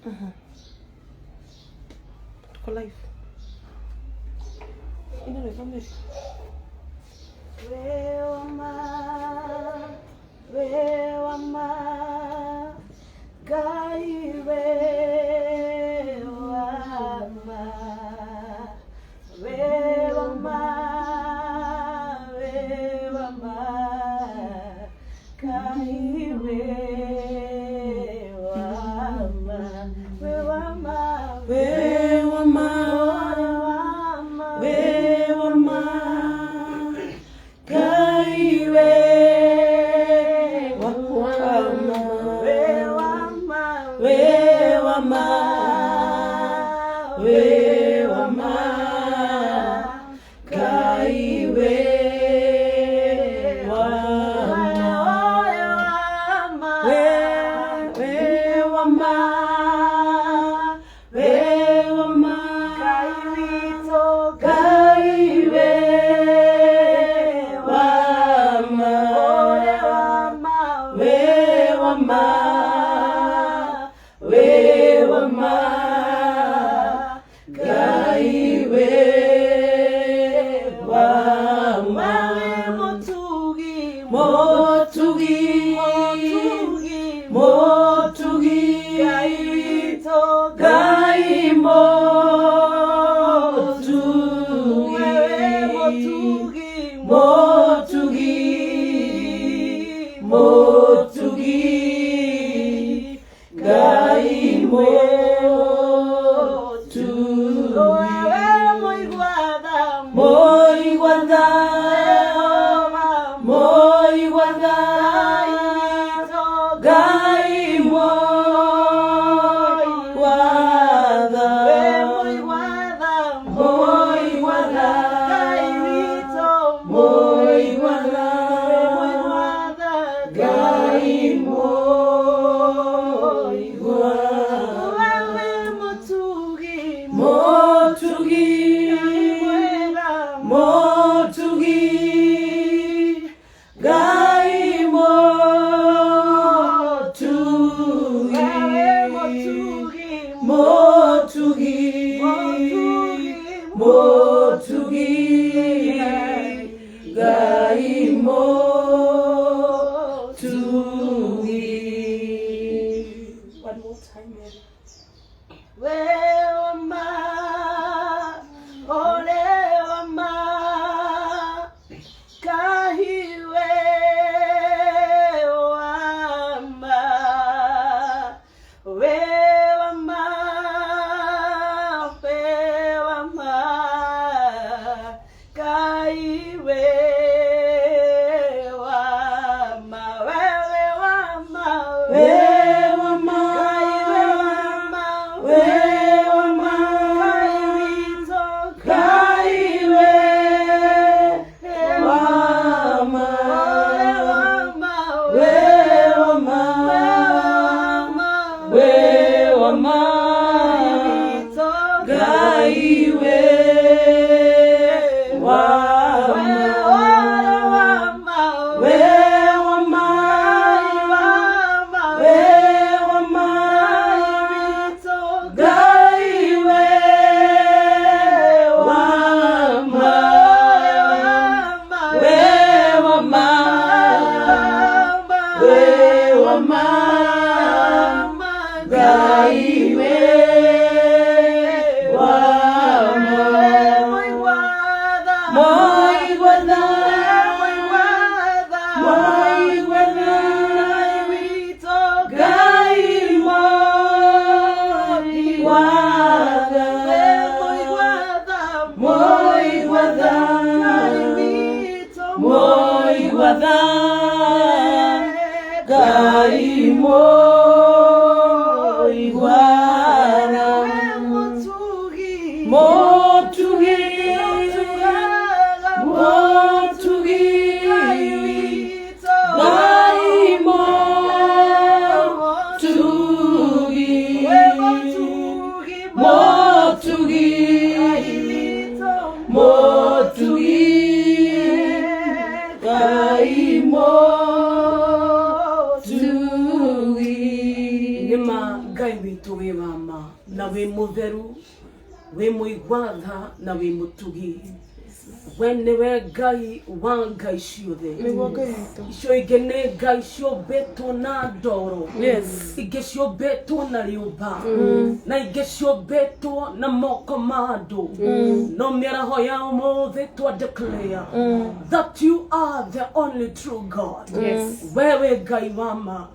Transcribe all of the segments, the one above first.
Tuko live. Ina live mimi. Wewa ma kai wewa ma kai Gai we to we we mutheru we muigwatha na we mutugi wenewe Ngai wa Ngai ciothe icio ingĩ nĩ Ngai ciũmbĩtwo na ndoro ingĩ ciũmbĩtwo na rĩũmba na ingĩ ciũmbĩtwo na moko ma andũ no mĩaraho ya ũmũthĩ twa declare that you are the only true God wewe Ngai wa ma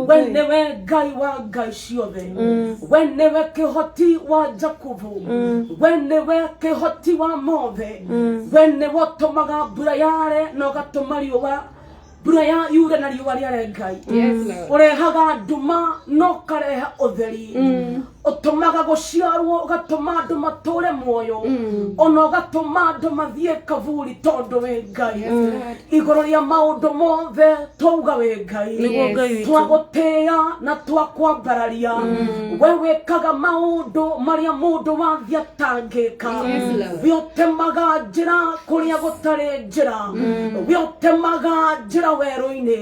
wenewe Ngai wa Ngai ciothe wenewe kĩhoti wa Jakubu wenewe kĩhoti wa mothe wene wotomaga mbura yare no gatuma riũa mbura ya yure na riũa rĩare Ngai ũrehaga nduma no kareha ũtheri utumaga gũciarwo ũgatũma andũ matũre muoyo ona ũgatũma andũ mathiĩ kaburi tondũ wĩ Ngai igũrũ rĩa maũndũ mothe twauga wĩ Ngai twagũtĩĩa na twakwambararia we wĩkaga maũndũ marĩa mũndũ wathĩ atangĩka we ũtemaga njĩra kũrĩa gũtarĩ njĩra we ũtemaga njĩra werũ-inĩ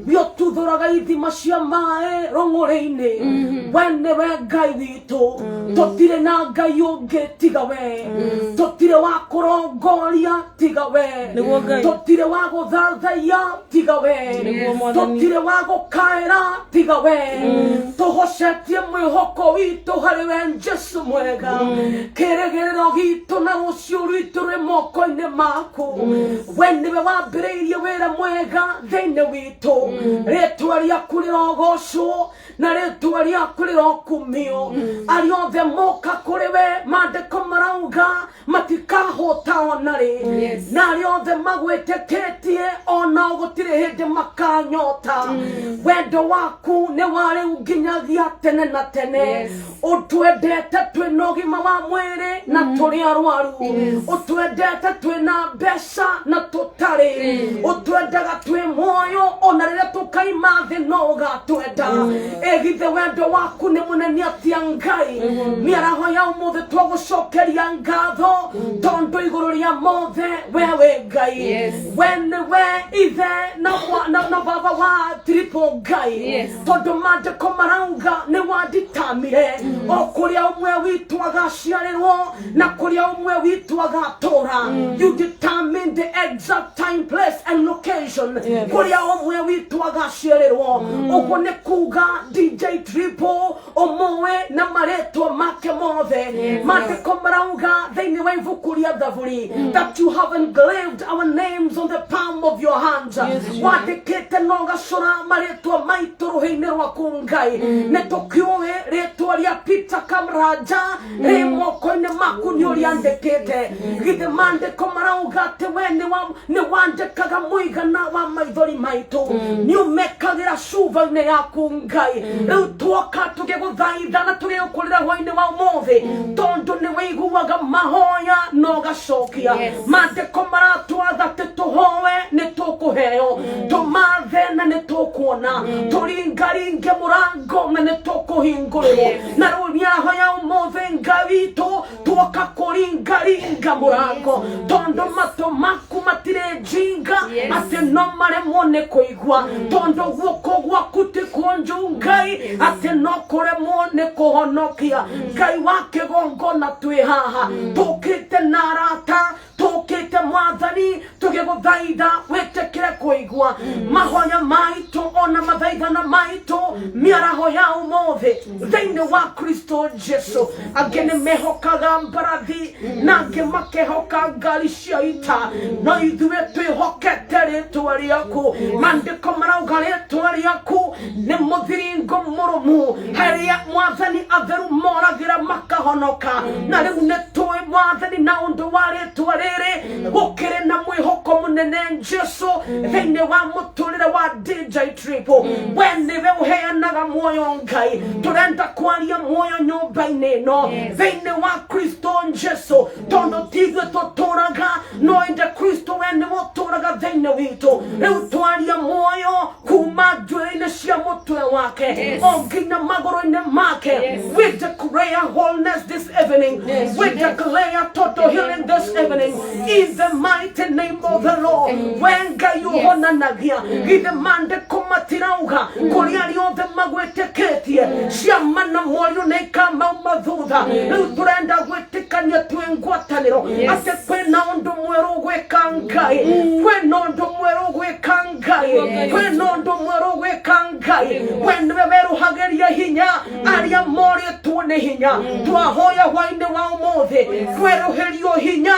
we ũtuthũraga ithima cia maĩ rũng'ũrĩ-inĩ we nĩwe Ngai witũ tũtirĩ na Ngai ũngĩ tiga we tũtirĩ wa kũrongoria tiga we tũtirĩ wa gũthathaiya tiga we tũtirĩ wa gũkaĩra tiga we tũhocetie mwĩhoko witũ harĩ we Jesu mwega kĩrĩgĩrĩro gitũ na rũciũ rwitũ rwĩ moko-inĩ maku we nĩwe wambĩrĩirie wĩra mwega thĩinĩ witũ rĩtwa rĩaku rĩrogocwo na rĩtwa rĩaku rĩrokumio arĩa othe moka kũrĩ we maandĩko marauga matikahũta ona rĩ na arĩa othe magwĩtĩkĩtie ona gũtirĩ hĩndĩ makanyota wendo waku nĩ wa rĩu nginyagia tene na tene ũtwendete twĩna ũgima wa mwĩrĩ na tũrĩ arwaru ũtwendete twĩna mbeca na tũtarĩ ũtwendaga twĩ muoyo ona rĩrĩa tũkaima thĩ no ũgatwenda githe wendo waku nĩ mũnene atĩa Ngai mĩaraho ya ũmũthĩ twagũcokeria ngatho tondũ igũrũ rĩa mothe we wĩ Ngai we nĩwe ithe na baba wa triple Ngai tondũ maandĩko marauga nĩ wanditamire o kũrĩa ũmwe witũ agaciarĩrwo na kũrĩa ũmwe witũ agatũũra you determine the exact time place and location kũrĩa ũmwe witũ agaciarĩrwo ũguo nĩ kuga DJ Triple ũmũĩ na marĩtwa make mothe maandĩko marauga thĩinĩ wa ibuku rĩa thaburi that you have engraved our names on the palm of your hands wandĩkĩte na ũgacũra marĩtwa maitũ rũhĩ-inĩ rwaku Ngai nĩ tũkĩũĩ rĩtwa rĩa Peter Kamraja rĩ moko-inĩ maku nĩ ũrĩandĩkĩte githĩ maandĩko marauga atĩ we nĩ wandĩkaga mũigana wa maithori maitũ nĩ ũmekagĩra cuba-inĩ yaku Ngai rĩu tuoka tũgĩgũthaitha na tũgĩgũkũrĩra hwaĩ-inĩ wa ũmũthĩ tondũ nĩ wĩiguaga mahoya na ũgacokia maandĩko maratwatha atĩ tũhoe nĩ tũkũheo tũmathe na nĩ tũkuona tũringaringe mũrango na nĩ tũkũhingũrĩrwo na rĩu mĩaraho ya ũmũthĩ Ngai witũ tuoka kũringaringa mũrango tondũ matũ maku matirĩ njinga atĩ no maremwo nĩ kũigua tondũ guoko gwaku ti kuonju Ngai atĩ no kũremwo nĩ kũhonokia Ngai wa kĩgongona twĩ haha tũkĩte na arata tũkĩte Mwathani tũgĩgũthaitha wĩtĩkĩre kũigua mahoya maitũ ona mathaithana maitũ mĩaraho ya ũmũthĩ thĩinĩ wa Kristo Jesu angĩ nĩ mehokaga mbarathi na angĩ makehoka ngari cia ita no ithuĩ twĩhokete rĩtwa rĩaku maandĩko marauga rĩtwa rĩaku nĩ mũthiringo mũrũmu harĩa Mwathani atheru moragĩra makahonoka na rĩu nĩ tũĩ Mwathani na ũndũ wa rĩtwa rĩrĩ gũkĩrĩ na mwĩhoko mũnene Jesu thĩinĩ wa mũtũrĩre wa DJ Triple we nĩwe ũheanaga muoyo Ngai tũrenda kwaria muoyo nyũmba-inĩ ĩno thĩinĩ wa Kristo Jesu tondũ ti ithuĩ tũtũũraga no ĩndĩ Kristo we nĩwe ũtũũraga thĩinĩ wito eutwaria moyo kuma jwele cia mutwe wake ongina magoro-ine make. We declare wholeness this evening. We declare total healing this evening in the mighty name of the Lord. Wenga yuhona nagia githe mande kumatirauga kuria riothe magweteketie ciamana morio nekama umathutha riu turenda gwetikania twengwataniro ate kwina undu mweru gwika Ngai, kwina undu mweru gwika Ngai, kwina undu mweru gwika Ngai. Wene beruhageria hinya aria morio tuone hinya twahoya waine wa umothe kweruherio hinya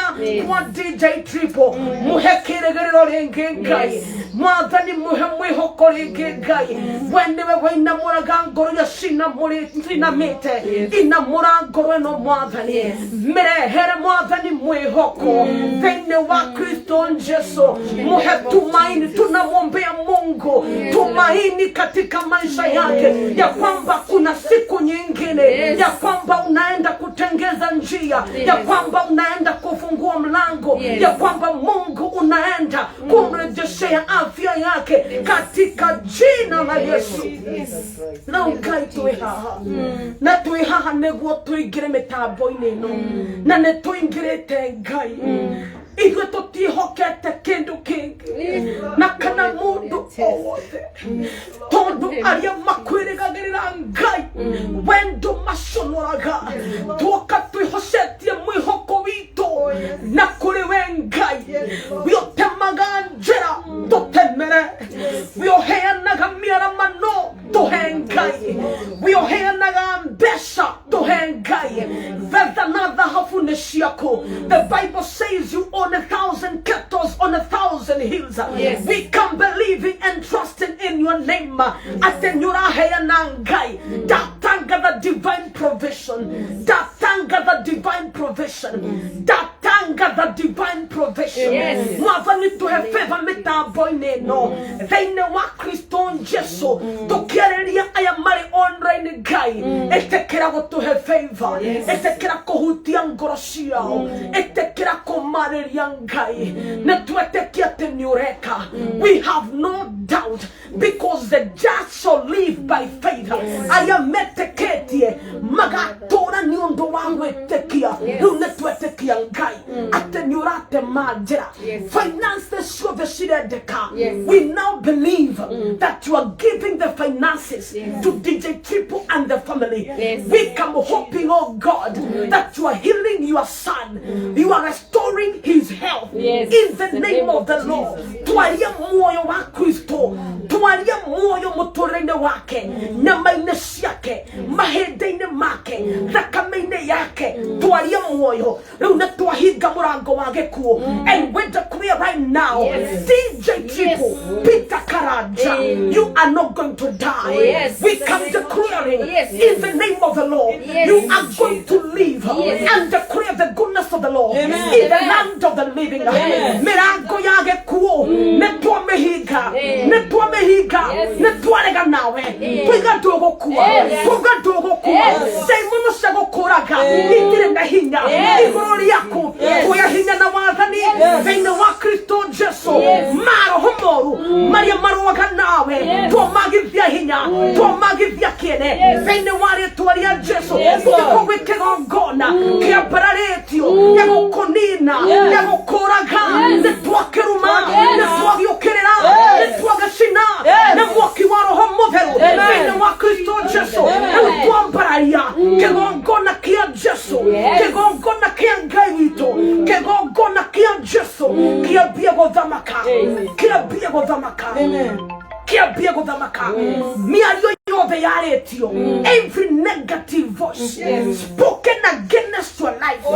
kwa DJ Triple muhekiregerero ringi Ngai mwathani muhe mwihoko ringi Ngai. Wene waina muraga ngoro ya sina mite ina murangoro eno mwathani merehere mwathani mwihoko thine wa Kristo Yesu. Muhe tumaini, tunamwombea Mungu tumaini katika maisha yake ya kwamba kuna siku nyingine ya kwamba unaenda kutengeza njia ya kwamba unaenda kufungua mlango ya kwamba Mungu unaenda kumrejeshea afya yake katika jina la Yesu. Na Ngai tuihaha na tuihaha neguo tuingire mitambo-ini ino na ne tuingirite Ngai igwe tutihokete kindu kingi na kana mundu owothe tondu aria makwirigagirira Ngai wendo maconoraga tuoka twihocetie mwihoko witu na kuri we Ngai wiotemaga njira tutemere wioheanaga miaramano tuhe Ngai wioheanaga mbeca tuhe Ngai vetha na thahabu ni ciaku. The Bible says you own 1,000 cattle on 1,000 hills. We come believing and trusting in your name. Atenyuraheana Ngai datanga the divine provision, datanga the divine provision, datanga the divine provision. Mwathani tuhe favor mitambo-ini no thine wa Kristo Jesu tukiareria aya mari online Ngai etekera gutuhe favor etekera kuhutia ngoro ciao etekera kumareria Ngai na twetekia teniureka. We have no doubt because the just shall live by faith. Aya meteketie magatora ni undu wa gwetekia riu ne twetekia Ngai ateniurate majira finances show the shirendeka. We now believe that you are giving the finances to DJ Triple and the family. We come hoping, oh God, that you are healing your son, you are restoring his health in the name of the Lord. Twaria moyo wa Kristo, twaria moyo muturene wake na maine ciake mahendeine make thakame-ine yake twaria moyo riu na twahinga murango wa gikuo. And we declare right now DJ Triple Peter Karaja, you are not going to die. We come declaring in the name of the Lord you are going to live and declare the goodness of the Lord in the land of the living. Mirango ya gikuo netwa mehiga netwarega nawe twiga ndogokua seimuno sagokuraga itire na hinya igoro riaku kuya hinya na wathani thine wa Kristo Jesu maro homoru maria maruaga nawe twamagithia hinya twamagithia kiene thine wa ritwa ria Jesu tukigwikega ngona kiambararitio ya gukunina ya gukuraga netwakiruma netwagiukirira netwagacina na mwaki wa roho mutheru thine wa Kristo Jesu twambararia kigongona kia Jesu kigongona kia Ngai witu kigongona kia Jesu kiambia guthamaka kiambia guthamaka kiambia guthamaka miario yothe yaretio every negative voice spoken against your life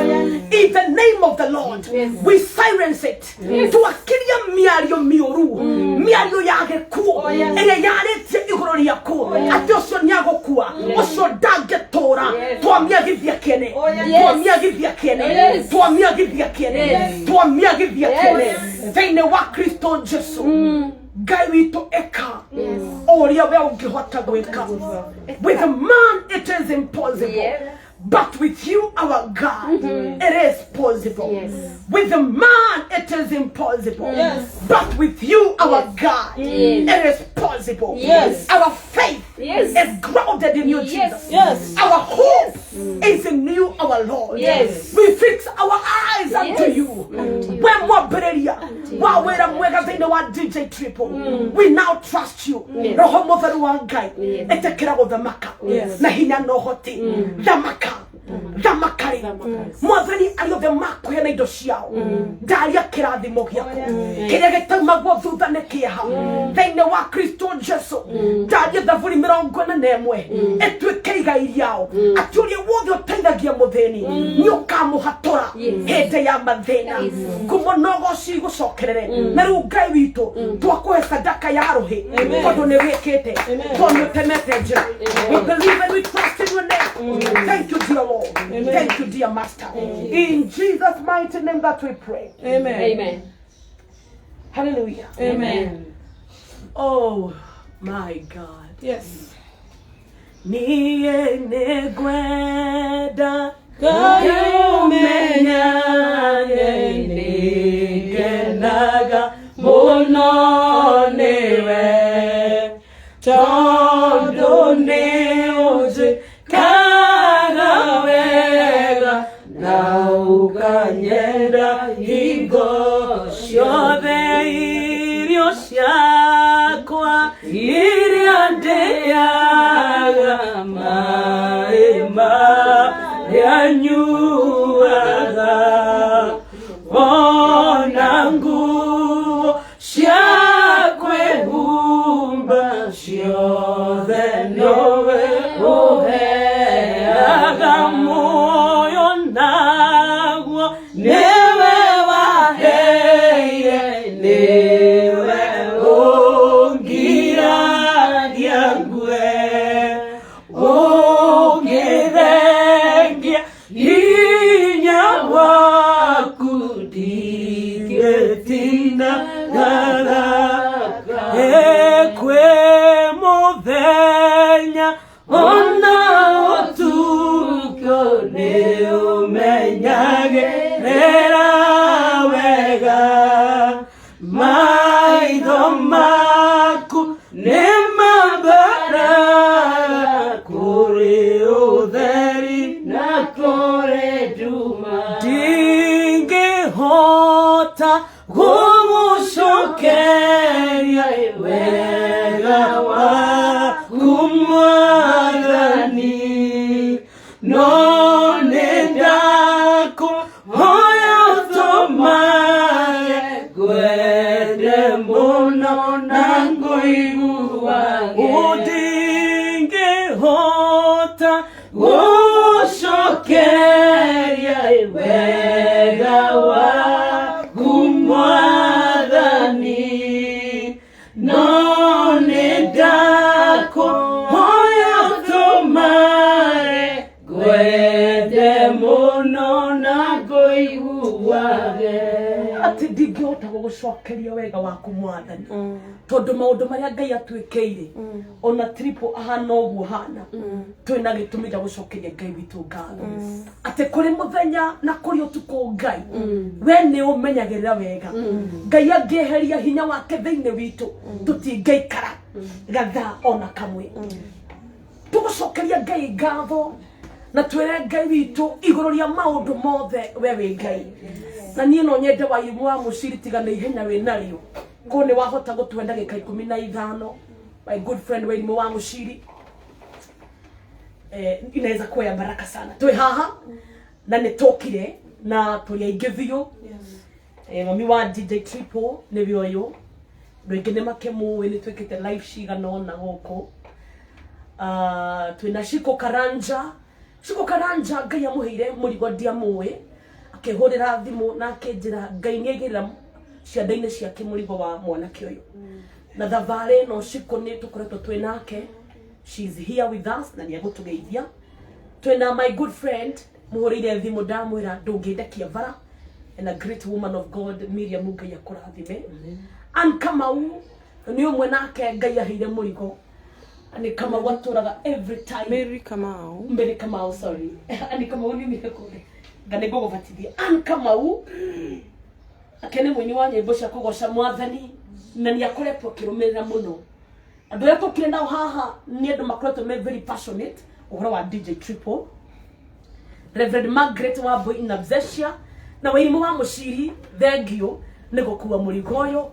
in the name of the Lord we silence it tuakiria miario mioru miario yage kuo ene yaretie igoro riaku ati ocio niagokua ocio ndangetora twamiagithia kiene twamiagithia kiene twamiagithia kiene twamiagithia kiene thine wa Kristo Jesu Ngai witu eka oria we ungihota gwika. With a man it is impossible But with you, our God, it is possible. With the man, it is impossible. But with you, our God, it is possible. Our faith is grounded in you, Jesus. Our hope is in you, our Lord. We fix our eyes unto you. When more bereria, while we're a DJ Triple, we now trust you. Roho moveru wa Ngai, etekera go thamaka. Na hinya no hoti, thamaka. Dhamakari mwathani ariothe makuhe na indo ciao ndaria kirathimo giaku kiria gitaumagwo thutha ni kieha thiini wa Kristo Jesu ndaria thaburi 41 etuike igai riao aturie wothe uteithagia muthini ni ukamuhatura hindi ya mathina kumunogo cigucokerere na riu Ngai witu twakuhe sadaka ya ruhi tondu ni wikite tondu temete njira. We believe and we trust in your name. Thank you, dear Lord. Thank you, dear Master. In Jesus' mighty name that we pray. Amen. Hallelujah. Amen. Oh my God. Yes. Niye negweda kayumenya genaga mononewe todo neoje kagawega na ukanyenda higo shode irio shakwa iriandeaga maema yanyuaga onangu shakwe humba shode nowe oheaga moyo nagwo newe waheire newe ongira diangwe ongirengia hinya waku digetina garaka ekwe muthenya ona otuko ni umenyagirira wega maitho maku ni mabara kuri utheri na kuri nduma ndingihota gumucokeria wega waku Mwathani no nindakuhoya utumaye gwende muno na nguiguage ndingihota gucokeria wega waku Mwathani no nindakuhoya utumaye gwende muno na nguiguage ati ndingihota gugucokeria wega waku Mwathani tondu maundu maria Ngai atwikeire ona Triple ahana uguo hana twina gitumi gya gucokeria Ngai witu ngatho ati kuri muthenya na kuri utuko Ngai we ni umenyagirira wega Ngai angeheria hinya wake thiini witu tutingeikara gatha ona kamwe tugucokeria Ngai ngatho na twire Ngai witu iguru ria maundu mothe we wi Ngai na nie no nyende wa imu wa muciri tigana ihenya we nario ko ni wahota gutwenda gika 15 my good friend we imu wa muciri inaweza kuwa ya baraka sana twi haha na nitokire na turi aigithio mami wa DJ Triple ni bioyo ndwingine makemu we ni twikite live cigana na goko twina Shiko Karanja Ngai amuheire murigo ndiamuwe akihurira thimu na akinjira Ngai niaigirira ciandaine ciake murigo wa mwanake uyu na thavare no Shiko ni tukoretwo twinake she's here with us na niagutugeithia twina my good friend muhurire thimu ndamwira ndungindekia vara and a great woman of God Miriam Ngai akurathime an Kamau ni umwe nake Ngai aheire murigo ani kama watu raga every time Mary Kamau sorry ani kama uni mikore ngane gogo vatithia an Kamau akene mwenye wa nyimbo cia kugoca mwathani na ni akoretwo kirumira muno andu ya tukire nao haha ni andu makoretwo me very passionate uhoro wa DJ Triple Reverend Margaret wa Boy in Absentia na wairimu wa muciri thengio ni gukua murigo uyu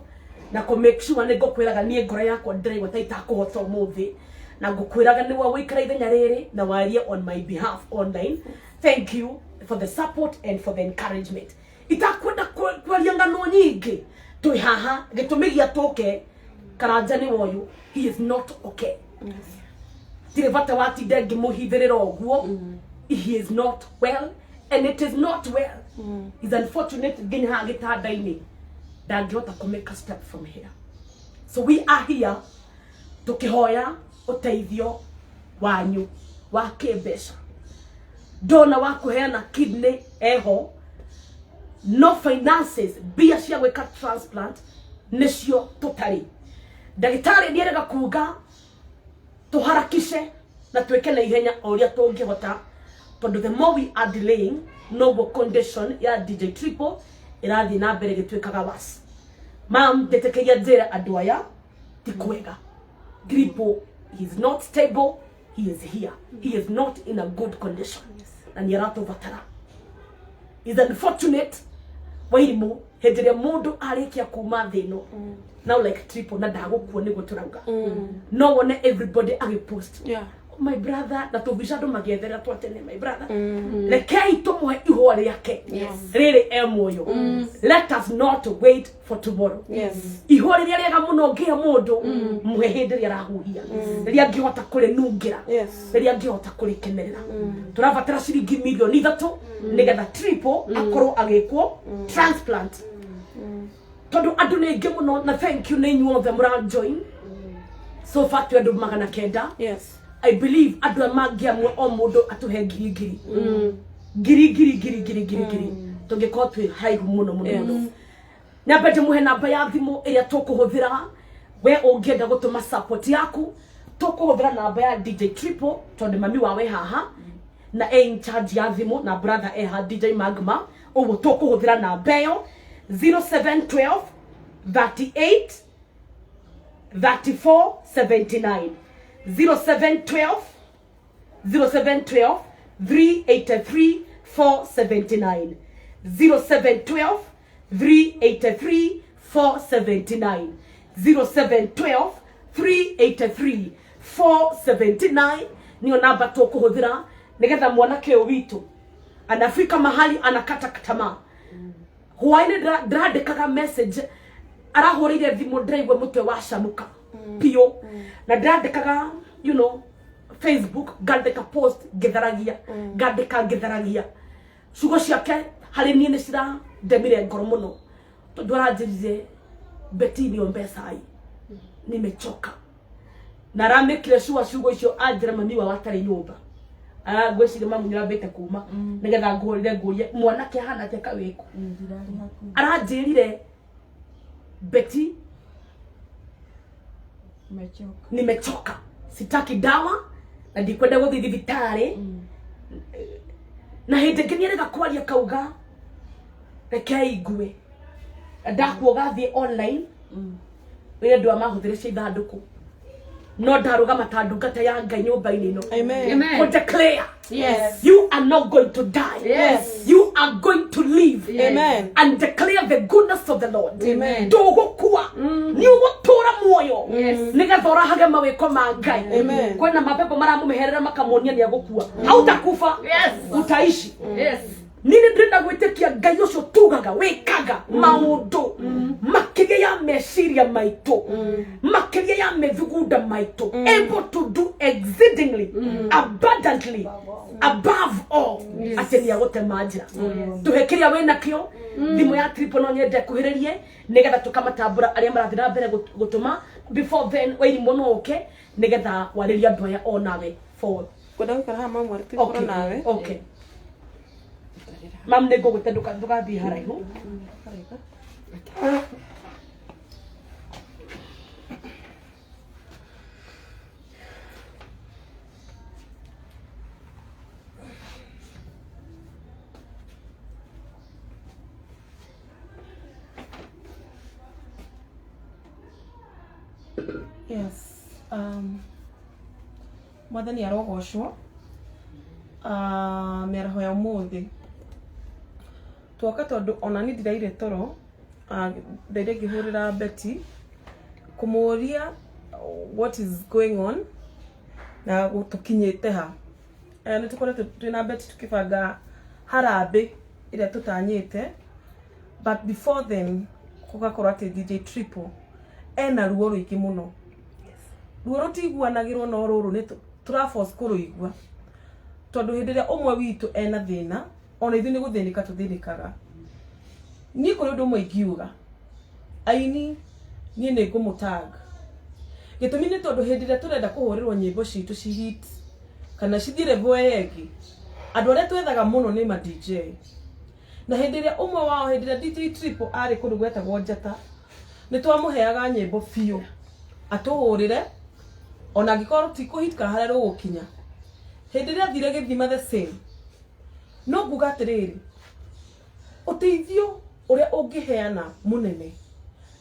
na ko make sure ni gukwiraga nie ngoro yakwa ndire gutaita kuhota umuthi na ngukwiraga ni wa wikara ithenya riri na warie on my behalf online. Thank you for the support and for the encouragement. Itakwenda kwaria ngano nyingi tui haha gitumigia toke karanjani woyu he is not okay. Tire vata wati degi muhithirira oguo he is not well and it is not well. Is unfortunate ginya gitandaini ndangihota to make a step from here. So we are here tukihoya uteithio wanyu wa kibesha. Dona wa kuheana kidney eho no finances bia cia gwika transplant nicio tutari. Ndagitari nierega kuga tuharakishe na tweke na ihenya oria tungihota tondu the more we are delaying no condition ya DJ Triple irathi na mbere gitwikaga was. Mam detekeria njira andu aya ti kwega. Triple is not stable, he is here. He is not in a good condition. And yarato vatara. Is unfortunate wairimu hendire mundu arikia kuma thino. Now like Triple na ndagukuo nigo turauga. No one everybody post. Yeah. My brother na tubishado magethera twatene my brother. Rekei tumwe ihwa riake. Riri emoyo. Let us not wait for tomorrow. Yes. Ihwa riria muno ngia mundu muhe hindi ria rahuhia. Riria ngihota kurinungira. Yes. Riria ngihota kurikenerera. Turabatara ciringi milioni 3 nigetha Triple akorwo agikwo transplant. Tondu andu ningi muno na thank you ni nyuothe mura join. So far tu andu magana kenda. Yes. I believe adu amagia mwe o mundu atuhe giri tungiko twi haihu muno na bete muhe namba ya thimu iria tukuhuthira we ungienda gutuma support yaku tukuhuthira namba ya DJ Triple tondu mami wawe haha na in charge ya thimu na brother eha DJ Magma ugu tukuhuthira namba yo 0712 38 34 79 0712 383 479 0712 383 479 0712 383 479 niyo namba tukuhuthira nigetha mwanake witu anafika mahali anakata tamaa. Huwaini ndandikaga message arahurire thimu ndiraigwe mutwe washamuka pio na ndandikaga you know Facebook ngandika post githaragia ngitharagia sugo ciake hari nie ni cira ndemire ngoro muno tondu aranjirize betini ombesai nimechoka na ramekire sugo icio anjira mami wa watari nyumba gwicire mamu nyambite kuma nigetha ngurire ngurie mwanake hana teka wiku aranjirire Betty nimechoka sitaki dawa na ndikwenda guthi thibitari na hindi ngeniere kwaria kauga rekei ngue ndakuoga thi online we ndu amahuthire cia ithanduku no ndaruga matandungata ya Ngai nyumba-ini ino. Amen. To declare, yes, you are not going to die. Yes, you are going to live. Amen. And declare the goodness of the Lord. Amen. Ndogukua ni ugutura muoyo nigetha urahage mawiko ma Ngai. Amen. Kwena mapepo maramumeherera makamuonia ni agukua hautakufa. Utaishi. Nini ndenda gwitikia Ngai ucio tugaga wikaga maundu makiria ya meciria maito makiria ya methugunda maito able to do exceedingly abundantly above all atenia gutema njira tuhekiria wena kio thimu ya Triple no nyende kuhiririe nigetha tukamatambura aria marathira mbere gutuma before then wairi mono oke nigetha wariria andu aya onawe forward kwenda gukara ha mamu Triple nawe okay mam nego gutenduka ndugathi haraihu Yes. Mwathani arogocwo. Mĩaraho ya ũmũthĩ. Twoka tondũ ona ni ndiraire toro. Ndaire ngĩhũrĩra Betty kũmũria what is going on na gũtũkinyĩte ha. Nĩ tũkoretwo twĩna Betty tukĩbanga harambĩ ĩrĩa tũtanyĩte, but before then gũgakorwo atĩ DJ Triple ena ruo rũingĩ mũno. Ruo rũtiguanagĩrwo no rũrũ nĩ tũraforce kũrũigua tondũ hĩndĩ ĩrĩa ũmwe witũ ena thĩna ona ithuĩ nĩ gũthĩnĩka tũthĩnĩkaga. Niĩ kũrĩ ũndũ ũmwe ingiuga, aini niĩ nĩ ngũmũtag. Gĩtũmi nĩ tondũ hĩndĩ ĩrĩa tũrenda kũhũrĩrwo nyĩmbo citũ ci hit kana cithiĩ level ĩngĩ, andũ arĩa twethaga mũno nĩ ma DJ. Na hĩndĩ ĩrĩa ũmwe wao, hĩndĩ ĩrĩa DJ Triple arĩ kũndũ gwetagwo Njata, nĩ twamũheaga nyĩmbo biũ atũhũrĩre ona angĩkorwo ti kũhit kana harĩa rũgũkinya. Hĩndĩ ĩrĩa thire gĩthima the same. No nguga atĩrĩrĩ, uteithio ũrĩa ũngĩheana mũnene,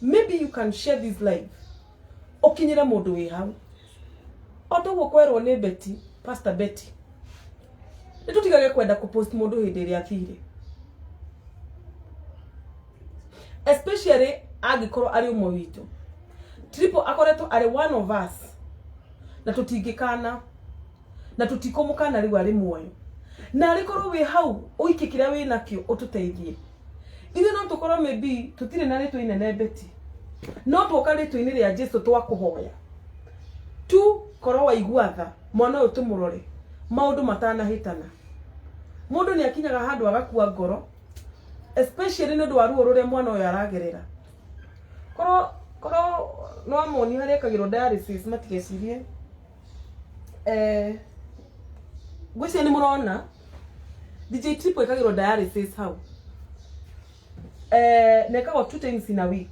maybe you can share this live ũkinyĩre mũndũ wĩ hau. Oto gũkwerwo nĩ Betty, Pastor Betty, nĩ tũtigage kwenda kũpost mũndũ hĩndĩ ĩrĩa athire, especially angĩkorwo arĩ ũmwe witũ. Triple akoretwo arĩ one of us na tũtingĩkana na tũtikũmũkana rĩu arĩ muoyo. Na arĩkorwo wĩ hau ũike kĩrĩa wĩ nakĩo ũtũteithie. Ithuĩ no tũkorwo maybe tũtirĩ na rĩtwa inene Betty, no twoka rĩtwa-inĩ rĩa Jesũ twakũhoya tu korwo waigua tha mwana ũyũ tũmũrore maũndũ matanahĩtana. Mũndũ nĩ akinyaga handũ agakua ngoro, especially nĩ ũndũ wa ruo rũrĩa mwana ũyũ aragerera. Korwo no amoni harĩa ekagĩrwo dialysis matigecirie. Gwĩciria nĩ mũrona DJ Triple ekagĩrwo dialysis hau. Nekagwo 2 times in a week.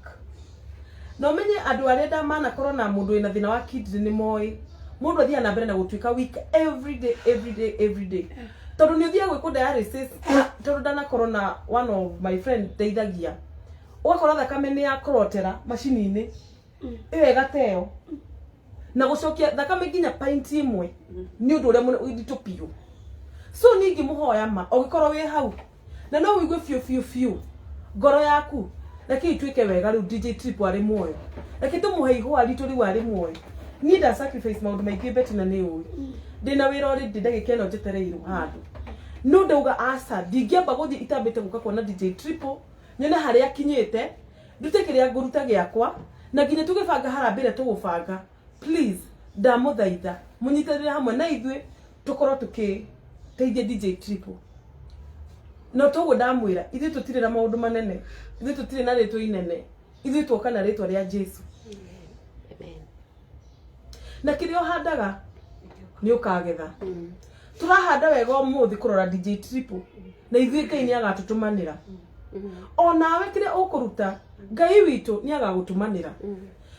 Na ũmenye andũ arĩa ndamanakorwo na mũndũ wĩna thĩna wa kidney nĩ moĩ mũndũ athiaga na mbere na gũtuĩka week every day. Tondũ nĩ ũthiaga gwĩkwo dialysis, tondũ ndanakorwo na one of my friend ndeithagia, ũgakora thakame nĩ yakorotera macini-inĩ ĩyo ĩgateo na gũcokia thakame nginya pint ĩmwe nĩ ũndũ ũrĩa ũnditũ piũ. So ningĩ mũhoya ma ũgĩkorwo wĩ hau na no wĩigue biũ ngoro yaku, reke ituĩke wega rĩu DJ Triple arĩ muoyo, reke tũmũhe ihũa ritũ rĩu arĩ muoyo. Niĩ nda sacrifice maũndũ maingĩ Betty na nĩ ũĩ ndĩna wĩra ũrĩ ndagĩka ĩno njetereirwo handũ, no ndauga aca ndingĩamba gũthiĩ itambĩte gũka kuona DJ Triple nyone harĩa akinyĩte, ndute kĩrĩa ngũruta gĩakwa na nginya tũgĩbanga harambĩ ĩrĩa tũgũbanga. Please ndamũthaitha mũnyitanĩre hamwe na ithuĩ tũkorwo tũkĩteithia DJ Triple. No tũguo ndamwĩra ithuĩ tũtirĩ na maũndũ manene, ithuĩ tũtirĩ na rĩtwa inene, ithuĩ twoka na rĩtwa rĩa Jesũ. Na kĩrĩa ũhandaga nĩ ũkagetha. Tũrahanda wega ũmũthĩ kũrora DJ Triple na ithuĩ Ngai nĩ agatũtũmanĩra. Onawe kĩrĩa ũkũruta Ngai witũ nĩ agagũtũmanĩra.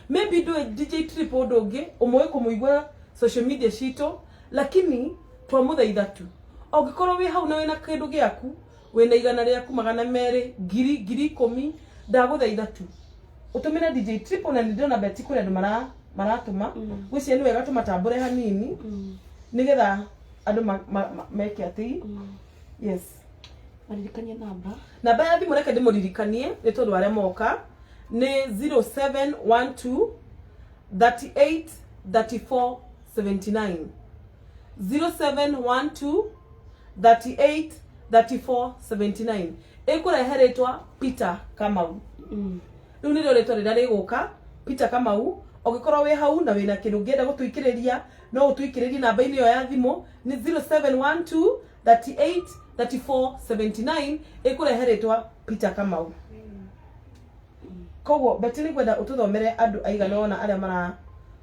Maybe DJ Triple ũndũ ũngĩ ũmwe kũmũigua social media citũ, lakini twamũthaitha tu ũngĩkorwo wĩ hau na wĩna kĩndũ gĩaku, wĩna 100 rĩaku, 200, 10,000, ndagũthaitha tu ũtũmĩre DJ Triple. Na nĩndĩrona Betty kũrĩ andũ maratũma gwĩciria nĩ wega tũmatambũre hanini nĩgetha andũ meke atĩ. Yes, maririkanie namba ya thimũ, reke ndĩmũririkanie nĩ tondũ arĩa moka nĩ 0712 38 34 79, 0712 38 34 79. Ĩkũrehe rĩtwa Peter Kamau. Rĩu nĩrĩo rĩtwa rĩrĩa rĩgũka Peter Kamau. Ũngĩkorwo wĩ hau na wĩna kĩndũ ũngĩenda gũtũikĩrĩria no ũtũikĩrĩrie namba-inĩ ĩyo ya thimũ nĩ 0712 38 34 79. Ĩkũrehe rĩtwa Peter Kamau. Koguo Betty nĩ kwenda ũtũthomere andũ aigana ona arĩa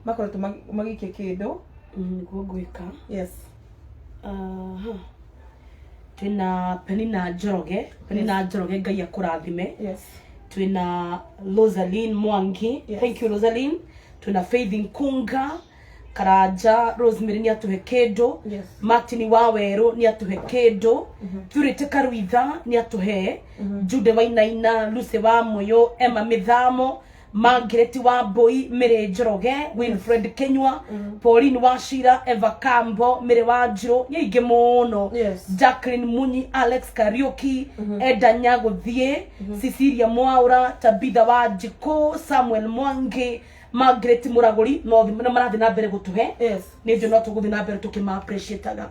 makoretwo magĩikia kĩndũ nĩguo ngwĩka. Yes. Twĩna Penina Njoroge, Ngai akũrathime. Yes. Twĩna Rosaline Mwangi. Yes. Thank you Rosaline. Twĩna Faith Nkunga, Karanja Rosemary nĩ atũhe kĩndũ. Yes. Martin Waweru nĩ atũhe kĩndũ. Purity Karuitha nĩ atũhe. Jude Wainaina, Lucy wa Moyo, Emma Mithamo, Margaret Wambui, Mire Njoroge, Winfred Kenywa, Pauline Wachira, Eva Kambo, Mire Wanjiru, nyingi muno. Jacqueline Munyi, Alex Kariuki, Eda Guthii, Cecilia Mwaura, Tabitha Wanjiku, Samuel Mwangi, Margaret Muraguri, no marathi na mbere gutuhe. Ni ndio no tuguthi na mbere tukima appreciate aga.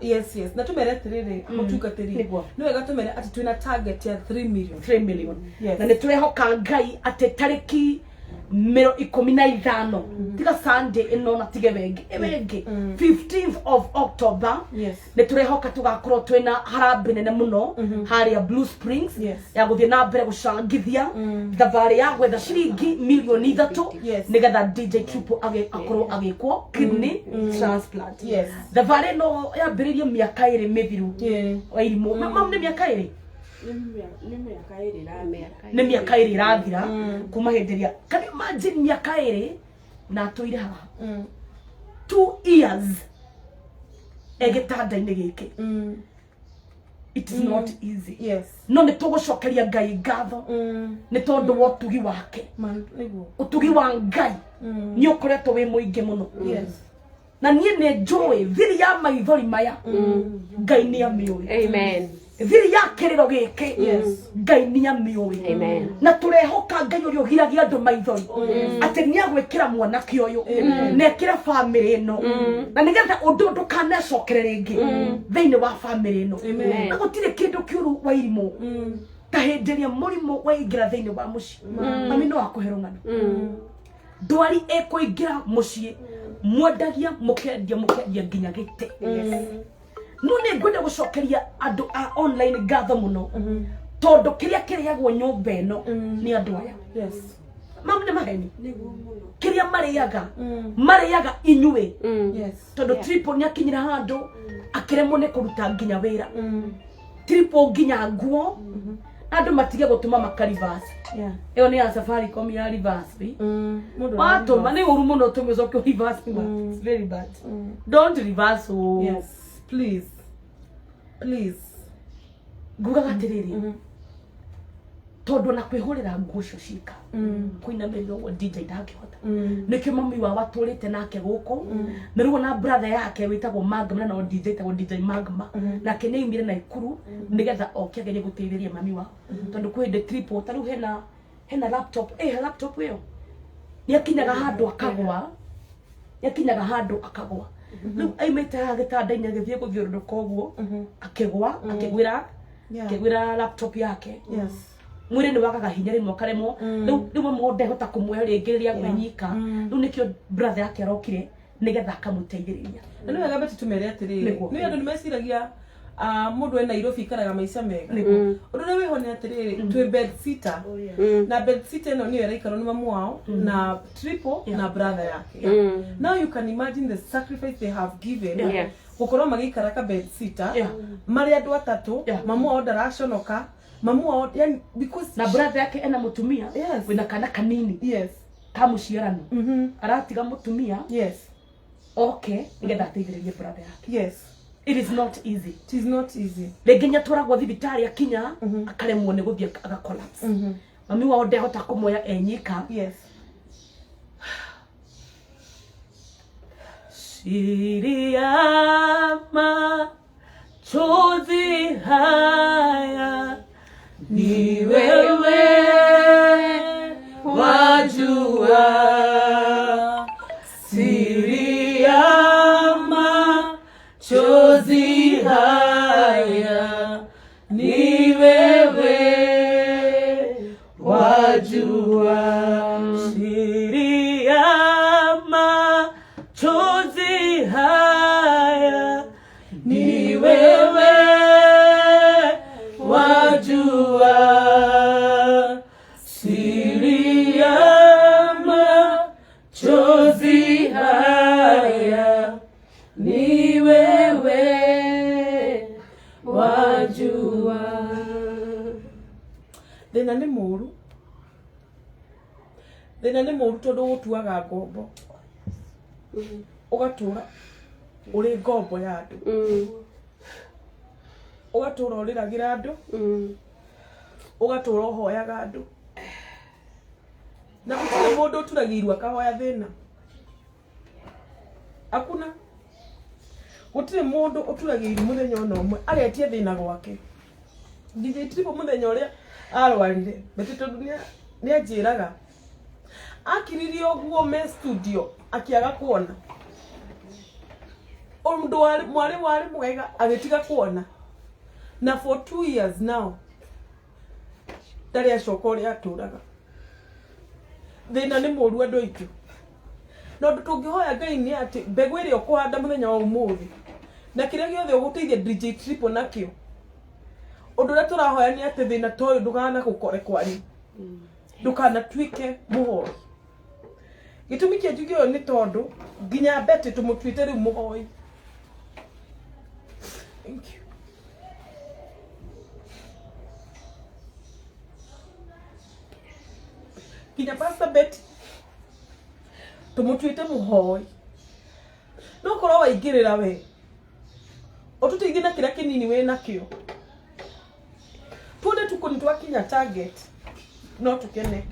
Na tumere tiriri mutungatiri. Ni wega tumere ati twina target ya 3 million. 3 million. Na ni twehoka Ngai ati tariki 15 tiga Sunday ino na tige wengi 15th of October. Ni turehoka tugakorwo twina harambe nene muno haria Blue Springs ya guthie na mbere gucangithia thabari ya gwetha ciringi milioni 3 nigetha DJ Triple akorwo agikwo kidney transplant. Thabari no yambiririe miaka 2 mithiru wa irimu mam ni miaka 2 ni miaka 2 irathira kuma henderia can you imagine miaka 2 na tuire haha 2 years egitanda-ini giki. It is not easy. No ni tugucokeria Ngai ngatho ni tondu wa utugi wake utugi wa Ngai ni ukoretwo wi muingi muno. Na nie ne njui thiri ya maithori maya Ngai ni amiuri. Amen. Thiri ya kiriro giki Ngai ni amiuri. Amen. Na turehoka Ngai uri ogiragia andu maithori ati ni agwikira mwanake uyu na ekira family ino na nigetha undu ndukanecokerere ringi thiini wa family ino. Na gutire kindu kiuru wa irimu ta hindiria murimu wa ingira thiini wa muci mami no akuhero ng'ano ndwari ekuingira muci mwendagia mukendia nginya gite. No ne ngwenda gucokeria andu a online ngatho muno tondu kiria kiriagwo nyumba ino ni andu aya. Mam ne maheni kiria mariaga inyue tondu Triple ni akinyira handu akiremwo ne kuruta nginya wira Triple nginya nguo andu matige gutuma makarivasi iyo ni ya Safaricom ya reverse watu mane uru muno tumezoke reverse it's very bad. Don't reverse. Please guga gatiriri tondu na kwihurira nguo cio cika kuina mendo wa DJ ndangihota nikio mami wa waturite nake guku na ruo na brother yake witagwo Magma na DJ tagwo DJ Magma na kene imire na ikuru nigetha okiagerie guteithiria mami wa tondu kwende Triple taru hena laptop laptop iyo ni akinyaga handu akagwa riu aimite ha gitanda-ini agithie guthiururuka uguo akigwira laptop yake. Mwiri ni wakaga hinya rimwe karemwo riu mundu hota kumwehe ringi riria gwenyika riu nikio brother yake arokire nigetha akamuteithiriria. Na niwega beti tumere atiriri ni andu nimeciragia mundu ena Nairobi karaga maica mega undu ni wiho ni atiriri twi bed sitter na bed sitter no ni era ikaro ni mamu wao na Triple na brother yake. Now you can imagine the sacrifice they have given gukorwo magikara ka bed sitter mari andu atatu mamu wao ndaraconoka mamu wao yani because na brother yake ena mutumia wina kana kanini kamuciarano aratiga mutumia okay nigetha ateithiririe brother yake. It is not easy. Legenya twaragwo thibitari akinya akaremwo ni guthie aga collapse. Mami wao ndehota kumoya enyika. Siriama chozi haya ni wewe wajua. Siriama chozi haya ni wewe wajua. Siriama chozi haya ni wewe wajua. Siriama chozi haya ni wewe wajua. Thina ni muru tondu gutuaga ngombo ugatura uri ngombo ya andu ugatura uriragira andu ugatura uhoyaga andu Na gutire mundu turagirwa kahoya thina. Hakuna. Gutire mundu uturagirwa muthenya ona umwe agetie thina gwake. DJ Triple muthenya uria arwarire betito dunia ni ajiraga akiririo guo me studio akiaga kuona ondo mwari mwega agetiga kuona na for 2 years now ndari acokori aturaga thina ni moru andu aitu no tungihoya Ngai ni ati mbegu iria ukuhanda muthenya wa umuthi na kiria giothe uguteithia DJ Triple nakio undu ria turahoya ni ati thina toyo ndugana gukore kwari ndukana twike muhoi gitumi kia njugio ni tondu nginya beti tumutwite ri muhoi. Thank you. Kinya Pastor Betty tumutwite muhoi no korwo waingirira we ututeithie na kiria kinini we nakio tuone tukoni twakinya target no tukene.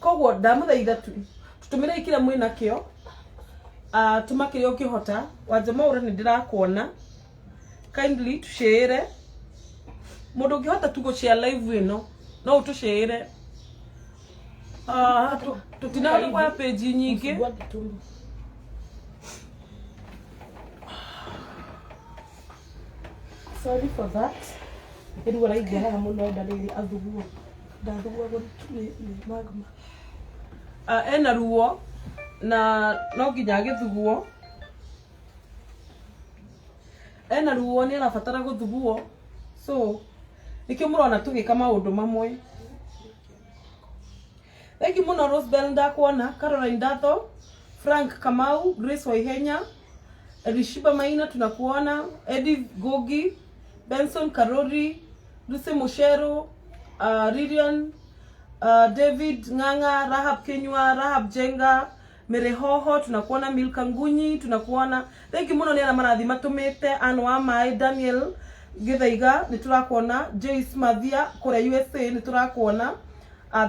Koguo ndamuthaitha tutumire ikira mwina kio tumakire ukihota wajama ura ni ndirakuona kindly tushare mundu ukihota tugo share live ino no utushare tutina kwa page nyingi sorry for that edu wala igara muno dalili adhuguo ni magma ena ruo na no nginya agithuguo ena ruo ni arabatara guthuguo so nikio murona tugika maundu mamwe. Thank you muno Rosebell ndakuona, Caroline Datho, Frank Kamau, Grace Waihenya, Rishiba Maina tunakuona, Edith Gogi, Benson Karori, Lucy Mushero, Lilian, David Nganga, Rahab Kenywa, Rahab Jenga, Merehoho tunakuona, Milka Ngunyi tunakuona. Thank you muno ni ana marathi matumite Anwa Mai, Daniel Githaiga niturakuona, Joyce Mathia kure USA niturakuona.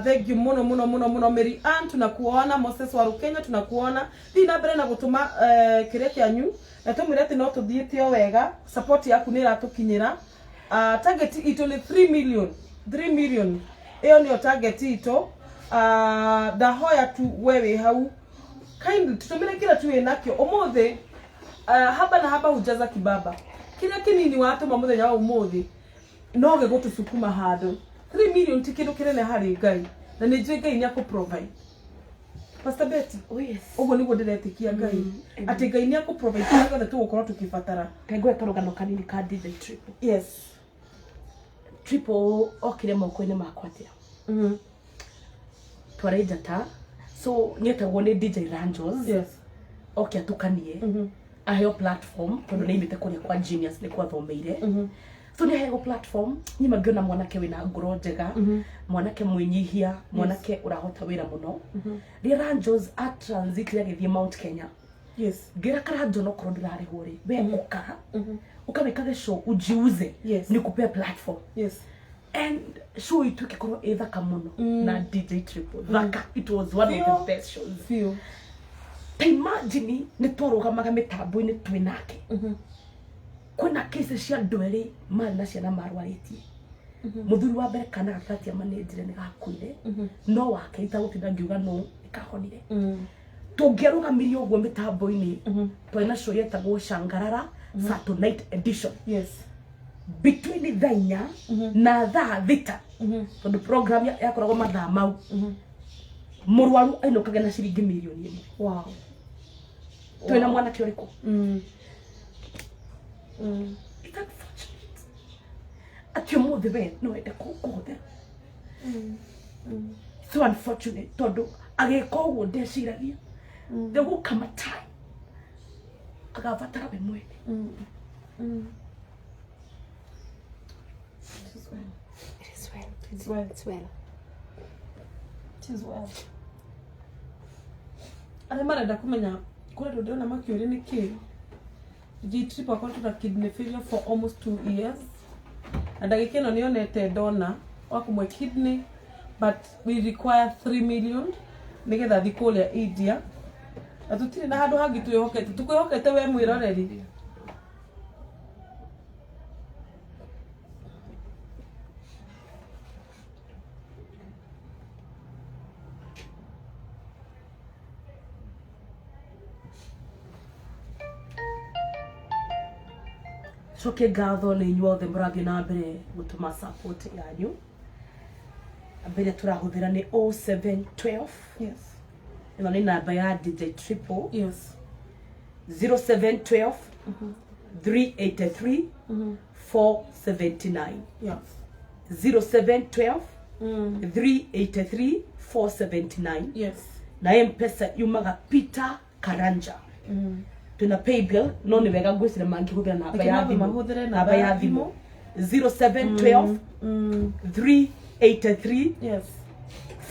Thank you muno Mary Ann tunakuona, Moses Waru Kenya tunakuona. Thina mbere na gutuma kire kyanyu na tumire ati no tuthiite o wega, support yaku ni ratukinyira. Target ito ni 3 million. Eyo ni target ito. Ndahoya tu wewe hau kindly tutumire kila tuwe nakyo umuthi haba na haba hujaza kibaba kila kinini watu muthenya wa umuthi no gegutusukuma hado 3 million tikindu kirene hari Ngai na ni njui Ngai ni aku provide. Pastor Betty, oh yes, ugo niguo ndiretikia Ngai ati Ngai ni aku provide kwa tu gukorwo tukibatara kegwe karugano kanini ka DJ Triple. Yes, Triple okire moko-ini makwa atia tware njata so nietagwo ni DJ Ranjos. yes, okay atukanie aheo platform tondu ni imite kuria kwa Genius ni kwa thomeire so ni aheo platform ni mangiona mwanake wina ngoro njega mwanake mwinyihia mwanake urahota wira muno ri Ranjos a transit ya githie Mount Kenya. yes, gira karanjo no koro ndirare hore we ukara ukabikaga show ujiuze yes, ni kupea platform. yes, and show itu kikoro ethaka muno na DJ Triple thaka it was one of the best shows. feel imagine ni twarugamaga mitambo-ini twinake kuna cases cia ndweri mari na ciana marwaritie muthuri wa mbere kana gatatia manejire ni gakuire no wake itagutinda ngiuga no ikahonire tungirugamirie uguo mitambo-ini twina show yetagwo Shangarara Saturday night edition. yes, between thainya na thaa thita tondu program yakoragwo mathaa mau murwaru ainukage na ciringi milioni imwe. wow, twina mwanake uriku it's unfortunate ati umuthi we no wende kuhuthira so unfortunate tondu ageka ũguo ndeciragia there will come a time agabatara we mwene It's well. Ale marenda kumenya kule ndona makiuri ni ki trip akwa tuta kidney failure for almost 2 years and agikeno nionete dona wa kumwe kidney but we require 3 million nigetha thikole ya India atutire na handu hangi tukwihokete we mwiroreri coke ngatho nĩ inyuothe mũrathiĩ na mbere gũtũma support yanyu. Mbere tũrahũthĩra nĩ 0712 yes ĩno nĩ namba ya DJ Triple yes 0712 383 479 yes 0712 383 479 yes na M-Pesa yumaga Peter Karanja. Tuna pay bill no ni wega ngwicire mangihũthĩra namba ya thimũ 0712 383 yes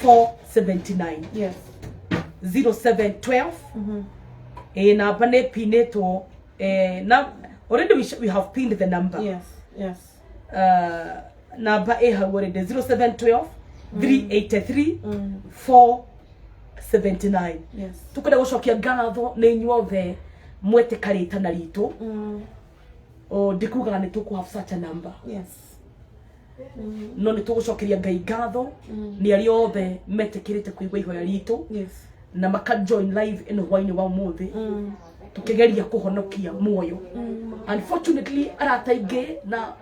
479 yes 0712 namba nĩ pinĩtwo na already we have pinned the number yes namba hau already 0712 383 479 yes tukwenda gũcokia ngatho nĩ inyuothe mwetikarĩte na ritũ o ndikugaga nĩ tũkũ have such a number yes no nĩ tũgũcokeria Ngai ngatho nĩ arĩa othe metĩkĩrĩte kũigua ihoya ritũ yes na maka join live ĩno hwainĩ wa ũmũthĩ tũkĩgeria kũhonokia muoyo. Unfortunately arata aingĩ na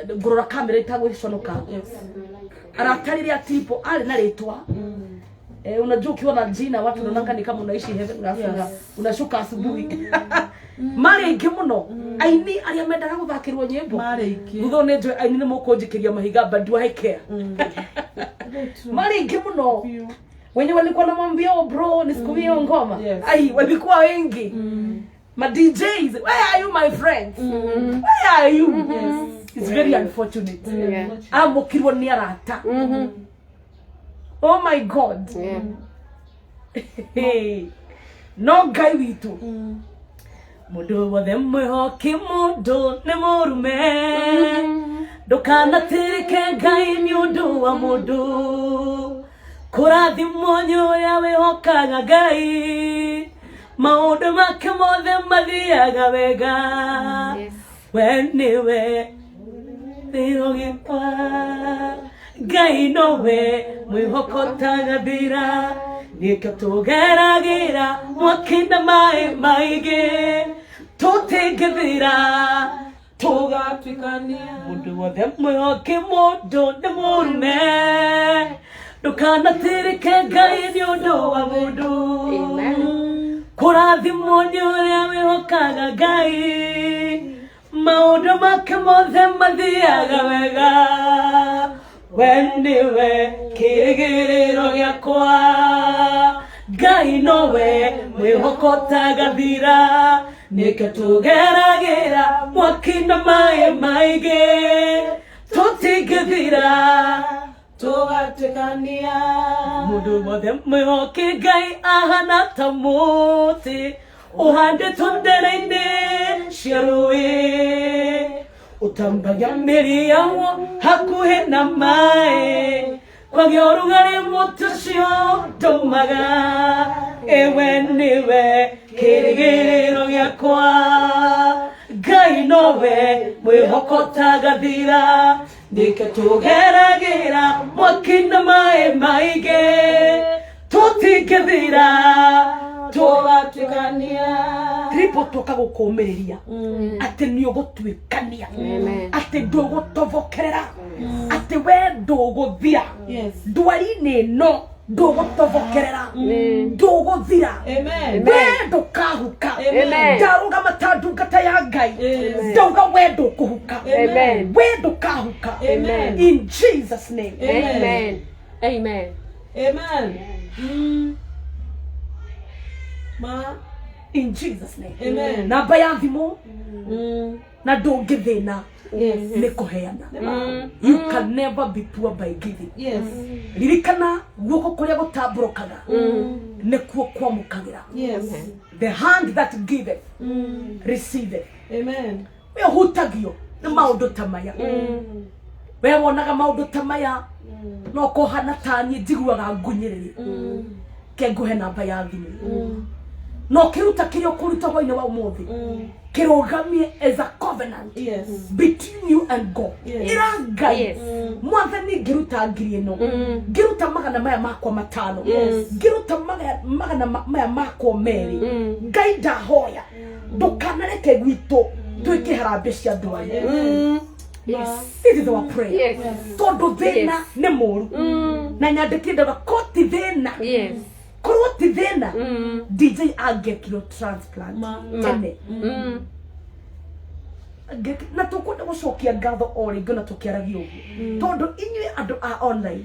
ngũrora kamera itagũconoka arata rĩrĩa tipo arĩ na rĩtwa unajua ukiona jina watu wanaona ni kama unaishi heaven unashuka asubuhi mari aingi muno aini aria mendaga guthakirwo nyimbo mari aingi thutho ne njoe aini nimo kunjikiria mahiga but do I care mari aingi muno wenye walikuwa namwambia bro nisikumie hiyo ngoma ai walikuwa wengi ma DJs where are you my friends where are you it's very unfortunate amukirwo ni arata oh my God no Ngai witu mundu wothe mwihoki mundu ni murume ndukanatirike Ngai ni undu wa mundu kurathimwo nĩ ũrĩa wĩhokaga Ngai maũndũ make mothe mathiaga wega we nĩwe thĩro gĩkwa Ngai nowe mwĩhoko tagathira nĩkĩo tũgeragĩra mwaki-inĩ maĩ maingĩ tũtingĩthira tũgatuĩkania mũndũ wothe mwĩhoki mũndũ nĩ mũrume ndũkanatirike Ngai nĩ ũndũ wa mũndũ kũrathimwo nĩ ũrĩa wĩhokaga Ngai maũndũ make mothe mathiaga wega we nĩwe kĩrĩgĩrĩro gĩakwa Ngai nowe mwĩhoko tagathira nĩkĩo tũgeragĩra mwaki-inĩ maĩ maingĩ tũtingĩthira tũgatuĩkania mũndũ wothe mwĩhoki Ngai ahana ta mũtĩ ũhandĩtwo ndere-inĩ cia rũĩ utambagia mĩri yaguo hakuhĩ na maĩ kwagĩa ũrugarĩ mũtĩ ũcio ndaumaga we nĩwe kĩrĩgĩrĩro gĩakwa Ngai nowe mwĩhoko tagathira nĩkĩo tũgeragĩra mwaki-inĩ maĩ maingĩ tũtingĩthira tũgatuĩkania Triple toka gũkũmĩrĩria atĩ nĩ ũgũtuĩkania atĩ ndũgũtobokerera atĩ we ndũgũthira ndwari-inĩ ĩno ndũgũtobokerera ndũgũthira we ndũkahuka ndarũgama ta ndungata ya Ngai ndauga we ndũkũhuka we ndũkahuka in Jesus name amen. In Jesus name. Amen. Namba ya thimu na ndungithina ni kuheana. You can never be poor by giving. Yes. Ririkana guoko kuria gutamburukaga ni kuo kwamukagira. Yes. The hand that giveth receiveth. Amen. We hutagio ni maundu tamaya. We wonaga maundu tamaya no kohana tani njiguaga ngunyiriri. Ke nguhe namba ya thimu. No kiruta kirio kuruta hoine wa umuthi. Kirogamie as a covenant. Yes. Between you and God. Yes. Iragai. Yes. Mwathani ngiruta ngiri ino. Ngiruta magana maya makwa matano. Yes. Ngiruta magana maya makwa meri. Ngai ndahoya. Ndukanareke gwitũ twĩke harambĩ cia andũ aya. Yes. This is our prayer. Yes. Tondũ thĩna nĩ mũru. Na nyandĩkire ndaga ko ti thĩna. Yes. Korwo ti thĩna. DJ angekirwo transplant. Tene. Na tukwenda gucokia ngatho o ringo na tukiaragia uguo tondu inyue andu a online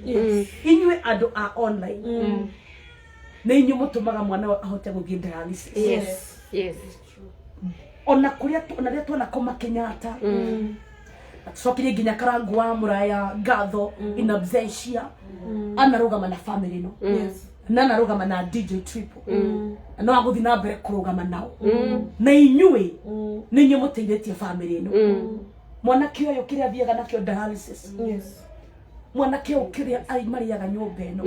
inyue andu a online na inyue mutumaga mwana ahote guthii dialysis. Yes. Yes. Ona kuria ona ria tuona koma Kenyatta tucokirie nginya Karangu wa Muraya ngatho in absentia anarugama na family no. Yes. Na narugama na DJ Triple no aguthi na mbere kurugama nao na inyue ni inyue muteithĩtie family no. Mwanake uyu kiria thiaga nakio dialysis. Yes. Mwanake uyu kiria ai mariaga nyumba ino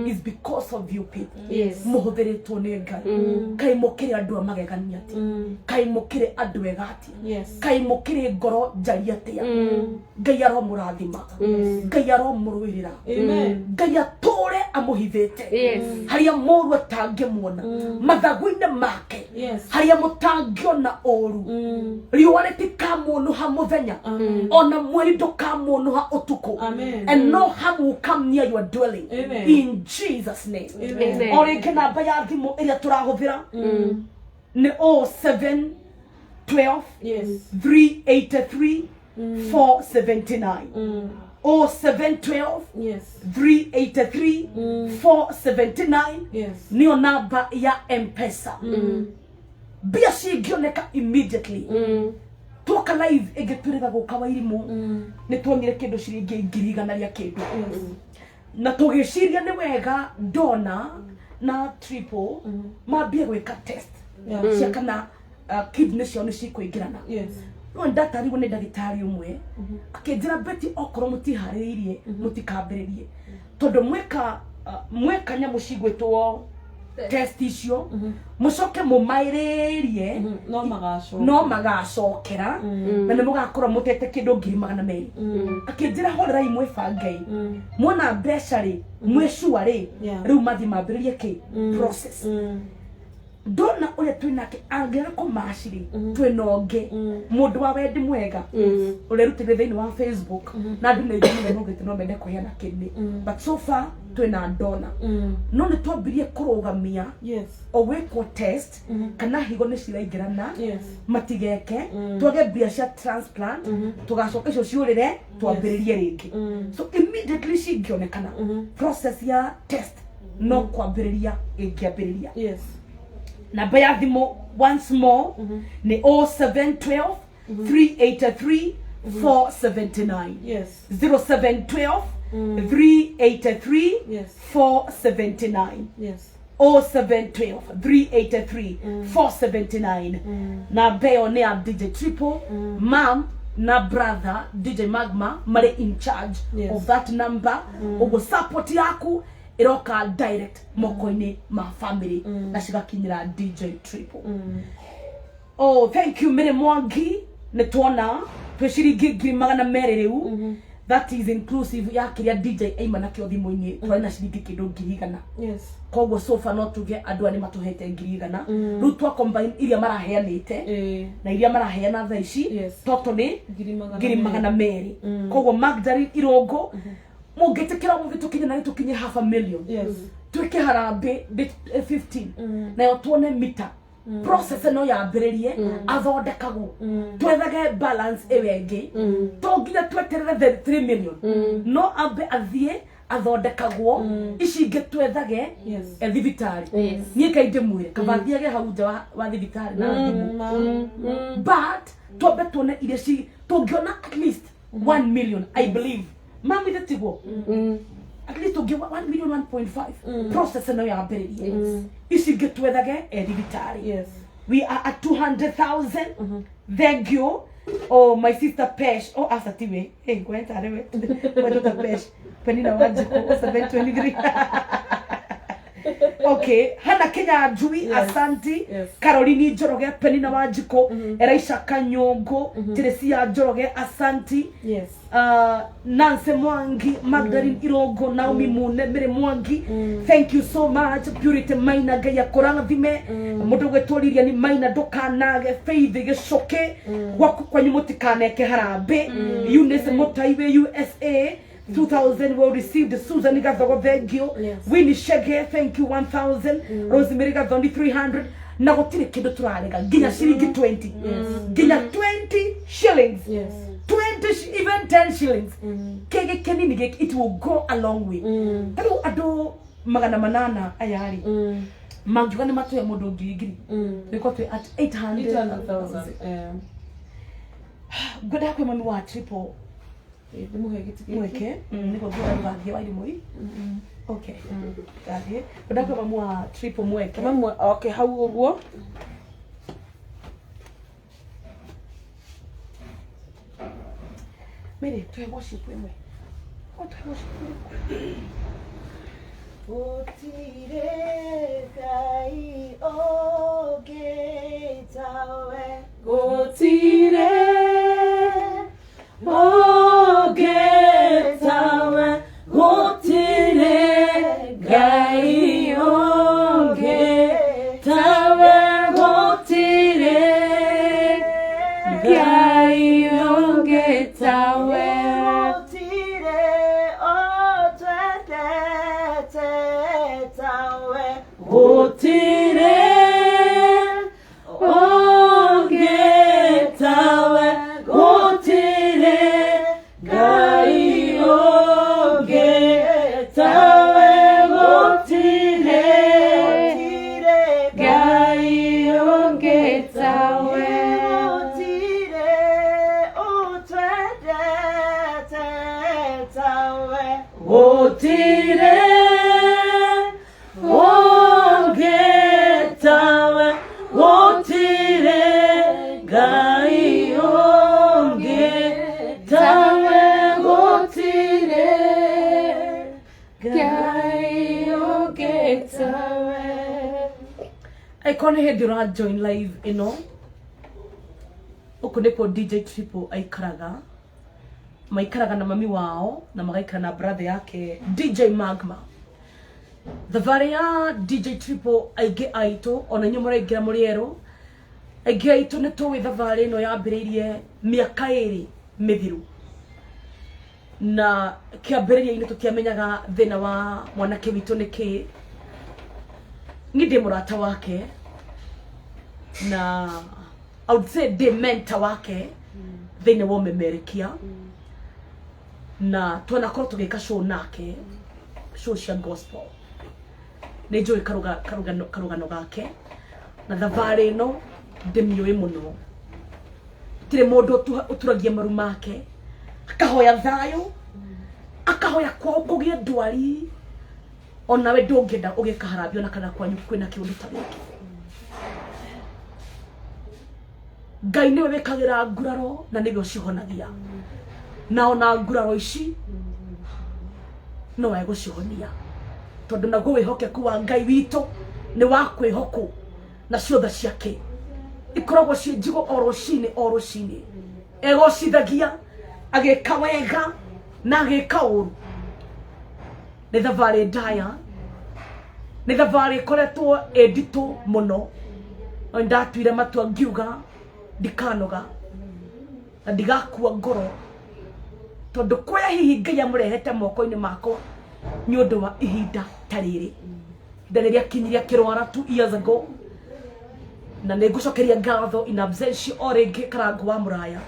is because of you people. Yes. Muhuthiritwo ni Ngai. Kai mukire andu amagegania ati. Kai mukire andu ega ati. Yes. Kai mukire ngoro njari atia. Ngai aromurathima. Ngai aromurwirira. Amen. Ngai atore amuhithite. Yes. Haria moru atangimuona. Mathagu-inĩ make. Yes. Haria mutangiona oru. Riũa rĩtikamuonuha muthenya. Ona mweri ndũkamuonuha utuku. Amen. And no harm will come near your dwelling. Amen. In Jesus' name. Amen. O rĩngĩ namba ya thimũ ĩrĩa tũrahũthĩra nĩ 0712 Yes. 383 479. 0712 Yes. 383 479. Yes. Nĩyo namba ya M-Pesa. Mbia cingĩoneka immediately. Tuoka live ĩgĩtwĩrĩga gũka Wairimũ nĩ tuonire kĩndũ ciringi 100 ria kĩndũ. Na tũgĩciria nĩ wega Donna na Triple mambie gwĩka test cia kana kidney ciao nĩ cikũingĩrana. Yes. No ndatarirwo nĩ ndagĩtarĩ ũmwe akĩnjĩra Betty okorwo mũtiharĩrĩirie mũtikambĩrĩrie tondũ mweka nyamũ cigwĩtwo test icio mucoke mumairirie no magacokera na nĩ mũgakorwo mutete kĩndũ 200,000 akĩnjĩra horerai mwĩbangai muona mbeca rĩ mwĩcua rĩ rĩu mathi mambĩrĩrie kĩ process. Donna uria twinake angĩra kũmaciri twĩna ũngĩ mũndũ wa wendi mwega ũrerutĩire thĩinĩ wa Facebook na andũ nĩ aingĩ mũno no mende kũheana kidney but so far twĩna Donna no nĩ twambirie kũrũgamia o gwĩkwo test kana higo nĩ ciraingĩrana matigeke twage mbia cia transplant tũgacoka icio ciũrĩre twambĩrĩrie rĩngĩ so immediately cingĩonekana process ya test no kwambĩrĩria ĩngĩambĩrĩria. Yes. Namba ya thimũ once more ni 0712 383 479. Yes. 0712 383 479. Yes. 0712 383 479. Namba ĩyo nĩ ya DJ Triple. Mom na brother DJ Magma mari in charge of that number. Ugo support yaku iroka direct moko-inĩ ma family na cigakinyira DJ Triple. Oh, thank you Mary Mwangi. Nĩ tuona twĩciringi 200,000 rĩu. That is inclusive ya kiria DJ aima na kio thimũ-inĩ twari na ciringi kĩndũ 100,000. Yes. Koguo sofa no tuge andũ ani matuhete 100,000 rĩu twa combine iria maraheanĩte na iria maraheana thaa ici toto nĩ 200,000. Koguo Magdalene Irongo mũngĩtĩkĩra mũgĩtũkinye na gĩtũkinye 500,000 twĩke harambĩ 15 nayo tuone mita process no yambĩrĩrie athondekagwo twethage balance ĩyo ĩngĩ to nginya tweterere 3 million no ambe athiĩ athondekagwo ici ngitwethage thibitari nie kainde mwire kabathiage hau nja wa thibitari na thimu but tobe tuone ile ci tungiona at least 1 million I believe mami thatigwo at least tungiona 1 million 1.5 process no ya mbere ici ngitwethage thibitari we are at 200,000 thank you. Oh, my sister Pesh. Oh, asatiwe. Hey, kwenta rewe. Watoto Pesh. Penina wajiko 723. Okay, Hana Kenya Jui Asanti, Caroline Joroge, Penina wajiko, Eraisha Kanyongo, Teresia Joroge Asanti. Nancy Mwangi, Magdalene Irogo, Naomi Mune, Mere Mwangi. Thank you so much. Purity Maina Gaya Koranga Vime, Modoge Toliria ni Maina Dokanage, Faith Geshoke, Waku kwa Nyumotikane Keharabe, Eunice Motaiwe USA. 2,000 were received. Susan Gazago, thank you. Winnie Shege, thank you. 1,000. Rosemary Gazondi, 300. Now what did you do? Ginya shilingi 20. Ginya 20 shillings. 20, even 10 shillings. Kege kenini gek, it will go a long way. Hello, ado magana manana ayari. Mangjugani matu ya modo gigiri. Because we're at 800,000. Good luck, mami wa triple. Mweke, niko gura ngathi wa limoi. Okay. Ngathi. Badako mamwa triple mweke. Mamwa okay, hau uguo. Mire, tu worship wewe. What worship? Otire kai oge tawe. Otire Ogetawe, Gotire, Gai, Ogetawe, Gotire, Gai, Ogetawe, Gotire, Otwetetawe, Gotire, Ogetawe, Gotire, Gai, Ogetawe, Gotire, Gai, Ogetawe, Gotire, Otwetetawe, Gotire, Ogetawe, Gotire, Gai, Ogetawe, Gotire, Gai, Ogetawe. I can't hear the join live, you know. Ukuneko DJ Triple aikaraga. Maikaraga na mami wao na magaikara na brother yake DJ Magma. The varia DJ Triple aige aito ona nyumura igira muriero. Aige aito ne to with the varia no yambiririe miaka iri mithiru. Na kiambiririe ine tutiamenyaga thina wa mwanake witu niki ngide murata wake na I would say the mentor wake thina wa memerikia na tunakorwo tugika show nake show cia gospel ne joy karugano gake na thavari no ndimioe muno tire mundu uturagia maru make akahoya thayo akahoya kwa kugie ndwari ona we ndungenda ugikaharabio na kana kwanyu kwina kiundu ta giki Ngai niwe wekagira nguraro na niwe ucihonagia na ona nguraro ici no we gucihonia tondu naguo wihokeku wa Ngai witu ni wa kwihoko na ciothe ciake ikoragwo ci njigo oroshini egocithagia ageka wega na ageka uru ni thavari ndaya ni thavari koretwo editu muno ndatuire matua ngiuga ndikanoga na ndigakua ngoro tondu kwa hihi Ngai amurehete moko-ini makwa ni undu wa ihinda tariri ndariria kinyiria kirwara 2 years ago na negucokeria ngatho in absentia oringi karangu wa muraya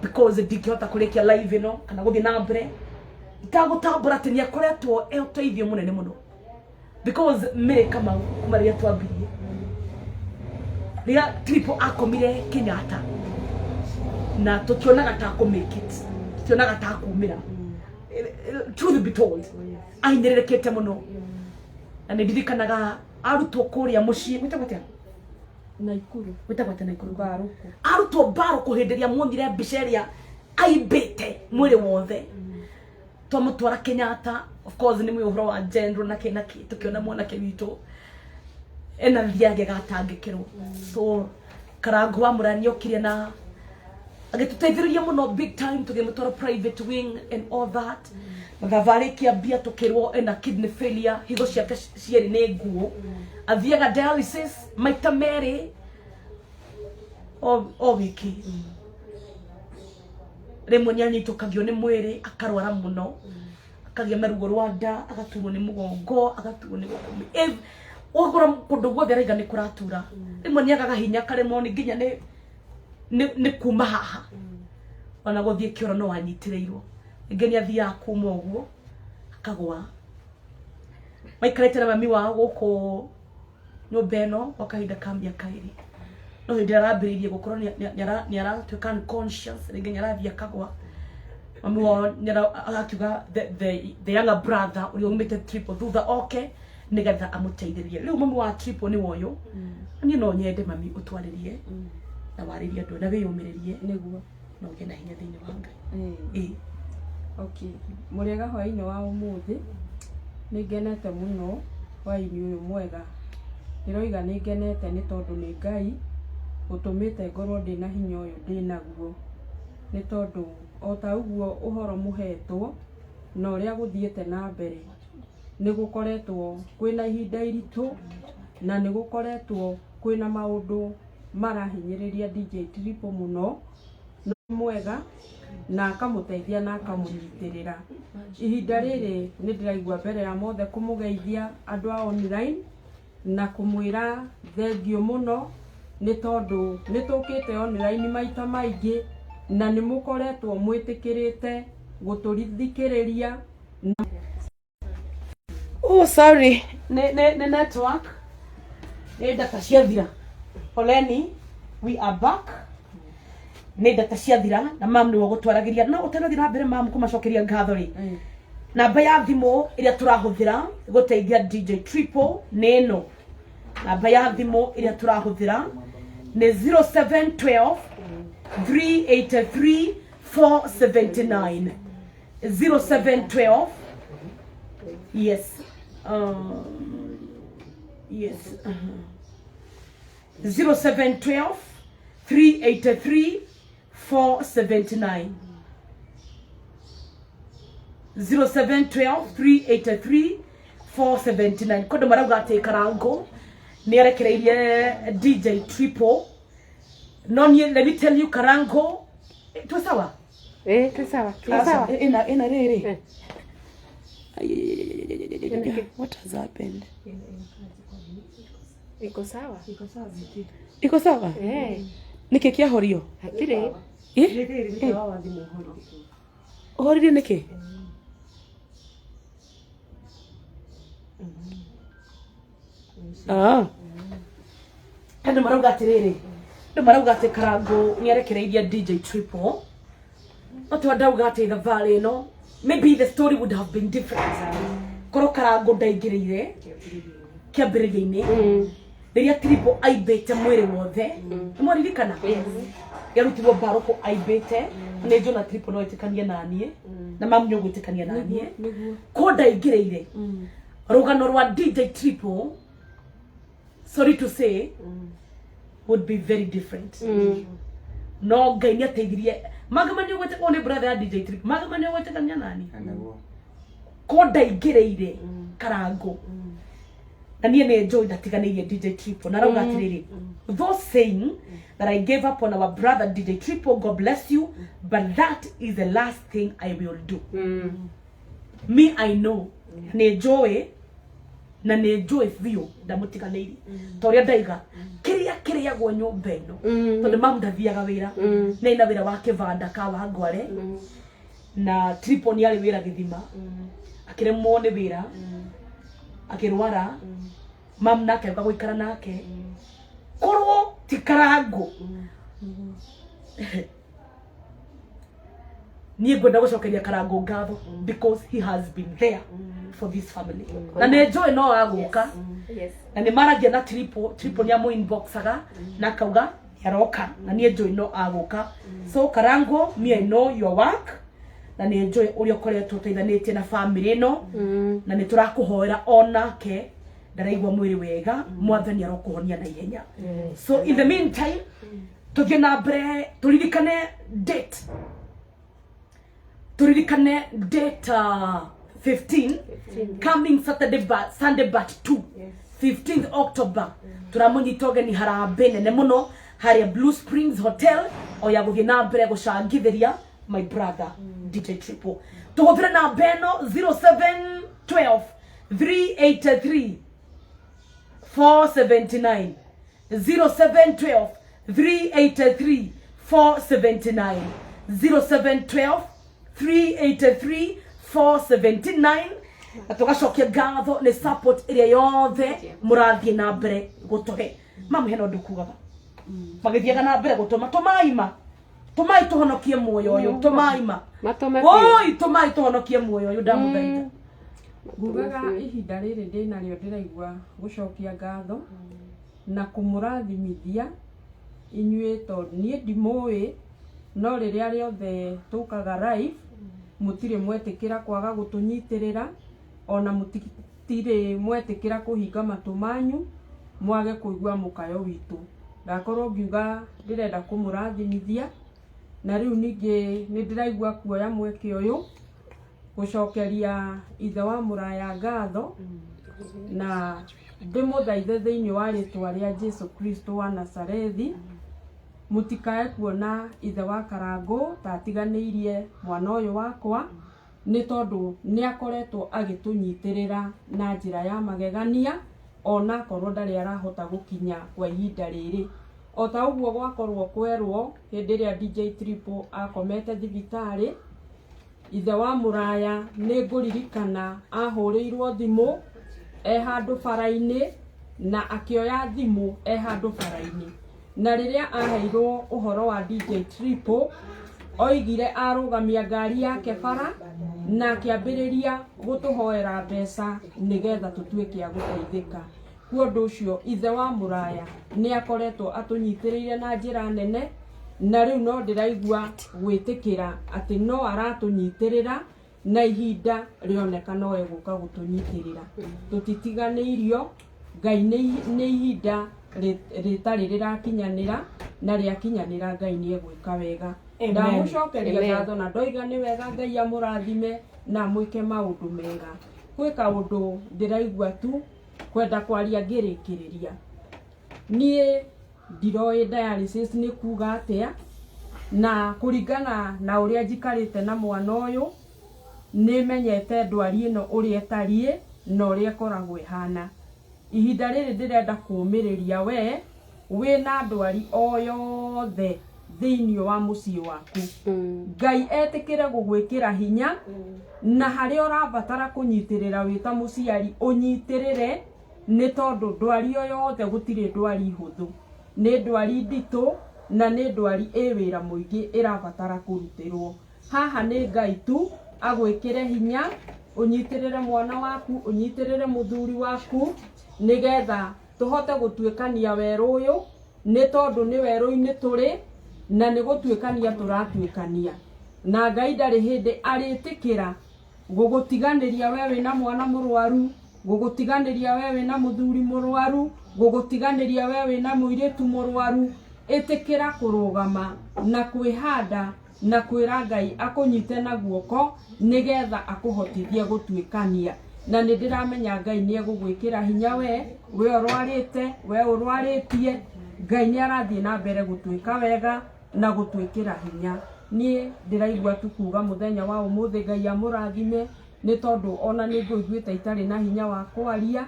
because ndingihota kurikia live ino kana guthii na mbere itagutambura ati ni akoretwo uteithio munene muno because mere kama kumaria twambirie ria triple akomire Kenyatta na tukionaga ta ko make it tukionaga ta kumira truth be told ainyerekete muno na ndirikanaga arutwo kuria mucii gwitagwatia Naikuru gwitagwatia Naikuru Baruku arutwo Baruku hindiria muonire mbiceria aibite mwiri wothe twamutwara Kenyatta of course ni mwihoro wa gender na kinaki tukiona mwanake witu ena thiage gatangikirwo so Karangu wa Murani okirie na agituteithiriria muno big time tugimutwara private wing and all that magavarikia bia tukirwo ena kidney failure higo ciake cieri ni nguo athiaga dialysis maita meri o wiki rimwe nyanyitukagio ni mwiri akarwara muno akagia marugo rwa nda agaturwo ni mugongo agaturwo ni gukumi ogora kundu guothe raiga ni kuratura rimwe niagaga hinya karemo ni nginya ni kuma haha ona guthie kioro no wanyitireirwo ngeni athia kuma uguo akagwa maikarete na mami wao guko nyumba ino wakahinda kambia kairi no hindi arambiririe gukorwo ni aratuika unconscious ringi nyarathia akagwa mami wao agakiuga the younger brother uri umite triple thutha oke nigetha amuteithiririe riu mami wa triple ni woyo ni no nyende mami utwaririe na waririe andu na wiyumiririe niguo no gena hinya thiini wa Ngai okay muriega hwaini wa umuthi ningenete muno hwaini uyu mwega niroiga ningenete ni tondu ni Ngai utumite ngorwo ndina hinya uyu ndinaguo ni tondu o ta uguo uhoro muhetwo na uria guthiete na mbere ni gukoretwo kwina ihinda iritu na ni gukoretwo kwina maundu marahinyiriria DJ Triple muno mwega na akamuteithia na akamunyitirira ihinda riri ni ndiraigua mbere ya mothe kumugeithia andu a online na kumwira thengio muno ni tondu ni tukite online maita maingi na ni mukoretwo mwitikirite guturithikiriria sorry ne network ne data ciathira poleni we are back ne data ciathira na mam ni gutwaragiria no utanathira mbere mam kumacokeria ngatho ri namba ya thimu iria turahuthira guteithia DJ Triple neno namba ya thimu iria turahuthira ni 0712 383 479 0712 yes yes 0712 383 479 0712 383 479 kondo marauga ati Karangu ni arekereirie DJ Triple no ni let me tell you Karangu tu sawa tu sawa ina riri what has happened iko sawa iko sawa niki kia horio hakire horio niki ndo marauga atiriri ndo marauga ati Karangu ni arekereirie DJ Triple ati ndauga ati thavari no maybe the story would have been different koro Karangu ndaingirire kiambiriria-ini riria Triple aibite mwiri wothe mwaririkana yarutirwo Baruku aibite ni Jona Triple no itikania nanie na mamu nyo gwitikania nanie ko ndaingirire rugano rwa DJ Triple sorry to say would be very different no Ngai ni ateithirie magamani gwete ko ni brother ya DJ Triple magamani gwitikania nani ko ndaingirire Karangu na niye ne enjoy ndatiganirie DJ Triple na rauga atiriri those saying that I gave up on our brother DJ Triple, God bless you, but that is the last thing I will do. Me I know ne enjoy na ne enjoy view ndamutiganirie toria ndaiga kiria gwo nyumba ino tondu mamu ndathiaga wira na ina wira wa kivanda ka Wangware na triple ni ari wira githima akiremwo ni wira akirwara mam nake akaga guikara nake korwo ti karango ni ngwenda gucokeria karango ngatho because he has been there for this family na ne joy no aguka na ni maragia na triple ni amu inboxaga na kauga yaroka na ni joy no aguka so karango me I know your work na ni joy uri okoretwo teithanitie na family no na ni turakuhoera onake ndaraigwa mwiri wega mwathani arokuhonia na ihenya so in the meantime tuthie na mbere turirikane date 15 coming Sunday but 2 15th October turamunyitoge ni harambe nene muno haria Blue Springs Hotel oya guthie na mbere gucangithiria my brother DJ Triple tuguthire na beno 0712 383 479 0712 383 479 0712 383 479 atugacokia ngatho ni support iria yothe murathie na mbere gutuhe mamu heno ndukugaga magithiaga na mbere gutuma tumai tuhonokie muoyo uyu tumaima oi tumai tuhonokie muoyo uyu ndamuthaitha ngugaga ihinda riri ndina rio ndiraigua gucokia ngatho na kumurathimithia inyue tondu nie ndimui no riria riothe tukaga live mutire mwetikira kwaga gutunyitirira ona mutire mwetikira kuhinga matu manyu mwage kuigua mukayo witu ndakorwo ngiuga ndirenda kumurathimithia na riu ningi ni ndiraigua kuoya mweke uyu gucokeria ithe wa muraya ngatho na ndimuthaithe thiini wa ritwa ria Jesu Kristo wa Nazarethi mutikae kuona ithe wa karango tatiganirie mwana uyu wakwa ni tondu ni akoretwo agitunyitirira na njira ya magegania ona korwo ndari arahota gukinya kwa ihinda riri ota uguo gwakorwo kwerwo hindi ria DJ Triple akomete thibitari ithe wa muraya ni nguririkana ahurirwo thimu handu bara-ini na akioya thimu handu bara-ini na riria aheirwo uhoro wa DJ Triple oigire arugamia ngari yake bara na akiambiriria gutuhoera mbeca nigetha tutuike a guteithika kuondu ucio ithe wa muraya ni akoretwo atunyitiriire na njira nene na riu no ndiraigua gwitikira ati no aratunyitirira na ihinda rioneka no eguka gutunyitirira tutitiganiirio Ngai ni ihinda ritari rirakinyanira na riakinyanira Ngai ni egwika wega ndamucokeria ngatho na ndoiga ni wega Ngai amurathime na mwike maundu mega kwi kaundu ndiraigua tu kwenda kwaria ngirikiriria nie ndiroi dialysis ni kuga atia na kuringana na uria njikarite na mwana uyu ni menyete ndwari ino uria etarie na uria koragwo ihana ihinda riri ndirenda kumiriria we wina ndwari o yothe thiini wa mucii waku Ngai etikire gugwikira hinya na haria urabatara kunyitirira wita muciari unyitirire ni tondu ndwari o yothe gutire ndwari huthu ni ndwari nditu na ni ndwari wira muingi irabatara kurutirwo haha ni Ngai tu agwikire hinya unyitirire mwana waku unyitirire muthuri waku nigetha tuhote gutuikania weru uyu ni tondu ni weru-ini turi na ni gutuikania turatuikania na Ngai ndari hindi aritikira gugutiganiria wewe na mwana murwaru gugutiganiria wewe na muthuri murwaru gugutiganiria wewe na muiritu murwaru itikira kurugama na kwihanda na kwira Ngai akunyite na guoko nigetha akuhotithie gutuikania na ni ndiramenya Ngai ni egugwikira hinya we urwarite we urwaritie Ngai ni arathie na mbere gutuika wega na gutuikira hinya nie ndiraigua tu kuga muthenya wa umuthi Ngai amurathime ni tondu ona ni nguiguite itari na hinya wa kwaria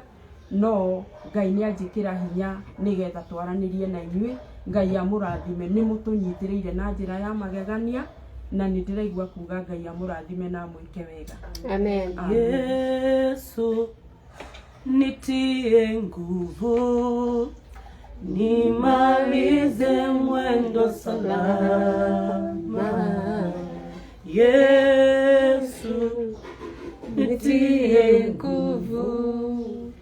no Ngai ni anjikira hinya nigetha twaranirie na inyue Ngai amurathime ni mutunyitirire na njira ya magegania na nĩ ndĩraigua kuga Ngai amũrathime na mwĩke wega. Amen. Yesu nitie nguvu, nimalize mwendo salama. Yesu nitie nguvu,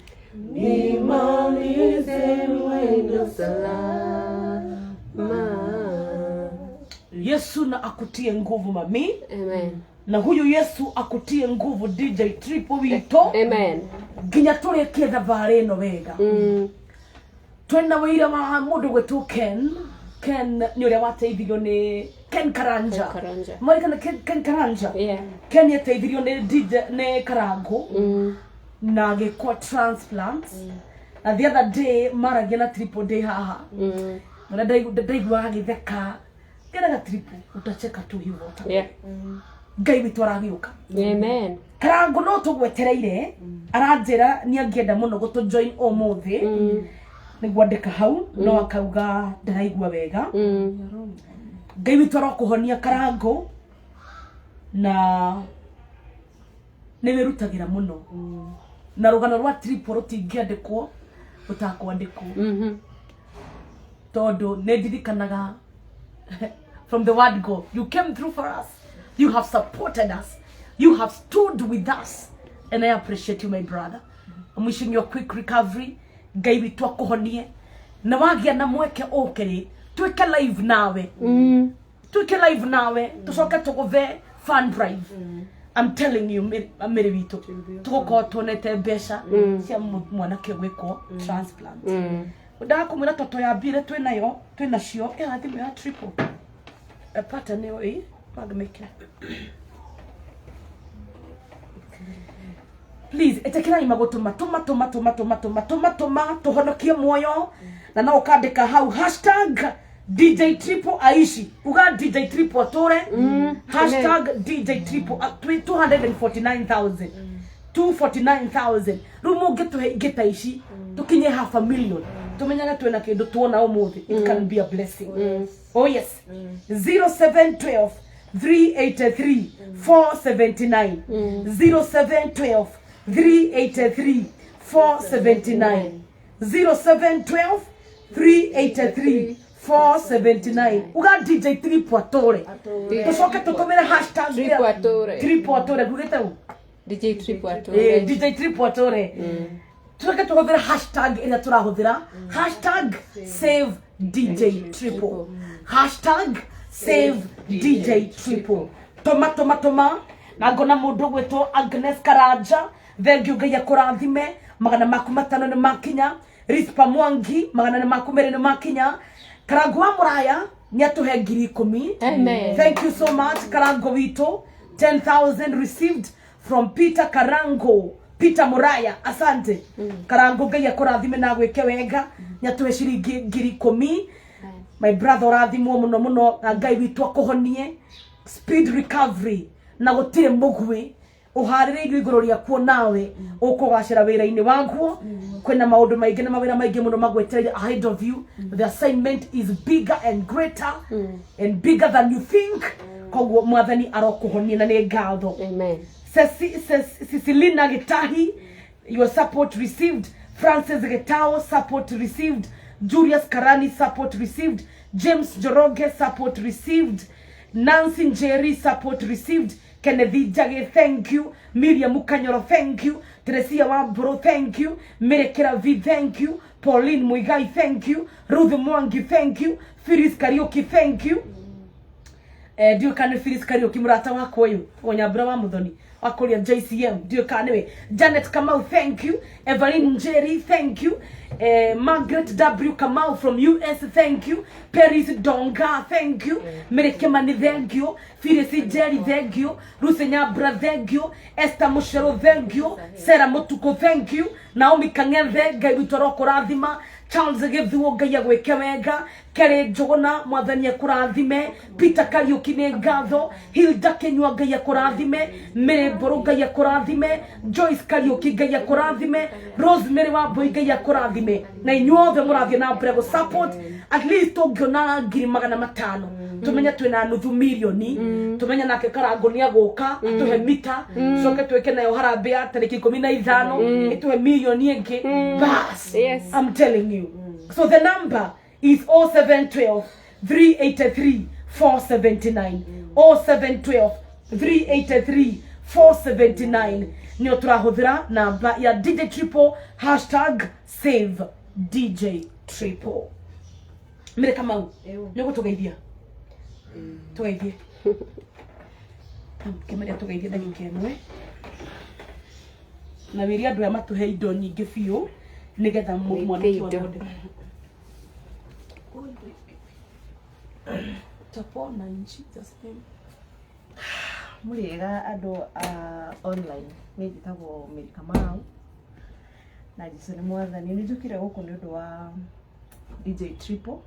nimalize mwendo salama. Yesu na akutie nguvu mami. Amen. Na huyu Yesu akutie nguvu DJ Triple wito. Amen. Ginya turekie thabari no wega. Twena wira wa mundu gwetu Ken ni uria wateithio ni Ken Karanja. Mwari Ken Karanja. Yeah. Ken yateithio ni DJ ne Karango. Na gikwa transplant. Na the other day maragia na Triple day haha. Na ndaigua agitheka. Kena Triple utacheka tu hivyo. Yeah. Ngai witu aragiuka. Amen. Karango no tugwetereire aranjira ni angienda muno gutu join omuthi niguo ndeka hau no akauga ndaraigua wega. Ngai witu arakuhonia Karango na niwerutagira muno na rugano rwa Triple rutingiandikwo utakwandikwo tondu nendirikanaga from the word go, you came through for us. You have supported us. You have stood with us. And I appreciate you, my brother. I'm wishing you a quick recovery. Ngai witu akuhonie. Na wagia na mweke okere. Tuweke live nawe. Tuweke live nawe. Tusoke tugove fund drive. I'm telling you, mere witu. Tuko tuonete besha. Cia mwanake gwiko transplant. Ndakumwira toto ya bire twenayo, twenacio. Thimu ya Triple. Pattern niyo magmekira. Please, etekira imagotuma tuma tuhonokie moyo na na ukandika hau #DJ Triple aishi. Uga DJ Triple atore #DJ Triple 249,000 249,000 rumo geta ishi tukinye 500,000 tumenyaga twena kindu tuona umuthi. It can be a blessing. Oh yes. 0712 383 479 0712 383 479 0712 383 479. Uga DJ Triple atore. Tusoke tutumire Triple atore gugete u DJ Triple atore. DJ Triple atore. Tusoke tutumire ina turahuthira #save DJ Triple. #save DJ Triple. Toma na ngona mundu gwetwo Agnes Karanja. Thank you Ngai akurathime. Magana maku matano ni makinya. Rispa Mwangi magana maku mere ni makinya. Karango wa Muraya nyatuhe 10,000. Amen. Thank you so much Karango wito. 10,000 received from Peter Karango. Peter Muraya, asante. Karango Ngai akurathime na gwike wega. Nyatuhe shiringi 10,000. My brother rathimwo muno Ngai witu akuhonie. Speed recovery na gutire mugwi uhaririirio iguru ria kuo nawe ukugacira wira-ini waguo. Kwena maundu maingi na mawira maingi muno magwetereire ahead of you. The assignment is bigger and greater and bigger than you think. Koguo mwathani arokuhonia na ni ngatho. Amen. Cecilina Gitahi, your support received. Francis Getao, support received. Julius Karani, support received. James Joroge, support received. Nancy Njeri, support received. Kennedy Jage, thank you. Miriam Mukanyoro, thank you. Teresia Wabro, thank you. Merekera V, thank you. Pauline Muigai, thank you. Ruth Mwangi, thank you. Firis Karaoke, thank you. Dio kane Firis Karaoke murata wako uyu Onyabra wa Muthoni wakoria JCM. Dio kane we Janet Kamau, thank you. Evelyn Njeri, thank you. Margaret W Kamau from US, thank you. Paris Donga, thank you. Merekemani, thank you. Firis Njeri, thank you. Rusenyabra, thank you. Esther Mushero, thank you. Sarah Motuko, thank you. Naomi Kang'ethe, Ngai witu arokuраthima. Charles Githuo Ngai agwike wega, Kere Njogona Mwathani akurathime, Peter Kariuki ni ngatho, Hilda Kinyua Ngai akurathime, Mary Mburu Ngai akurathime, Joyce Kariuki Ngai akurathime, Rosemary Wambui Ngai akurathime, na inyuothe murathie na mbere go support at least ungiona 500,000 tumenya twina nuthu milioni tumenya nake Karango ni agoka atuhe mita coke tweke nayo harambe ya tariki 15 ituhe milioni ingi bas. I'm telling you. So the number is 0712 383 479 0712 383 479 ni turahuthira namba ya DJ Triple #SaveDJ Triple. Mire kama nyogo tugeithia tugeithie kemeria tugeithie ndagika imwe na wiria andu matuhe indo nyingi biu nigetha mwaniki wa mundu tapona nchi just muriega andu online ni njitagwo Amerika Mau na jisoni mwathani ni njukire guku ni undu wa DJ Triple.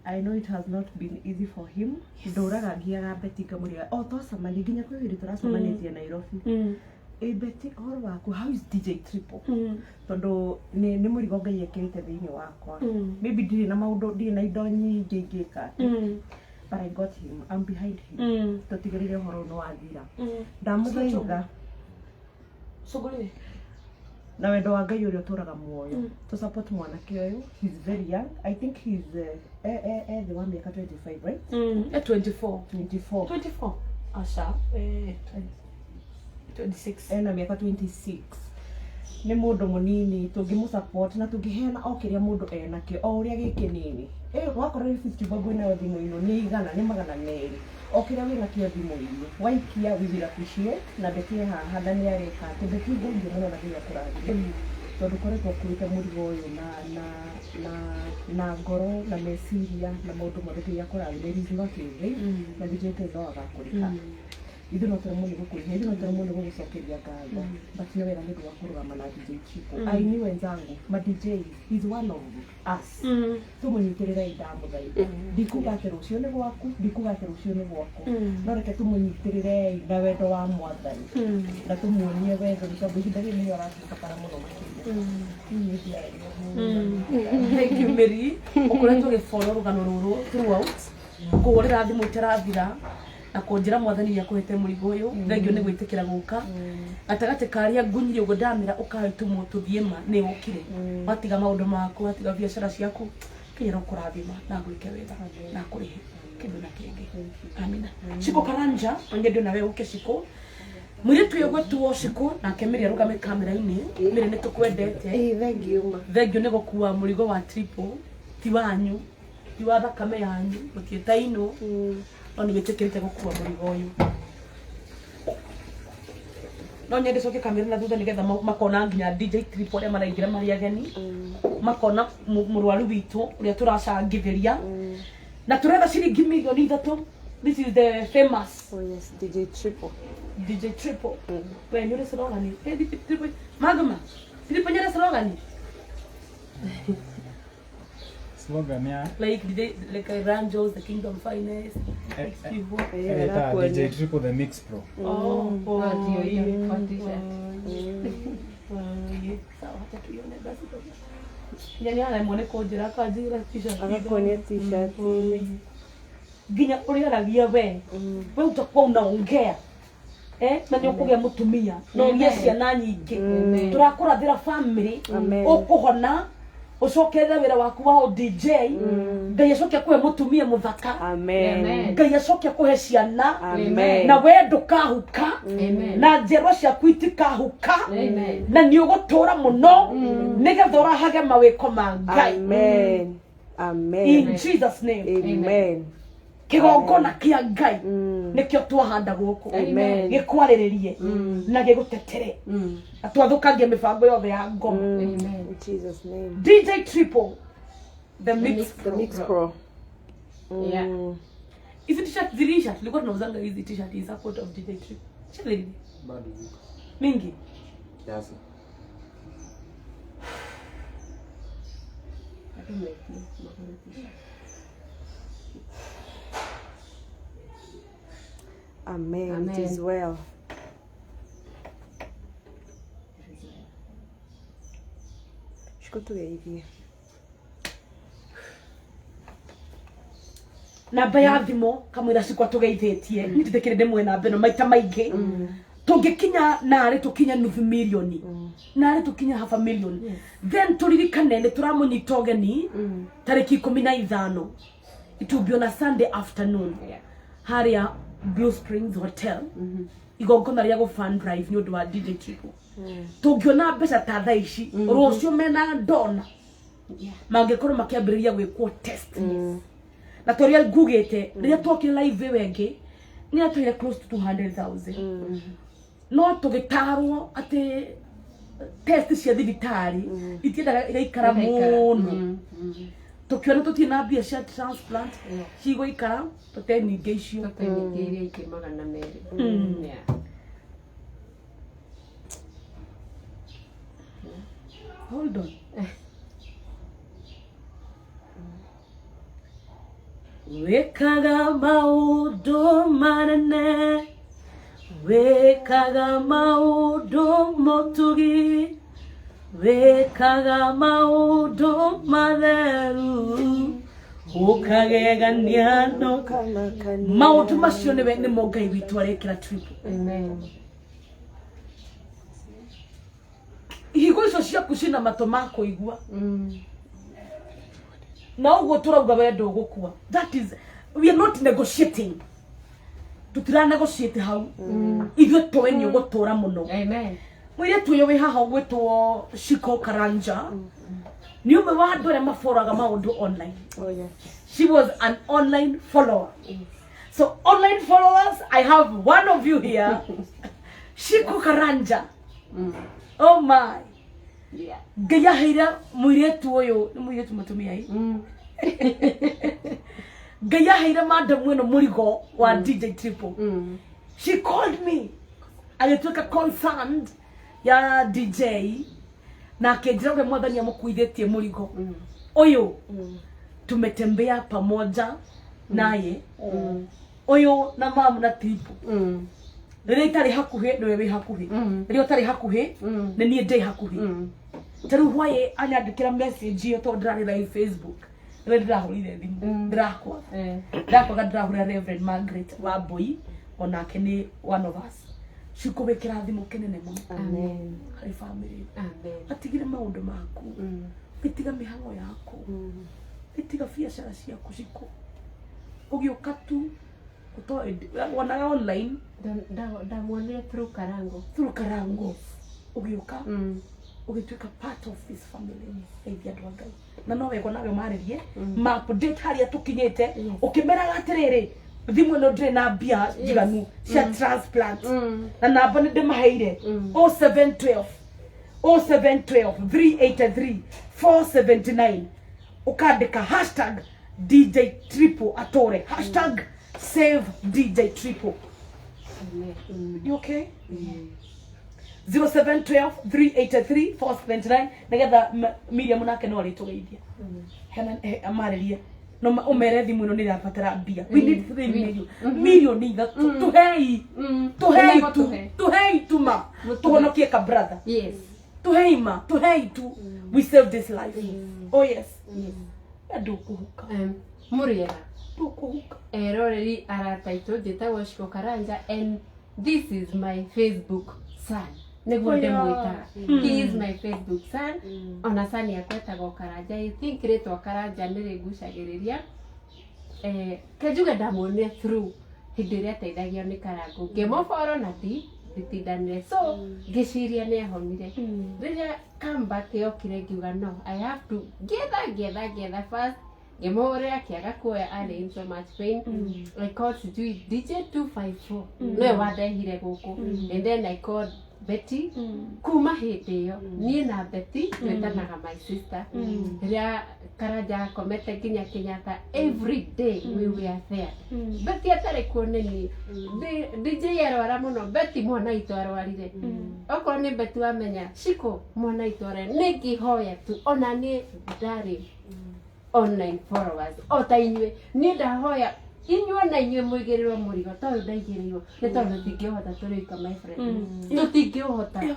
I know it has not been easy for him. Ndoraga ngiaga betika muria tosa mali nginya kwi wiri turasomanetie Nairobi. Beti horo waku, how is DJ Triple? Tondo ni murigo Ngai ekirite thiini wakwa. Maybe ndiri na maundu ndiri na indo nyingi ngika. But I got him. I'm behind him. Totigerire horo no athira. Ndamuthaitha. Sogole. Na wendo wa Ngai uria turaga muoyo to support mwanake uyu. He's very young. I think he's the one miaka 25, right? 24 asha 26 na miaka 26. Ni mundu munini tungimu support na tungiheana okiria mundu enake o uria gikinini wakora 50 bob na thimu ino ni igana ni magana meri okiria wina kio thimu ino waikia we will appreciate na betie haha ndani ya reka tibeti ngi muno na hiyo kurathi tondu koretwo kurite murigo uyu na ngoro na meciria na maundu mothe ya kurathi there is not easy na dijete no agakurika ithu no tũremwo nĩ gũkũrĩha ithu no tũremwo nĩ gũgũcokeria ngatho but nĩ wĩra nĩ ũndũ wa kũrũgama na DJ Triple. Aini wenzangu ma DJ, he's one of us. Tũmũnyitĩrĩre ndamũthaitha ndikuga atĩ rũciũ nĩ gwaku ndikuga atĩ rũciũ nĩ gwaku no reke tũmũnyitĩrĩre na wendo wa Mwathani na tũmuonie wendo nĩ tondũ ihinda rĩrĩ nĩyo aratũbatara mũno makĩria. Thank you Mary ũkoretwo ũgĩfollow rũgano rũrũ throughout kũhũrĩra thimũ itarathira na kunjira Mwathani ya kuhete murigo uyu thengio ni gwitikira guka atagate karia ngunyiri ugo ndamira ukahitumo tuthiema ni ukire watiga maundu maku watiga biashara ciaku kiyero kurathima na gwike wega na kurihe kindu na kingi. Amina. Shiko Karanja ongedo nawe uke shiko mwire tuyo gwetu shiko na kemeria rugame kamera-ini mire ni tukwendete thengio ni gukua murigo wa Triple ti wanyu ti wa thakame yanyu mutietaino oni gĩtĩkĩrĩte gũkua mũrigo ũyũ no nyende coke kamera na thutha nĩgetha makona nginya DJ Triple arĩa maraingĩra marĩ ageni makona mũrwaru witũ ũrĩa tũracangithĩria na tũretha ciringi 3,000,000. This is the famous DJ Triple. DJ Triple. We nyure slogan Triple magma Triple nyure slogan slogan ya like Ranjos the Kingdom Finest DJ Triple the Mix Pro. Ndio hiyo competition. Sawa hata tuione basi. Nyanya anamuone kujira kajira t-shirt Akakonia t-shirt. Ginya uriragia we utakuwa unaongea na nĩ ũkũgĩa mũtumia no ũgĩe ciana nyingĩ turakũrathĩra family ũkũhona ucokerera wira waku wa DJ Ngai acokia kuhe mutumia muthaka Ngai acokia kuhe ciana na we ndukahuka na njerwa ciaku itikahuka na ni ugutura muno nigetha urahage mawiko ma Ngai. In Jesus name amen. Kigongona kia Ngai nikio twahanda guku gikwarĩrĩrie na gigutetere atwathukangie mibango yothe ya ngoma. In Jesus name. DJ Triple the Mix Pro. Yeah. Hizi t-shirt zilisha tulikuwa tunauzanga hizi t-shirt in support of DJ Triple. Chile Bado ziko mingi kiasi. Amen. It is well. Shiko tugeithie. Namba ya thimo kamwira cikwa tugeithĩtie nĩtũthikĩrĩ ndĩmwe namba ĩno maita maingĩ tũngĩkinya narĩ tũkinya nuthu milioni narĩ tũkinya half a million then tũririkane nĩ tũramũnyita ũgeni tarĩki 15 it will be on a Sunday afternoon harĩa Blue Springs Hotel igongona rĩa go fund drive nĩ ũndũ wa DJ Triple tũngĩona mbeca ta thaa ici rũciũ mena ndona mangĩkorwo makĩambĩrĩria gwĩkwo test na toria ngugĩte rĩrĩa twokire live wengĩ nĩ atũire close to 200,000 no tũgĩtarwo atĩ test cia thibitarĩ itiendaga igaikara mũno tukiona tutie na mbia cia transplant cigũikara tũteningĩ icio tũteningĩ iria magana merĩ hold on wekaga maũndũ manene wekaga maũndũ mũtugi wekaga maũndũ matheru ũkagegania no maũndũ macio nĩmo Ngai witũ arekĩra Triple. Ihigo icio ciaku cina matũ ma kũigua na ũguo tũrauga wendo gũkua. That is, we are not negotiating. Tutira negotiate hau ithuĩ tũĩ nĩ ũgũtũra mũno. Amen. Mwire tuyo we haha gwĩtwo Shiko Karanja ni ũmwe wa andũ arĩa maforaga maũndũ online. Oh yeah. She was an online follower. So online followers, I have one of you here. Shiko Karanja. Oh my. Yeah. Gaya hira muiretu ũyũ nĩ muiretu matumia hii. Gaya hira madam weno mũrigo wa DJ Triple. She called me. Alituweka concerned ya DJ na akijira kwa mwathani amekuithĩtie mũrigo. Ũyũ tumetembea pamoja naye. Ũyũ na mama na Triple. Rĩrĩa itarĩ hakuhĩ nĩwe wĩ hakuhĩ. Rĩrĩa ũtarĩ hakuhĩ nĩ niĩ ndĩ hakuhĩ. Tarĩu hwaĩ anyandĩkĩra message ĩyo tondũ ndĩrarĩ live Facebook. Rĩrĩa ndĩrahũrire thimũ ndĩrakwaga ndĩrahũrĩra Reverend Margaret Wambui onake nĩ one of us. Cikũwĩkĩra thimũ kĩnene mũno. Amen. Harĩ family. Amen. Atigire maũndũ maku. Gĩtiga mĩhang'o yaku. Gĩtiga biacara ciaku ciku. Ũgĩũka tu wonaga online ndamuonire through Karango. Ũgĩũka ũgĩtuĩka part of this family. Ndeithia andũ a Ngai. Na no wego nawe marĩrie ma update harĩa tũkinyĩte ũkĩmeraga atĩrĩrĩ thimũ ĩno ndĩrĩ na mbia njiganu cia transplant na namba nĩ ndĩmaheire 0712 383 479 ukandĩka hashtag DJ Triple atore hashtag save DJ Triple. You okay? 0712 383 479 nagetha Miriam nake no arĩtũgeithia hena amarĩrie no umere thimu ĩno nĩ ĩrabatara mbia. We need 3 million million ithatũ tuhei tuma tuhonokie ka brother. Yes. Tuhei tu we save this life. Oh yes. Ndũkũhuka Muriega ndũkũhuka eroreri arataitwo njĩtagwo Shiko Karanja and this is my Facebook son. Nĩguo ndĩmwĩtaga. He is my Facebook son. Ona son yakwa etagwo Karanja. I think rĩtwa Karanja nĩrĩngucagĩrĩria. Kenjuge ndamuonire through hĩndĩ ĩrĩa ateithagio nĩ Karangu. Ngĩmũboro na nditindanire. So ngĩciria nĩ ahonire. Rĩrĩa comeback yokire ngiuga no, I have to getha first. Ngĩmũhũrĩra kĩaga kuoya arĩ in so much pain. I called sijui DJ 254. Nĩwe wandehire gũkũ. And then I called Betty. Kuma hĩndĩ ĩyo niĩ na Betty twĩtanaga my sister. Rĩrĩa Karanja akomete nginya Kenyatta every day we were there. Betty atarĩ kuo nĩ niĩ. DJ arwara mũno. Betty mwana witũ arwarire. Okorwo nĩ Betty wamenya Shiko mwana witũ arwarire nĩ ngĩhoya tu ona niĩ ndarĩ online followers ota inyue ni ndahoya inyue na inyue muigirirwo murigo toyo ndaigirirwo ni tondu tingihota turika my friend tutingihota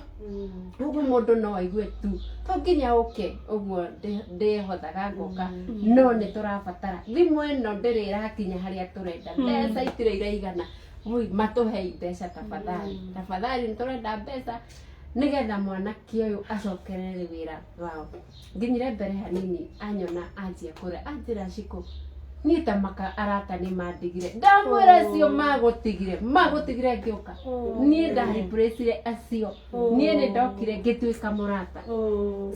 uguo mundu no aigue tu to nginya uke uguo ndihothaga ngoka no ni turabatara thimu ino ndirirakinya haria turenda mbeca itire iraigana ui matuhei mbeca tafadhali niturenda mbeca nigetha mwanake uyu acokerere wira wao nginyire mbere hanini anyona anjia kuria anjira ciko ni tamaka arata ni mandigire ndamwira acio magutigire ngioka ni nda replace acio ni ni ndokire ngituika murata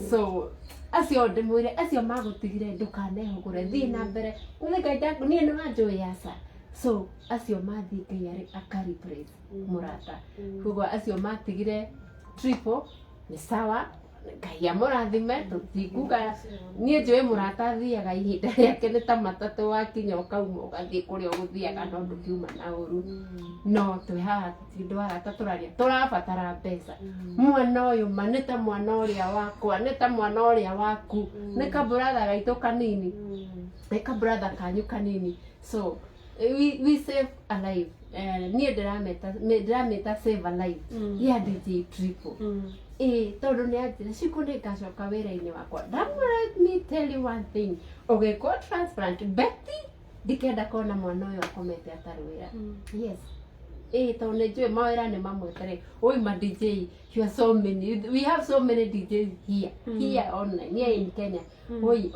so acio ndimwire acio magutigire ndukanehugure thii na mbere uthiga ndaku ni no anjui yasa so acio mathi ngai akariplace murata kugo acio matigire triple ni sawa ngai amurathime tutikuga nie njui murata thiaga ihinda riake ni ta matatu wakinya ukauma ugathie kuria uguthiaga no ndukiuma na uru no twi haha tindwara taturaria turabatara mbeca mwana uyu manita mwana uria wakwa nita mwana uria waku ni ka brother gaitu kanini ni ka brother kanyu kanini so we save a life nie ndirameta save a life ya DJ Triple tondu ni atira cikune ngacoka wira-ini wakwa let me tell you one thing ugikwo transplant Betty ndikenda kona mwana uyu akomete atari wira yes tondu ni njui mawira ni mamwetere oi ma DJ you are so many we have so many DJs here online here in Kenya oi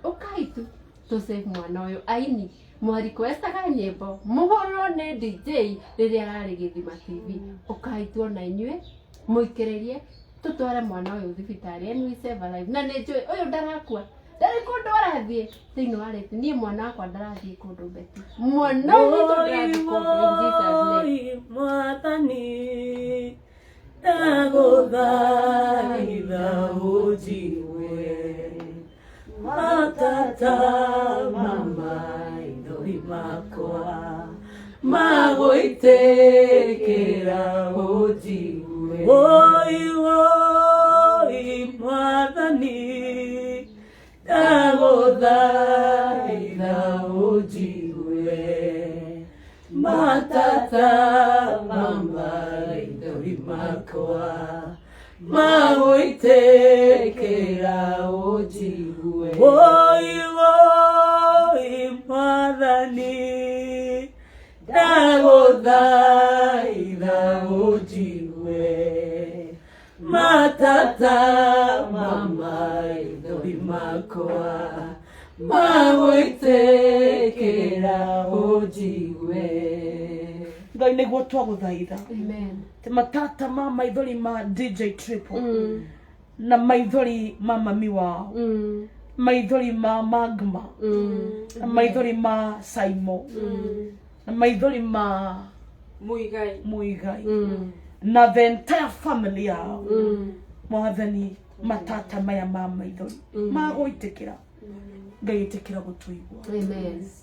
okaitu to save mwana uyu aini mwarequestaga nyimbo muhoro ni DJ riria arari Githima TV ukaitwo na inyue muikiririe tutware mwana uyu thibitari and we save a life na ni njui uyu ndarakua ndari kundu arathie thiini wa rete nie mwana wakwa ndarathie kundu Beti mwana uyu ndarathie kundu Jesus name mwathani ndaguthaitha ujiwe matata maithori makwa maguitikira ujiwe oi mwathani ndaguthaitha ujiwe matata maithori makwa maguitikira ujiwe oi mwathani ndaguthaitha ujiwe matata maithori makwa maguitikira ujiwe ngai niguo twaguthaitha te matata maithori ma DJ Triple na maithori ma mami wao maithori ma Magma na maithori ma Saimo na maithori ma Muigai na the entire family yao mwathani matata maya ma maithori maguitikira ngai itikira gutuigwa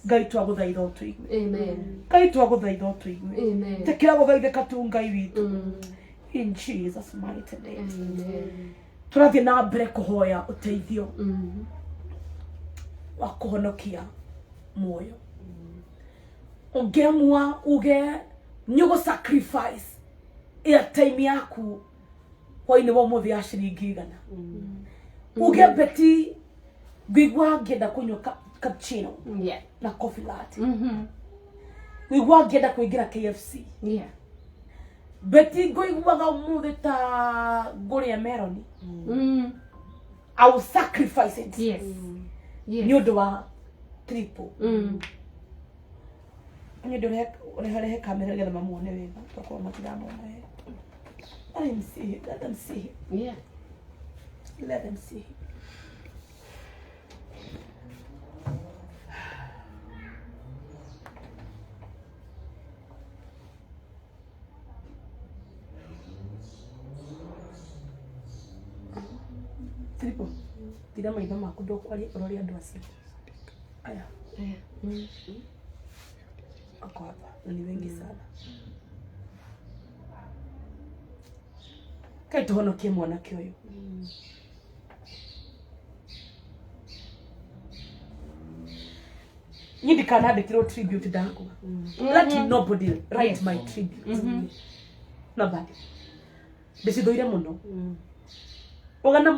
ngai twaguthaitha utuigwe ngai twaguthaitha utuigwe tikira guthaithika tu ngai witu in Jesus mighty name turathie na mbere kuhoya uteithio wa kuhonokia muoyo ungemwa uge nyugo sacrifice airtime yaku hwaini wa muthi ya shiringi igana uge Beti gwigwa ngenda kunywa cappuccino na coffee latte gwigwa ngenda kuingira KFC Beti gwigwaga muthi ta nguria meloni I will sacrifice it ni undu wa Triple ni undu rehe kamera getha mamuone wega twakorwo matiramona wega let them see it let them see it let them see it Triple tira maitho maku ndukwaria urori andu acio aya akwa ni wengi sana kai tuhonokie mwanake uyu Nyindi kana ndikiro tribute dangu. Let nobody write my tribute. Nobody. Ndicithuire muno. Ogana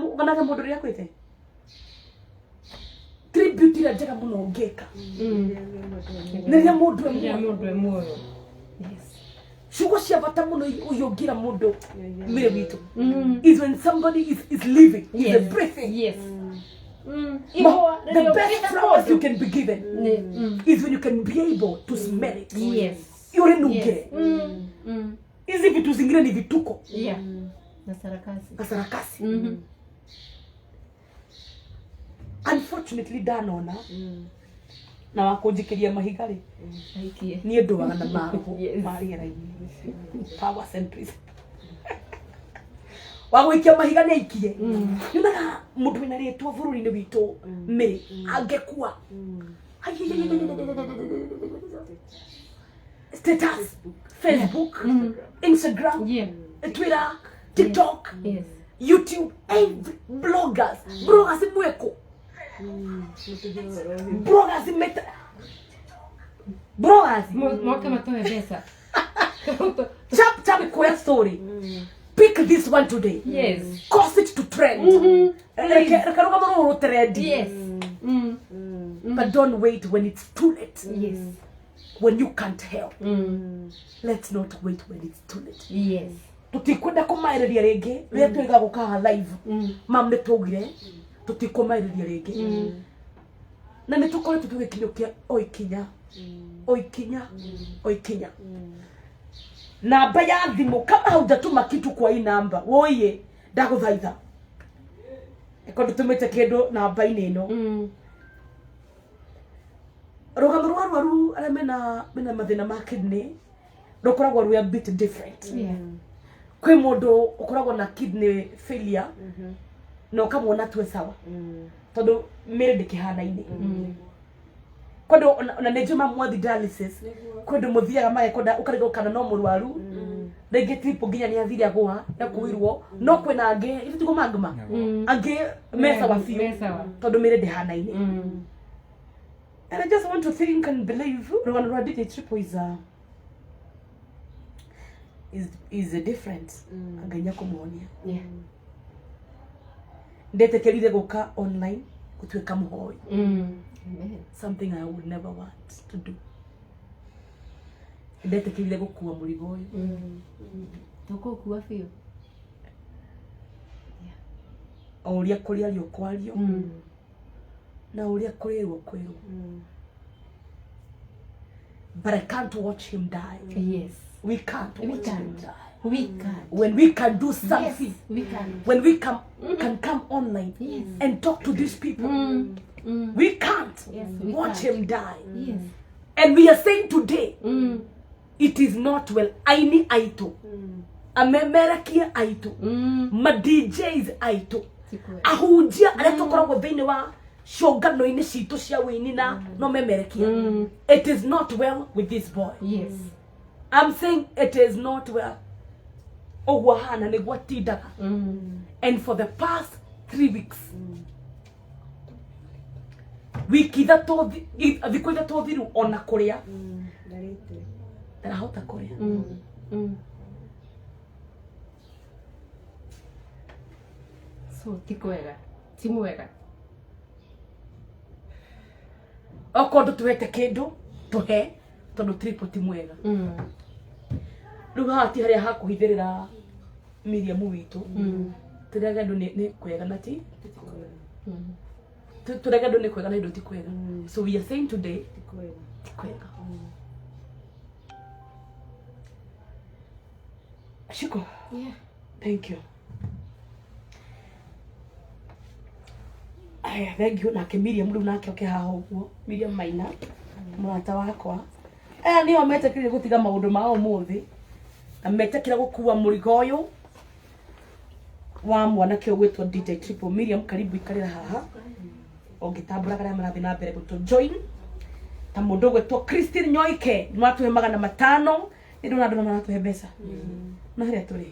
mundu ria kwite. Tribute ira njega muno ngeka. Niria mundu muoyo. Shugo cia bata muno uyungira mundu mire witu. Is when somebody is living, is breathing. Yes. The best flowers you can be given is when you can be able to smell it. Yes. Yore nugere. Hizi vitu zingine ni vituko. Yeah. Na sarakasi. Unfortunately danona. Na wakunjikiria mahigari. Aikie. Ni nduaga na mahu. Mari raini. Power centuries. Wagwikia mahiga ni aikie. Yunaga mundu wina ritwa bururi-ini witu Mary angekua. Status, Facebook, Instagram, Twitter, TikTok, YouTube, every bloggers mweko. Bloggers Mwaka matoe pesa. Chap kwa story. Pick this one today. Yes. Cause it to trend. Yes. But don't wait when it's too late. Yes. When you can't help. Let's not wait when it's too late. Yes. Tutikwenda kumaireria ringi ria twiga gukaha live. Mam nitugire tutikumairiria ringi. Na nitukore tugikinyokia oikinya. Namba ya thimu kama hujatuma kitu kwa hii namba woye ndaguthaitha eko ndutumite kindu namba ini ino rugamo rwaru ara mena mathina ma kidney rukoragwo rwa bit different. Kwi mundu ukoragwo na kidney failure no kamwona twe sawa tondu mere ndikihana-ini kondo na nejuma mwathi dialysis kondo muthiaga mae konda ukarigo kana no murwaru rege trip nginya ni athiri agwa na kuwirwo no kwena ange ili tuko magma ange mesa wa fiu tondu mere ndihana-ini. And I just want to think and believe Rwanda DJ Triple is a different anganya kumuonia. Ndetekerire guka online gutweka muhoi. Something I would never want to do. Ndetekerire gukua murigo uyu. Toko kuwa fio. Uria kuria rio kwario. Na uria kurirwo kwirwo. But I can't watch him die. Yes. We can't watch him die. We can. When we can do something. Yes, we can. When we can come online and talk to these people. We can't watch him die. Yes. And we are saying today, it is not well. Aini aito. Amemerakia aito. Ma DJs aito. Ahujia aletokoragwo thiini wa shongano-ini citu cia wini na no memerekia. It is not well with this boy. Yes. I'm saying it is not well. Ogwo hana niguo atindaga. And for the past 3 weeks, wiki ithatå thikå ithatå thiru ona kå rä a ndarahota kå rä a. So tikwega ti mwega okorwo ndå kä ndå tå he tondå Triple ti mwega. Rä u haha ti harä a hakå hithä rä ra Miriam witå tå rega andå nä kwega na ti turega ndo ni kwega na ndo ti kwega. So we are saying today ti kwega. Shiko. Yeah. Thank you. Aya, thank you. Nake Miriam rĩu nake oke haha ũguo. Miriam Maina mũrata wakwa. Aya nĩo metekire gũtiga maũndũ mao ũmũthĩ. Na metekire gũkua mũrigo ũyũ wa mwanake ũgwĩtwo DJ Triple. Miriam, karibu ikarĩra haha. Ongitambura karia marathi na mbere guto join. Ta mũndũ ũgwĩtwo Christine Nyoike nĩmatũhe 500. Nĩ ndona andũ maratũhe mbeca. Na harĩa tũrĩ.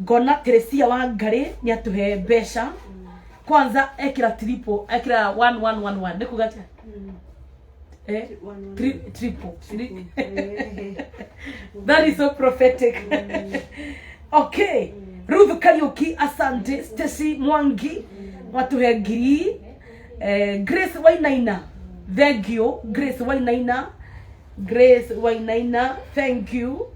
Ngona Teresia wa Ngari nĩ atũhe mbeca. Kwanza ekira Triple, ekira 1111 nikugacha Triple. That is so prophetic. Okay. Ruth Kariuki, asante. Stacy Mwangi, watuhe ngiri. Grace Wainaina, thank you. Grace Wainaina, thank you.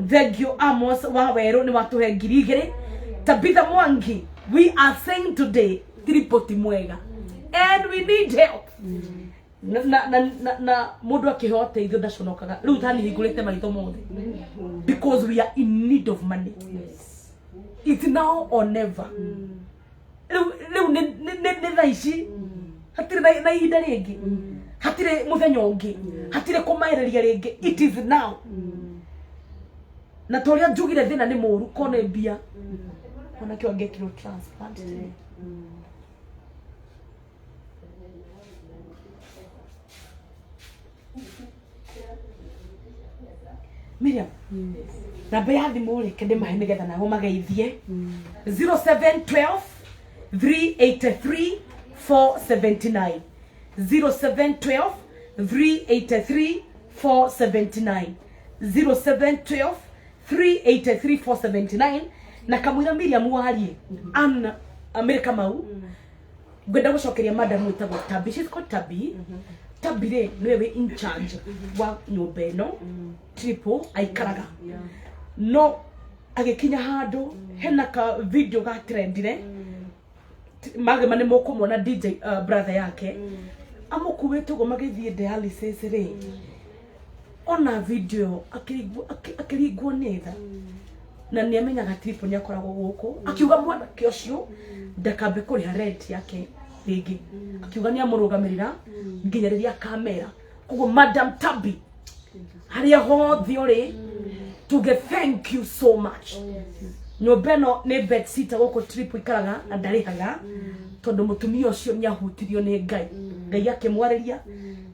Thank you. Amos Wawero ni watuhe ngiri igiri. Tabitha Mwangi, we are saying today tripoti mwega, and we need help. Na mundu akihote ithu ndaconokaga riu tani hingurite maitho mothe because we are in need of money. It's now or never. Riu ni thaici hatire na ihinda ringi, hatire muthenya ungi, hatire kumaireria ringi. It is now. Na toria njugire thina ni muru kone mbia ona kio ngekiro transplant. Miriam, namba ya thimu reke ndimahe nigetha nao mageithie 0712 383 479 0712 383 479 0712 383 479 na kamwira Miriam warie an America mau gwenda gucokeria madam witagwo Tabi. She's called Tabi. Tabire niwe in charge wa nyumba ino triple aikaraga no agikinya handu hena ka video ga trendire mage mane moko mona DJ brother yake amukuwete go magithie dialysis ri ona video akirigwo netha na ni amenyaga triple ni akoragwo guku akiuga mwana kiocio ndakambe kuri rent yake ringi akiuga ni amurugamirira nginyariria kamera kugo Madam Tabi haria hothe uri tuge thank you so much. Nyobeno ni bed sitter guku triple ikaraga na ndarihaga tondu mutumia ucio ni ahutirio ni Ngai. Ngai akimwariria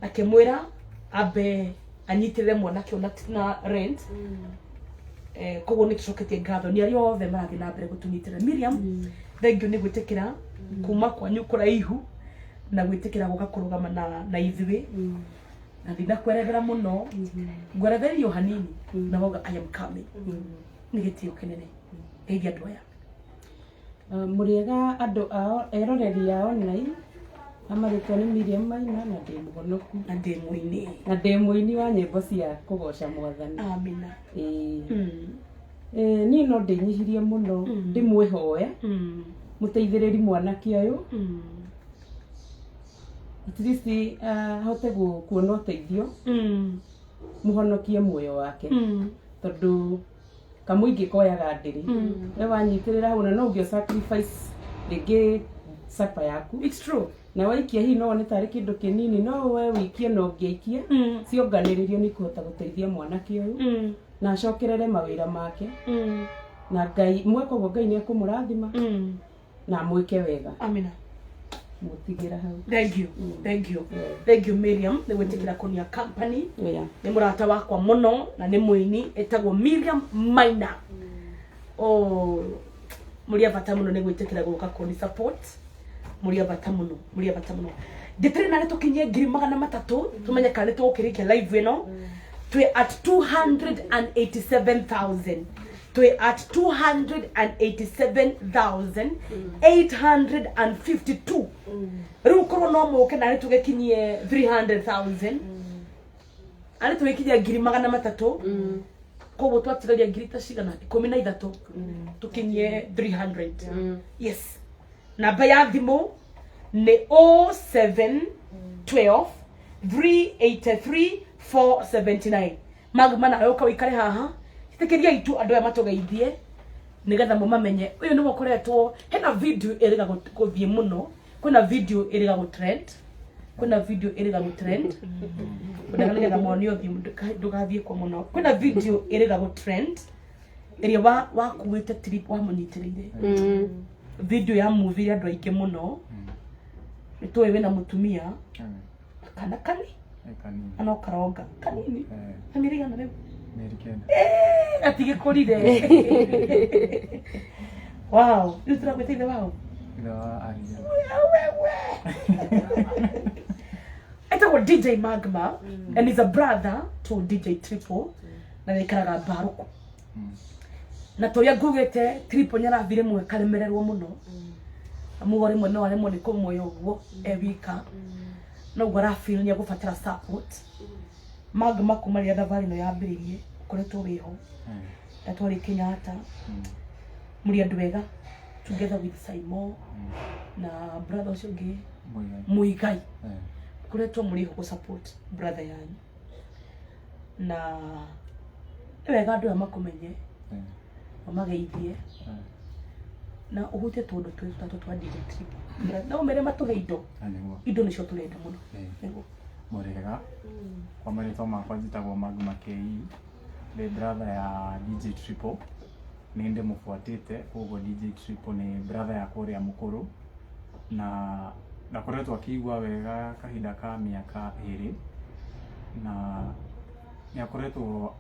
akimwira abe anyitirire mwana kiona na rent kogo ni tucoketie ngatho ni ario othe marathi na mbere gutunyitira. Miriam thank you ni gwitikira kuma kwanyu kuraihu na gwitikira guka kurugama na ithui na thina kwerethera muno ngweretherio hanini na boga I am coming ni gitio kinene ngeithia andu aya muriega andu ao eroreri ao online amaritwo ni Miriam Maina na ndi muhonoku na ndi muini wa nyimbo cia kugoca Mwathani. Amina. Ni no ndinyihirie muno ndimwihoya muteithiriri mwanake uyu at least hote kuona uteithio muhonokie muoyo wake tondu kamuingi koyaga ndiri we wanyitirira hau na no ngio sacrifice ringi sapa yaku. It's true. Na waikia hi no tari kindu kinini no we wikie no ngeikie cionganiririo ni kuhota guteithia mwanake uyu na acokerere mawira make na Ngai mweko go Ngai ni akumurathima na mwike wega. Amina. Mutigira hau. Thank you. Thank you Miriam ni gwitikira kunia company. Ni murata wakwa muno na ni muini etagwo Miriam Maina. Muria bata muno ni gwitikira guka kuni support. Muria bata muno. Nditire na tukinye 300 tumenye kana tukirikia live ino. Twe at 287,000. Twe at 287,852. Ruko no mo kana tugekinye 300,000. Ale tugekinye 300,000. Kobo twatiraria ngirita cigana 13 tukinye 300. Yes. Namba ya thimu ni 0712 383 479. Magmana yoka wikare haha itekeria itu andu ya matogeithie nigetha mumamenye uyu ni wokoretwo hena video iriga guthie muno. Kuna video iriga gutrend kuna nigetha mwonio thie ndugathie kwa muno. Kuna video iriga gutrend iria wakuite trip wa munyitirire video ya movie andu aike muno nitwe wena mutumia kana kani ano karoga kanini amiriga na leo atige korire wow you try to wow wewe DJ Magma and is a brother to DJ Triple na nekaraga Baruku na toria ngugete Triple nyaravire mwe kalemererwo muno amugore mwe no aremwo ni kumwe uguo ewika no gora feel ni gufatira support Magma kumaria thavari no yambiririe koretwo wiho tatwari Kenyatta muri andu wega together with Simon na brother ucio ngi Muigai kuretwo muri ho support brother yanyu na wega andu amakumenye amageithie na uhute tondu twetatu twa DJ Triple na umere matuhe indo nicio turenda muno nego Morega kwa marito makwa njitagwo Magma KE the brother ya DJ Triple ninde mufuatite koguo DJ Triple ni brother ya kuria mukuru na nakoretwo akigwa wega kahinda ka miaka 2 na nyakoretwo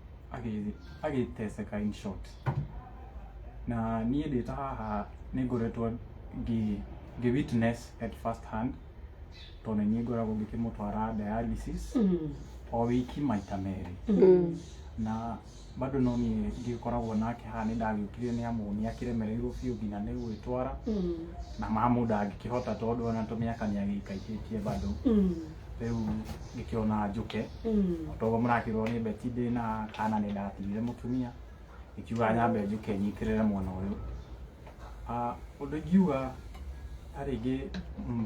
agiteseka in short na niĩ ndĩta haha nĩngoretwo ngĩ witness at first hand tondũ niĩ ngoragwo ngĩkĩmũtwara dialysis o wiki maita merĩ na bado no niĩ ngĩkoragwo nake haha nĩ ndagĩũkire nĩ amu nĩ akĩremereirwo biũ nginya nĩ gwĩtwara na mamu ndangĩkĩhota tondũ ona tũmĩaka nĩ agĩikaikĩtie bado rĩu ngĩkĩona njũke toguo mũrakĩrwo nĩ beti ndĩna kana nĩ ndatigire mũtumia ikiuga nyambe njũke nyitĩrĩre mwana ũyũ ũndũ ingiuga tarĩngĩ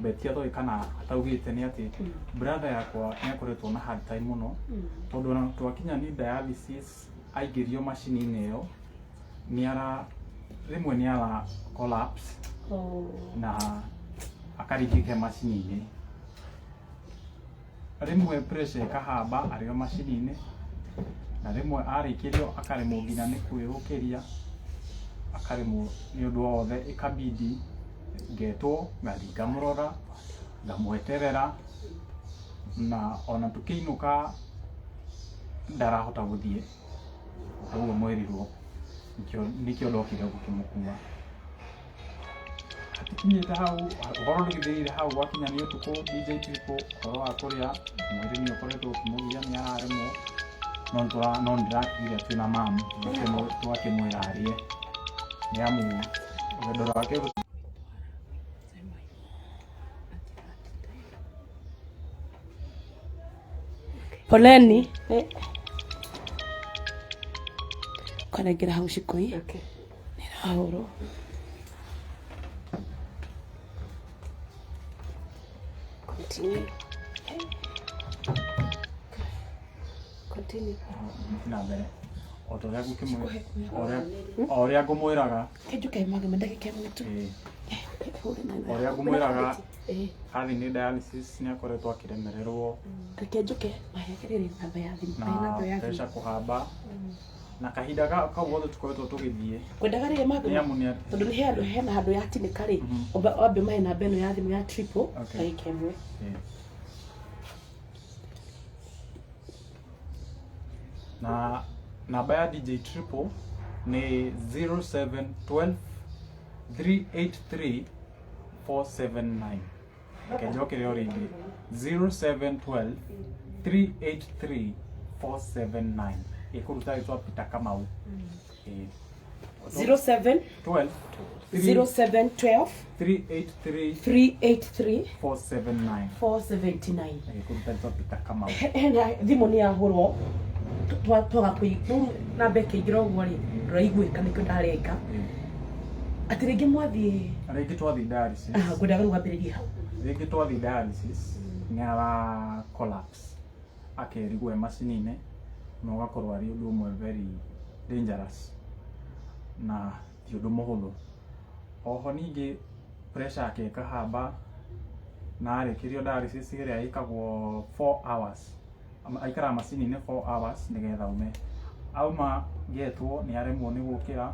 beti athoĩ kana ataugĩte nĩ atĩ brother yakwa nĩ akoretwo na hard time mũno tondũ ona twakinya nĩ dialysis aingĩrio macini-inĩ ĩyo rĩmwe nĩ ara collapse na akaringĩke macini-inĩ rĩmwe pressure ĩkahamba arĩ o macini-inĩ na rĩmwe arĩkĩrio akaremwo nginya nĩ kwĩhũkĩria akaremwo nĩ ũndũ wothe ĩkabidi ngetwo ngathi ngamũrora ngamweterera na ona tũkĩinũka ndarahota gũthiĩ ũguo mwerirwo nĩkĩo ndokire gũkĩmũkua kinyĩte hau ũhoro ndũgĩthĩire hau gwakinya nĩ ũtukũ DJ Triple ũhoro wa kũrĩa mwĩrĩ nĩ ũkoretwo ũkĩmũgia nĩ araremwo no ndĩrakĩgire twĩna mamu twakĩmwĩra arĩe nĩ amu rũgendo rwake poleni kanengera hau cikui nĩrahũrwo continue na mbere o ũrĩa ngũmwĩraga kĩnjuke Magma ndagĩka ĩmwe tu o ũrĩa ngũmwĩraga hathi nĩ dialysis nĩ akoretwo akĩremererwo kĩnjuke mahekerere namba ya thimũ na pressure kũhamba na kahinda kau gothe tũkoretwo tũgĩthiĩ kwendaga rĩrĩa Magma tondũ nĩ hena handũ ya tinĩka rĩ wambe mahe namba ĩno ya thimũ ya Triple ndagĩka ĩmwe na namba ya DJ Triple ni 0712 383 479 kenjokere o rĩngĩ 0712 383 479 ĩkũruta rĩtwa Peter Kamau 0712 383 479 ĩkũruta rĩtwa Peter Kamau hena thimũ nĩ yahũrwo twaga na beke igiro gwari raiguĩka nĩkĩo ndareka atĩ rĩngĩ twathiĩ dialysis ngwendaga rĩu wambĩrĩrie hau rĩngĩ twathiĩ dialysis nĩ ara collapse akerigwo macini-inĩ na ũgakorwo arĩ ũndũ ũmwe very dangerous na ti ũndũ mũhũthũ oho ningĩ pressure yake ĩkahamba na arĩkĩrio dialysis ĩrĩa ĩkagwo 4 hours aikara macini-inĩ 4 hours nĩgetha ume auma getwo nĩ aremwo nĩ gũkĩra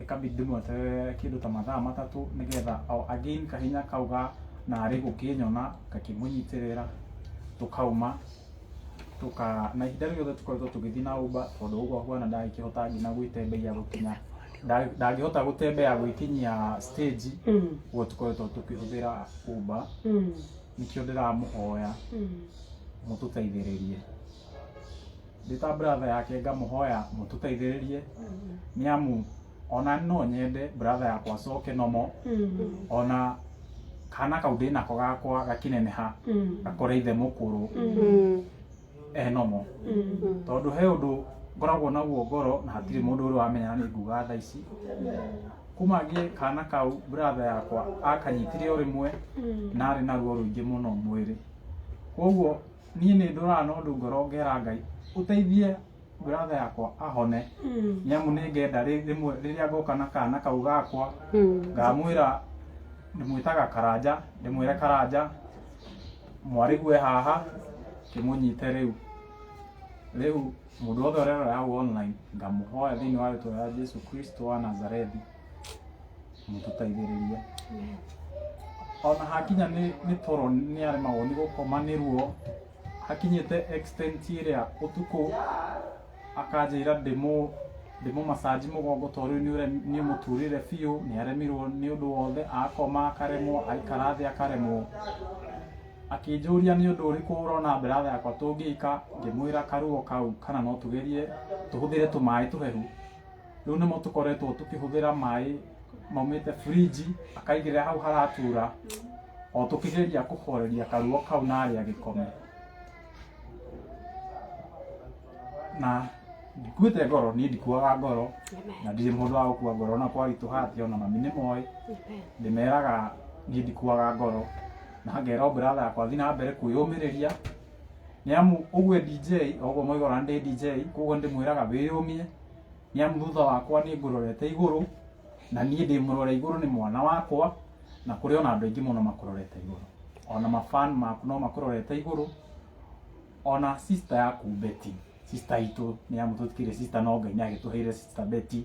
ĩkabidi mweterere kĩndũ ta mathaa matatũ nĩgetha again kahinya kauga na arĩ gũkĩnyona gakĩmũnyitĩrĩra tũkauma na ihinda rĩothe tũkoretwo tũgĩthiĩ na Uber tondũ ũguo huana ndagĩkĩhota nginya gwĩtembea gũkinya ndangĩhota gũtembea gwĩkinyia stage ũguo tũkoretwo tũkĩhũthĩra Uber nĩkĩo ndĩramũhoya mututeithiririe ndita brother yake ngamuhoya mututeithiririe niamu ona no nyende brother yakwa coke nomo ona kana kau ndĩ nako gakwa gakineneha gakore ithe mũkũrũ nomo tondũ he ũndũ ngoragwo naguo ngoro na hatirĩ mũndũ ũrĩa wamenya nĩ nguga thaa ici kuma ngĩe kana kau brother yakwa akanyitire o rĩmwe na arĩ na ruo rũingĩ mũno mwĩrĩ koguo niĩ nĩ ndũraga na ũndũ ngoro ngera Ngai ũteithie brother yakwa ahone nĩamu nĩ ngenda rĩmwe rĩrĩa ngoka na kana kau gakwa ngamwĩra ndĩmwĩtaga Karanja ndĩmwĩre Karanja mwarĩgwe haha kĩmũnyite rĩu mũndũ wothe ũrerora hau online ngamũhoya thĩinĩ wa rĩĩtwa rĩa Jesũ Kristo wa Nazarethi mũtũteithĩrĩrie ona hakinya nĩ toro nĩ aremagwo nĩ gũkoma nĩ ruo hakinyĩte extent ĩrĩa ũtukũ akanjĩra ndĩmũ massage mũgongo tondũ nĩ mũturĩre biũ nĩ aremirwo nĩ ũndũ wothe akoma akaremwo aikara thĩ akaremwo akĩnjũria nĩ ũndũ ũrĩkũ ũrona brother yakwa tũngĩka ngĩmwĩra karuo kau kana no tũgerie tũhũthĩre tũmaĩ tũhehu rĩu nĩmo tũkoretwo tũkĩhũthĩra maĩ maumĩte fridge akaigĩrĩra hau haratura o tũkĩgeria kũhoreria karuo kau narĩ agĩkome na ndikuĩte ngoro niĩ ndikuaga ngoro na ndirĩ mũndũ wa gũkua ngoro na kwaritũha atĩ ona mami nĩ moĩ ndĩmeraga niĩ ndikuaga ngoro na ngera brother yakwa thiĩ na mbere kwĩyũmĩrĩria nĩamu ũguo DJ ũguo moigora ndĩ DJ koguo ndĩmwĩraga wĩyũmie nĩamu thutha wakwa nĩ ngũrorete igũrũ na niĩ ndĩ mũrore igũrũ nĩ mwana wakwa na kũrĩ ona andũ aingĩ mũno makũrorete igũrũ ona mafan maku no makũrorete igũrũ ona sister yaku Betty sister itũ nĩamu tũtikĩrĩ sister no Ngai nĩ agĩtũheire sister Betty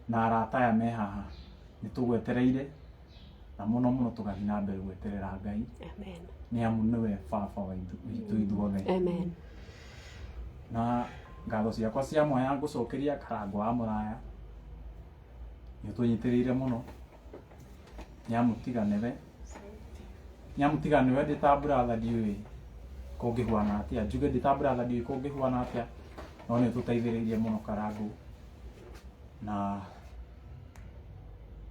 na arata aya me haha nĩ tũgwetereire na mũno tũgathiĩ na mbere gweterera Ngai nĩamu nĩwe baba witũ ithuothe na ngatho ciakwa cia mwanya ngũcokeria Karangũ wa Mũraya nĩ tũnyitĩrĩire mũno nĩamu tiganewe ndĩ ta brother ndiũĩ kũngĩhuana atĩa njuge ndĩ ta brother ndiũĩ kũngĩhuana atĩa no nĩ tũteithĩrĩirie mũno Karangũ na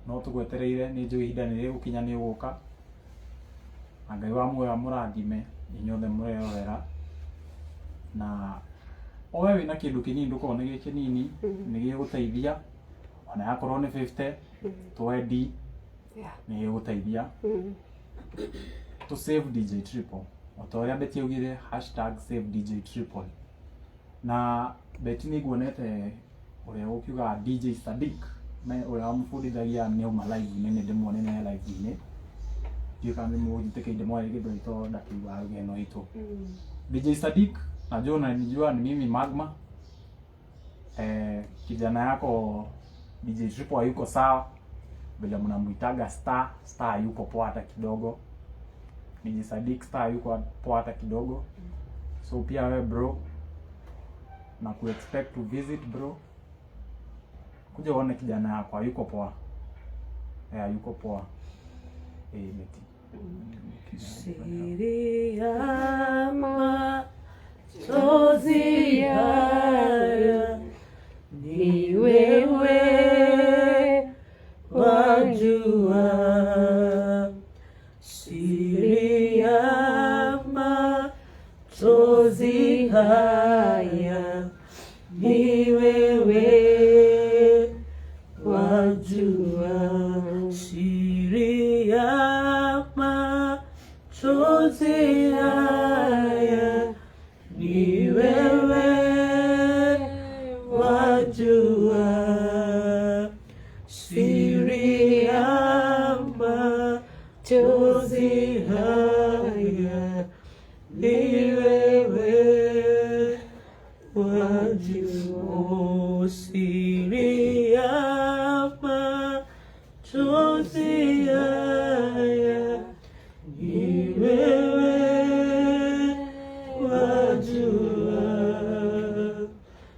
no tũgwetereire nĩ njũĩ ihinda nĩ rĩgũkinya nĩ ũgũka na Ngai wa muoyo amũrathime inyuothe mũrerorera na owe wĩna kĩndũ kĩnini ndũkorwo nĩ gĩkĩnini nĩ gĩgũteithia ona yakorwo nĩ 50 20 nĩ gĩgũteithia to save DJ Triple o ta ũrĩa Betty augire #save DJ Triple na Betty nĩ nguonete ũrĩa ũkiuga DJ Sadiq ũrĩa wamũbundithagia nĩ uma live-inĩ nĩ ndĩmuonene live-inĩ ndiũĩ kana nĩ mũnjĩtĩkĩire mwarĩ kĩndũ gĩtwo ndakiuga rũgendo itũ DJ Sadiq najua unanijua ni mimi Magma kijana yako DJ Triple hayuko sawa bila mnamuitaga star yuko poa hata kidogo DJ Sadiq star yuko poa hata kidogo so pia wewe bro na ku expect to visit bro kuja uone kijana yako hayuko poa yuko poa Betty siri ya machozi haya ni wewe wajua siri ya machozi haya ni wewe wajua siri ya machozi haya ni wewe wajua siri ya machozi haya ni wewe wajua siri ya machozi haya ni wewe wajua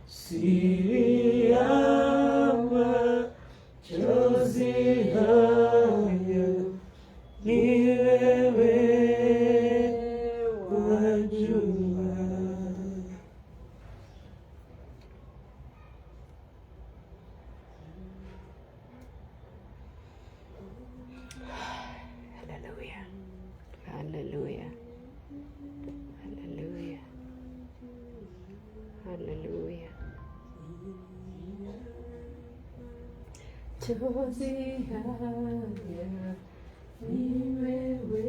siri ya machozi haya ni wewe wajua Hallelujah. Hallelujah. Hallelujah. Chozi haya ni wewe.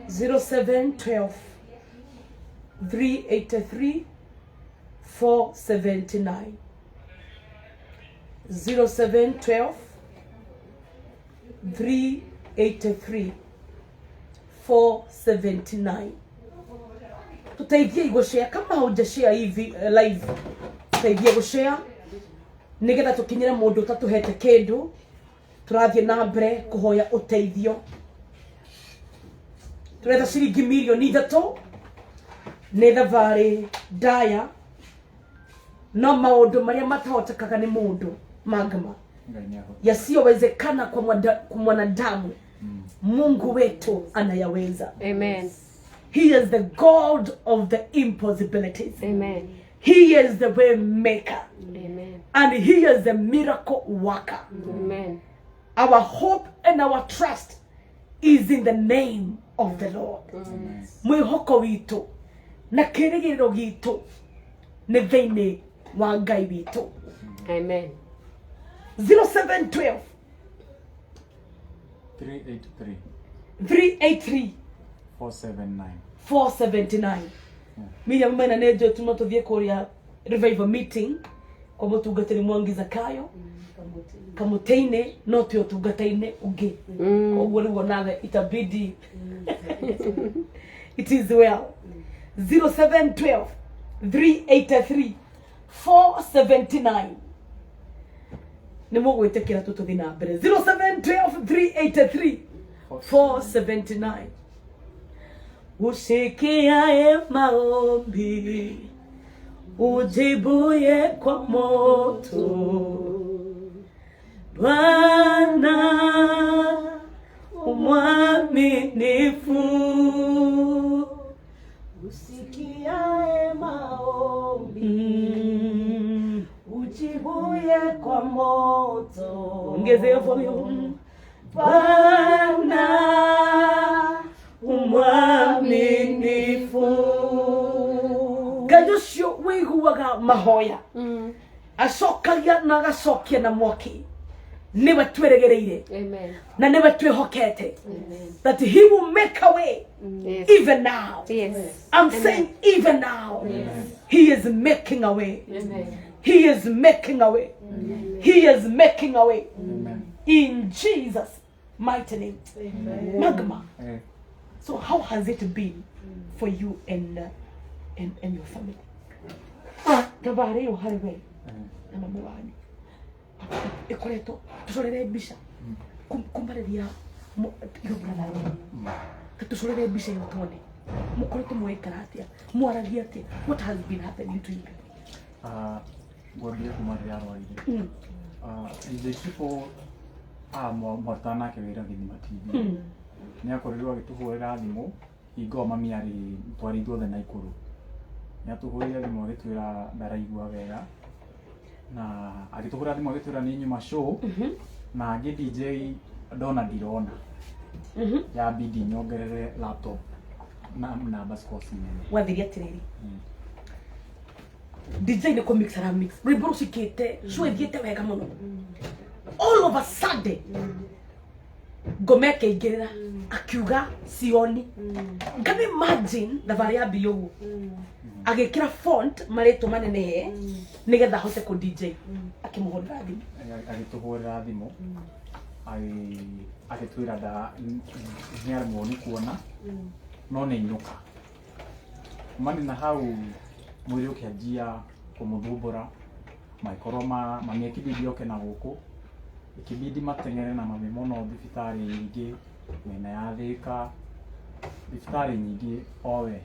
Zero 712 383 479. 0712 383 479. Tutaithie gushare kama hujashare hivi live. Tutaithie gushare nigetha tukinyire mundu tatuhete kindu turathie na mbere kuhoya uteithio. Turetha ciringi milioni 3 nĩ thabarĩ ndaya no maũndũ marĩa matahotekaga nĩ mũndũ magma yasiyowezekana kwa mwanadamu Mungu wetu anayaweza. Amen. He is the God of the impossibilities. Amen. He is the way maker. Amen. And he is the miracle worker. Amen. Our hope and our trust is in the name of the Lord. Mwihoko witũ na kĩrĩgĩrĩro gitũ nĩ thĩinĩ wa Ngai witũ. Amen. 0712 383 479. Miriam mena nejo tunotuthie kuria revival meeting kwa mutungatiri Mwangi Zakayo kamuteinĩ no tĩ ũtungata-inĩ ũngĩ koguo rĩu onawe itabidi it is well. 0712 383 479. nĩ mũgwĩtĩkĩra tũtũthiĩ na mbere. 0712 383 479. Usikiaye maombi ujibuye kwa moto, Bwana umwaminifu. Usikiaye maombi ujibuye kwa moto, ongezea volume. Bwana umwaminifu. Gajucio wiguaga mahoya acokagia na agacokia na mwaki niwe tweregereire. Amen. Na niwe twihokete that he will make a way. Yes. Even now. Yes. I'm saying even now. Yes. He is making a way. Amen. He is making a way. Amen. He is making a way. Amen. In Jesus' mighty name. Amen. Magma. Eh, So how has it been for you and your family? Tabari uhariwe na mama wanyu. Ikoreto tusorere bisha. Kumbareria yobra na. Tusorere bisha yotone. Mukoreto mwekara atia. Mwaragia atia. What has been happening to you? Gwadia kumaria arwarire. Ije chipo mwartana ke wira githima TV. Nĩ akorirwo agĩtũhũrĩra thimũ hingo mami arĩ twari ithuothe Naikuru. Nĩ atũhũrĩire thimũ agĩtwĩra ndaraigua wega na agĩtũhũrĩra thimũ agĩtwĩra nĩ nyuma show na angĩ DJ ndona ndirona ya bidi nyongerere laptop na namba scores nene. Wathiria tiriri. DJ nĩ kũmix ara mix. Rwĩmbo rũcikĩte show ĩthiĩte wega mũno. All of a sudden ngome akaingĩrĩra akiuga sioni. Can you imagine thabarĩ ya biũ agĩkĩra font marĩtwa manenehe nĩgetha ahote kũ DJ akĩmũhũrĩra thimũ. Agĩtũhũrĩra thimũ agĩtwĩra nĩaremwo nĩ kuona no nĩ inũka. Mani na hau mwĩrĩ ũkĩanjia kũmũthumbũra maikoro mami akĩbidi oke na gũkũ ikibidi matengere na mami mũno thibitarĩ nyingĩ mĩena ya Thĩka thibitarĩ nyingĩ owe.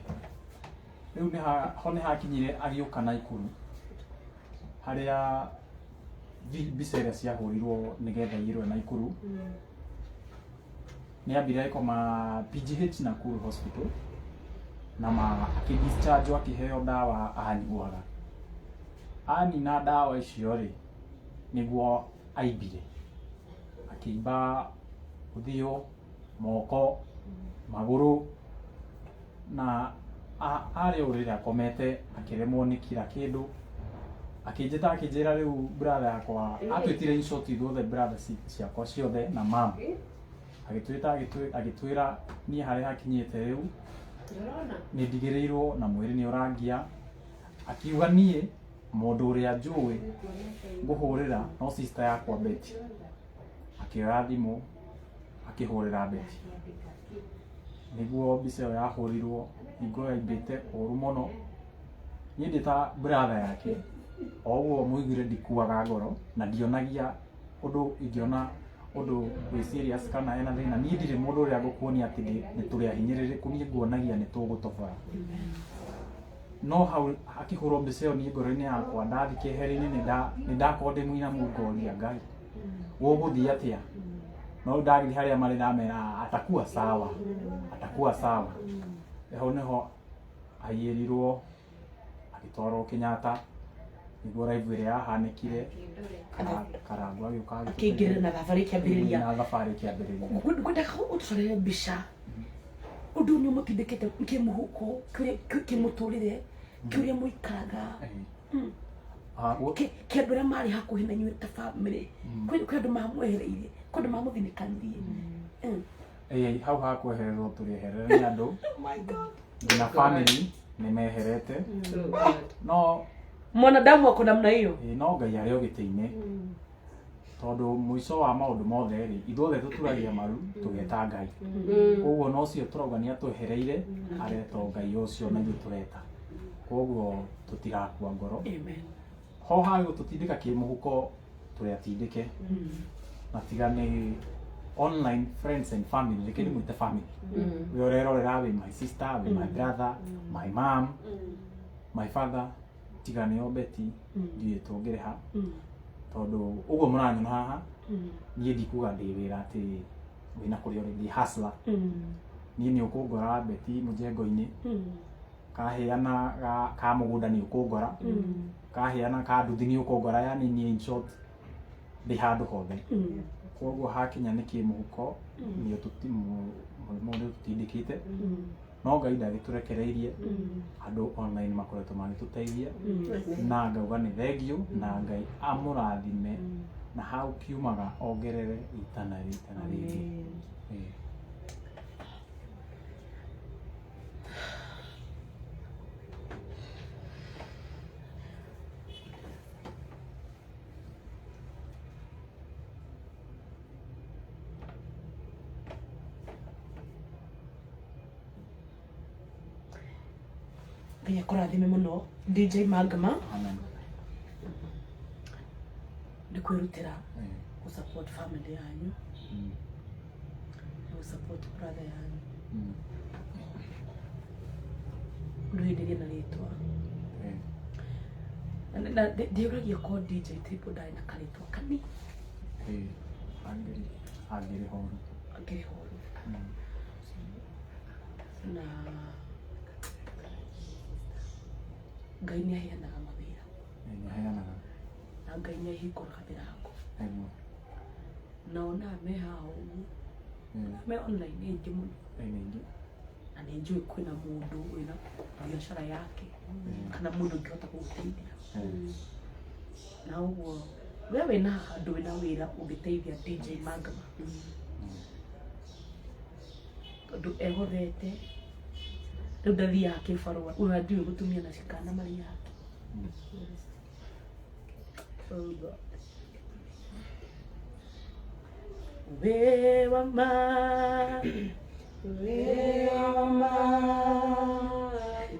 Rĩu nĩ hakinyire agĩũka Naikuru harĩa mbica ĩrĩa ciahũrirwo nĩgetha ĩrwe Naikuru nĩ ambire koma PGH Nakuru Hospital na akĩdischarge akĩheo ndawa anyuaga. Anina ndawa icio rĩ nĩguo aimbire, akĩimba ũthiũ, moko, magũrũ, na arĩ ũrĩrĩ akomete akĩremwo nĩ kila kĩndũ. Akĩnjĩta akĩnjĩra rĩu brother yakwa atwĩtire in-short ithuothe brother ciakwa ciothe na mama, agĩtwĩra niĩ harĩa hakinyĩte rĩu nĩ ndigĩrĩirwo na mwĩrĩ nĩ ũrangia. Akiuga niĩ mũndũ ũrĩa njũĩ ngũhũrĩra no sister yakwa Betty. Akĩoya thimũ akĩhũrĩra Betty, nĩguo mbica ĩyo yahũrirwo, hingo yaimbĩte ũru mũno. Niĩ ndĩ ta brother yake, o ũguo mũiguire ndikuaga ngoro na ndionagia ũndũ ingĩona ũndũ wĩ serious kana ena thĩna. Niĩ ndirĩ mũndũ ũrĩa ngũkuonia atĩ nĩ tũrĩ ahinyĩrĩrĩku, niĩ nguonagia nĩ tũgũtobora. No hau akĩhũrwo mbica ĩyo niĩ ngoro-inĩ yakwa ndathi keheri-inĩ nĩ ndakorwo ndĩ mũinamu ngoria Ngai gũgũthiĩ atĩa. No ndagĩthi harĩa marĩ ndamera atakuwa sawa, atakuwa sawa. Hau nĩho aiyĩrirwo agĩtwarwo Kenyatta nĩguo live ĩrĩa yahanĩkire. Karangwa agĩũka akĩingĩrĩra na thabarĩ kĩambĩrĩria. Na thabarĩ kĩambĩrĩria. Ngwendaga ũtũrore mbica ũndũ nĩ ũmũtindĩkĩte kĩmũhuko kĩmũtũrĩre kĩũrĩa mũikaraga kĩandũ arĩa marĩ hakuhĩ na inyuĩ ta bamĩrĩ, kwĩ andũ mamwehereire, kwĩ andũ mamũthinĩkanirie. Hau hakwehererwo tũrĩeherere nĩ andũ nginya bamĩrĩ nĩ meherete. No mwanadamu ako namna hiyo, no Ngai arĩ o gĩtĩ-inĩ, tondũ mũico wa maũndũ mothe rĩ ithuothe tũturagia maru tũgeta Ngai. Koguo no cio tũrauga nĩ atwehereire areto Ngai ũcio na ithuĩ tũreta, koguo tũtirakua ngoro. Ho hagĩ gũtũtindĩka kĩmũhuko tũrĩa tindĩke, na tiga nĩ online friends and family, reke ndĩmwĩte family. We ũrerorera wĩ my sister, wĩ my brother, my mom, my father, tiga nĩo Betty ndiĩ tũngĩrĩha. Tondũ ũguo mũranyona haha niĩ ndikuga ndĩ wĩra atĩ wĩna kũrĩa ũrĩ hustler. Niĩ nĩ ũkũngora Betty mũjengo-inĩ, kaheana ka mũgũnda nĩ ũkũngora, kaheana ka nduthi nĩ ũkũngora, yani niĩ in short ndĩ handũ hothe. Koguo hakinya nĩ kĩmũhuko nĩo mũndũ tũtindĩkĩte. No Ngai ndagĩtũrekereirie, andũ online makoretwo magĩtũteithia na ngauga nĩ thengiũ na Ngai amũrathime na hau kiumaga ongerere itana rĩngĩ. Ngai akũrathime mũno DJ Magma. Amen. Nĩ kwĩrutĩra gũ support family yanyu, gũ support brother yanyu. Ndũhĩndĩrie na rĩtwa. Na ndiũragia ko DJ Triple ndarĩ na karĩtwa kani. Angĩrĩ horu. Na Ngai nĩ aheanaga mawĩra. Na Ngai nĩ ahingũraga mĩrango. Na ona me hao me online nĩ aingĩ mũno. Na nĩ njũĩ kwĩna mũndũ wĩna biacara yake kana mũndũ ũngĩhota gũgũteithia. Na ũguo we wĩna handũ wĩna wĩra ũngĩteithia DJ Magma, tondũ ehothete rĩu ndathiaga kĩbarũa, ũna ndiũĩ gũtumia na cikana marĩ yake. We wa ma, we wa ma,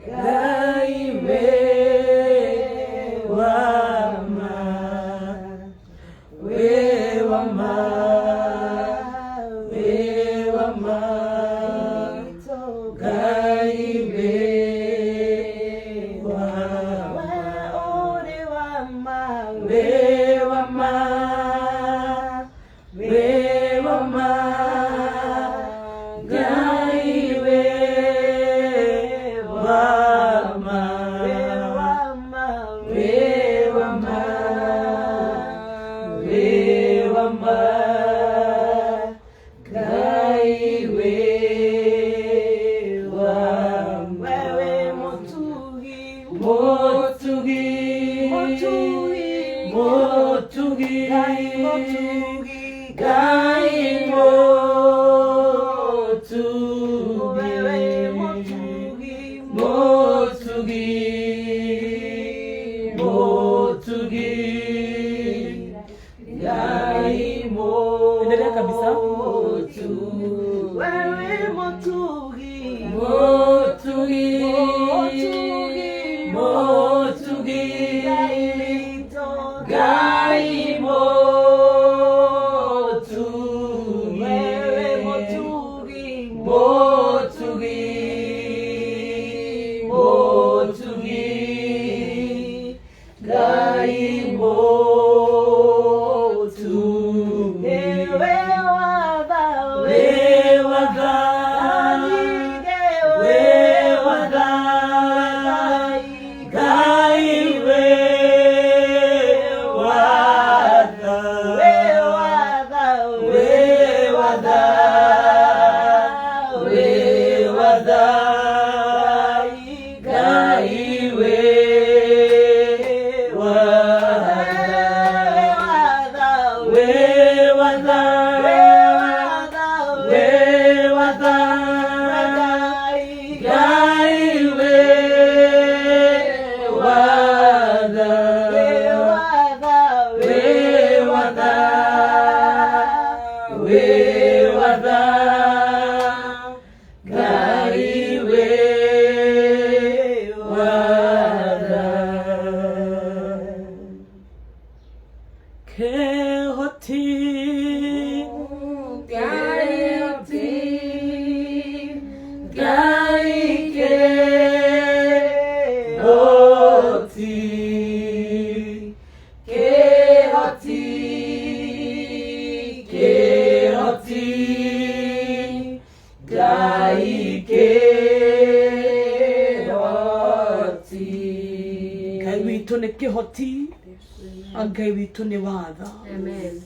Ngai we wa ma, we wa ma, we wa ma, Ngai we wa ma, ore wa ma, we wa ma, we wa ma, Endelea kabisa. Ngai witũ nĩ watha. Amen.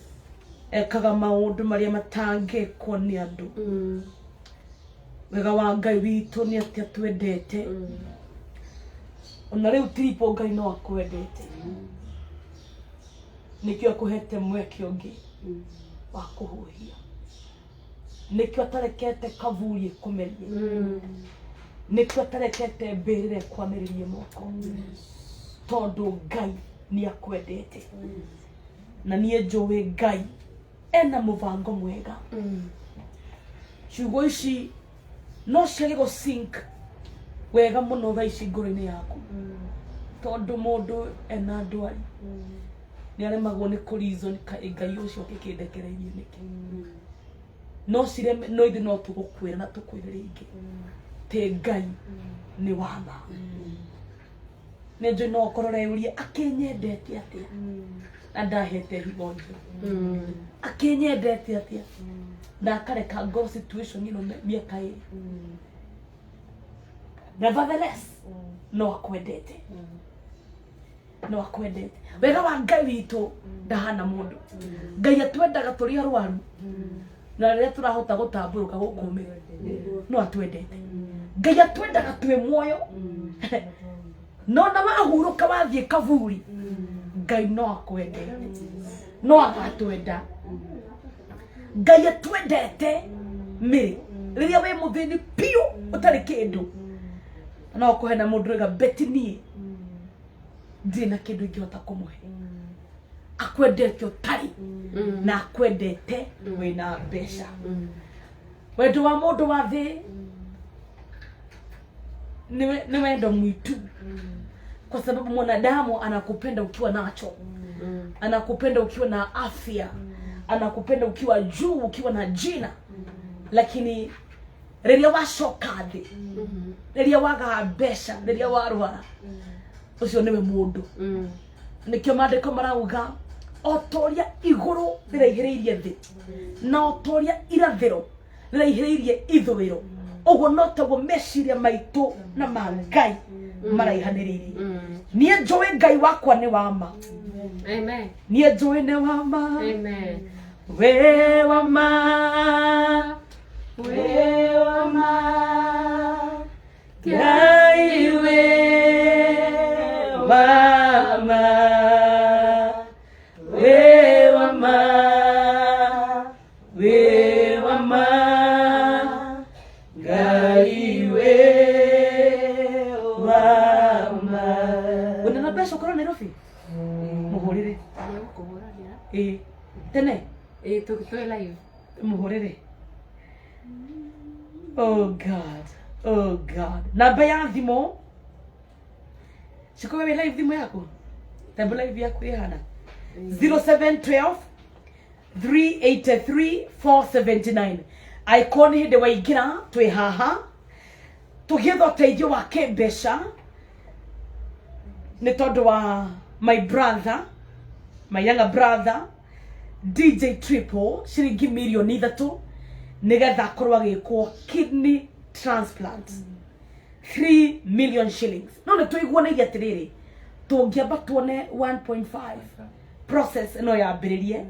Ekaga maũndũ marĩa matangĩkwo nĩ andũ. Wega wa Ngai witũ nĩ atĩ atwendete. Ona rĩu Tripo Ngai no akwendete. Nĩkĩo akũhete mweke ũngĩ wa kũhũhia. Nĩkĩo atarekete kaburi ĩkũmerie. Nĩkĩo atarekete mbĩrĩra ĩkwanĩrĩrie moko. Tondũ Ngai ni akwendete. Na niĩ njũĩ Ngai ena mũbango mwega. Ciugo ici no ciage gũsink wega mũno thaa ici ngoro-inĩ yaku. Tondũ mũndũ ena ndwari nĩ aremagwo nĩ kũreason Ngai ũcio gĩkĩndekereirie nĩkĩ. No cireme no ithe no tũgũkwĩra na tũkwĩre rĩngĩ. Tĩ Ngai nĩ watha. Nĩ njũĩ no ũkorwo ũreyũria akĩnyendete atĩa. Na ndahete higonjo. Akĩnyendete atĩa. Na akareka ngorwo situation ĩno mĩaka ĩrĩ. Nevertheless, no akwendete. No akwendete. Wega wa Ngai witũ ndahana mũndũ. Ngai atwendaga tũrĩ arwaru. Na rĩrĩa tũrahota gũtambũrũka gũkũ ũmĩ. No atwendete. Ngai atwendaga twĩ muoyo. No na wahurũka wathiĩ kaburi. Ngai no akwendete. No agatwenda. Ngai atwendete mĩrĩ. Rĩrĩa wĩ mũthĩni piũ ũtarĩ kĩndũ. No kũhe na mũndũ rega beti niĩ. Ndirĩ na kĩndũ ingĩhota kũmũhe. Akwendete ũtarĩ. Na akwendete wĩna mbeca. Wendo wa mũndũ wa thĩ ni wendo mwitu. Kwa sababu mwanadamu anakupenda ukiwa nacho. Anakupenda ukiwa na afya. Anakupenda ukiwa juu, ukiwa na jina. Lakini rĩrĩa wacoka thĩ, rĩrĩa waga mbeca, rĩrĩa warwara, ũcio nĩwe mũndũ. Nĩkĩo maandĩko marauga o toria igũrũ rĩraihĩrĩirie thĩ, na o toria irathĩro rĩraihĩrĩirie ithũĩro, ũguo no taguo meciria maitũ na ma Ngai maraihanĩrĩirie. Niĩ njũĩ Ngai wakwa nĩ wa ma. Amen. Niĩ njũĩ nĩ wa ma. Amen. We wa ma. We wa ma. Ngai we wa ma. We wa ma. Go live. Muhorere. Oh God. Oh God. Namba ya thimo. Siko wewe live thimo yako? Namba live yako yana. 0712 383 479. Icon hinde waigira twi haha. Tugietha uteithio wa kĩmbeca nĩ tondũ wa my brother, my younger brother DJ Triple ciringi milioni 3 nigetha akorwo agĩkwo kidney transplant 3 million shillings. No nĩ tũiguanagia atĩrĩrĩ tũngĩamba tuone 1.5 process no yambĩrĩrie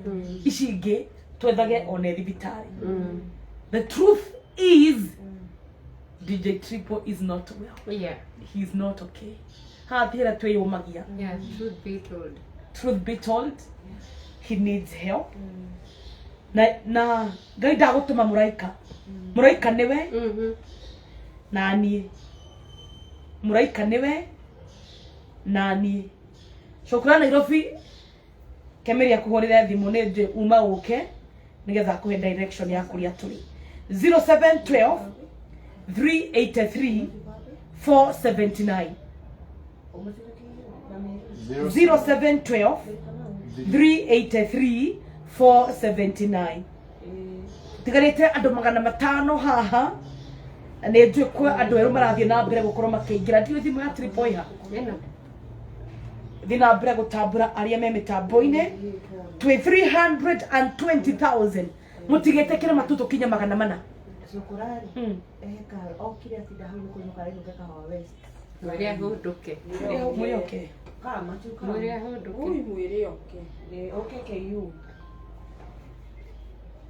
ici ingĩ twethage one thibitarĩ. The truth is DJ Triple is not well. Yeah. He's not okay. Hathira twĩyũmagia. Yeah, truth be told. Truth be told, he needs help. Na Ngai ndagũtũma mũraika. Mũraika nĩwe. Na niĩ. Mũraika nĩwe. Na niĩ. Cokora Nairobi kemeria kũhũrĩra thimũ nĩ ndĩ uma ũke nĩgetha kũhe direction ya kũrĩa tũrĩ. 0712 383 479. 0712 383 479. Tigarite andu 500 haha na nĩ njũĩ kwa andu erũ marathiĩ na mbere gũkorwo makĩingĩra ndiũ thimũ ya Triple iha thiĩ na mbere gũtambũra arĩa me mĩtambo-inĩ twĩ 320,000 mũtigĩte kĩrĩ matutu kinya 400. Sokorari eka okire atida hau kunyuka rĩu ngeka wa west Mwĩre ahũndũke. Mwĩre okay. Kama tuka Mwĩre ahũndũke. Mwĩre okay. Ni okay KU.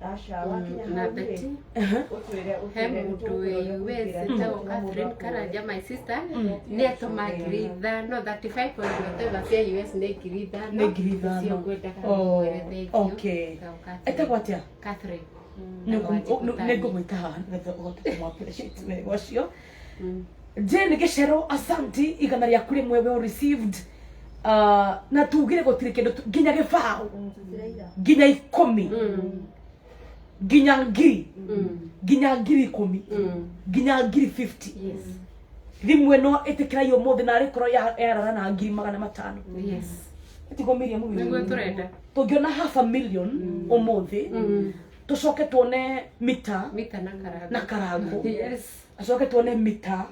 Asha wakinya Na Betty. He mũndũ wĩ US etagwo Catherine Karanja, my sister. Nĩ atũma ngiri 5 35 whatever cia US nĩ ngiri 5. Nĩ ngiri 5. Cio ngwendaga mwĩre thank you. Okay. Etagwo atĩa? Catherine. Nĩngũmwĩta haha nĩgetha ũhote kũmũ-appreciate wega ũcio. Jane Gĩcero, asanti igana rĩaku rĩmwe well received. Na tugire gũtirĩ kĩndũ nginya gĩbaũ nginya 10 nginya ngiri nginya ngiri 10 nginya ngiri 50. Thimũ ĩno ĩtĩkĩrai ũmũthĩ na arĩkorwo yarara na ngiri 500. Yes. Ĩtigomeria mũno. Nĩguo tũrenda. Tũngĩona $500,000 ũmũthĩ tucoke tuone mita na karango. Yes. Acoke tuone mita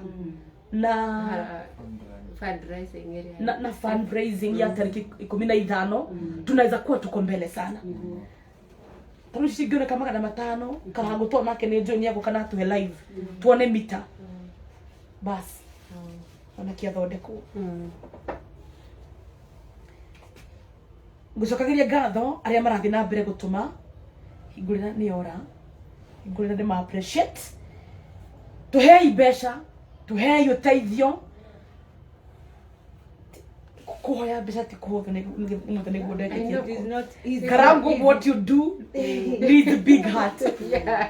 na fundraising area. Na fundraising ya tariki 15 tunaweza kuwa tuko mbele sana. Turushigone kama 500 karango tu make ni njoni yako kana tuhe live tuone mita bas ona kiathondeko ngucokagiria ngatho aria marathi na mbere gutuma hingurira ni ora hingurira ndima appreciate tuhei mbeca tuhei uteithio kuhoya mbeca ti kuhotha nĩguo ndeke karango what you do needs big heart. Yeah.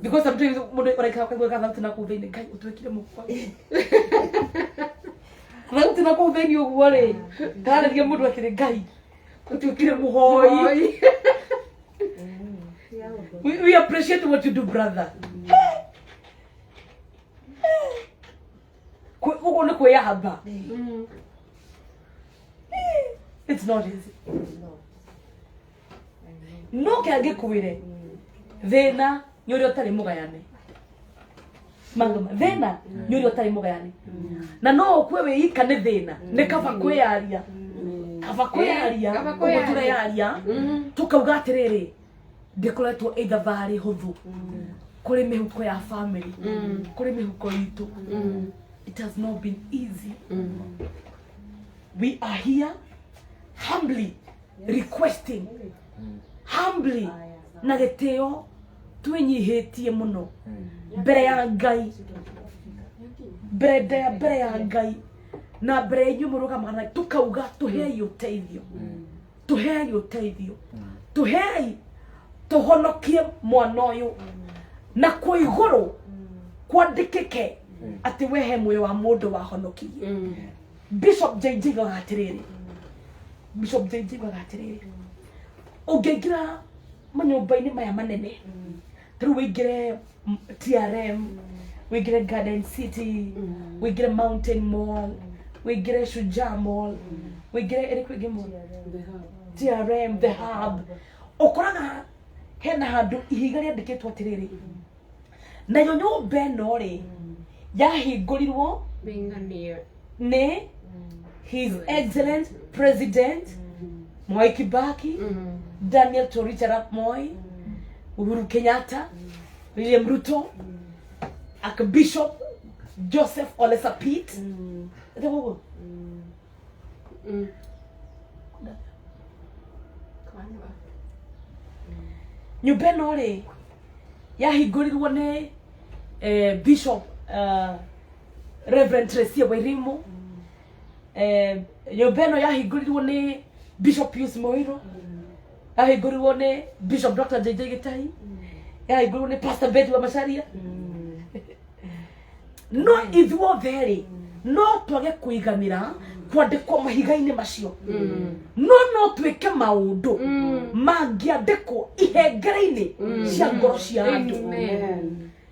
Because sometimes mundu oraika kwa gatha tuna kuthini kai utwekire mukwa kwa tuna kuthini uguo ri ndaragia mundu akire ngai utwekire muhoi. We appreciate what you do, brother. Ugo ni kwiyahamba. It's not easy. No kange kwire thina nyuri utari mugayane mangama thina nyuri utari mugayane na no ukwe we ika ni thina ni kaba kwiyaria ugo turayaria tukauga atiriri ndikoretwo either vari huthu kuri mihuko ya family kuri mihuko itu. It has not been easy. We are here humbly requesting humbly na gitio twinyihitie muno mbere ya Ngai mbere ya Ngai na mbere yenyu murugamana tukauga tuhei uteithio tuhei tuhonokie mwana uyu na kwa iguru kwandikike ati wehe moyo wa mundu wahonokirie. Bishop JJ gatiriri ungegira manyumba-inĩ maya manene rĩu wĩingĩre TRM wĩingĩre Garden City wĩingĩre Mountain Mall wĩingĩre Shujaa Mall wĩingĩre ĩrĩkũ ĩngĩ mall TRM The Hub ũkoraga hena handũ ihiga rĩandĩkĩtwo atĩrĩrĩ nayo nyũmba ĩno rĩ yahingũrirwo nĩ His Excellent President Mwai Kibaki, Daniel Toroitich Arap Moi, Uhuru Kenyatta, William Ruto, Archbishop Joseph Ole Sapit. Nyũmba ĩno rĩ yahingũrirwo nĩ Bishop Reverend Tracy Wairimu. Nyũmba ĩno yahingũrirwo nĩ Bishop Pius Moiro, yahingũrirwo nĩ Bishop Dr. JJ Gitahi, yahingũrirwo nĩ Pastor Betty wa Macharia. No ithuothe rĩ no twage kũiganĩra kwandĩkwo mahiga-inĩ macio no twĩke maũndũ mangĩandĩkwo ihengere-inĩ cia ngoro cia andũ.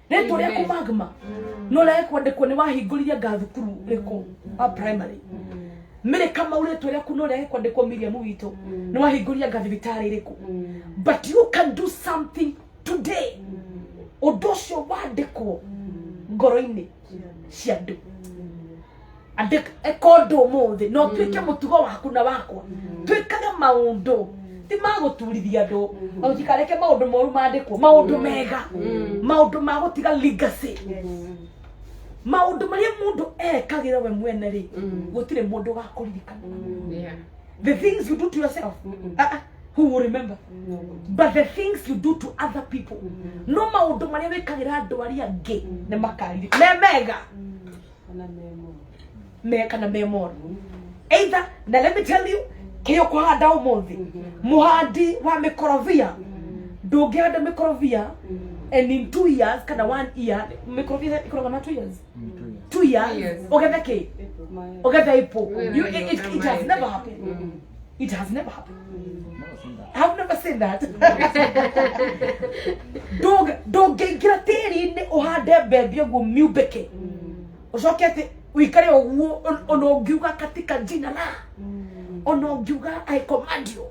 Rĩtwa rĩaku Magma no rĩage kwandĩkwo nĩ wahingũrire thukuru rĩkũ wa primary. Mire kama rĩtwa rĩaku no rĩage kwandĩkwo Miriam witũ nĩ wahingũrire thibitarĩ rĩkũ. But you can do something today. Ũndũ ũcio wandĩkwo ngoro-inĩ cia andũ. Ekondo ũmũthĩ no twĩke mũtugo waku na wakwa twĩkage maũndũ ti magũturithia andũ ũtikareke maũndũ moru mandĩkwo maũndũ mega maũndũ ma gũtiga legacy maũndũ marĩa mũndũ ekagĩra we mwene rĩ gũtirĩ mũndũ ũgakũririkana. The things you do to yourself who will remember? But the things you do to other people no maũndũ marĩa wĩkagĩra andũ arĩa angĩ nĩ makaririkana mega kana memor. Either na let me tell you kĩyo kũhanda ũmũthĩ mũhandi wa mĩkorobia ndũngĩhanda mĩkorobia and in 2 years kana 1 year mĩkorobia ĩkoragwo na 2 years 2 years ũgethe kĩ ũgethe April. It has never happened. It has never happened. I've never seen that. Ndũngĩingĩra tĩri-inĩ ũhande mbembe ũguo miumbĩke ũcoke atĩ wikare ũguo ona ũngiuga katika jina la ona ũngiuga I command you.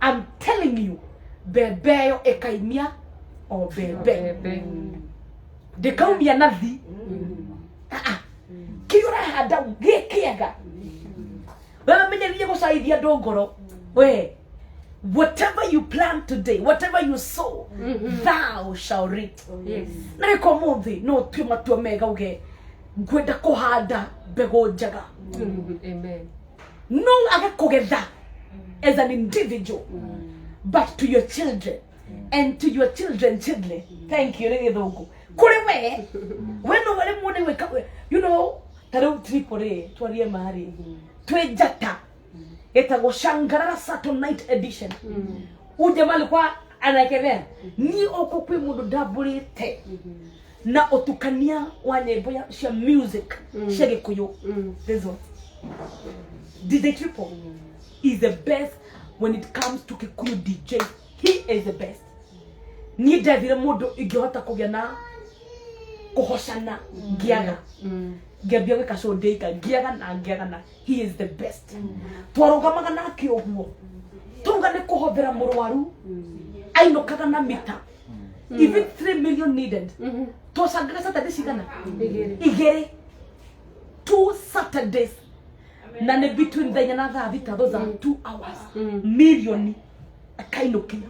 I'm telling you mbembe ĩyo ĩkaimia o mbembe ndĩkaumia nathi kĩrĩa ũrahanda gĩkĩega wewe menyerie gũcaithia andũ ngoro we. Whatever you plant today, whatever you sow, thou shall reap. Yes. Na rĩko mũthĩ no tue matua mega uge ngwenda kũhanda mbegũ njega. Amen. No age kũgetha as an individual but to your children and to your children's children. Thank you rĩgĩ thũngũ kũrĩ we no wale mwone weka you know tarau Tripoli twarie mahari twe njata etagwo Shangarara Saturday edition. Uje malikuwa anakelea ni oko kwi mundu dabulite na otukania wa nyimbo cia music cia Gikuyu. This one DJ Triple is the best when it comes to Kikuyu DJ. He is the best. Ni ndavire mundu ingihota kugea na kuhoshana giaga ngĩambia gwĩka show ndĩika ngĩaga na he is the best. Twarũgamaga nake ũguo tuga nĩ kũhũthĩra mũrwaru ainũkaga na mita even 3 million needed. Twacangaga Saturday cigana igĩrĩ 2 Saturdays na nĩ between the na thaa thita those are 2 hours million akainũkia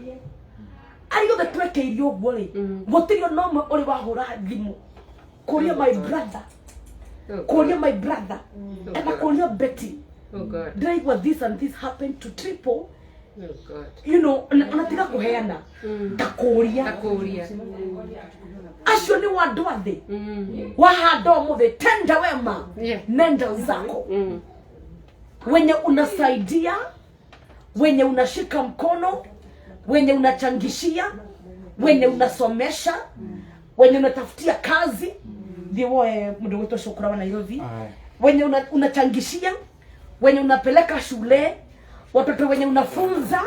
ariothe twekeirio ũguo rĩ gũtirĩ ona ũmwe ũrĩ wahũra thimũ kũria my brother call my brother and I call your Betty. Oh God. Drive what this and this happened to Triple. Oh God. You know, unatika kuheana. Takoria. Asho ni wadwathe. Wahado muthe tenda wema. Nenda zako. Wenye unasaidia, wenye unashika mkono, wenye unachangishia, wenye unasomesha, wenye unatafutia kazi. Ndiwo mundu wetu Shukura wa Nairobi. Wenye unachangishia, wenye unapeleka shule, watoto wenye unafunza,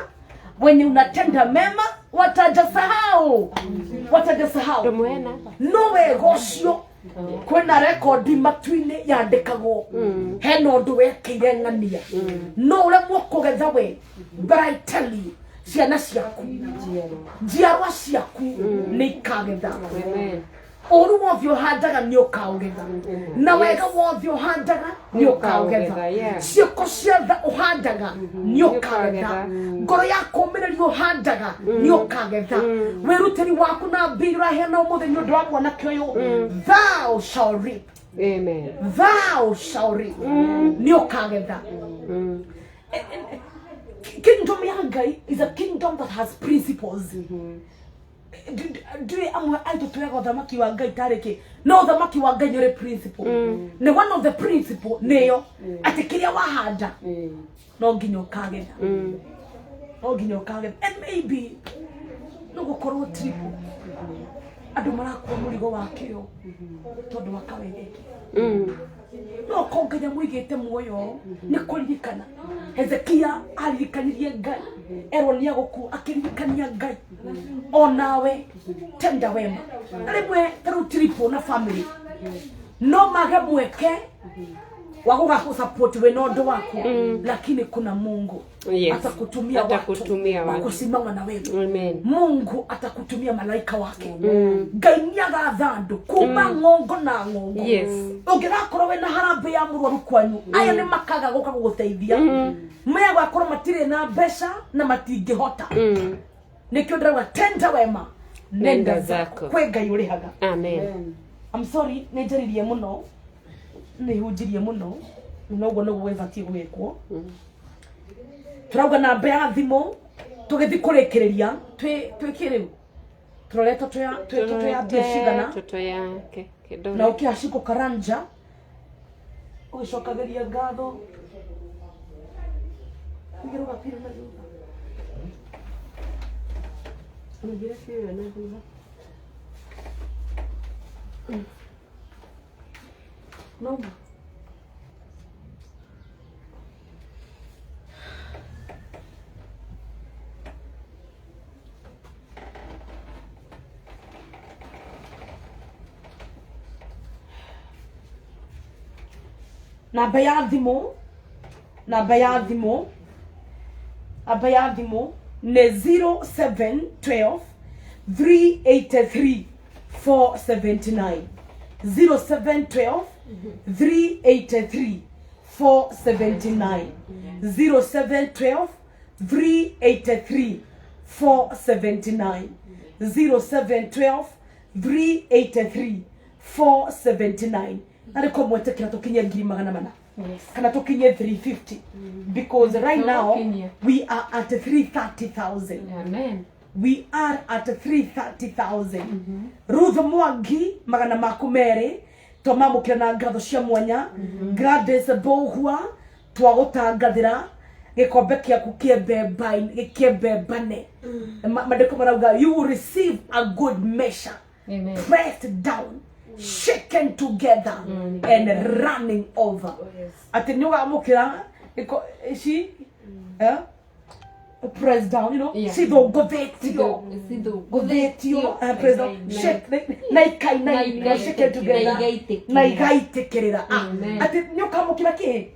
wenye unatenda mema watajasahau. No wega ucio kwina rekodi matu-ini yandikagwo hena undu wekire ng'ania no uremwo kugetha we. But I tell you, ciana ciaku njiarwa ciaku nĩ ikagetha. Ũru wothe ũhandaga nĩ ũkaũgetha, na wega wothe ũhandaga nĩ ũkaũgetha, ciĩko ciothe ũhandaga nĩ ũkagetha, ngoro ya kũũmĩrĩria ũhandaga nĩ ũkagetha, wĩrutĩri waku na mbia ũraheana ũmũthĩ nĩ ũndũ wa mwanake ũyũ, thou shall reap. Amen. Thou shall reap. Nĩ ũkagetha. Kingdom ya Ngai is a kingdom that has principles. Do amwe aitu tuyaga uthamaki wa Ngai tariki no uthamaki wa Ngai ni principle. Ne one of the principle neyo ati kiria wahanda no nginya ukagetha. No nginya ukagetha. And maybe no gukorwo triple andu marakuwa murigo wakio tondu wakawegete. No kongenya muigite muoyo ni kuririkana Hezekia aririkanirie Ngai, Eronia guku akiririkania Ngai. Onawe tenda wema rimwe taru triple na family no mage mweke wagoga kusupport we no ndo wako, lakini kuna Mungu atakutumia watu kusimama na wewe. Mungu atakutumia malaika wake. Ngai niaga thandu kuma ngongo na ngongo. Ungirakorwo we na harambe ya murwaru kwanyu aya ni makaga goka guguteithia maya gwakorwo matire na mbeca na matingihota. Nikio ndaraga tenda wema nenda zako kwe Ngai urihaga. Amen. I'm sorry nejaririe muno nihunjirie muno noguo no gwebatie gwikwo. Turauga namba ya thimu tugithi kurikiriria twikiriu turoreta tuya biashigana na ukiashiko karanja ugicokageria ngatho ngiruga pira na thutha ngira pira na thutha no namba ya thimu ne 0712 383 479 0712 383 479 0712 383 479 0712 383 479. Nariko mwetekera tukinye 400 kana tukinye 350 because right now we are at 330,000. Amen. We are at 330,000. Ruth Mwangi magana makumere tomamukira na ngatho cia mwanya. Gladys Bohua twagutangathira gikombe kiaku kiembebane. Madeko marauga you will receive a good measure. Amen. Pressed down, shaken together, and running over. Ati nyoga mukira she press down, you know. Sido govetio, press down, shake, naikai, shake it together, naigaite kerera. Ati nyoka mukira ki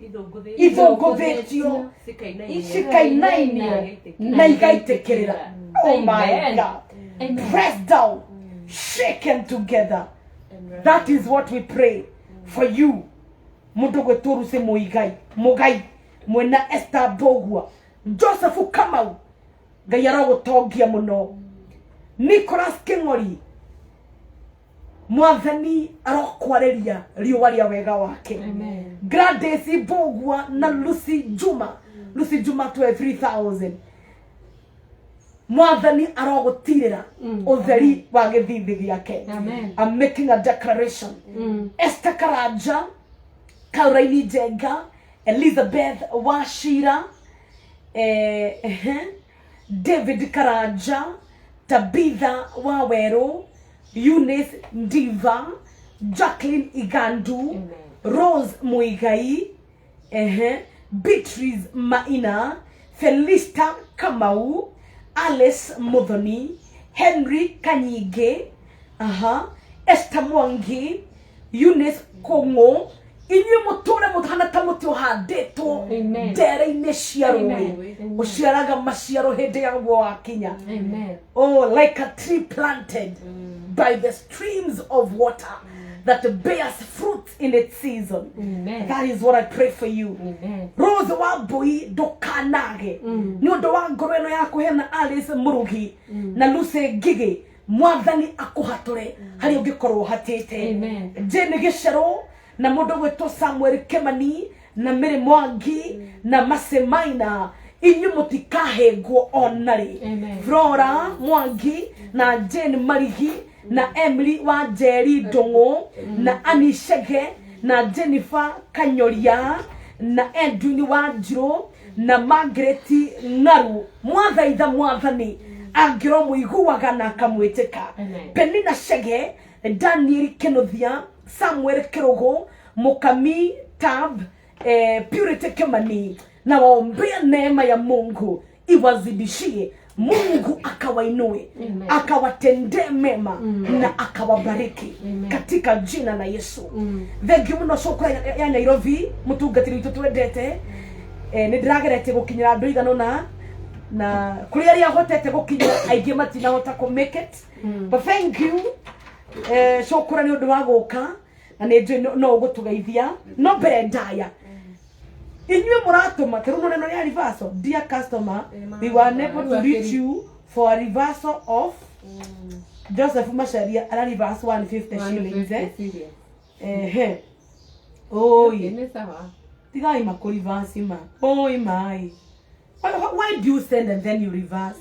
ido govetio, shikai naigaite kerera. Oh my God. Press down, shaken together. That is what we pray for you. Mundu gweturu se mugai mwena Esther Bogua, Joseph Kamau Gayara gutongia muno, Nicholas Kingori Mwathani arokwareria riuwa ria wega wake. Gladys Bogua na Lucy Juma to 3,000. Mwathani arogutirira utheri wa githithi giake. I'm making a declaration. Esther Karanja, Kauraini Jenga, Elizabeth Washira, David Karanja, Tabitha Wawero, Eunice Ndiva, Jacqueline Igandu, Rose Muigai, Beatrice Maina, Felista Kamau, Alice Muthoni, Henry Kanyige, Esther Mwangi, Eunice Kongo, inyuĩ mũtũre mũhana ta mũtĩ ũhandĩtwo ndere-inĩ cia rũĩ ũciaraga maciaro hĩndĩ ya guo wakinya. Oh, like a tree planted by the streams of water that bears fruit in its season. That is what I pray for you. Rose Wambui ndukanage nĩ ũndũ wa ngoro ĩno ya kũheana Alice Murugi na Lucy Ngigi. Mwathani akuhatũre harĩa ũngĩkorwo hatĩte. Jane Gĩcerũ na mũndũ gwĩtwo Samuel Kemani na Mary Mwangi na Masemaina, inyuĩ mũtikahengwo onarĩ. Flora Mwangi na Jane Marigi na Emily wa Njeri Ndung'u na Annie Chege na Jennifer Kanyoria na Edwin Wanjiru na Margaret Ng'aru. Mwathaitha Mwathani angĩro mũiguaga na akamwĩtĩka. Penina Chege, Daniel Kenothia, Samuel Kirogo, Mukami Tab, Purity Kimani, na waombea neema ya Mungu iwazidishie. Mungu akawainue, akawatendee mema na akawabariki katika jina la Yesu. Thengi muno cukura ya Nairobi mutungatiri witu twendete. Nindiragerete gukinyira andu igana na kuri aria hotete gukinyira aingĩ matinahota ku make it. But thank you. Cukura ni undu wa guka na nĩ no gutugeithia no mbere ndaya. Inyuĩ mũratũma kĩruno neno ya reversal. Dear customer, we were unable to reach you for a reversal of Joseph Masharia a reverse 150 shillings. Oi. Tigai makureverse ma. Oi mai. Why do you send and then you reverse?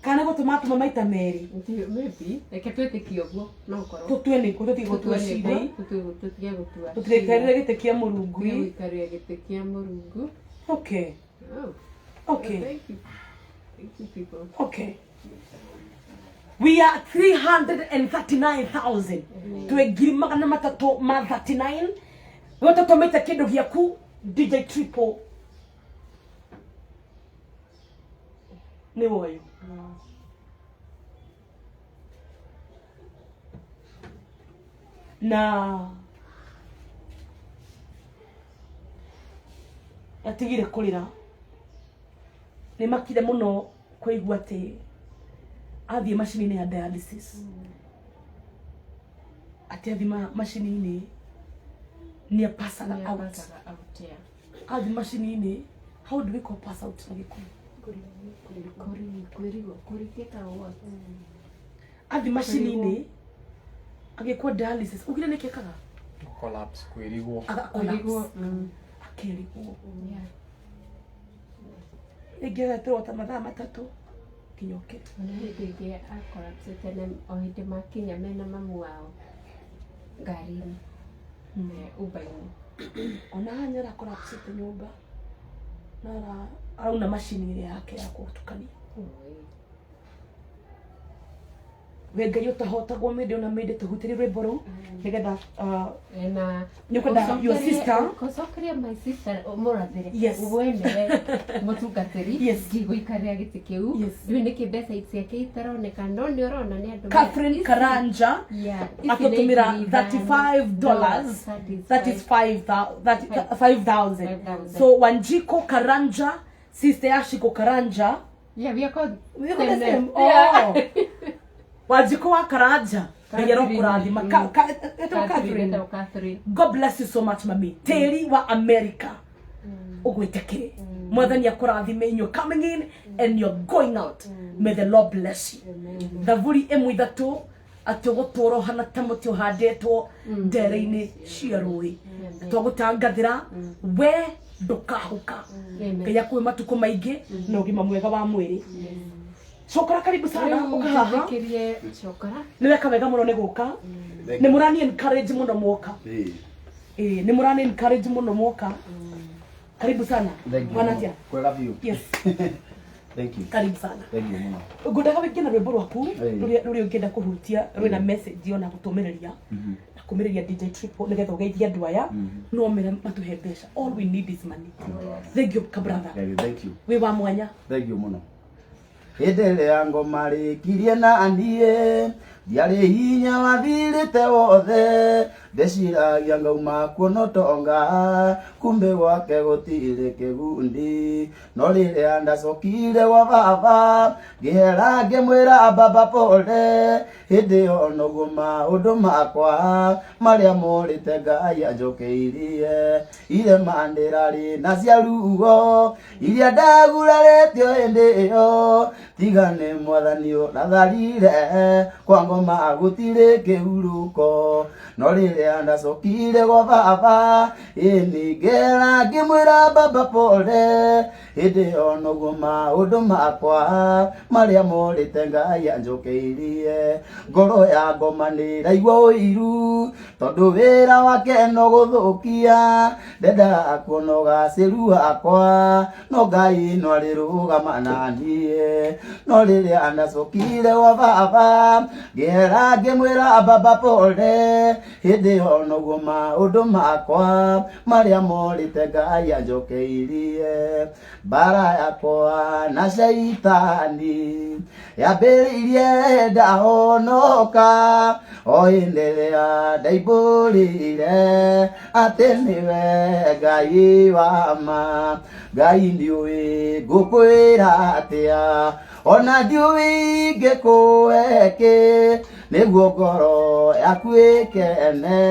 Kana gutuma maita meri. Maybe. Eke twetĩkie ũguo no korwo. Tutwene ko tutigũtua cira. Tutigekarĩre gĩtĩ kĩa Mũrungu. Tutigekarĩre gĩtĩ kĩa Mũrungu. Okay. Okay. Thank you. Thank you people. Okay. We are 339,000. Twegiri magana matatũ ma 39. Gũtũtũmĩte kĩndũ gĩaku DJ Triple. Nĩ woyo. Na atigire kulira ni makire muno kuigua ati athie machine ya dialysis ati athie machine ni pass out athie machine how do we call pass out na gikuyu athie machine agekwa dialysis ugire ni kekaga collapse kwirigwo akirigwo egera tota mathaa matatũ kinyoke nĩndĩngĩ collapse tene o hĩndĩ makinya mena mamu wao ngari-inĩ uber-inĩ ona hanyara collapse nyũmba na arauna machine yake ya kutukania Ngai utahotagwo mende ona mende tuhutiri rwĩmbo nigetha na nikwenda your sister kosokeria my sister mũrathire Yes. wewe mũtungatĩri Yes. ngĩgũikaria gĩtĩ kĩu Yes. rĩu nĩkĩ mbeca ciake itaroneka no nĩ ũrona nĩ andũ Catherine Karanja akutumira $35 that is 5,000 so Wanjiko Karanja sister Yashiko Karanja we are called we got the same Wanjiko wa Karanja ngero kurathima Catherine God bless you so much mami teri wa America ugwitekire mwathani akurathime inyo coming in and you're going out may the Lord bless you thavuri imwe ithatu atuguturo hana tamuti uhandetwo ndere-inĩ cia rũĩ twagutangathira we ndukahuka Ngai akuhe matuko maingĩ na ũgima mwega wa mwĩrĩ Chokora karibu sana ukahaha ni weka wega muno ni guka ni murani encourage muno moka ni murani encourage muno moka karibu sana wanatia kwega view yes thank you karibu sana thank you muno ngũndaga wĩngĩ na rwĩmbo rwaku rũrĩa ũngĩenda kũhutia rwĩna message ona gũtũmĩrĩria na kũmĩrĩria DJ Triple nĩgetha ũgeithie andũ aya no mere matũhe mbeca all we need is money thank you brother thank you wĩ wa mwanya thank you muno hĩndĩ ya ngoma rĩkirie na niĩ ndiarĩ hinya wathirĩte wothe ndeciragia ngauma kuona tonga kumbe gwake gũtirĩ kĩgundi no rĩrĩa ndacokire gwa baba ngĩhera ngĩmwĩra baba pole hĩndĩ ĩyo noguo maũndũ makwa marĩa morĩte Ngai anjũkĩirie irema ndĩrarĩ na cia rugo iria ndagurarĩtio hĩndĩ ĩyo tiga nĩ Mwathani ũratharire kwa ngoma gũtirĩ kĩhurũko no rĩrĩa ndacokire gwa baba ngĩhera ngĩmwĩra baba pole hĩndĩ ĩyo noguo maũndũ makwa marĩa morĩte Ngai anjũkĩirie ngoro ya ngoma nĩraigua ũiru tondũ wĩra wake no gũthũkia ndendaga kuona ũgacĩru wakwa no Ngai no arĩrũgama na niĩ no rĩrĩa ndacokire gwa baba ngĩhera ngĩmwĩra baba pole hĩndĩ ĩyo noguo maũndũ makwa marĩa morĩte Ngai anjũkĩirie mbara yakwa na shaitani yambĩrĩirie ndahonoka o hĩndĩ ĩrĩa ndaimbũrire atĩ nĩwe Ngai wa ma Ngai ndiũĩ ngũkwĩra atĩa ona ndiũĩ ingĩkũhe kĩ nĩguo ngoro yaku ĩkene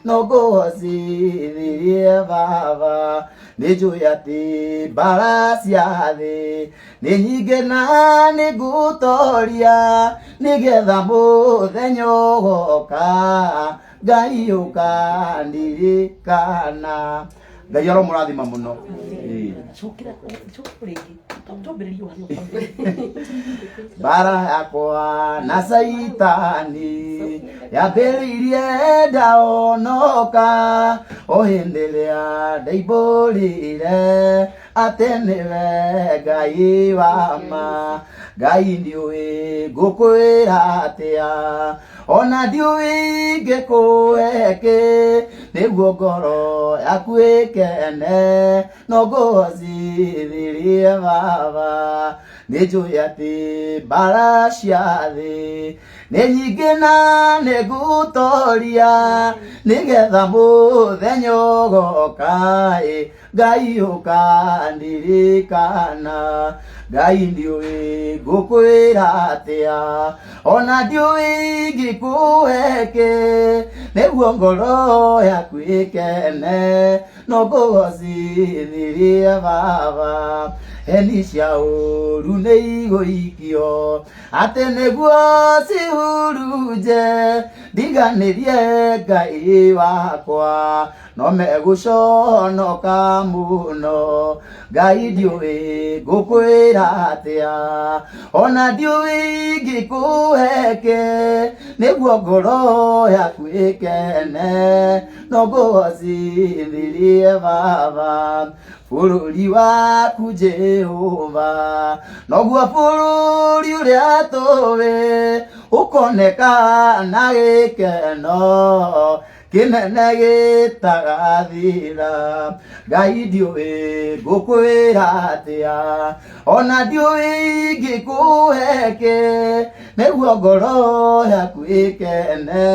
no ngũgocithirie baba nĩnjũĩ atĩ mbara cia thĩ nĩ nyingĩ na nĩ ngũtoria nĩgetha mũthenya ũgoka Ngai ũkandirikana Ngai aromũrathima mũno mbara yakwa na saitani yambĩrĩirie ndahonoka o hĩndĩ ĩrĩa ndaimbũrire atĩ nĩwe Ngai wa ma Ngai ndiũĩ ngũkwĩra atĩa ona ndiũĩ ingĩkũhe kĩ nĩguo ngoro yaku ĩkene no ngũgocithirie baba nĩnjũĩ atĩ mbara cia thĩ nĩ nyingĩ na nĩ ngũtoria nĩgetha mũthenya ũgoka Ngai ũkandirikana Ngai ndiũĩ ngũkwĩra atĩa ona ndiũĩ ingĩkũhe kĩ nĩguo ngoro yaku ĩkene no ngũgocithirie baba heni cia ũru nĩ igũikio atĩ nĩguo cihurunje ndiganĩrie Ngai wakwa no megũconoka mũno Ngai ndiũĩ ngũkwĩra atĩa ona ndiũĩ ingĩkũhe kĩ nĩguo ngoro yaku ĩkene no ngũgocithirie baba bũrũri waku Jehova noguo bũrũri ũrĩa tũwĩ ũkoneka na gĩkeno kĩnene gĩtagathira Ngai ndiũĩ ngũkwĩra atĩa ona ndiũĩ ingĩkũhe kĩ nĩguo ngoro yaku ĩkene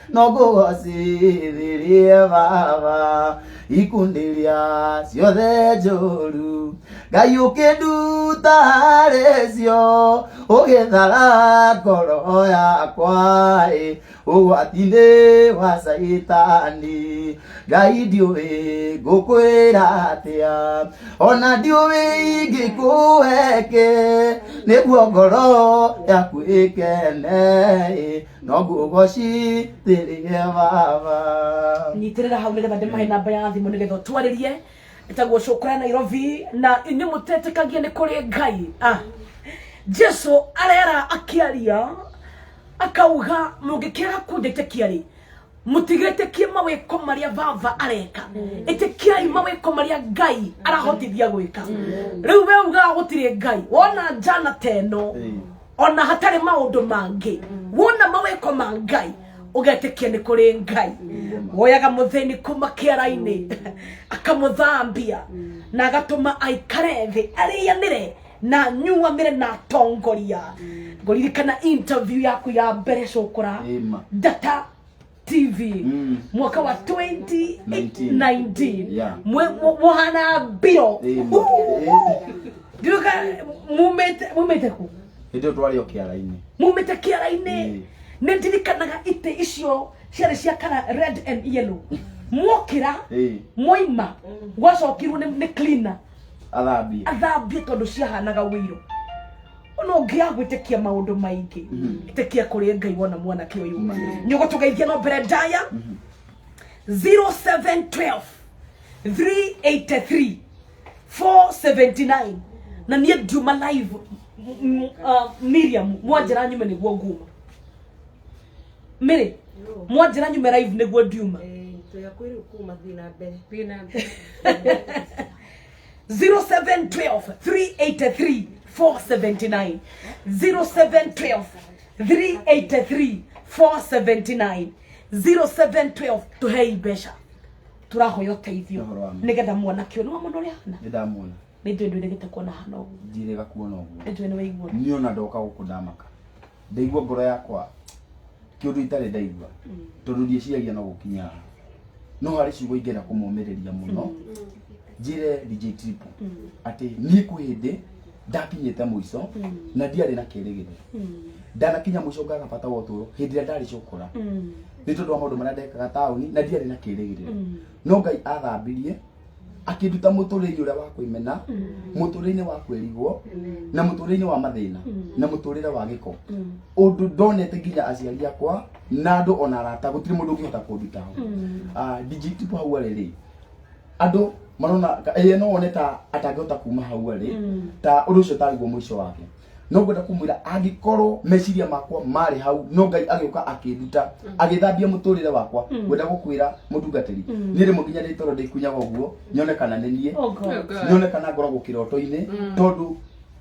no ngũgocithirie baba ikundi iria ciothe njũru Ngai ũkĩnduta harĩ cio ũgĩthara ngoro yakwa ũgwati-inĩ wa saitani Ngai ndiũĩ ngũkwĩra atĩa ona ndiũĩ ingĩkũhe kĩ nĩguo ngoro yaku ĩkene no ngũgocithĩrie baba nyitĩrĩra hau nĩgetha ndĩmahe namba ya thimũ nĩgetha ũtwarĩrie ĩtagwo Cũkũra Nairobi na inyuĩ mũtetĩkagia nĩ kũrĩ Ngai Jesu arera akĩaria akauga mũngĩkĩaga kũnjĩtĩkia rĩ mũtigĩtĩkie mawĩko marĩa baba areka ĩtĩkiai mawĩko marĩa Ngai arahotithia gwĩka rĩu we ugaga gũtirĩ Ngai wona njana teno ona hatarĩ maũndũ mangĩ wona mawĩko ma Ngai ũgetĩkia nĩ kũrĩ Ngai woyaga mũthĩni kuma kĩara-inĩ akamũthambia na agatũma aikare thĩ arĩanĩre na nyua mire na tongoria ngoririkana interview yaku ya mbere cukura Data TV mwaka wa 2019 mwana biro ndiruka mumete ku ndio twari okiara-ini mumete kiara-ini nendirikanaga ite icio ciarĩ cia kara red and yellow mwokira moima gwacokirwo nĩ cleaner athambie tondu ciahanaga wĩiro ono ngiagwĩtĩkia maũndũ maingĩ ĩtĩkia kũrĩ Ngai wona mwanake ũyũ nĩũgũtũgeithia no mbere ndaya 0712 383 479 na niĩ ndiuma live Miriam mwanjĩra nyume nĩguo nguma Mary mwanjĩra nyume live nĩguo ndiuma tuyakwĩrĩ kuma thina mbere 0712 383 479 0712 383 479 0712 tuhei mbeca turahoya uteithio nigetha mwanake no mũno ri hana ndamwona nĩ ndwendwo ndegete kuona hana ũguo ndirega kuona ũguo ndwendwo nĩ waigua niona ndoka gũkũndamaka ndaigua ngoro yakwa kĩũndũ itarĩ ndaigua tondũ ndieciria no gũkinya no harĩ ciugo ingĩenda kũmũmĩrĩria mũno njire DJ Triple ati ni kuhinde ndakinyete muico na ndiarĩ na kĩrĩgĩrĩro ndanakinya muico ngagabata wotũro hĩndĩ ĩrĩa ndarĩ cukura nĩ tondũ wa maũndũ marĩa ndekaga taũni na ndiarĩ na kĩrĩgĩrĩro no Ngai athambirie akĩnduta mũtũrĩre ũrĩa wa kwĩmena mũtũrĩre wa kwĩrigwo na mũtũrĩre wa mathĩna na mũtũrĩre wa gĩko ũndũ ndonete nginya aciari akwa na andũ ona arata gũtirĩ mũndũ ũngĩhota kũnduta ho DJ Triple hau arĩ andũ marona no one ta atangĩhota kuma hau arĩ ta ũndũ ũcio tariguo mũico wake no ngwenda kumwĩra angĩkorwo meciria makwa marĩ hau no Ngai agĩũka akĩnduta agĩthambia mũtũrĩre wakwa ngwenda gũkwĩra mũtungatĩri nĩ rĩmwe nginya rĩtoro ndĩkunyaga ũguo nyone kana nĩ niĩ nyone kana ngoragwo kĩroto-inĩ tondũ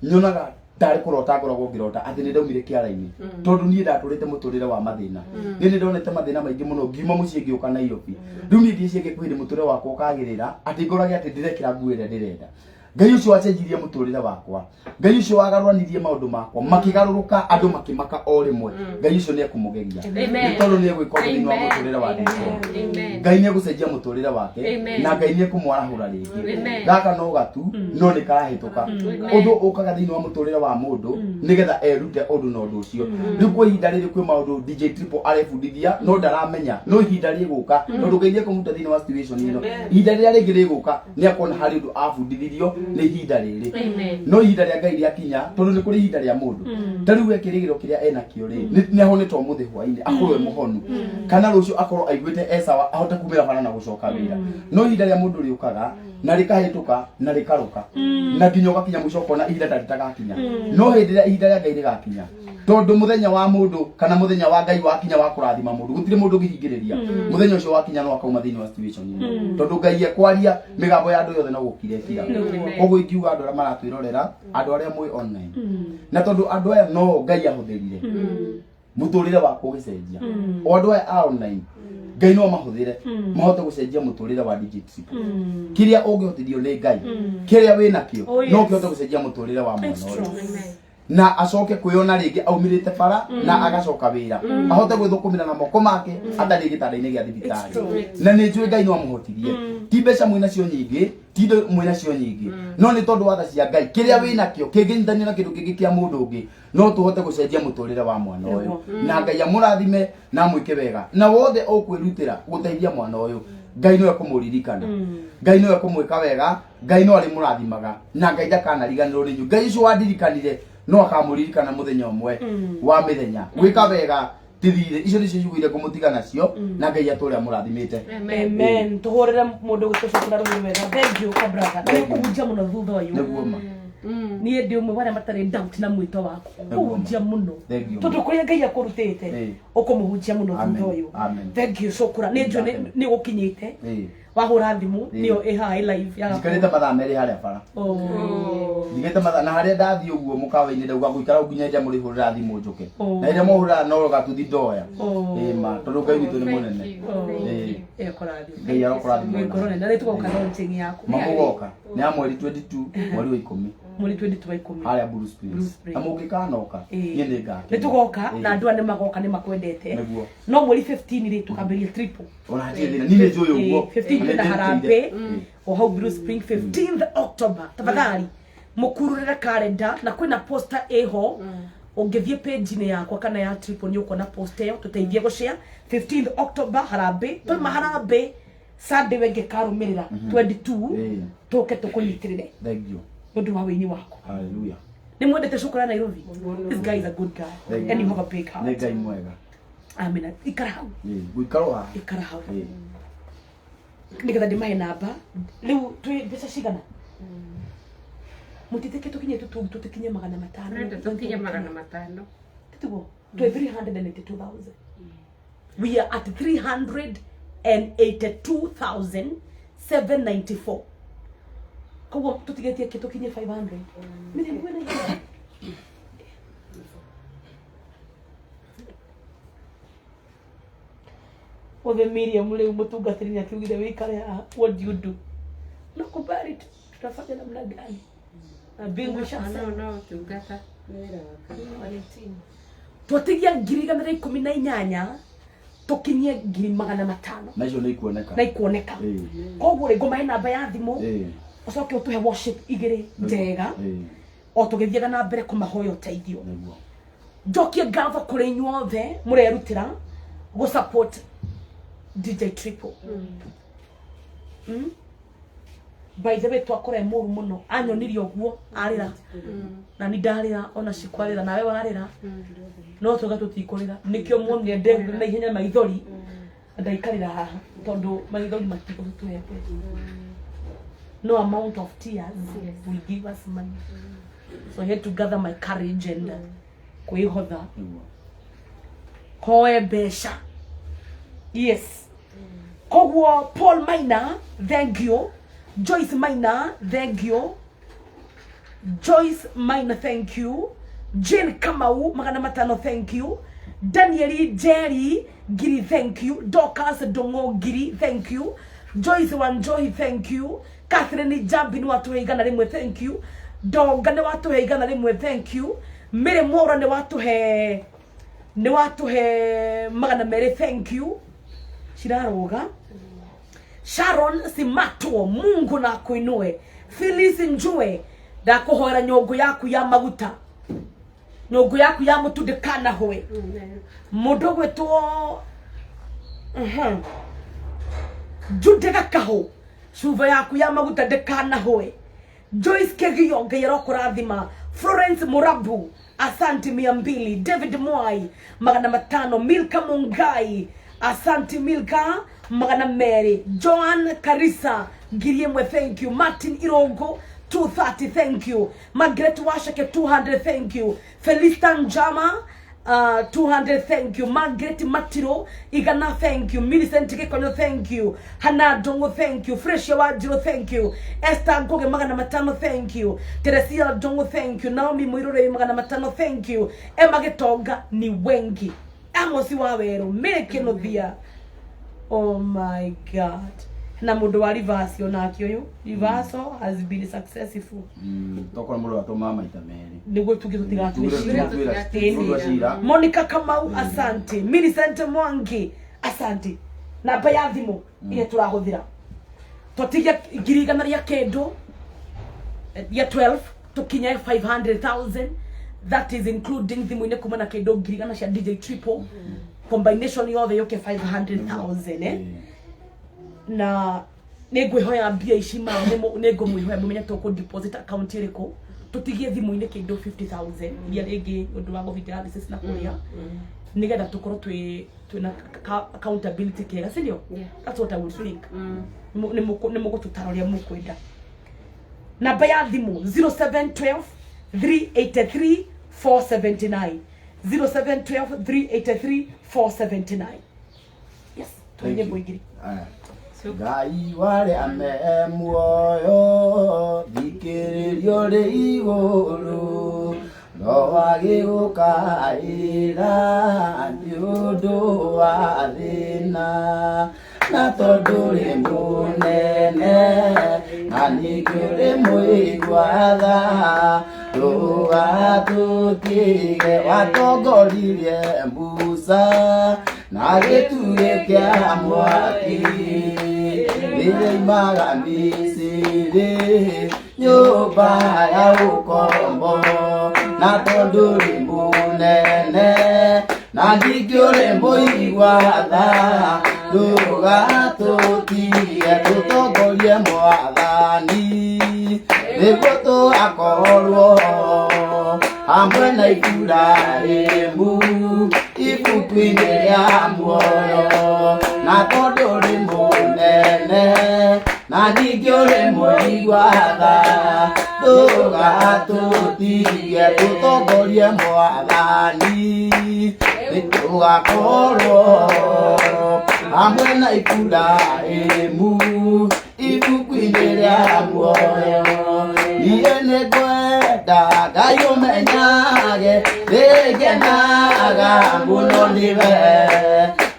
nyonaga ndarĩ kũrota ngoragwo ngĩrota atĩ nĩ ndaumire kĩara-inĩ tondũ niĩ ndatũrĩte mũtũrĩre wa mathĩna nĩ ndonete mathĩna maingĩ mũno ngiuma mũciĩ ngĩũka Nairobi rĩu niĩ ndicieke kwĩrĩ mũtũrĩre wakwa ũkagĩrĩra atĩ ngorage atĩ ndĩrekĩra nguo ĩrĩa ndĩrenda Ngai ũcio acenjirie mũtũrĩre wakwa Ngai ũcio wagarũranirie maũndũ makwa makĩgarũrũka andũ makĩmaka o rĩmwe Ngai ũcio nĩ ekũmũgeria nĩ tondũ nĩ egwĩka ũndũ thĩinĩ wa mũtũrĩre wa Ngai nĩ egũcenjia mũtũrĩre wake na Ngai nĩ ekũmwarahũra rĩngĩ gaka no gatu no nĩ karahĩtũka ũndũ ũkaga thĩinĩ wa mũtũrĩre wa mũndũ nĩgetha erute ũndũ na ũndũ ũcio rĩu kwa ihinda rĩrĩ kwĩ maũndũ DJ Triple arebundithia no ndaramenya no ihinda rĩgũka tondũ Ngai nĩ ekũmuta thĩinĩ wa situation ĩno ihinda rĩrĩa rĩngĩ rĩgũka nĩ akona harĩ ũndũ abundithirio nĩ ihinda rĩrĩ no ihinda rĩa Ngai rĩakinya tondũ nĩ kũrĩ ihinda rĩa mũndũ tarĩu ekĩrĩgĩro kĩrĩa enakĩo rĩ nĩ ahonetwo mũthĩ hwainĩ akorwo mũhonu kana rũciũ akorwo aiguĩte esawa ahote kumĩra bara na gũcoka wĩra no ihinda rĩa mũndũ rĩũkaga na rĩkahĩtũka na rĩkarũka na nginya ũgakinya mũico ũkona ihinda rĩtagakinya no hĩndĩ ĩrĩa ihinda rĩa Ngai rĩgakinya tondũ mũthenya wa mũndũ kana mũthenya wa Ngai wakinya wa kũrathima mũndũ gũtirĩ mũndũ ũngĩhingĩrĩria mũthenya ũcio wakinya no akauma thĩinĩ wa situation ĩno tondũ Ngai ekwaria mĩgambo ya andũ yothe no gũkire kira koguo ingiuga andũ arĩa maratwĩrorera andũ arĩa mwĩ online na tondũ andũ aya no Ngai ahũthĩrire mũtũrĩre wakwa ũgĩcenjia o andũ aya a online Ngai no mahũthĩre mahote gũcenjia mũtũrĩre wa DJ Triple kĩrĩa ũngĩhotithio nĩ Ngai kĩrĩa wĩnakĩo no kĩhote gũcenjia mũtũrĩre wa mwana ũyũ na acoke kwĩona rĩngĩ aumĩrĩte bara na agacoka wĩra ahote gwĩthũkũmĩra na moko make atarĩ gĩtanda-inĩ gĩa thibitarĩ na nĩ njũĩ Ngai no amũhotithie ti mbeca mwĩnacio nyingĩ ti indo mwĩnacio nyingĩ no nĩ tondũ wa tha cia Ngai kĩrĩa wĩnakĩo kĩngĩnyitanio na kĩndũ kĩngĩ kĩa mũndũ ũngĩ no tũhote gũcenjia mũtũrĩre wa mwana ũyũ na Ngai amũrathime na amwĩke wega na wothe ũkwĩrutĩra gũteithia mwana ũyũ Ngai no ekũmũririkana Ngai no ekũmwĩka wega Ngai no arĩmũrathimaga na Ngai ndakanariganĩrwo nĩ inyuĩ Ngai ũcio wandirikanire no akamũririkana mũthenya ũmwe wa mĩthenya gwĩka wega tithire icio nĩcio ciugĩire kũmũtiga nacio na Ngai atũre amũrathimĩte amen tuhorera mũndũ gũtũcokera rũrĩrĩ wega thank you kabrother nĩ kũhunjia mũno thutha ũyũ nĩguo ma niĩ ndĩ ũmwe warĩa matarĩ doubt na mwĩto waku kũhunjia mũno tondũ kũrĩa Ngai akũrutĩte ũkũmũhunjia mũno thutha ũyũ thank you cokora nĩ njũĩ nĩ gũkinyĩte wahũra thimũ nĩyo ĩhaha live ya njikarĩte mathaa merĩ harĩa bara ndigĩte mathaa na harĩa ndathiĩ ũguo mũkawa-inĩ ndauga gũikara nginya nja mũrĩhũrĩra thimũ njũke na rĩrĩa mohũrĩra no gatuthi ndoya ma tondũ Ngai witũ nĩ mũnene Ngai arokũrathima na nĩ tũgoka launching yaku mamũgoka nĩ ya mweri 22 mweri wa 10 muri 2010 haria Blue Blue Springs Springs. amukikanoka Eh. yende ngake nitugoka na andu ane magoka ni makwendete Niguo. no muri 15 ri tukamberia triple ona thina nile joyo uguo 15 na harambe o hau Blue Spring 15th October tafadhali mukururire calendar na kwina poster eho ungithie page ni yakwa kana ya triple ni ukona poster yo tuteithie gushare 15th October harambe to maharambe Sunday wenge karumirira 22 tuke tukunyitirire thank you ndu wa wini wako hallelujah ni mwendete shukura Nairobi this guy is a good guy and you have a big heart ngai mwega amina ikara hau gwikaroha ikara hau nigetha ndimahe namba riu twi mbeca cigana mutiteke tukinye tutikinye 500 tukinye 500 titugo twi 382,000 we are at 382,794 koguo tutigetie tukinye 500 mimi mwena Othe Miriam leo mutungatiri ni akiugire wikare what do you do no kubali tutafanya namna gani na bingu shasa no tungata tutigia 1818 tukinyie 500 na icio na ikuoneka koguo ri ngoma namba ya thimu ucoke utuhe worship igiri njega o tugithiaga na mbere kumahoya uteithio njokie ngatho kuri inyuothe murerutira go support DJ Triple by the way twakora muru muno anyonirio guo arira na ni ndarira ona cikwarira nawe warira no tuga tutikurira nikio muone ndegu na ihenya maithori ndaikarira haha tondu maithori matiko tutuhete no amount of tears will give us money so I had to gather my courage and kuihotha hoe besha yes koguo Paul Maina thank you Joyce Maina thank you Joyce Maina thank you Jane Kamau 500 thank you Danieli Jerry Giri thank you Dorcas Dongo Giri thank you Joyce Wanjohi thank you Catherine Jambi ni watu heigana rimwe thank you Donga ni watu heigana rimwe thank you Mere Mora ni watu he 200 thank you Shiraroga Sharon Simato Mungu na kuinue Phyllis Njue da kuhora nyongo yaku ya maguta nyongo yaku ya mutu dekana hoe mudo gweto Judega kaho shuva yaku ya maguta dekana hoe Joyce Kegio ngeyero kurathima Florence Murabu Asante 200 David Mwai 500 Milka Mungai Asante Milka 500 Joan Karisa Giriemwe thank you Martin Irongo 230 thank you Margaret Washake 200 thank you Felista Njama 200 thank you Margaret Matiro Igana thank you Millicent Kekonyo thank you Hana Dongo thank you Freshia Wajiro thank you Esther Ngoge 500 thank you Teresia Dongo thank you Naomi Mwirore 500 thank you Emma Getonga ni wengi Amosi Wawero Mekeno Thia oh my god na mundu wa reversal na kioyo reversal has been successful tokora mundu atoma maita meri niguo tugitutigatwishira Monica Kamau asante Millicent Mwangi asante na baya thimu ile turahuthira totigia girigana ria kendo ya 12 tukinya 500,000 that is including thimu ine kuma na kendo girigana cia DJ Triple combination yothe yoke 500,000 na negwehoya mbia ici ma nego mwihoya mumenya toko deposit account iriko tutigie thimu ine kindo 50,000 iria ringi undu wa covid dialysis na kuria nigetha tukorwo twina accountability kega sindio that's what I would think ni mugututaroria mukwenda namba ya thimu 0712 383 479 0712 383 479 yes tuenye boigiri Ngai wale ame muoyo thikiririo ri iguru no wagigukaira niundu wa thina na tondu ri munene na ningĩũrĩ mũigua tha ndũgatũtige watongoririe Musa na gĩtugĩ kĩa mwaki rĩrĩimaga Misiri nyũmba ya ũkombo na tondũ rĩ mũnene na ndingĩũrĩ mũigua tha ndũgatũtige tũtongorie Mwathani nĩguo tũgakorwo hamwe na Iburahĩmu ibuku-inĩ rĩa muoyo na tondũ rĩ mũnene na ningĩ ũrĩ mũigua tha ndũgatũtige tũtongorie Mwathani nĩtũgakorwo hamwe na Iburahĩmu ibuku-inĩ rĩa muoyo niĩ nĩngwenda Ngai ũmenyage ndĩgenaga mũno nĩwe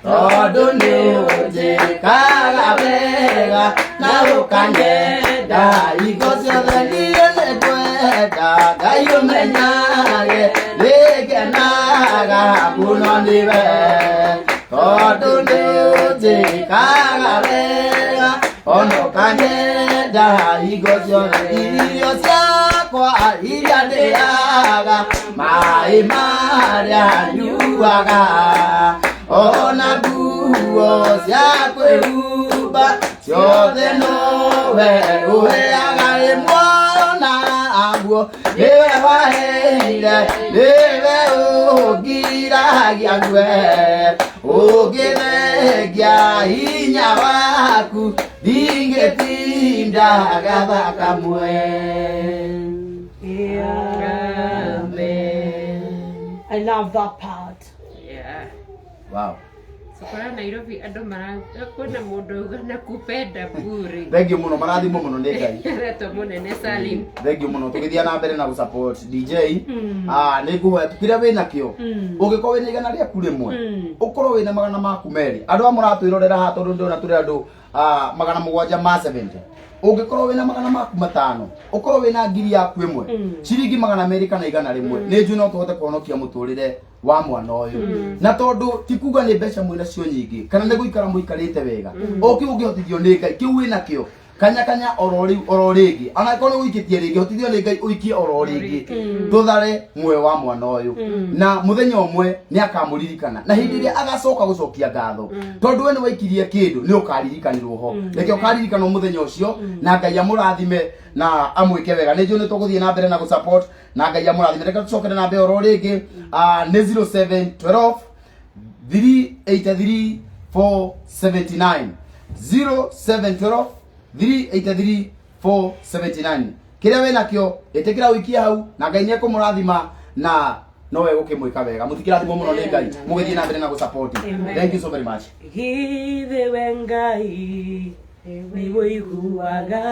tondũ nĩũnjĩkaga wega na ũkanyenda hingo ciothe niĩ nĩngwenda Ngai ũmenyage ndĩgenaga mũno nĩwe tondũ nĩũnjĩkaga wega ona ũkanyenda hingo ciothe irio ciakwa iria ndĩaga maĩ marĩa nyuaga ona nguo cia kwĩhumba ciothe nowe ũheaga rĩmwe ona guo nĩwe waheire nĩwe ũngiragia ngwe ũngĩthengia hinya waku ndingĩtinda gatha kamwe. Amen. I love that part. Yeah. Wow. Sokora Nairobi andũ kwĩna mũndũ auga na kupenda bure. Thengiũ mũno marathimwo mũno nĩ Ngai. Reto mũnene Salim. Thengiũ mũno tũgĩthiĩ na mbere na gũsupport DJ. Nĩngũhoya kĩrĩa wĩna kĩo. Ũngĩkorwo wĩna igana rĩaku rĩmwe. Ũkorwo wĩna magana maku merĩ. Andũ a mũratwĩrorera haha tondũ ndĩrona tũrĩ andũ magana mũgwanja ma 70. Ũngĩkorwo wĩna magana maku matano, ũkorwo wĩna ngiri yaku ĩmwe, ciringi magana merĩ kana igana rĩmwe, nĩ njũ no tũhote kũhonokia mũtũrĩre wa mwana ũyũ. Na tondũ ti kuga nĩ mbeca mwĩna cio nyingĩ, kana nĩ gũikara mũikarĩte wega. O kĩu ũngĩhotithio nĩ Ngai, kĩu wĩna kĩo. Kanya oro rĩngĩ. Ona korwo nĩ ũikĩtie rĩngĩ, hotithio nĩ Ngai ũikie oro rĩngĩ. Tũthare muoyo wa mwana ũyũ. Na mũthenya ũmwe nĩ akamũririkana. Na hĩndĩ ĩrĩa agacoka gũcokia ngatho. Tondũ we nĩ waikirie kĩndũ, nĩ ũkaririkanĩrwo ho. Reke ũkaririkanwo mũthenya ũcio na Ngai amũrathime na amwĩke wega. Nĩ njũĩ nĩ tũgũthiĩ na mbere na gũsupport na Ngai amũrathime. Reke tũcokere na mbere oro rĩngĩ. Nĩ 0712 383 479 0712 383 479. Kĩrĩa wĩna kĩo ĩtĩkĩra ũikie hau na Ngai nĩ ekũmũrathima na nowe gũkĩmwĩka wega. Mũtikĩrathimwo mũno nĩ Ngai. Mũgĩthiĩ na mbere na gũsupport. Thank you so very much. Githe we Ngai nĩ wĩiguaga.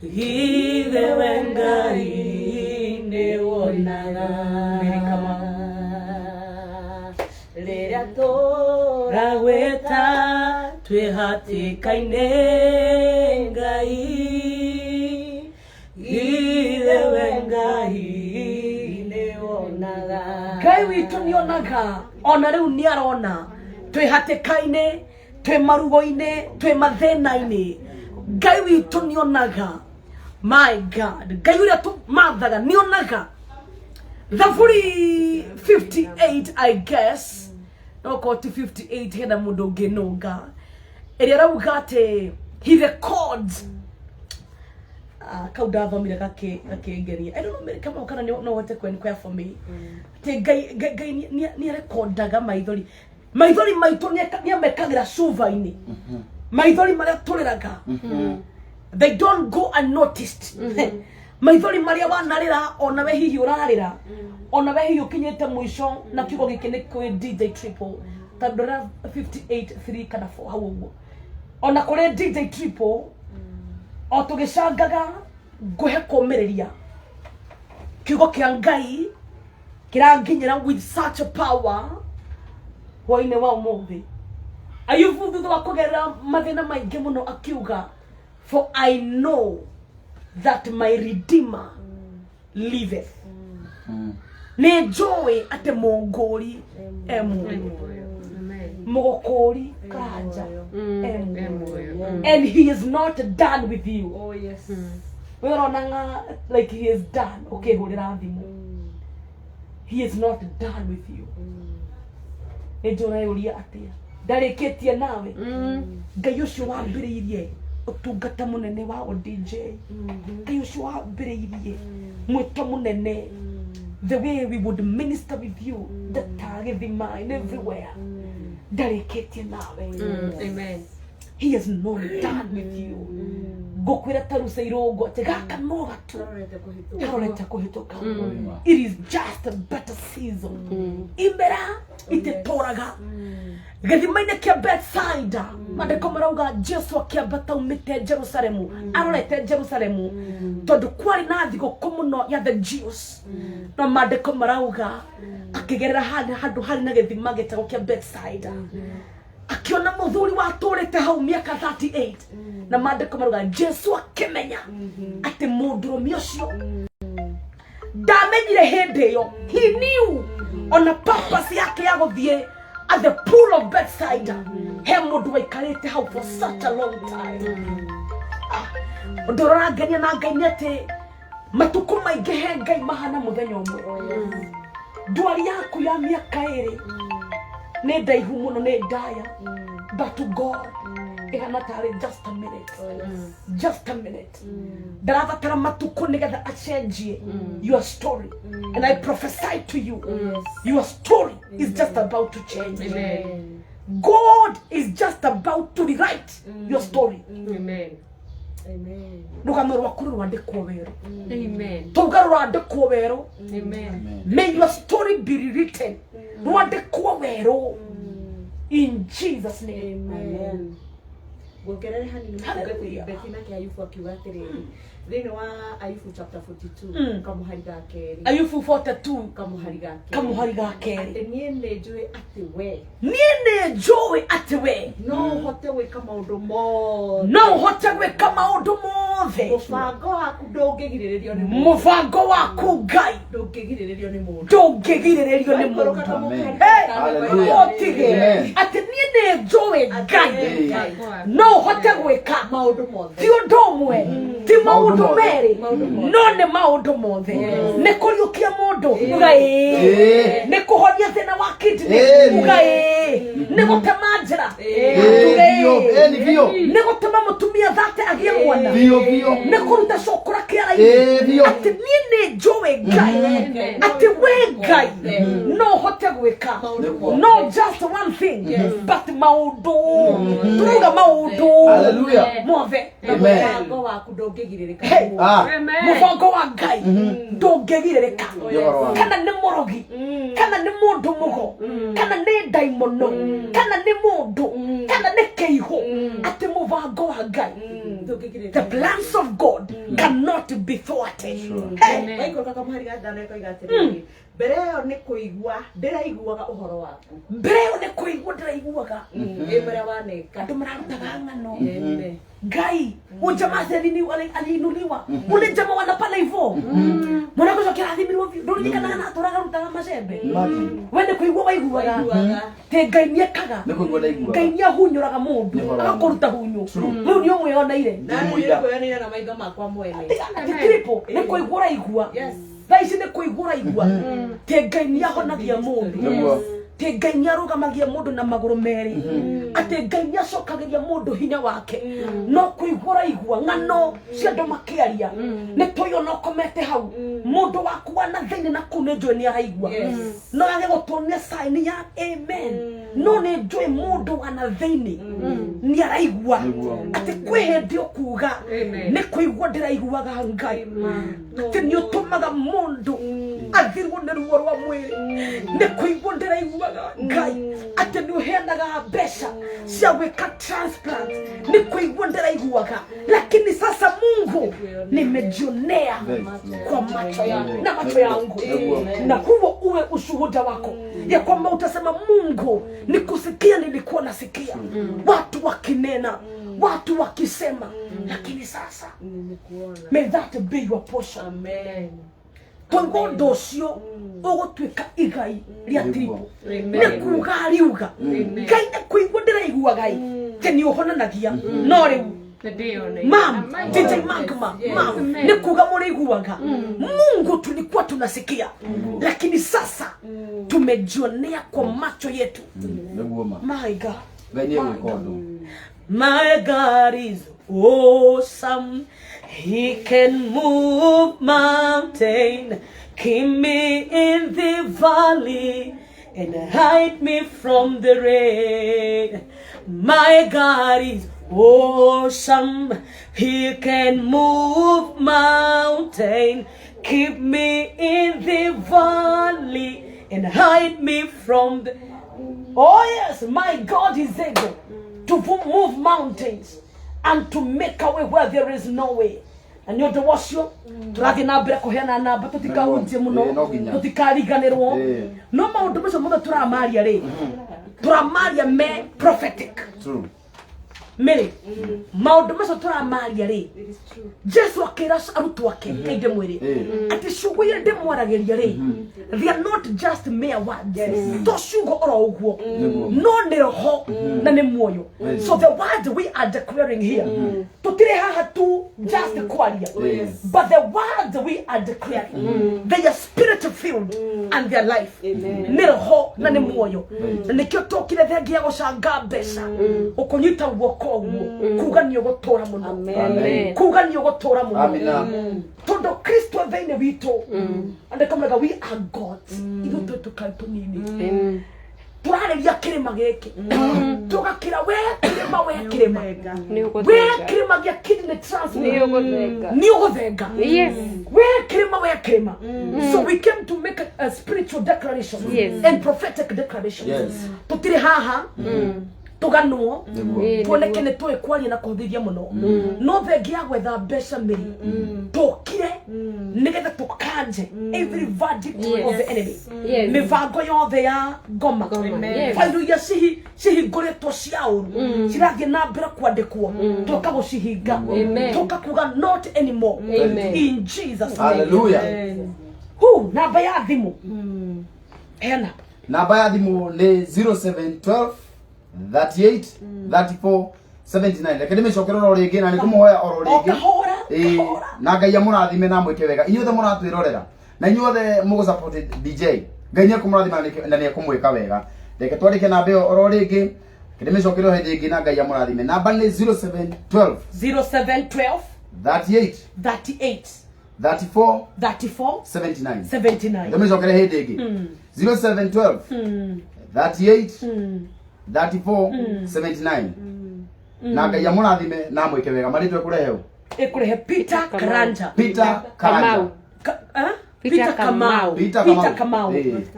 Githe we Ngai nĩ wonaga. Rĩrĩa tũragwĩta twĩhatĩka-inĩ Ngai, githe we Ngai nĩ wonaga. Ngai witũ nĩ onaga, ona rĩu nĩ arona twĩhatĩka-inĩ, twĩ marugo-inĩ, twĩ mathĩna-inĩ. Ngai witũ nĩ onaga. My God, Ngai ũrĩa tũmathaga nĩ onaga. Thaburi 58, I guess. No call to 58 hena mundu nginunga. Ĩrĩa rauga atĩ he records. Kau ndathomire gakĩngeria. I don't know kama kana no hote kwenkwea for me. Atĩ Ngai nĩ recordaga maithori. Maithori maitũ nĩ amekagĩra cuba-inĩ. Maithori marĩa tũrĩraga. They don't go unnoticed. Maithori maria wanarĩra ona we hihi ũrarĩra. Ona we hihi ũkinyĩte mũico na kiugo gĩkĩ nĩ kwĩ DJ Triple. Tondũ 58 3 kana 4 hau ũguo. Ona kũrĩ DJ Triple o tũgĩcangaga ngũhe kũmĩrĩria. Kiugo kĩa Ngai kĩranginyĩra with such a power hwainĩ wa ũmũthĩ. Ayubu thutha wa kũgerera mathĩna maingĩ mũno akiuga For I know that my Redeemer liveth. Nejoe ate mongori Mogokori kaja and he is not done with you. Oh yes. We are like he is done. Okay, hold it on. He is not done with you. Nejoe ulia atia. Dareketia nawe. Gayosho wa mbiririe. Otungata munene wa DJ. Gayosho wa mbiririe. Mwito munene. The way we would minister with you, the target in mind everywhere. Delicate nawe. Amen. He is not done with you. Gokwira taruseiro go tegaka no gatu. Karoleta kuhitoka. It is just a better season. Imbera itetoraga. Githimaine kia bedside. Mandiko marauga Jesu akiambata umite Jerusalemu. Arolete Jerusalemu. Tondu kwari na thigo kumuno ya the Jews. No mandiko marauga akigerera handu hari na githima gitego kia bedside. Akiona muthuri wa turite hau miaka 38 na mandiko marauga Jesu akimenya ati mundurume ucio ndamenyire hindi yo. He knew on a purpose yake ya guthie at the pool of bedside. He mundu waikarite hau for such a long time. Ndorora ngania na Ngai ati matuku maingi he Ngai mahana muthenya umwe. Ndwari yaku ya miaka iri ne ndaihu muno ne ndaya, but to God ihanatari just a minute. Just a minute. Ndarabatara matuku nigetha achange your story. And I prophesy to you, your story is just about to change. Amen. God is just about to rewrite your story. Amen. Amen. Nugamerwa kuri rwandikwo wero. Amen. Tugarura rwandikwo wero. Amen. May your story be rewritten. Rwandikwo wero. In Jesus' name. Amen. Gogerere hanini Hallelujah. Bethina kia Ayubu akiuga atiriri. Thĩinĩ wa Ayubu chapter 42 kamuhari ga keri. Ayubu 42 kamuhari ga keri. kamuhari ga keri. Atĩ niĩ nĩnjũĩ atĩ we Niĩ nĩnjũĩ atĩ we no ũhote gwĩka maũndũ mothe. no ũhote gwĩka maũndũ mothe. Mũbango waku ndũngĩgirĩrĩrio nĩ mũndũ. Mũbango waku Ngai Ndũngĩgirĩrĩrio nĩ mũndũ. ndũngĩgirĩrĩrio nĩ mũndũ. Otige atĩ niĩ nĩnjũĩ Ngai no ũhote gwĩka maũndũ mothe. ti ũndũ ũmwe ti maũndũ merĩ no nĩ maũndũ mothe. Nĩ kũriũkia mũndũ uga ĩĩ, nĩ kũhonia thĩna wa kidney uga ĩĩ, nĩ gũtema njĩra uga ĩĩ, nĩ gũtema mũtumia thate agĩe mwana, nĩ kũruta cũkũra kĩara-inĩ. Atĩ niĩ nĩnjũĩ Ngai atĩ we Ngai no ũhote gwĩka not just one thing but maũndũ. Turauga maũndũ mothe. Mũbango waku ndũngĩgirĩrĩka. Mũbango wa Ngai ndũngĩgirĩrĩka. Kana nĩ mũrogi, kana nĩ mũndũ mũgo, kana nĩ ndaimono, kana nĩ mũndũ, kana nĩ kĩihu. Atĩ mũbango wa Ngai, the plans of God cannot be thwarted. Waikũrũka kamuhari ga ndano ĩkoiga atĩrĩrĩ, mbere ĩyo nĩ kũigua ndĩraiguaga ũhoro waku. Mbere ĩyo nĩ kũigua ndĩraiguaga. Mbere waneka Andũ mararutaga ng'ano. Amen. Ngai ujamaa aliinuliwa ule jamaa wanapana hivyo. Mbona kwa kirathimirwo nduri kana na turaga rutaga macembe. Wende kuigua waiguaga te Ngai niekaga. Ngai niahunyuraga mundu agakuruta hunyu. Riu ni umweyoneire. Na nĩkuoyanĩire na maitho makwa mwene. Triple nĩ kuigua igua. Thaici nĩ kuigua igua. Te Ngai niahonagia mundu. Te Ngai niarugamagia mundu na maguru meri. Ate Ngai niacokagiria mundu hinya wake. No kuigura igua ng'ano cia andu makiaria. Nĩ tũyo no komete hau. Mundu waku wana thĩinĩ na kune njũĩ nĩ araigua. No age gũtuonia sign ya amen. No nĩ njũĩ mundu wana thĩinĩ nĩ araigua. Ati kwĩ hĩndĩ ũkuga nĩ kũigua ndĩraiguaga Ngai. Ati nĩ ũtũmaga mundu athirwo nĩ ruo rwa mwĩrĩ. Nĩ kũigua ndĩraiguaga Ngai. Ati nĩ ũheanaga mbeca cia gwĩka transplant. Nĩ kũigua ndĩraiguaga. Lakini sasa Mungu nimejionea kwa macho yangu na macho yangu. Na huo uwe ushuhuda wako. ya kwamba utasema Mungu nikusikia, nilikuwa nasikia watu wakinena, watu wakisema, lakini sasa may that be your portion. Amen. Tongo docio ogotwika igai ria tripo ne kuga riuga ngai ne kuigwa ndiraigua gai teni ohonanagia no riu mam DJ Magma mam ne kuga muriguaga Mungu tulikuwa tunasikia lakini sasa tumejionea kwa macho yetu. My God, my God is awesome. He can move mountain, keep me in the valley, and hide me from the rain. My God is awesome. He can move mountain, keep me in the valley, and hide me from the... Oh yes, my God is able to move mountains and to make a way where there is no way. And you do washo turathi na mbere kuheana namba tutikahunjie muno tutikariganirwo no maundu macio mothe turamaria ri turamaria me prophetic. True. Mary, maundu macio turamaria ri Jesu akira arutwo ake kainde mwiri ati ciugo iria ndimwaragiria ri they are not just mere words. To ciugo oro uguo no ni roho na ni muoyo. So the words we are declaring here tutire haha tu just kwaria, but the words we are declaring they are spirit filled and their life ni roho na ni muoyo. Nikio tokire thengia gucanga mbeca ukunyita guoko uguo kuga ni ugutora muno kuga ni ugutora muno todo Kristo thĩinĩ witũ andĩkamũrega we are gods ithuĩ twĩ tũkaĩ tũnini tũrarĩria kĩrĩma gĩkĩ tũgakĩra we kĩrĩma we kĩrĩma we kĩrĩma gĩa kidney transplant nĩ ũgũthenga we kĩrĩma we kĩrĩma. So we came to make a spiritual declaration and prophetic declaration. Tũtirĩ haha tuganwo tuoneke ne toy kwaria na kuhithia muno no thengia gwetha mbeca miri tokire nigetha tukanje every verdict of the enemy mivango yothe ya ngoma fairu ya sihi ngoretwo cia uru cirathie na mbere kwandikwo toka gucihinga toka kuga not anymore in Jesus name. Hallelujah. Namba ya thimu hena namba ya thimu ni 0712 38 34 79. Lakini nimecokera ro ringi na nikumuhoya oro ringi na ngai amurathime na mwike wega inyuothe muratwirorera na inyuothe mugo support DJ ngai ni kumurathima na ni kumwika wega. Reke twandike namba yo oro ringi nimecokera he ringi na ngai amurathime. Namba ni 0712 38 34 79. Nimecokera he ringi 0712 38 34 79 na ngai amurathime na mwike wega maritwe kurehe ekurehe Peter Karanja Peter Kamau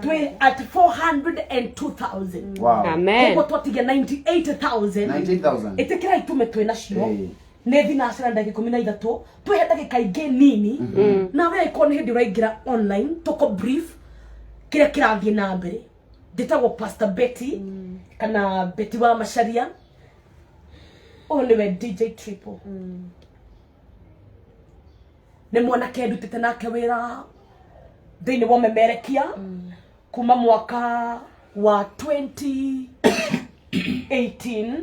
twe at 402,000. Wow. Amen. Kwa twatige 98,000 itikira itume twe nacio nethi na asira ndagi 13 twe ndagika ingi nini na we ikoni hindi uraingira online toko brief kire kirathie na mbere nditagwo Pastor Betty kana Betty wa Macharia niwe DJ Triple ne mwanake ndutite nake wira thĩinĩ wa memerekia kuma mwaka wa 2019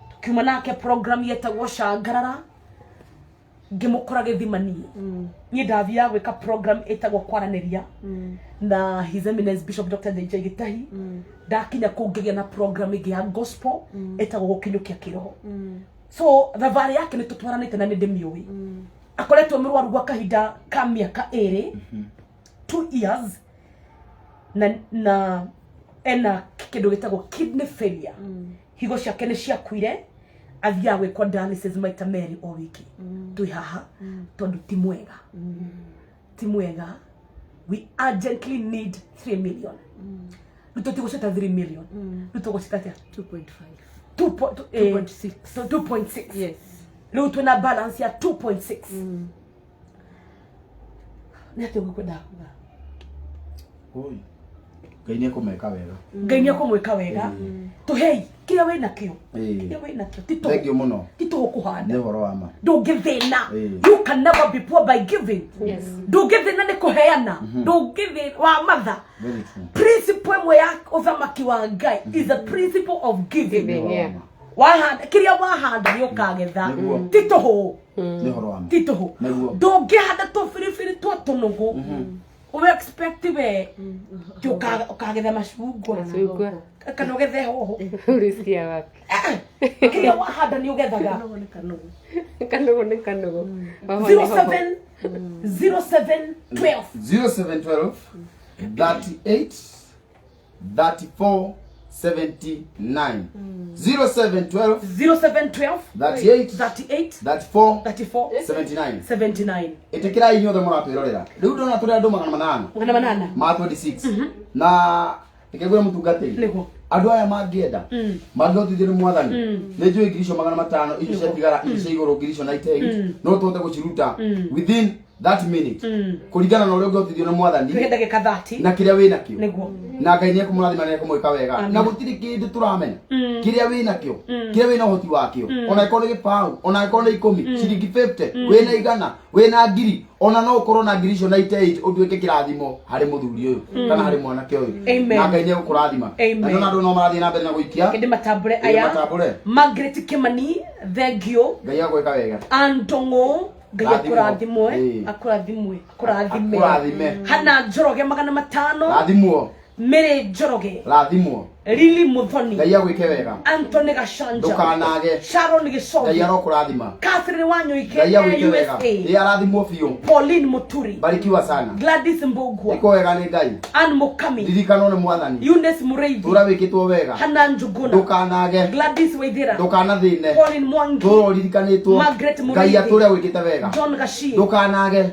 tukiuma nake program yetagwo Shangarara ngimukora githimani ni ndathia gwika program etagwo kwaraniria na His Eminence Bishop Dr. DJ Gitahi ndakinya kungigia na program igi ya gospel etagwo gukinyukia kiroho. So thabarĩ yake nĩ tutwaranĩte na nĩ ndĩmĩũĩ akoretwo mũrwaru gwa kahinda ka mĩaka 2 years na ena kĩndũ gĩtagwo kidney failure higo ciake nĩ ciakuire athia gwĩkwo dialysis maita merĩ o wiki twĩ haha tondũ ti mwega we urgently need 3 million tutigũcita 3 million tutũgũcita 2.6 yes leo tuna balance ya 2.6 nä atä å ngä kwenda kuga oi Ngai nä ekåmeka wega Ngai nä ekå mwä ka wega tå hei kä rä a wä nakä o thengio må no titå gå kå handa nä å horo wa ma ndå ngä thä na you can never be poor by giving ndå ngä thä na nä kå heana ndå ngä thä wa matha principle ĩmwe ya ũthamaki wa Ngai is the principle of giving wahanda kä rä a wahanda nä å kagetha titå hå nä å horo wa ma titå hå ndå ngä handa tå biribiri twa tå nå gå we expect we tä å kagetha macungwa kana å gethe hoho Ulisikia wapi? kä rä a wahanda nä å gethaga Kanugu ni kanugu. 07 0712 0712 38 34 79 0712 0712 38 38 34 34 79 79 ĩtĩkĩrai inyuothe mũratwĩrorera rĩu ndona tũrĩ andũ magana manana ma 26 na ĩkĩgwĩra mũtungatĩri nĩguo andũ aya mangĩenda mangĩhotithio nĩ mwathani nĩ njũĩ ngirico 500 icio ciatigara icio cia igũrũ ngirico 98 no tũhote gũciruta within that minute kũringana na ũrĩa ũngĩhotithio nĩ mwathani twende ndagĩka 30 na kĩrĩa wĩ nakĩo nĩguo na Ngai nĩ ekũmũrathima na ekũmwĩka wega na gũtirĩ kĩndũ tũramenya kĩrĩa wĩ nakĩo kĩrĩa wĩ na ũhoti wakĩo ona ĩkorwo nĩ gĩbaũ ona ĩkorwo nĩ 10 ciringi 50 wĩ na 100 wĩ na ngiri ona no ũkorwo na ngiri icio 98 ũtuĩke kĩrathimo harĩ mũthuri ũyũ kana harĩ mwanake ũyũ na Ngai nĩ egũkũrathima na nĩ andũ no marathiĩ na mbere na gũikia kĩndĩ matambũre aya Margaret Kĩmani thengio Ngai agwĩka wega Antong'o Ngai akũrathimwe Hana Njoroge 500 rathimwo Mary Njoroge rathimwo Lili Muthoni Ngai agwĩke wega Anthony Gacanja ndũkanage Sharon Gĩcogi Ngai arokũrathima Catherine Wanyũike Ngai agwĩke wega USA nĩ arathimwo biũ Pauline Muturi barikiwa sana Gladys Mbugua ĩko wega nĩ Ngai Ann Mukami ririkano nĩ mwathani Eunice Mureithi tũra wĩkĩtwo wega Hana Njuguna ndũkanage Gladys Waithira ndũkanathĩne Pauline Mwangi tũro ririkanĩtwo Margaret Ngai Mureithi atũre wĩkĩte wega John Gashie ndũkanage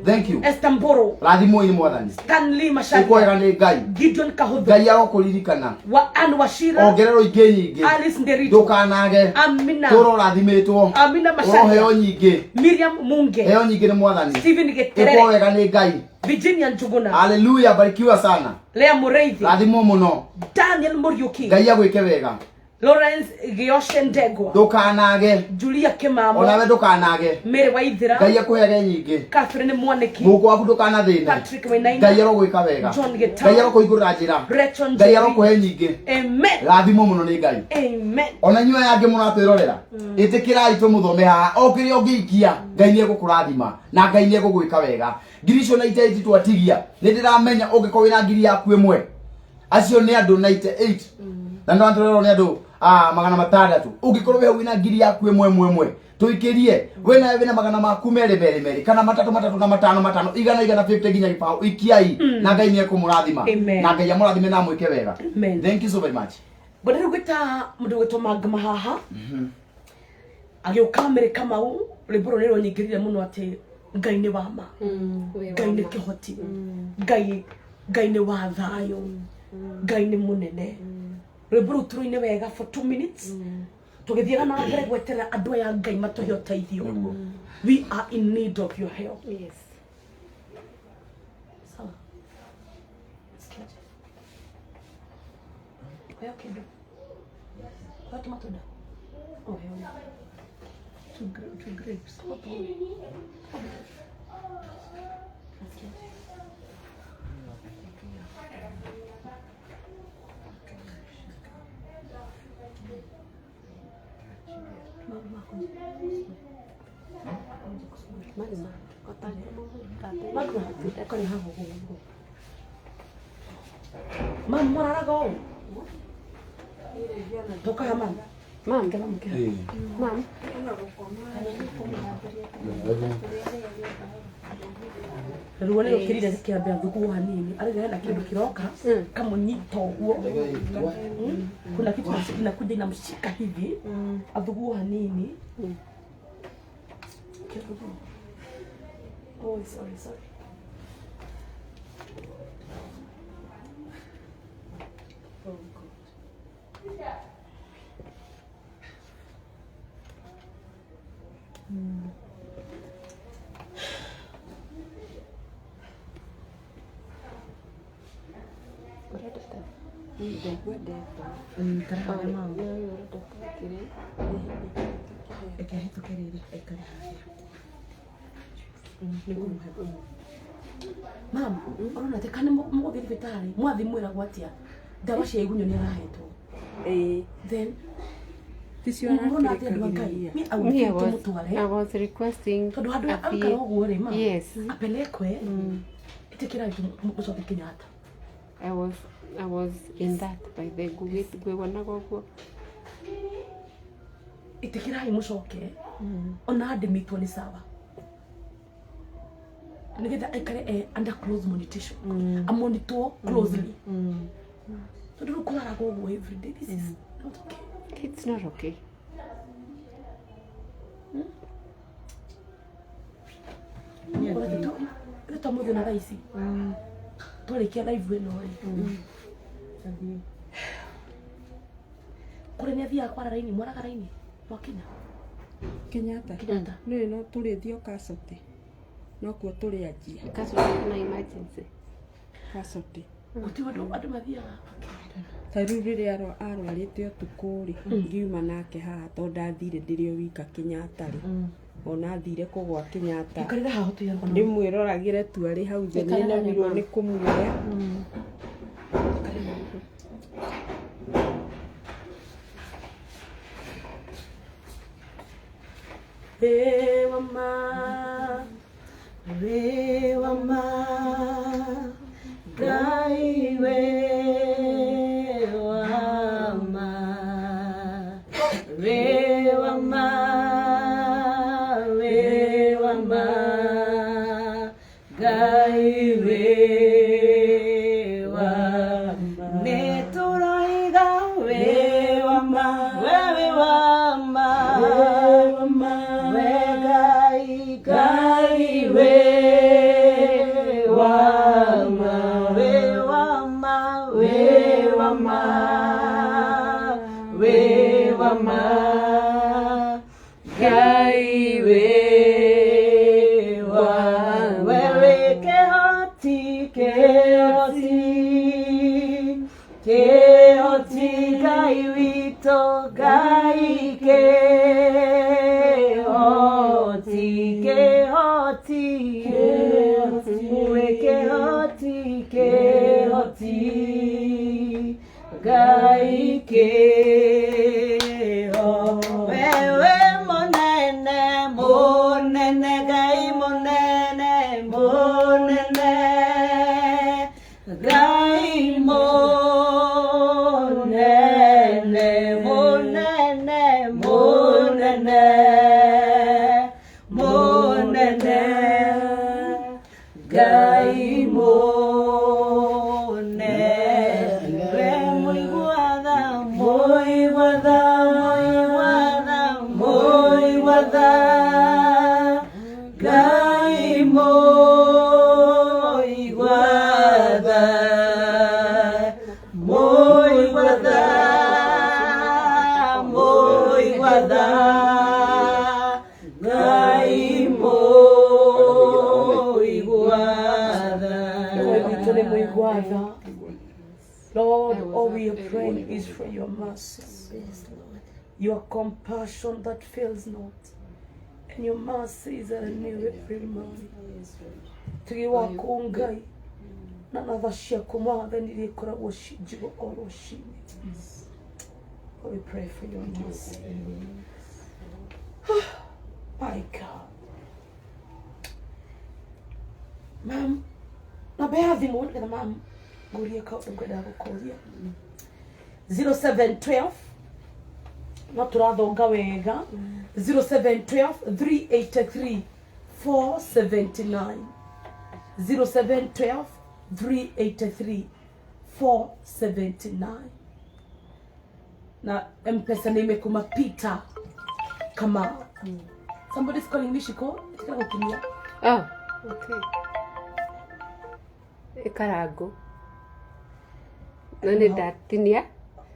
thank you Esther Mboro rathimwo-inĩ mwathani Stanley ĩko Masharia wega nĩ Ngai Gideon Kahutho Ngai arokũririkana Ann Washira ongererwo ingĩ nyingĩ Alice Nderito ndũkanage Amina tũro rathimĩtwo Amina ũroheo Masharia nyingĩ Miriam Munge heo nyingĩ nĩ mwathani Stephen ĩko Geterere wega nĩ Ngai Virginia Njuguna haleluya barikiwa sana Lea Mureithi rathimwo mũno Daniel Muriuki Ngai agwĩke wega Lawrence Gioshe Ndegwa ndũkanage Julia Kimamo onawe ndũkanage Mary Waithira Ngai akũhege nyingĩ Catherine Mwaniki mũhuko waku ndũkanathĩne Patrick Wainaina Ngai arogwĩka wega John Gitau Ngai arokũhingũrĩra njĩra Rachel Ngai Njeri arokũhe nyingĩ Amen rathimwo mũno nĩ Ngai Amen ona inyuĩ aya angĩ mũratwĩrorera ĩtĩkĩrai tũmũthome haha o kĩrĩa ũngĩikia Ngai nĩ egũkũrathima na Ngai nĩ egũgwĩka wega ngiri icio 98 twatigia nĩ ndĩramenya ũngĩkorwo wĩna ngiri yaku ĩmwe acio nĩ andũ 98 na no atũrerwo nĩ andũ 600 ũngĩkorwo we wĩna ngiri yaku ĩmwe tũikĩrie wĩna magana maku merĩ kana matatũ na matano igana 50 nginya gĩbaũ ikiai na Ngai nĩ ekũmũrathima na Ngai amũrathime na mwĩke wega thank you so very much ngwenda rĩu gwĩta mũndũ gwĩtwo Mangama haha agĩũka Amerika mau rwĩmbo rũrũ nĩ rũnyingĩrire mũno atĩ Ngai nĩ wa ma Ngai nĩ kĩhoti Ngai nĩ wa thayũ Ngai nĩ mũnene rwĩmbo rũu tũrũine wega for 2 minutes tũgĩthiaga na mbere gweterera andũ aya Ngai matũhe ũteithio we are in need of your help Yes. sawa oya kĩndũ oya tũmatunda oya two grapes Mam, moraraga ũũ? Ndokaga mam? Mam. Mam. Ruo nĩ rũkĩrire rĩkĩambia thugu hanini arĩga hena kĩndũ kĩroka kamũnyita ũguo kuna kitu kinakuja inamshika hivi adhugu hanini oh sorry oh God ndaigua ndetwo Karaga mama. ndakire Ekahĩtũke rĩrĩ aikare harĩa. Nĩguo mũhe. Mama, ona te kana mũgũthiĩ thibitarĩ, mwathi mwĩra gwatia. Ndawa cia igunyũ nĩ arahetwo. Then ticio mbona atĩ andũ a Ngai Me, augĩte mũtware. I was requesting Tondũ handũ ya aikara ũguo rĩ, mama. Yes. Apelekwe. Ĩtĩkĩra mũcoke Kenyatta. I was in that by the gwĩwonaga ũguo. Ĩtĩkĩrai mũcoke. Ona ndĩmĩtwo nĩ sawa. Nĩgetha aikare under close monitoration. Amonitor closely. Tondũ rĩu kũraraga ũguo every day. This is not okay. It's not okay. Rĩu tũmũthĩ na thaa ici. Twarĩkia live ĩno rĩ. Kũrĩa nĩ athiaga kwara raini, mwaraga raini. Mwakinya. Kenyatta nĩ no tũrĩthio Kasote no kuo tũrĩ anjia Kasote na emergency. Kasote Gũtirĩ andũ mathiaga. ta rĩu rĩrĩa arwarĩte ũtukũ rĩ ngiuma nake haha tondũ ndathire ndĩrĩ o wika Kenyatta rĩ ona thire kũgwa Kenyatta Ikarĩra haha tũya kono. ndĩmwĩroragĩre tu arĩ hau nja nĩ nemirwo nĩ kũmuoya Rewama Ngai wewama Rewama Ngai wewama Netoroiga wewama Ngai Lord, all we are praying is for your mercy. Your compassion that fails not. And your mercies are new every morning. Tigi wako Ngai. Na natha ciaku mothe nĩ ikoragwo cinjigo o rũcinĩ. We pray for your mercy. My God. Ma'am, namba ya thimũ nĩgetha ma'am ngũrie kaũndũ ngwendaga gũkũria. 0712 no tũrathonga wega. 0712 383 479. 0712 383 479. Na M-Pesa name imekuma Peter Kamau. Somebody's calling me, Shiko. Oh, okay. Karago. Nani datinia?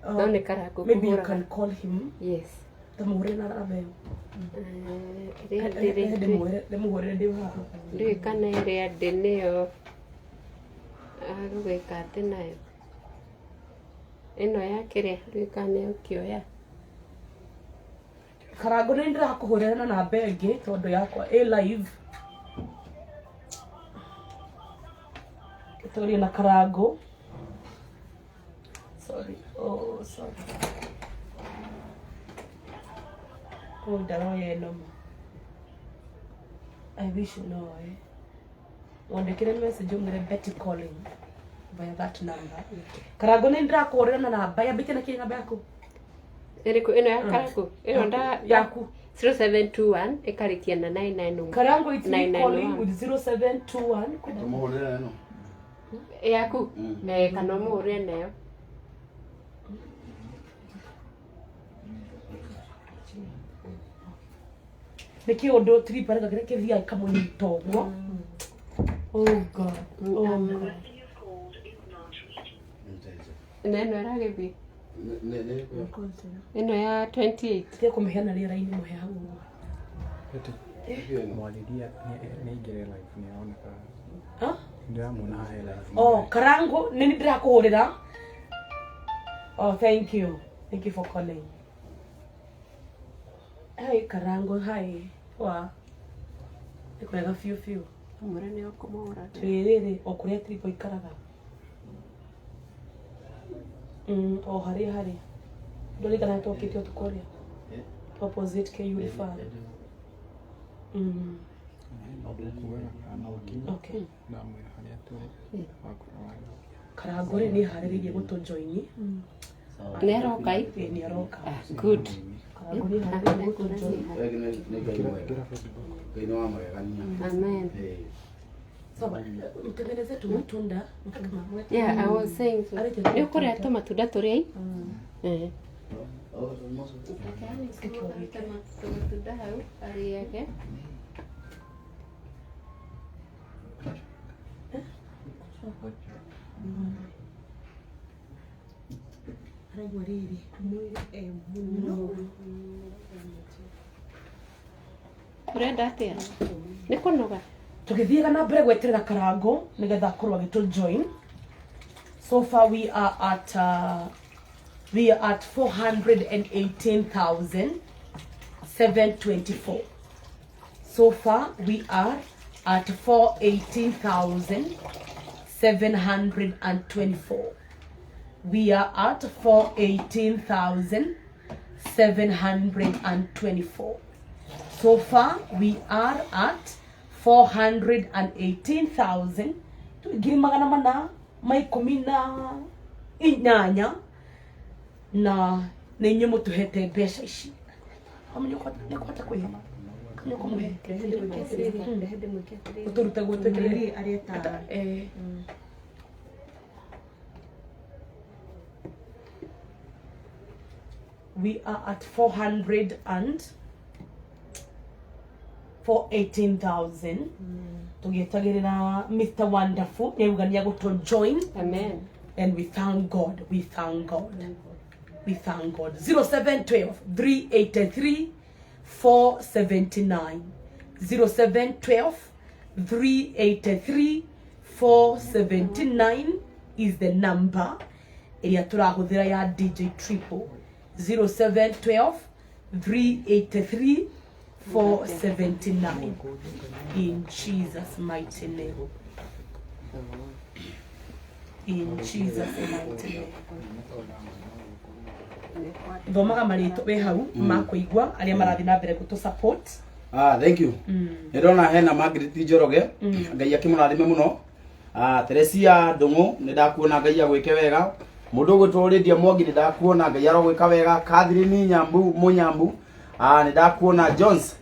Nani karago. Maybe you can call him. Yes. Tamure na rabe. Ndio kana ile ya deneo. Agweka tenayo. ino yakire rikane ukioya Karango nĩ ndĩrakũhũrĩra na namba ĩngĩ tondũ yakwa ĩ live. Tũria na Karango. Sorry. Oh, sorry. Oh, ndaroya ĩno. I wish you know. Wandĩkĩre message umire Betty calling via that number. Karango nĩ ndĩrakũhũrĩra na namba yambĩte na kĩ namba yaku? Eriko ino ya Karango ino nda yaku 0721 ikarikia na 991 Karango it's me calling with 0721 Tumuhurira no. yaku me kana muhurire nayo niki undu tripare gakire kithia kamunyita uguo. Oh God. Oh God. neno eragebi ino ya 28 Tia kumehana rĩera-inĩ mũheha ũguo. Mwaliria nĩ ingire live nĩ aroneka. Ha? Ndiramona hae live. Oh, Karango nĩ ndĩrakũhũrĩra. Oh, thank you. Thank you for calling. Hi Karango, hi. Wa. Nĩkwega fiu fiu. murene okumura Rĩrĩ o kũrĩa tripo ikaraga. O harĩ. Ndũrĩkana twokĩte ũtukũrĩa. Opposite KU Rifaa. Okay. Karango nĩ harĩrĩirie gũtũjoini. nĩ aroka Nĩ aroka. good Karango nĩ harĩrĩirie gũtũjoini. amen Sawa, mtengeneze tu matunda. yeah I was saying so ni ukore ato matunda turi eh matunda hau ari yake Ragwariri mwiri muno urenda atia ni kunoga Tũgĩthiĩga na mbere gweterera Karango nĩgetha akorwo agĩtũjoin. So far we are at 418,724. So far we are at 418,724. We are at 418,724. So far we are at 418,000 ngiri magana mana ma ikumi na inyanya na nĩ inyuĩ mũtũhete mbeca ici. Nĩkwata kwĩhe kanyũkũmũhe ũtũrute gwĩtĩkĩrĩria areta we are at 418,000. Tugietagirira Mr. Wonderful nĩugania gũtũjoin. amen And we thank God. We thank God. We thank God. 0712 383 479. 0712 383 479 is the number. Ĩrĩa tũrahũthĩra ya DJ Triple. 0712 383 479. In Jesus' mighty name. In Jesus' mighty name. Thomaga marĩtwa we hau makũigua arĩa marathi na mbere gũtũ support. Thank you. Ndona hena Margaret Njoroge. Ngai akĩmũrathime mũno. Teresia Ndung'u nĩndakuona Ngai agwĩke wega. Mũndũ ũgũtũrĩndia Mwangi nĩndakuona Ngai arogwĩka wega. Catherine Nyambu Mũnyambu nĩndakuona Jones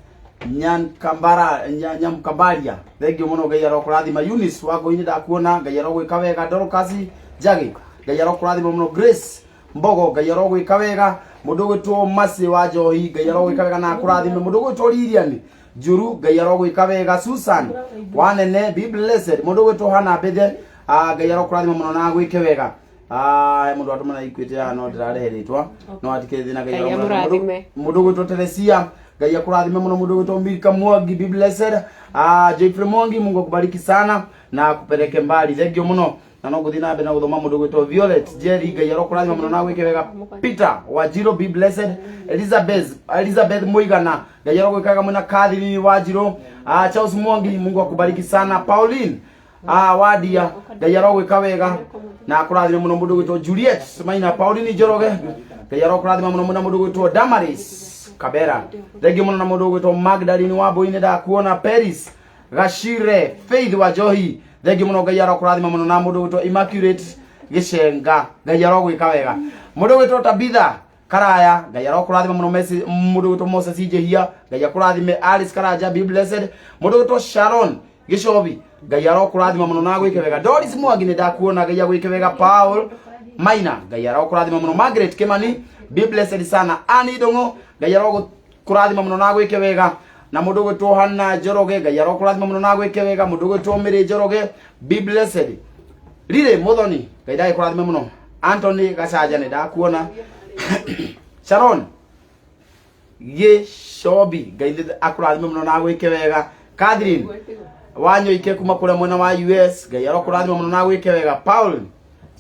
Nyamkambaria. Thank you mũno Ngai arokũrathima. Eunice Wangũi nĩndakuona Ngai arogwĩka wega. Dorcas Njagi Ngai arokũrathima mũno. Grace Mbogo Ngai arogwĩka wega. Mũndũ ũgwĩtwo Masi wa Njohi Ngai arogwĩka wega na akũrathime. Mũndũ ũgwĩtwo Lilian Njuru Ngai arogwĩka wega. Susan Wanene be blessed. Mũndũ ũgwĩtwo Hana Bethe Ngai arokũrathima mũno na agwĩke wega. Mũndũ atumana ikwĩte no ndĩrareheretwa no atikĩrĩ thĩna Ngai arokũrathime. Mũndũ ũgwĩtwo Teresia Ngai akũrathime mũno. Mũndũ ũgwĩtwo Milka Mwangi be blessed. Jeffrey Mwangi Mungu akubariki sana na akupeleke mbali. Thank you mũno. na no guthii na mbere na guthoma mundu gwitwo Violet Jerry Ngai arokurathima muno na gwike wega Peter Wajiro be blessed Elizabeth Muigana Ngai arogwikaga mwena Catherine Wajiro Charles Mwangi Mungu akubariki sana Pauline Wadia Ngai arogwika wega na akurathime muno mundu gwitwo Juliet Maina Pauline Njoroge Ngai arokurathima muno mwena mundu gwitwo Damaris Kabera thengio muno na mundu gwitwo Magdalene Wambui-ini ndakuona Paris Gashire Faith wa Johi thengio muno Ngai arokurathima muno na mundu gwitwo Immaculate Gicenga Ngai arogwika wega mundu gwitwo Tabitha Karaya Ngai arokurathima muno mundu gwitwo Moses Njehia Ngai akurathime Alice Karanja be blessed mundu gwitwo Sharon Gicobi Ngai arokurathima muno na gwike wega Doris Mwangi ni ndakuona Ngai agwike wega Paul Maina Ngai arokurathima muno Margaret Kimani be blessed sana Ani Dongo Ngai arokurathima muno na gwike wega na mundu gwitwo Hana Njoroge Ngai arokurathima muno na gwike wega mundu gwitwo Mary Njoroge be blessed Lile Muthoni Ngai ndagikurathime muno Anthony Gacanja ni ndakuona Sharon Gicobi Ngai akurathime muno na gwike wega Catherine Wanyoike kuma kule mwena wa US Ngai arokurathima muno na gwike wega Paul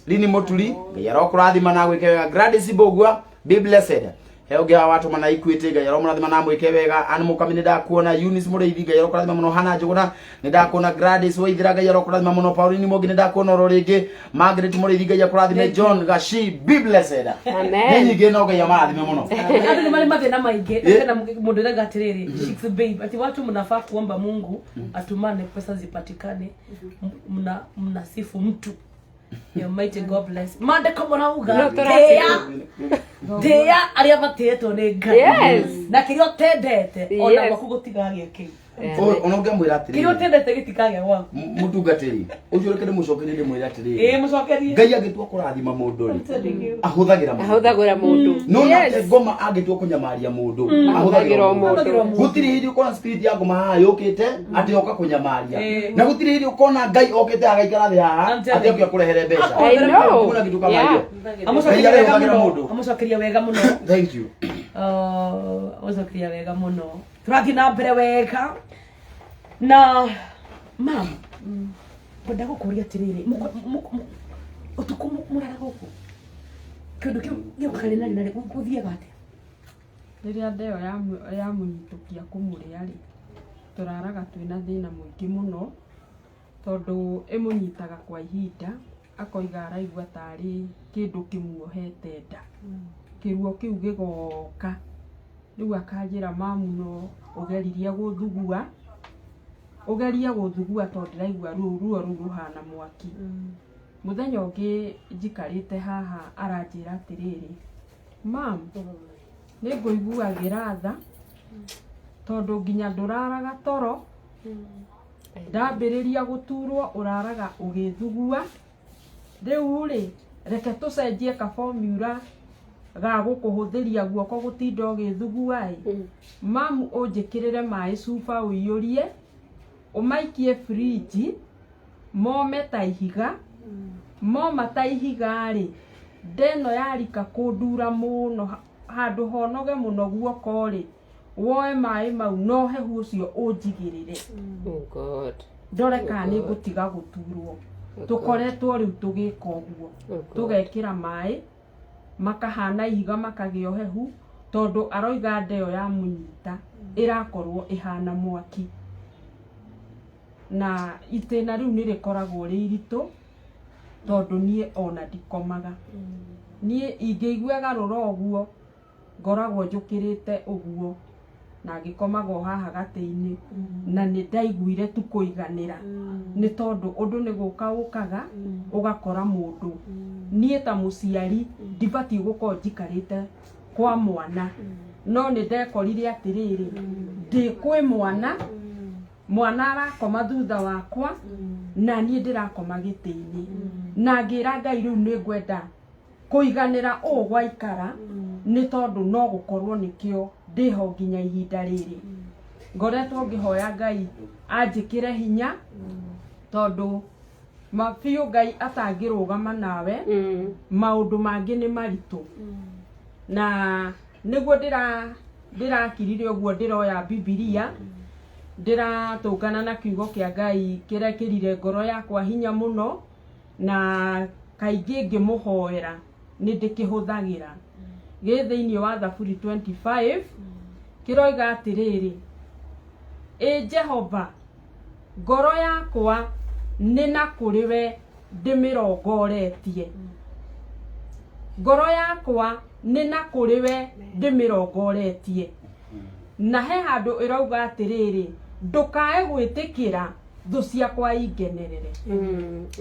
Lini Motuli Ngai arokurathima na gwike wega Gladys Bogwa be blessed Heoge watu mana Equity Ngai arokurathima na mwike wega Animukami ni ndakuona Eunice Mureithi Ngai arokurathima muno Hana Njuguna ni ndakuona Gladys Waithira Ngai arokurathima muno Pauline Mogi ni ndakuona Ororingi Margaret Mureithi Ngai akurathime John Gashi be blessed Amen Nyingi no Ngai amarathime muno Andu ni mali mathina maingi na mundu ndaga atiriri Shix babe ati watu mnafaa kuomba Mungu atumane pesa zipatikane mnasifu mtu Your mighty God bless. Mande kama nauga. Deya aria bateto ne Ngai. Na kirio tendete ona wakugutigagia ki. Onoge mwira atiri. Kirio tendete gitikagia waku. Mutungatiri. Ucio rekere mucokerire mwira atiri. Mucokerie. Ngai agitua kurathima mundu ri. Ahuthagira mundu. No na ngoma agitua kunyamaria mundu. Ahuthagira mundu. Gutiri hindi ukona spirit ya ngoma ha yukite ati oka kunyamaria. Na gutiri hindi ukona Ngai okite agaikara thi haha ati okia kurehere mbeca. I know. Kuna kitu kama hiyo. Amucokeria wega muno. Thank you. Amucokeria wega muno. Turathi na mbere wega. Na mama kwenda gukuria atiriri utuku murara guku kindu kiu gikari nari nari guthiaga atia riria ndeo ya munyitukia kumuria ri turaraga twina thina muingi muno tondu imunyitaga kwa ihinda akoiga araigua tari kindu kimuohete nda kiruo kiu gigoka riu akanjira mamu no ugeririe guthugua tondu ndiraigua ruo ruhana mwaki muthenya ungi njikarite haha aranjira atiriri mam ningũiguagira tha tondu nginya nduraraga toro ndambiriria guturwo uraraga ugithugua riu ri reke tucenjie ka formula ga gukuhuthiria guoko gutinda ugithugua mamu unjikirire mai cuba uiyurie umaikie fridge mome ta ihiga moma ta ihiga ri ndeno yarika kundura muno handu honoge muno guoko ri woe mai mau no hehu ucio unjigirire God ndore kana ni gutiga guturwo tukoretwo riu tugika uguo tugekira mai makahana ihiga makagio hehu tondu aroiga ndeo ya munyita irakorwo ihana mwaki na itena riu nirikoragwo ri iritu tondu nie ona ndikomaga nie ingeigua garura uguo ngoragwo njukirite uguo na ngikomaga haha gati-ini na ni ndaiguire tu kuiganira ni tondu undu ni guka ukaga ugakora mundu nie ta muciari ndibati guko njikarite kwa mwana no ni ndekorire atiriri ndi kwi mwana arakoma thutha wakwa na nie ndirakoma giti-ini na ngira Ngai riu ni ngwenda kuiganira gwaikara ni tondu no gukorwo nikio ndiho nginya ihinda riri ngoretwo ngihoya Ngai anjikire hinya tondu mafiu Ngai atangirugama nawe maundu mangi ni maritu na niguo ndirakirire uguo ndiroya Biblia ndiratungana na kiugo kia Ngai kirekirire ngoro yakwa hinya muno na kaingĩ ngĩmũhoera nĩ ndĩkĩhũthagĩra gĩ thĩinĩ wa Thaburi 25 kĩroiga atĩrĩrĩ, Jehova, ngoro yakwa nĩ na kũrĩ we ndĩmĩrongoretie. Ngoro yakwa nĩ na kũrĩ we ndĩmĩrongoretie. Na he handũ ĩrauga atĩrĩrĩ, ndũkae gwĩtĩkĩra thũ ciakwa ingenerere.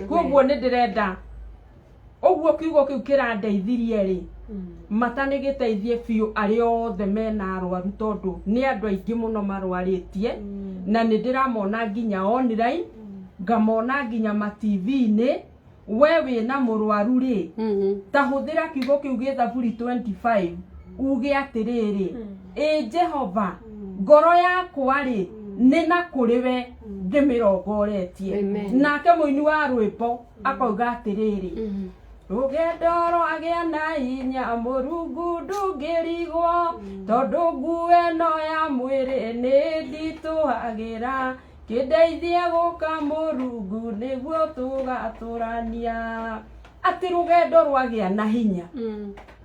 Koguo nĩ ndĩrenda ũguo kiugo kĩu kĩrandeithirie rĩ, mata nĩ gĩteithie biũ arĩa othe mena arwaru, tondũ nĩ andũ aingĩ mũno marwarĩtie na nĩ ndĩramona nginya online, ngamona nginya ma TV-inĩ. We wĩna mũrwaru rĩ, ta hũthĩra kiugo kĩu gĩ Thaburi 25 uge atĩrĩrĩ, Jehova, ngoro yakwa rĩ nĩ na kũrĩ we ndĩmĩrongoretie. Nake mũini wa rwĩmbo akauga atĩrĩrĩ, rũgendo rwagĩa na hinya Mũrungu ndũngĩrigwo, tondũ nguo ĩno ya mwĩrĩ nĩ nditũhagĩra, kĩndeithie gũka Mũrungu nĩguo tũgatũrania. Atĩ rũgendo rwagĩa na hinya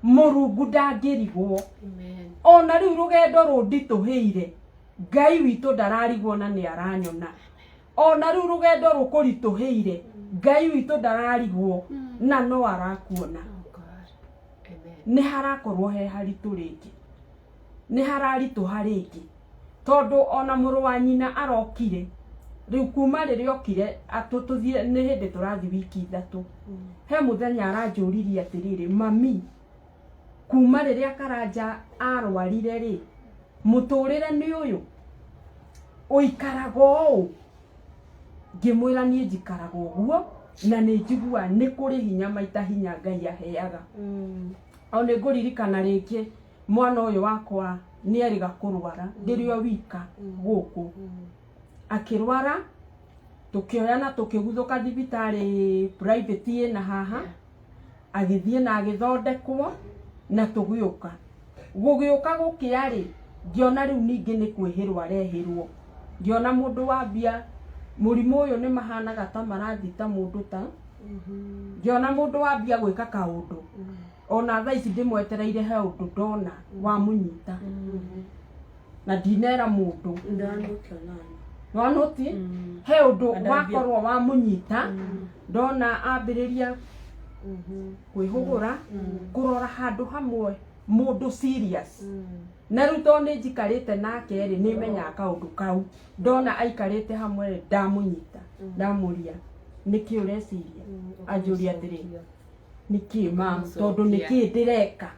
Mũrungu ndangĩrigwo. Ona rĩu rũgendo rũnditũhĩire Ngai witũ ndararigwo na nĩ aranyona. Ona rĩu rũgendo rũkũritũhĩire Ngai witũ ndararigwo na no arakuona. Nĩ harakorwo he haritũ rĩngĩ, nĩ hararitũha rĩngĩ, tondũ ona mũrũ wa nyina arokire rĩu kuma rĩrĩa okire atũtũthie nĩ hĩndĩ tũrathi wiki 3. He mũthenya aranjũririe atĩrĩrĩ, mami, kuma rĩrĩa Karanja arwarire rĩ, mũtũrĩre nĩ ũyũ ũikaraga ũũ? Ngĩmwĩra niĩ njikaraga ũguo na nĩ njigua nĩ kũrĩ hinya maita hinya Ngai aheaga. O nĩ ngũririkana rĩngĩ mwana ũyũ wakwa nĩ erĩga kũrwara ndĩrĩ o wika gũkũ, akĩrwara tũkĩoya na tũkĩguthũka thibitarĩ private ĩna haha, agĩthiĩ na agĩthondekwo na tũgĩũka. Gũgĩũka gũkĩarĩ, ngĩona rĩu ningĩ nĩ kwĩhĩrwo arehĩrwo. Ngĩona mũndũ wambia mũrimũ ũyũ nĩ mahanaga ta marathita mũndũ ta, ngĩona mũndũ wambia gwĩka kaũndũ, ona thaa ici ndĩmwetereire he ũndũ ndona wa mũnyita, na ndinera mũndũ wanoti he ũndũ wakorwo wa mũnyita, ndona ambĩrĩria kwĩhũgũra kũrora handũ hamwe mũndũ serious. Na rĩu tondũ nĩ njikarĩte nake rĩ, nĩ menyaga kaũndũ kau, ndona aikarĩte hamwe ndamũnyita, ndamũria nĩkĩ ũreciria? Anjũria atĩrĩ, nĩkĩ mama, tondũ nĩkĩ ndĩreka?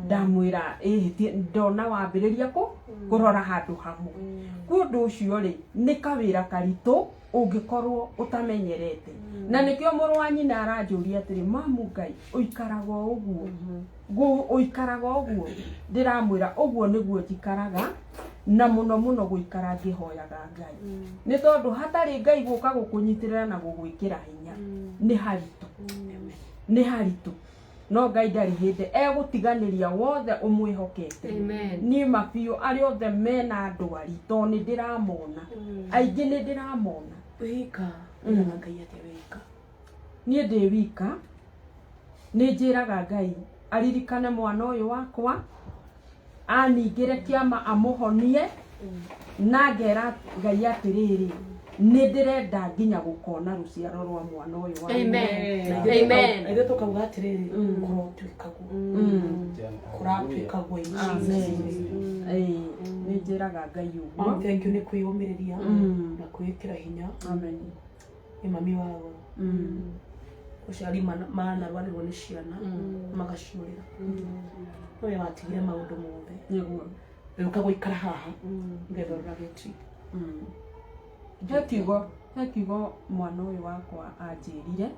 Ndamwĩra ndona wambĩrĩria kũrora handũ hamwe. Kwĩ ũndũ ũcio rĩ, nĩ kawĩra karitũ ũngĩkorwo ũtamenyerete. Na nĩkĩo mũrũ wa nyina aranjũria atĩrĩ, mamu, Ngai ũikaraga ũguo? Ũikaraga ũguo? Ndĩramwĩra ũguo nĩguo njikaraga, na mũno mũno gũikara ngĩhoyaga Ngai. Nĩ tondũ hatarĩ Ngai gũka gũkũnyitĩrĩra na gũgwĩkĩra hinya nĩ haritũ, nĩ haritũ. No Ngai ndarĩ hĩndĩ egũtiganĩria wothe ũmwĩhokete. Niĩ mabiũ arĩa othe mena ndwari, tondũ nĩ ndĩramona, aingĩ nĩ ndĩramona. Wĩka na Ngai atĩ wĩka. Niĩ ndĩ wika, nĩ njĩraga Ngai aririkane mwana ũyũ wakwa, aningĩre kĩama amũhonie, na ngera Ngai atĩrĩrĩ, nĩ ndĩrenda nginya gũkona rũciaro rwa mwana ũyũ wakwa. Amen. Ithuĩ tũkauga atĩrĩrĩ, kũratuĩkagwo, kũratuĩkagwo nĩ njĩraga Ngai ũguo. Thank you nĩ kwĩyũmĩrĩria na kwĩĩkĩra hinya. Amen. Nĩ mami wao ũciari manarwarĩrwo nĩ ciana magaciũrĩra. Nowe watigire maũndũ mothe, Nĩguo. rĩũka gũikara haha ngetha ũragĩti. He kiugo mwana ũyũ wakwa anjĩrire,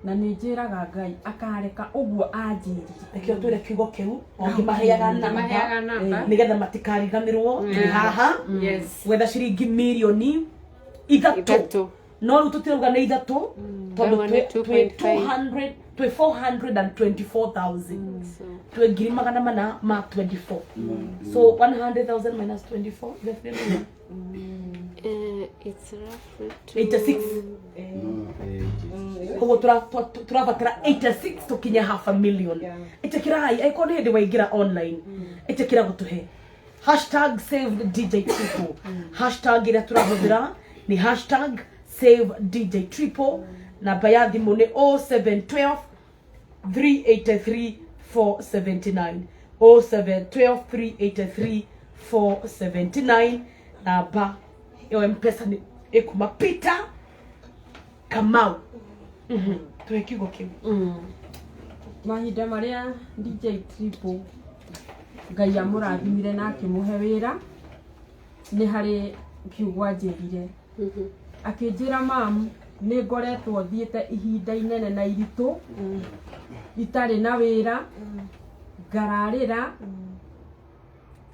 na nĩ njĩraga Ngai akareka ũguo anjĩrire. Nĩkĩo twĩre kiugo kĩu, ngĩmaheaga namba nĩgetha matikariganĩrwo. Tũrĩ haha gwetha ciringi mirioni 3 no riu tutirauga nĩ ithatu tondu Ngauga nĩ 2.5. 424,000 twe ngiri magana mana ma 24 so 100,000 minus 24 definitely It's roughly 86 koguo turabatara 86 tukinye half a million itikirai aiko ni ndi waingira online itikira gutuhe #SaveDJ_Triple hashtag ira turahuthira ni #SaveDJ_Triple namba ya thimu ni 0712 383 479 0712 383 479 namba yo mpesa ni ekuma Peter Kamau tuekigo kiu mahinda maria DJ Triple Ngai amurathimire na akimuhe wira ni hari kiugwa njirire akinjira mam ni ngoretwo thiete ihinda inene na iritu itari na wira ngararira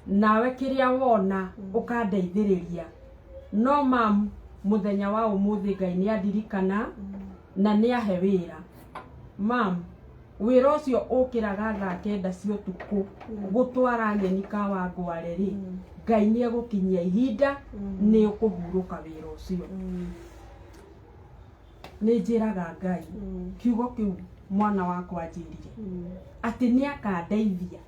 nawe kiria wona ukandeithiriria no mam muthenya wa umuthi Ngai ni adirikana na ni ahe wira mam wira ucio ukiraga thaa 9 cia utuku gutwara nyeni kawa ngware ri Ngai ni egukinyia ihinda ni ukuhuruka wira ucio ni njiraga Ngai kiugo kiu mwana wakwa njirire ati ni akandeithia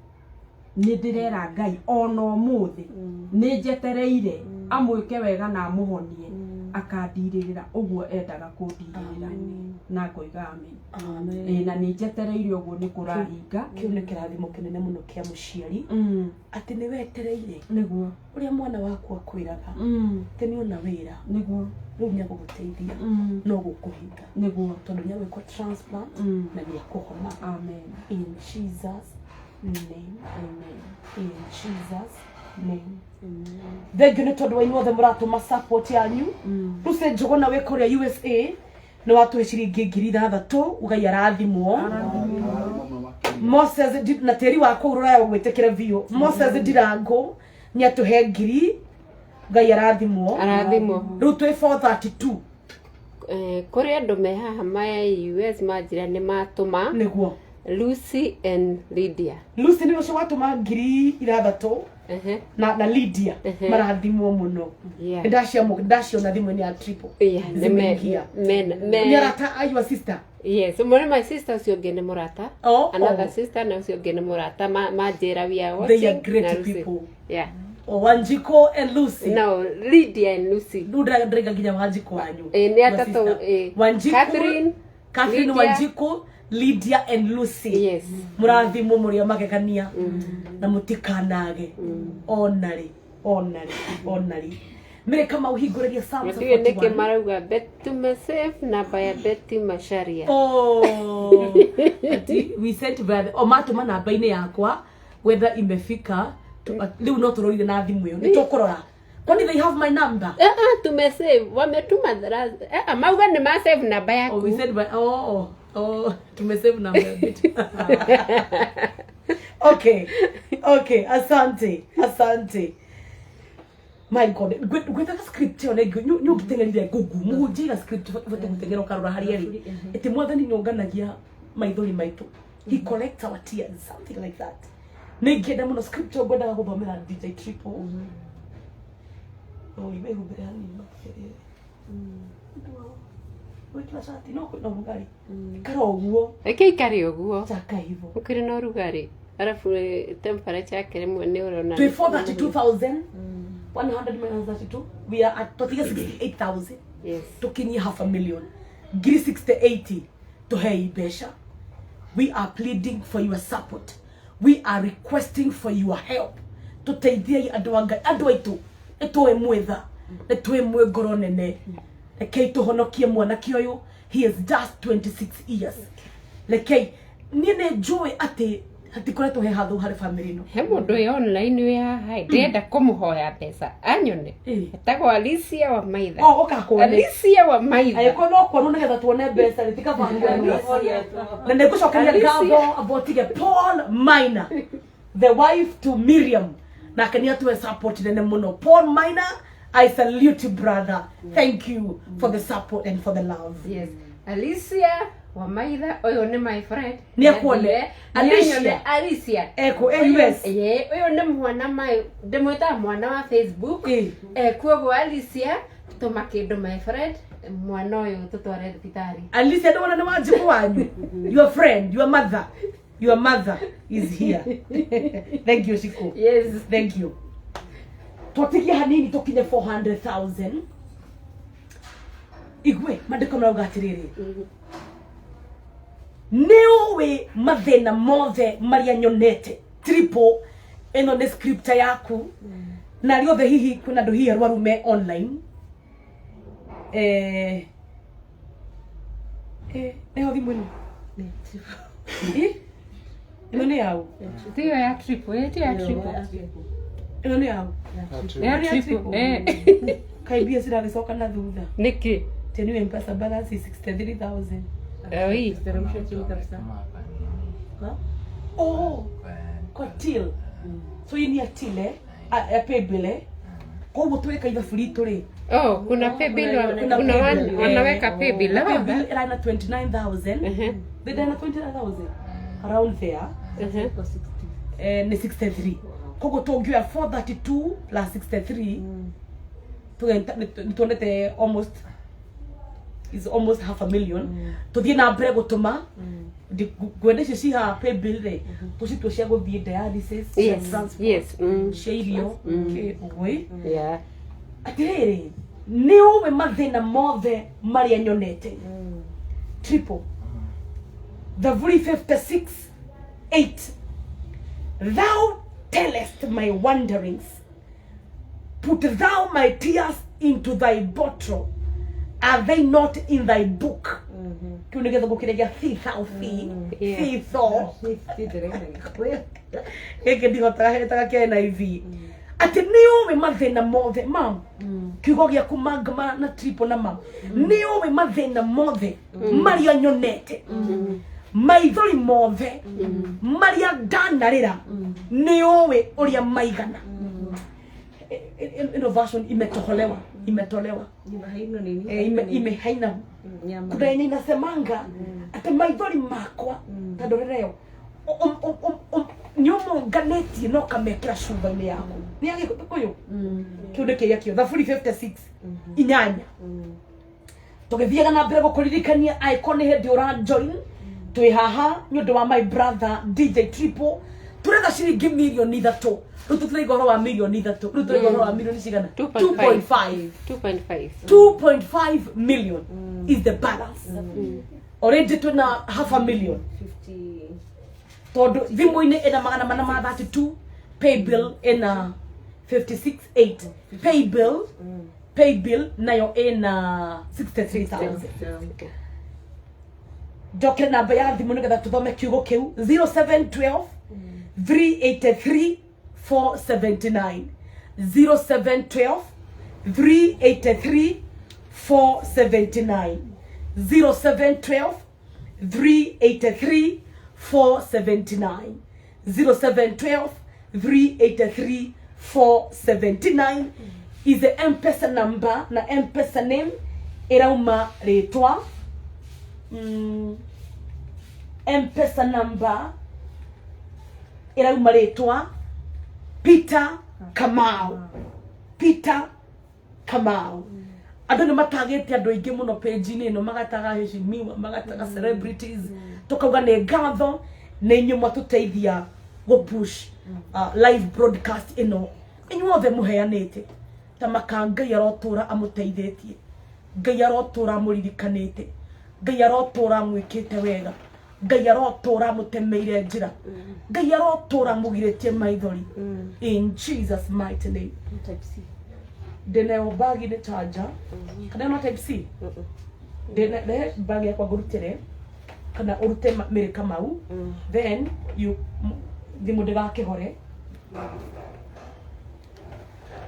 ni ndirera Ngai ona umuthi ni njetereire amwike wega na amuhonie akandiririra uguo endaga kundiririra na ngoiga amen na ni njetereire uguo ni kurahinga kiu ni kirathimo kinene muno kia muciari ati ni wetereire niguo uria mwana waku akwiraga ati ni ona wira niguo riu ni aguguteithia no gukuhinga niguo tondu ni agwikwo transplant na ni akuhona amen in Jesus name amen in Jesus name thank you ni tondu wa inyuothe muratuma support yanyu ruse njuguna we kuria USA ni watu ciringi ngiri 6 ugai arathimwo Moses na teri wa kurura ya gwitekera vio Moses Ndirango ni atuhe ngiri Ngai arathimwo riu twi 432 kuri andu me haha maya US majira ni matuma niguo Lucy and Lydia Lucy ni ucio watuma ngiri 6 na Lydia marathimwo muno ndacio na thimwe ni ya Triple ni arata ayu sister yes my sister ucio ngene murata another sister na ucio ngene murata majira we are watching they are great people yeah Wanjiko and Lucy no Lydia and Lucy ndura ndrega ginya Wanjiko wanyu ni atato Wanjiko Catherine Lydia. Wanjiko Lydia and Lucy yes murathimwo muria magegania na mutikanage onari mere kama uhigureria Psalms ndio neke marauga betu myself na baya betu masharia ati we sent brother matuma namba-ini yakwa whether imefika riu no turorire na thimu iyo nitukurora kwani they have my number tumesave wametuma mauga ni masave namba yako we said tumesave namba ya bit okay asante my god gwetha script yo nego nyu gitengerire gugu muhunjira script vote gutengera ukarora hari eri eti mwathani nyonganagia maithori maitu he collects our tears something like that ningenda muno script yo gwenda guthomera DJ Triple imehumbira hani makerere wikira shati no rugari karoguo ikari oguo chaka hivyo ukiri no rugari arafu temperature yake rimwe ni urona 432,100 minus 32 we are at 68,000 yes tukinyi half a million giri 60-80 to hey besha we are pleading for your support we are requesting for your help tuteithie andu aitu etwe mwetha etwe mwe ngoro nene rekei tuhonokie mwana kioyo he is just 26 years rekei nine joy ati koreto he hathu hari family no he mundu e online we haha ndenda kumuhoya pesa anyone etagwo Alicia wa maitha ukakone Alicia wa maitha ayiko no kwonu nigetha tuone mbeca ritika bangu na nigucokeria ngatho abotige Paul Minor the wife to Miriam na kania tuwe support nene muno Paul Minor I salute you, brother. Thank you for the support and for the love. Yes. Alicia Wamaitha, oyo ni my friend. Ni akuone. Alicia. Eko, US. Oyo ni mwana mai, ndimwita mwana wa Facebook. Kuogo Alicia, tumakindo my friend. Mwana oyo tutware thibitari. Alicia ndo wana wajibu wanyu. Your friend, your mother is here. Thank you, Shiko. Yes. Thank you. Twapigia hanini tokinye 400,000. Igwe, mandiko na ugatiriri. Niwe mathina mothe maria nyonete. Triple eno ne script yaku. Na riothe hihi kuna ndo hihi arwarume online. Neho thimu ino. Ino ni yau. Tiyo ya triple, tiyo ya triple. Ino ni yau. Ya triple. Kaibia siragicoka na thutha. Niki. Teni M-Pesa balance 63,000. Oi. Oh. Kwa till. So you need a till a pay bill Kwa tuweka hizo free tuli. Oh, kuna pay bill wanaweka pay bill. Pay bill ina 29,000. Bidana 29,000. Around there. Ni 63. Kwa tongea 432 plus 63. Tuendete almost half a million. Tuthie na mbere gutuma gwendesha ciha pay bill re tucitwe cia guthie dialysis. Yes. Sheirio oi Yeah. atiriri ni uwe mathina mothe maria nyonete. Triple the 56:8 thou tellest my wanderings, put thou my tears into thy bottle, are they not in thy book? Kunigeza gukiregia thief au thief eke ndihota heta kena hivi ati niume mathina mothe mam kiugo gia kumangama na triple na mam niume mathina mothe maria nyonete maithori mothe maria ndanarira niume uria maigana. Innovation imetolewa imehaina kuna yenye inasemanga ati maithori makwa tandorereo nyumo ganeti no kamekira cumba-ini yako ni yake kuyo kiunde kia kio the 56 inyanya tugithiaga na mbere gukuririkania icon hindi ura join twi haha ni undu wa my brother DJ Triple turetha ciringi milioni 3 rutu igoro wa milioni 3 rutu igoro wa milioni cigana 2.5 million is the balance. Already tuna half a million 50 todo thimu-ini ina magana mana ma 32 pay bill ina 56.8 pay bill nayo ina 63,000. Joke namba ya thimu nigetha tuthome kiugo kiu 0712 383 479 0712 383 479 0712 383 479 0712 383 479 is the M-Pesa number na M-Pesa name irauma retwa M-Pesa number irauma retwa Peter Kamau. Andu ni matagete andu aingi muno page-ini ino magataga heshimiwa magataga celebrities tukauga ni ngatho ni nyuma tuteithia go push live broadcast ino inyuothe muheanite ta makangai arotura amuteithĩtie ngai arotura amuririkanite ngai arotura amwikite wega ngai arotura amutemeire njira ngai arotura amugiritie maithori in Jesus mighty name. Type C dene bagi de charger kana no type C dene bagi yakwa ngurutire kana urute mere Kamau then you thimu ndigakihore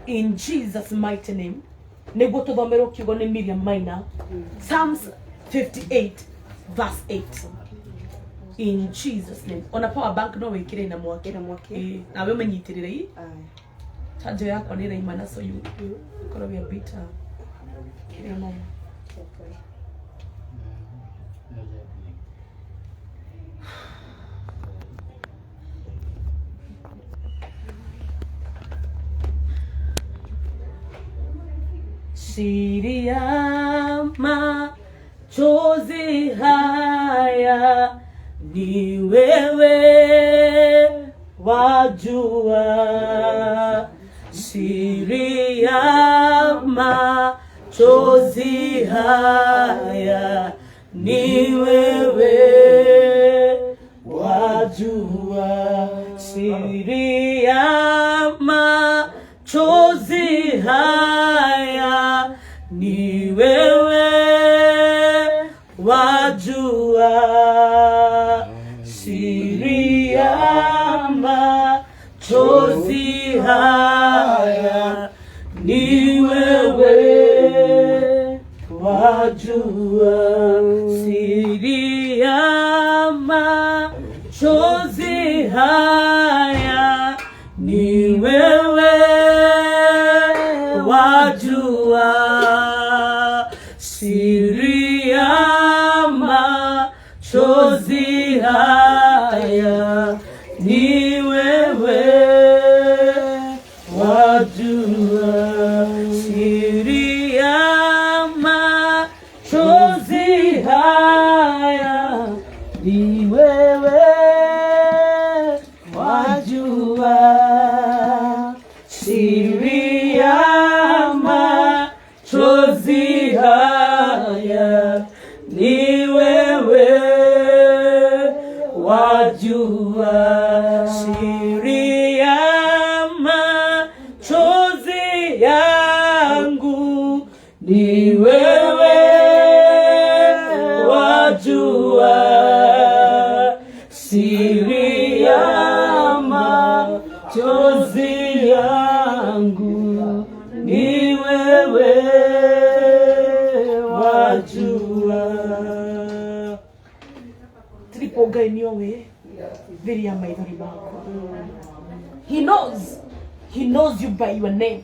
in Jesus mighty name. Niguo tuthomerwo kiugo ni Miriam Maina Psalms 58 verse 8 in Jesus name. Ona power bank no wikire na mwaki na we menyitirire chanjo yako nĩ ĩraima na so you korwo we bitter kĩrĩa mama siri ya machozi haya ni wewe wajua, siri ya machozi haya ni wewe wajua, siri ya machozi haya ni wewe wajua, siri ya machozi haya ni wewe wajua, siri ya machozi haya ni wewe wajua, siri ya machozi haya ni wewe wajua, siri ya machozi haya ni wewe wajua, siri ya machozi haya ni wewe wajua, siri ya machozi yangu ni wewe wajua, siri ya machozi yangu ni wewe wajua. Tripoga niowe viria maithori mako. He knows you by your name,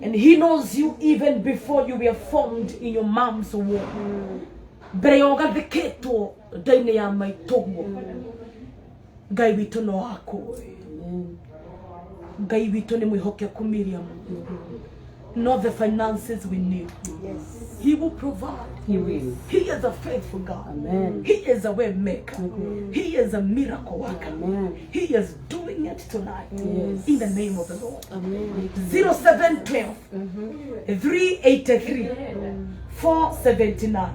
and he knows you even before you were formed in your mom's womb. Mbere ya ũgathĩkĩtwo nda-inĩ ya maitũguo, Ngai witũ no akũĩ. Ngai witũ nĩ mwĩhokeku Miriam. Not the finances we need. Yes. He will provide. He will. He is a faithful God. Amen. He is a way maker. He is a miracle worker. Amen. He is doing it tonight. Yes. In the name of the Lord. Amen. 0712 383 479.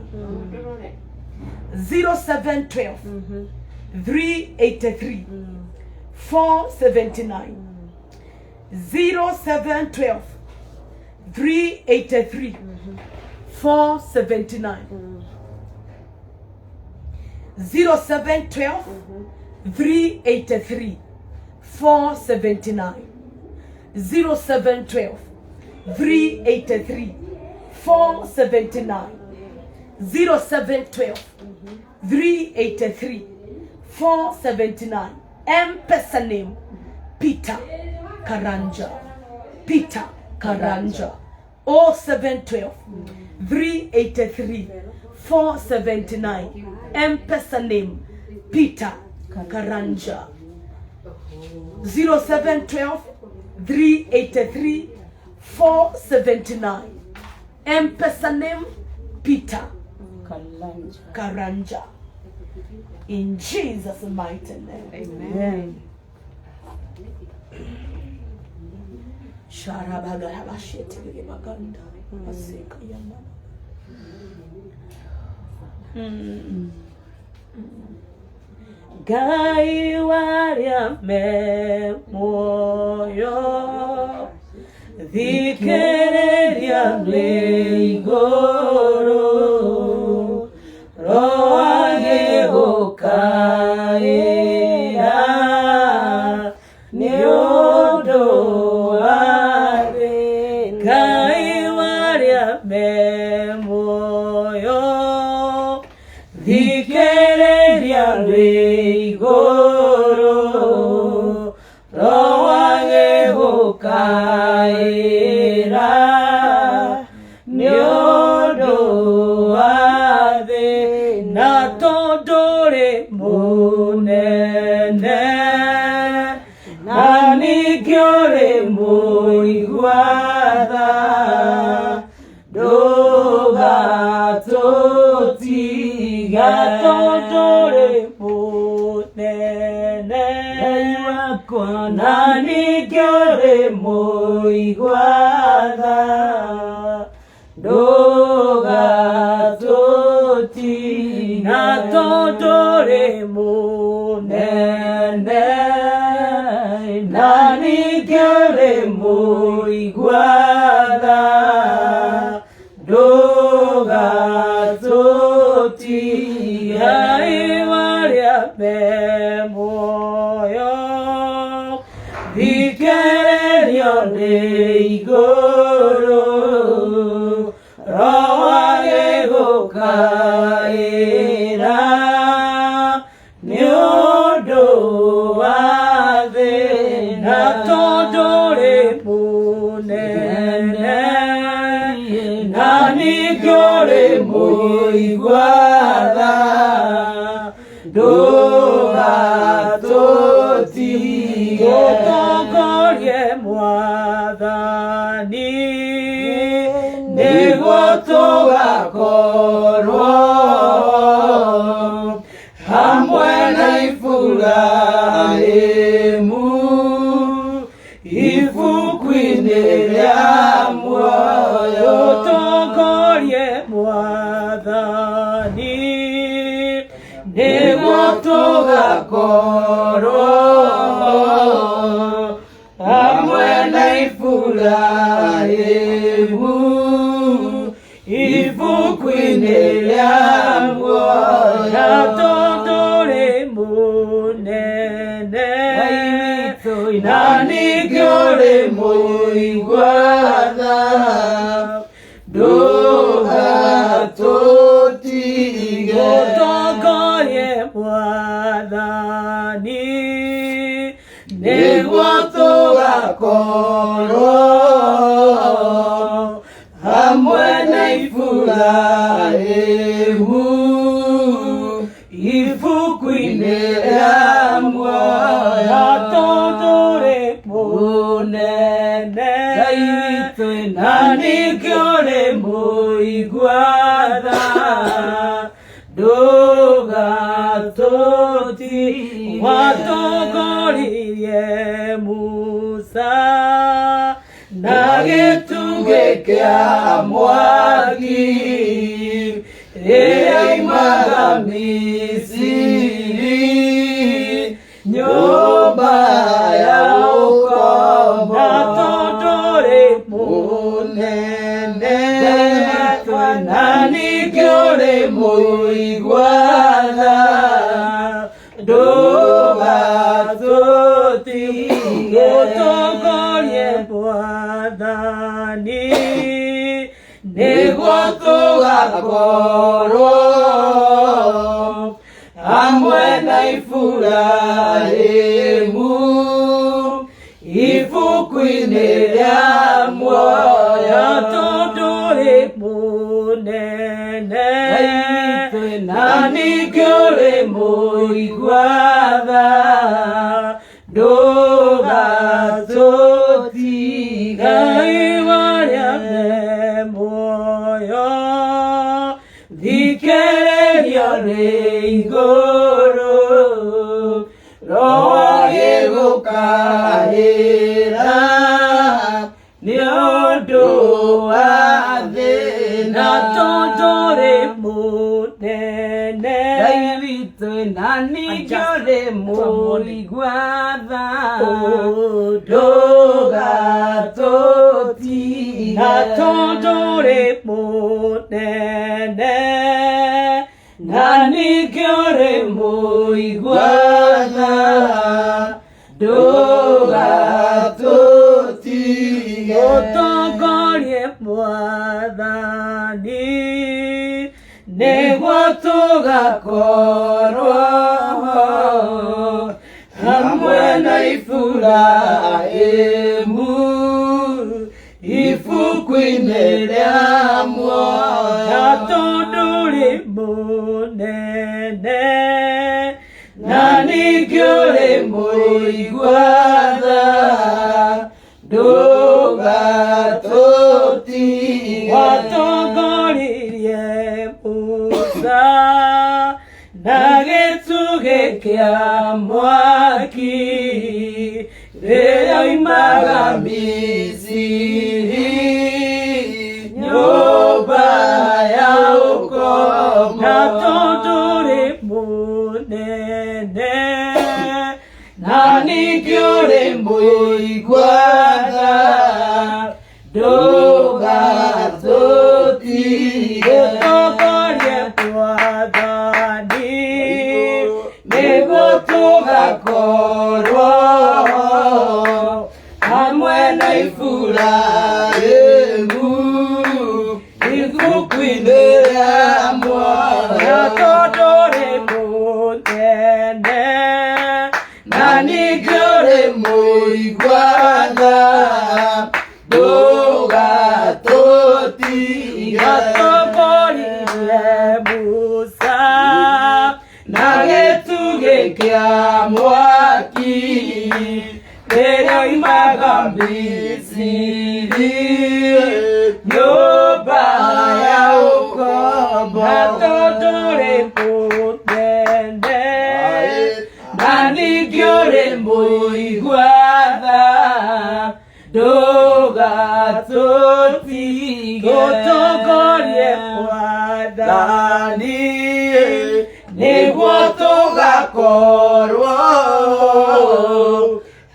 0712 383 479. 0712 383 479. 0712 383 479. 0712 383 479. 0712 383 479. M-Pesa name Peter Karanja. Peter Karanja. 0712 383 479. M-Pesa name Peter Karanja. 0712 383 479. M-Pesa name Peter Karanja. In Jesus' mighty name. Amen. Gai waria me moyo Dhikereria mleigoro Roage okaea Niodoare Gai waria me moyo Dhikereria mleigoro Roage okaea munene na ningĩ ũrĩ mũigua tha ndũgatũtiga tondũ ũrĩ mũnene na ningĩ ũrĩ mũigua tha ndũgatũtiga tondũ ũrĩ mũnene na ningĩ ũrĩ mũigua tha ndũgatũtiga arĩa me muoyo thikĩrĩrio nĩ igũrũ roho agĩgũkaĩra nĩ ũndũ wa thĩna tondũ ũrĩ mũnene na ningĩ ũrĩ mũigua tha ndũgatũtige ũtongorie Mwathani nĩguo tũgakorwo hamwe na Iburahĩmu ibuku-inĩ rĩa muoyo ũtongorie Mwathani nĩguo tũgakorwo hamwe na Iburahĩmu ibuku-inĩ rĩa muoyo tondũ ũrĩ mũnene na ningĩ ũrĩ mũigua tha ndũgatũtige ũtongorie Mwathani nĩguo tũgakorwo hamwe na Iburahĩmu ibuku-inĩ rĩa muoyo tondũ ũrĩ mũnene na ningĩ ũrĩ mũigua tha ndũgatũtiga watongoririe Musa na gĩtugĩ kĩa mwaki rĩrĩa oimaga Misiri nyũmba ya ũkombo tondũ ũrĩ mũnene na ningĩ ũrĩ mũigua tha ndũgatũtige ũtongorie Mwathani nĩguo tũgakorwo hamwe na Iburahĩmu ibuku-inĩ rĩa muoyo tondũ ũrĩ mũnene na ningĩ ũrĩ mũigua tha ndũgatũtiga arĩa me muoyo thikĩrĩrio nĩ igũrũ roho agĩgũkaĩra nĩ ũndũ wa thĩna tondũ ũrĩ mũnene na ningĩ ũrĩ mũigua tha ndũgatũtiga tondũ ũrĩ mũnene na ningĩ ũrĩ mũigua tha ndũgatũtige ũtongorie Mwathani nĩguo tũgakorwo hamwe na Iburahĩmu ibuku-inĩ rĩa muoyo tondũ ũrĩ mũnene na ningĩ ũrĩ mũigua tha ndũgatũtige watongoririe Musa na gĩtugĩ kĩa mwaki rĩrĩa oimaga Misiri nyũmba ya ũkombo na tondũ ũrĩ mũnene na ningĩ ũrĩ mũigua tha ndũgatũtige ũtongorie mwathani nĩguo tũgakorwo hamwe na Iburahĩmu ibuku-inĩ rĩa Muoyo na tondũ ũrĩ mũnene na ningĩ ũrĩ mũigua tha ndũgatũtige watongoririe Musa na gĩtugĩ kĩa mwaki rĩrĩa oimaga Misiri nyũmba ya ũkombo na tondũ ũrĩ mũnene na ningĩ ũrĩ mũigua tha ndũgatũtige ũtongorie mwathani nĩguo tũgakorwo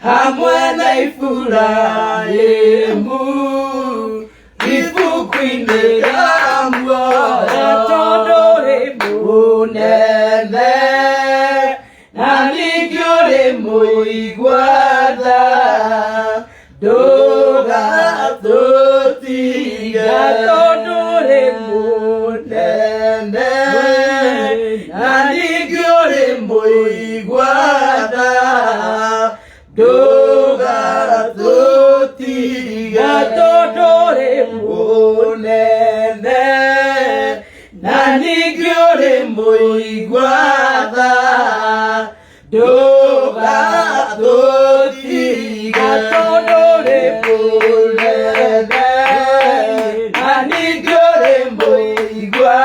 hamwe na Iburahĩmu ibuku-inĩ rĩa Muoyo na tondũ ũrĩ mũnene na ningĩ ũrĩ mũigua tha ndũgatũtige na tondũ ũrĩ mũnene na ningĩ ũrĩ mũigua tha ndũgatũtige na tondũ ũrĩ mũnene na ningĩ ũrĩ mũigua tha ndũgatũtige na tondũ ũrĩ mũnene na ningĩ ũrĩ mũigua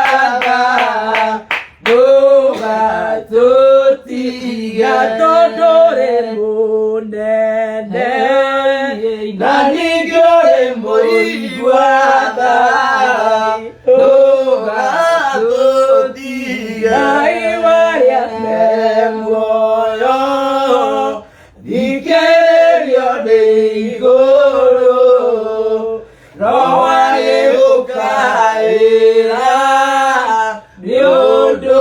tha ndũgatũtige na tondũ ũrĩ mũnene na ningĩ ũrĩ mũigua tha ndũgatũtige Ngai warĩa me muoyo thikĩrĩrio nĩ igũrũ roho agĩgũkaĩra nĩ ũndũ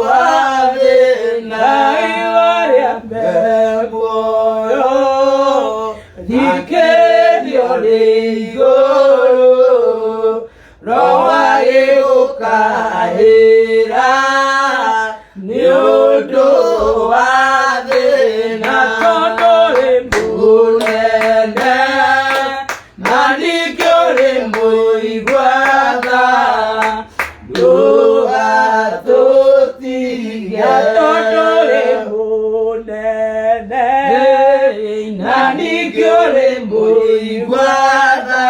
wa thĩna Ngai warĩa me muoyo thikĩrĩrio nĩ igũrũ roho agĩgũkaĩra nĩ ũndũ wa thĩna tondũ ũrĩ mũnene na ningĩ ũrĩ mũigua tha ndũgatũtige tondũ ũrĩ mũnene na ningĩ ũrĩ mũigua tha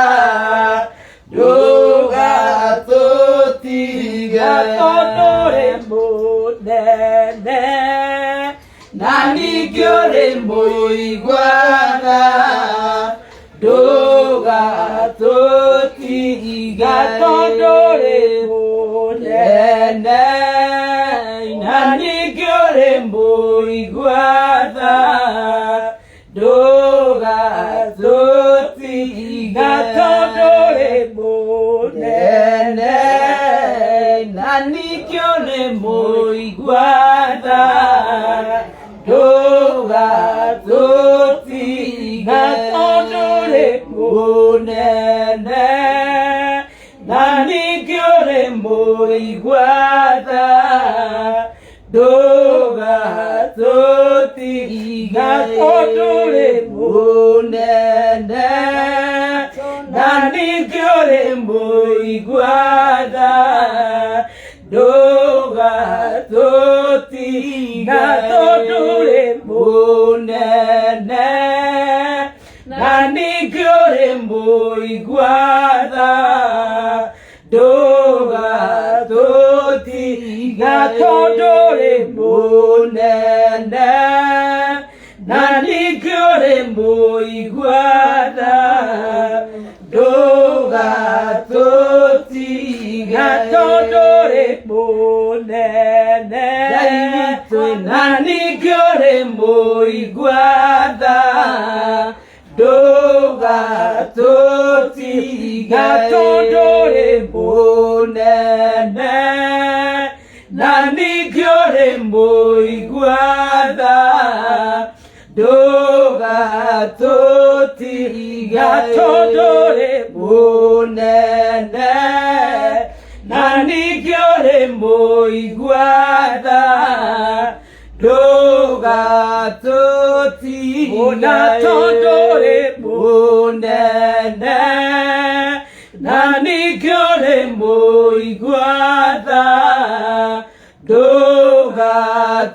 ndũgatũtige tondũ ũrĩ mũnene na ningĩ ũrĩ mũigua tha ndũgatũtige tondũ ũrĩ mũnene na ningĩ ũrĩ mũigua tha ndũgatũtige tondũ ũrĩ mũnene na ningĩ ũrĩ mũigua tha ndũgatũtige tondũ ũrĩ mũnene na ningĩ ũrĩ mũigua tha ndũgatũtige tondũ ũrĩ mũnene na ningĩ ũrĩ mũigua tha ndũgatũtige na tondure munene na ningore muigwatha nduga tutiga tondure munene na ningore muigwatha nduga tutiga tondure munene na ningore muigwatha nduga tutiga tondure munene na ningore muigwatha nduga tutiga tondure munene na ningore muigwatha nduga tutiga tondure munene na ningore muigwatha nduga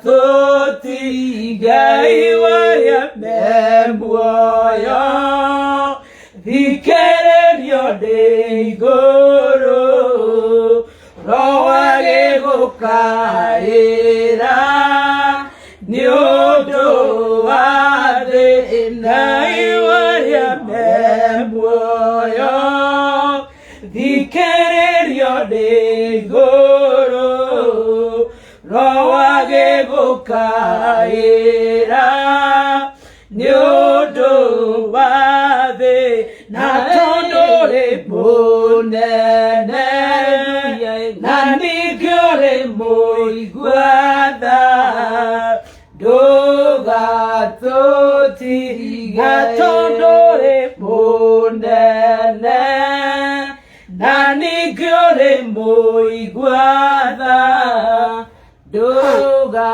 tutiga iwaria memuoyo thikererio ndi iguru roage gukaira ni undu wa thina iwaria memuoyo thikererio ndi iguru roage gukaira ni undu wa thina tondure munene na ningore muigwatha nduga tutiga tondure munene na ningore muigwatha nduga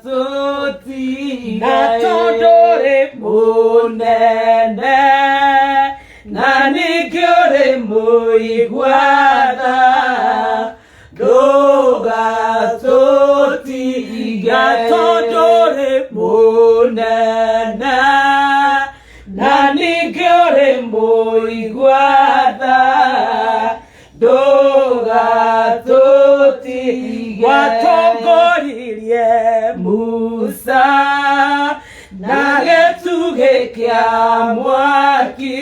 tutiga tondure munene na ningore muigwatha nduga tutiga tondure munene na ningore muigwatha nduga tutiga watongoririe Musa na gĩtugĩ kĩa mwaki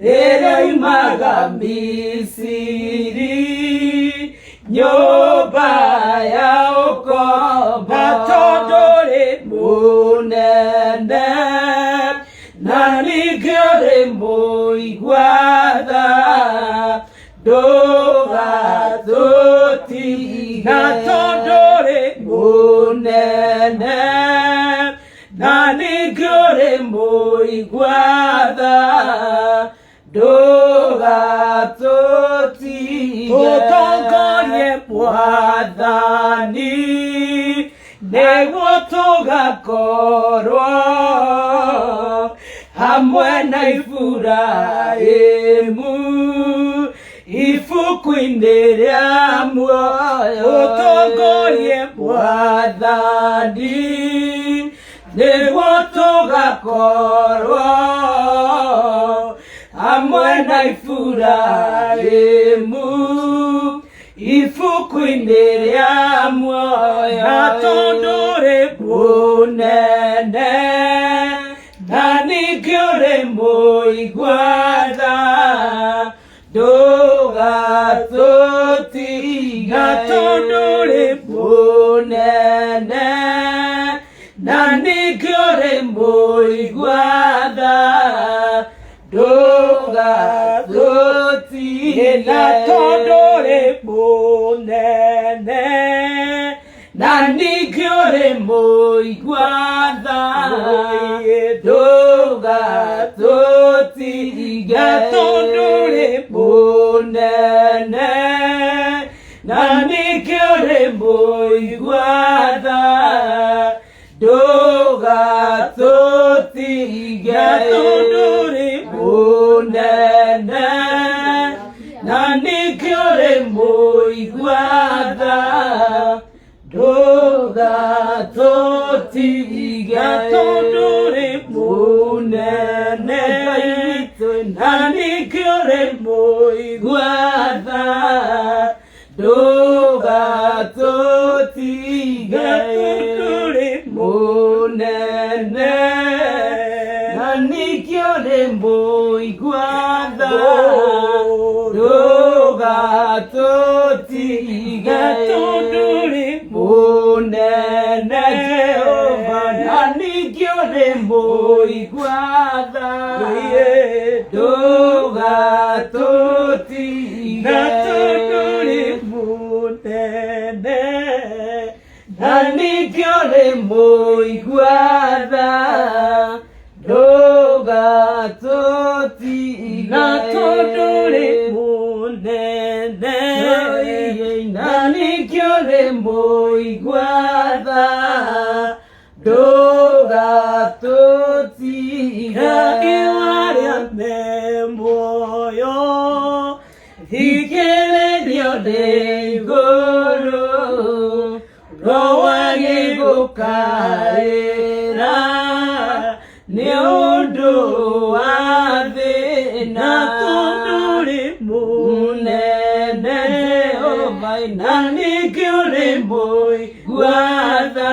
rĩrĩa oimaga Misiri nyũmba ya ũkombo tondũrĩ mũnene na ningĩ ũrĩ mũigwatha ndũgatũtiga tondũrĩ mũnene na ningĩ ũrĩ mũigwatha ndũgatũtiga ũtongorie Mwathani nĩguo tũgakorwo hamwe na Iburahĩmu ibuku-inĩ rĩa muoyo ũtongorie Mwathani nĩguo tũgakorwo hamwe na Iburahĩmu ibuku-inĩ rĩa muoyo na tondũrĩ mũnene na ningĩ ũrĩ mũigwatha ndũgatũtiga tondũrĩ mũnene na ningĩ ũrĩ mũigwatha ndũgatũtiga tondũrĩ mũnene na ningĩ ũrĩ mũigwatha ndũgatũtiga tondũrĩ mũnene na ningĩ ũrĩ mũigwatha ndũgatũtiga tondũrĩ mũnene na ningĩ ũrĩ mũigwatha ndũgatũtiga tũtige tondũ rĩ mũnene na nĩkĩo rĩ mũigua tha ndũgatũtige tondũ rĩ mũnene na nĩkĩo rĩ mũigua tha ndũgatũtige tondũ rĩ mũnene Jehova na nĩkĩo rĩ mũigua tha ndũgatũtige tondũ rĩ mũnene na nĩkĩo rĩ mũigua tha ndũgatũtige tondũ rĩ mũnene na nĩkĩo rĩ mũigua tha ndũgatũtige iwarĩa me muoyo thikĩrĩrio nĩ igũrũ roa gĩgũkaĩra nĩ ũndũ wa thĩna tondũ rĩ mũnene Jehova na nĩkĩo rĩ mũigua tha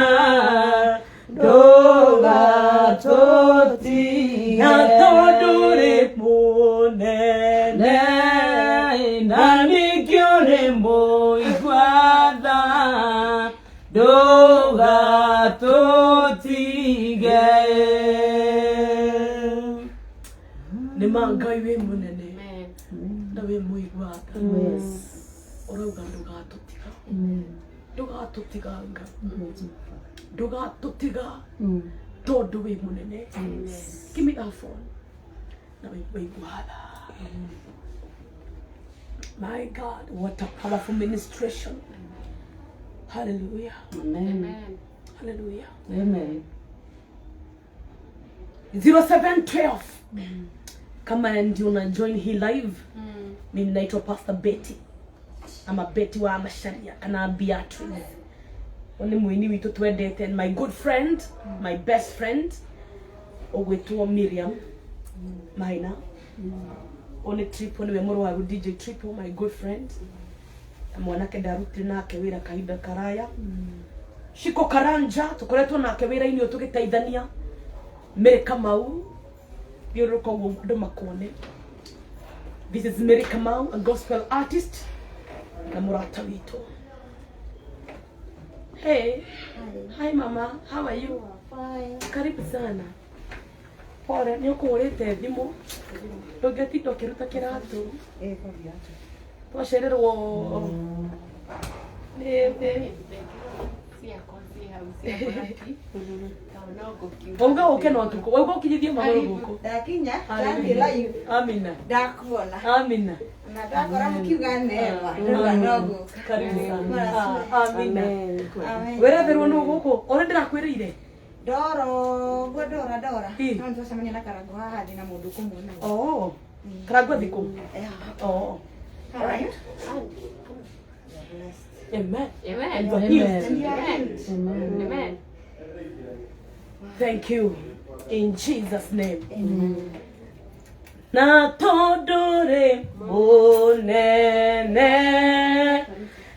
ndũgatũtige tondũ rĩ mũnene na nĩkĩo rĩ mũigua tha ndũgatũtige nĩ ma Ngai wĩ mũnene na wĩ mũigua tha ũrauga ndũgatũtiga ndũgatũtiga Ngai ndũgatũtiga tondũ wĩ mũnene give me that phone na wĩ mũigua tha my God what a powerful ministration hallelujah Amen. hallelujah Amen. 0712 kama ndio una join hii live mimi naitwa Pastor Betty ama Betty wa Masharia kana Beatrice oni muini witu twendete my good friend my best friend ogwetwo Miriam Maina oni Triple niwe mũrwaru DJ Triple my good friend mwanake ndarutire nake wira kahinda karaya Shiko Karanja tukoretwo nake wira-inĩ ũyũ tũgĩteithania Mary Kamau thiũrũrũka ũguo andũ makone this is Mary Kamau a gospel artist na mũrata witũ hey hi mama how are you Fine. karibu sana pole nĩ ũkũhũrĩte thimũ ndũngĩtinda ũkĩruta kĩratũ twacererwo nĩ wauga ũke no tukũ wauga ũkinyithie magũrũ gũkũ Ndakinya ndamĩ live amina ndakuona amina na ndakora mũkiuga neema ndauga no gũka. karibu sana amina Amen. weretherwo nũ gũkũ ũrĩa ndĩrakwĩrĩire Ndoro ndora Ĩ. no nĩtwacemania na Karango haha thĩ na mũndũ kũmuona oh Karangwa thikũ oh alright. amen Amen. You are healed. Amen. Amen. Thank you in Jesus name. Na tondũ rĩ mũnene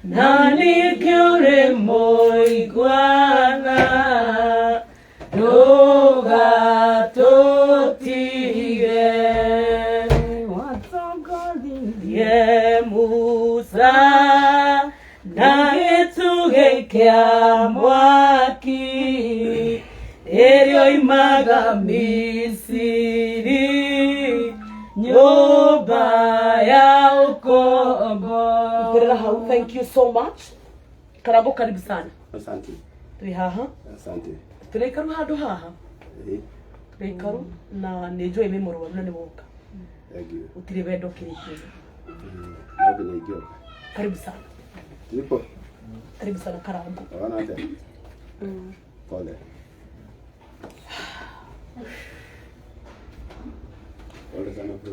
na nĩkĩo rĩ mũigua tha ndũgatũtige watongoririe Musa na gĩtugĩ kĩa mwaki ĩrĩa oimaga Misiri nyũmba ya ũkombo. Mpĩrĩra hau, thank you so much. Karambo karibu sana. Asante. Twĩ haha. Asante. Tũraikaru handũ haha. Tũraikaru na nĩ njũĩ wĩ mũrwaru na nĩ woka. Thank you. Gũtirĩ wendo kĩrĩkĩrĩ. Ndio ningioka. Karibu sana. Tipo. Karibu sana Karambo. Wana hata. Pole. Pole sana bro.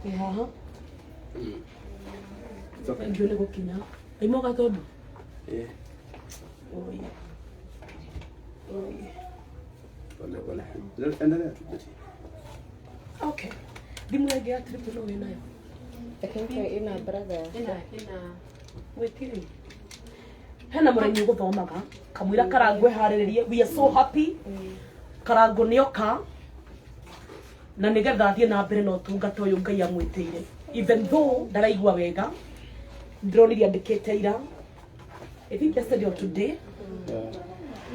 Twĩ haha. Ndio niko kinya. Aimoka tondu. Oi. Endelea. Okay. Dimu yake ya triple no inayo. ina brother ina Wetiri. Hena mũrĩmi ũgũthomaga kamwĩra Karangũ eharĩrĩrie, we are so happy. Karangũ nĩoka na nĩgetha athiĩ na mbere na ũtungata ũyũ Ngai amwĩtĩire. Even though ndaraigua wega, ndĩronirie andĩkĩte ira, I think yesterday or today,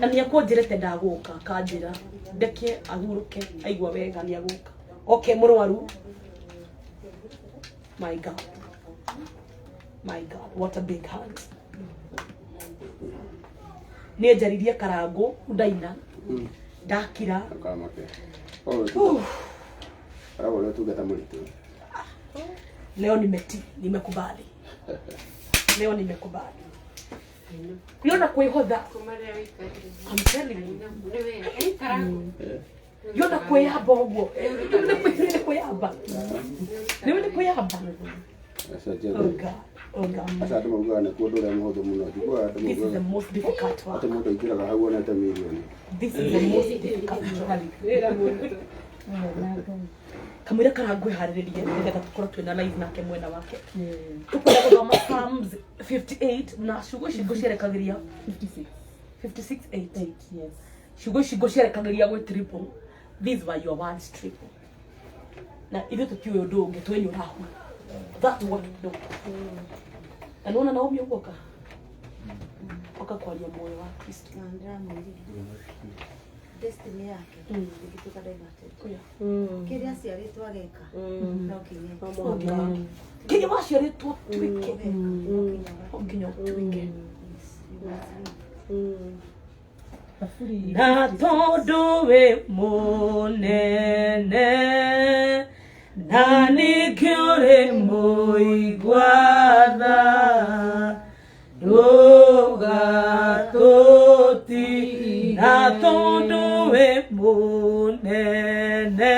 na nĩekũnjĩrĩte ndagũka, akanjĩra ndeke ahurũke, aigua wega nĩagũka. Okay, mũrwaru. My God. My God, what a big heart. Nĩnjaririe Karangũ ndaina. Ndakira. Akamake. Arabu leo tugeta muritu. Leo nimekubali. Leo nimekubali. Yona kwĩhotha. I'm telling you. Yona kwĩhamba ũguo. Nĩ kwĩhamba. Nĩ kwĩhamba. Oh God. Oh God. Asa ndo mugana ko ndore muhodo muno. This is the most difficult one. Ate mundo ikiraga hau na tamilioni. This is the most difficult one. Kamwĩra Karangũ eharĩrĩrie nĩgetha tũkorwo twĩna live nake mwena wake. Tũkwenda gũthoma Psalms 58 na ciugo ici ngũcierekagĩria 56:8. Yes. Ciugo ici ngũcierekagĩria gwĩ triple. These were your words triple. Na ithuĩ tũtiũĩ ũndũ ũngĩ twenye ũrahu. That's what we do. Na nona Naomi ũguoka. Oka kwaria muoyo wa Kristo. Destiny yake ikituka diverted. Kiria ciaritwo ageka no kinye. Kinya waciaritwo twike. Nginya twike. Na tondu we munene na nikĩo rĩ mũigua tha ndũgatũti na tondu we munene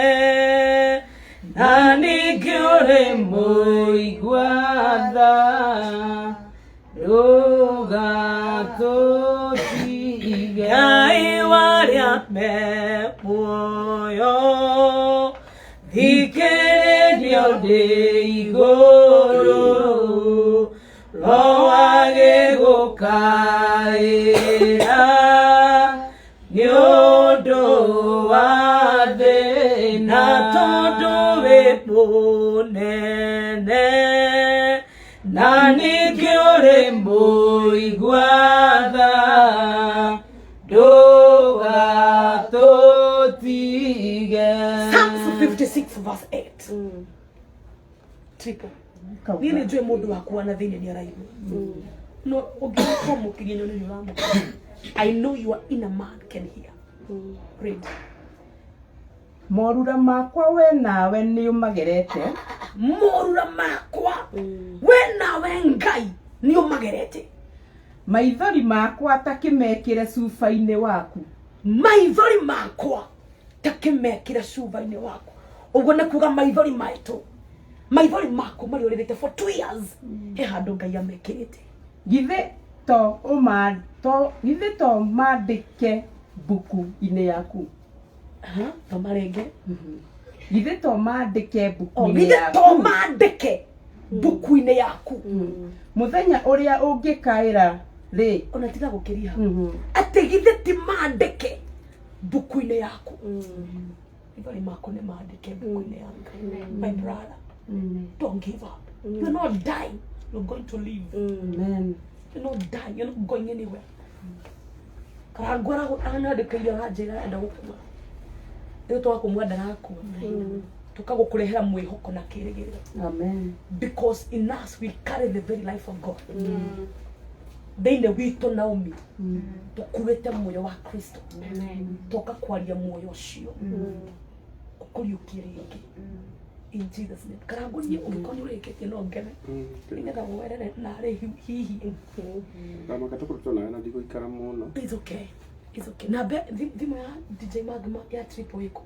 na nikĩo rĩ mũigua tha ndũgatũti Ngai warĩa me muoyo thikĩrĩrio ndĩ igũrũ Roho agĩgũkaĩra nĩ ũndũ wa thĩ na tondũ wĩ mũnene na ningĩ ũrĩ mũigua tha ndũgatũtige. Psalms 56 verse 8. Triple. Niĩ nĩ njũĩ mũndũ wakwa na thĩinĩ nĩ araigua. No ũngĩkorwo mũkirie nyoni nĩ ũramũkĩra. I know your inner man can hear. Read. Morura makwa we nawe nĩ ũmagerete. Morura makwa we nawe Ngai nĩ ũmagerete. Maithori makwa takĩmekĩre cuba-inĩ waku. Maithori makwa takĩmekĩre cuba-inĩ waku. Ũguo nĩ kuuga maithori maitũ. Maithori maku marĩũrĩrĩte for 2 years. He handũ Ngai amekĩrĩte. Githĩ to mandĩke mbuku-inĩ yaku. Thoma rĩngĩ. Githĩ to mandĩke mbuku-inĩ Githĩ yaku. to mandĩke mbuku-inĩ yaku. Mũthenya ũrĩa ũngĩkaĩra rĩ. Ona tiga gũkĩria. Atĩ githĩ ti mandĩke mbuku-inĩ yaku. Maithori maku nĩ mandĩke mbuku-inĩ yaku. My brother. Don't give up. You're not dying. You're going to live. Amen. You're not dying. You're not going anywhere. Karangũ anandĩkĩire ranjĩra enda gũkua. Rĩu twakũmua ndarakua. Tukagũkũrehera mwĩhoko na kĩrĩgĩrĩro. Amen. Because in us we carry the very life of God. Thĩinĩ witũ Naomi tũkuĩte muoyo wa Kristo. Toka kwaria muoyo ũcio. Ũkũriũkie rĩngĩ. In Jesus' name. Karangũ niĩ ũngĩkorwo nĩ ũrĩkĩtie no ngene. Nĩgetha werere narĩ hihi. Kama katakuruto na ndigũikara mũno. It's okay. It's okay. Na thimũ ya DJ Magma ya triple iko.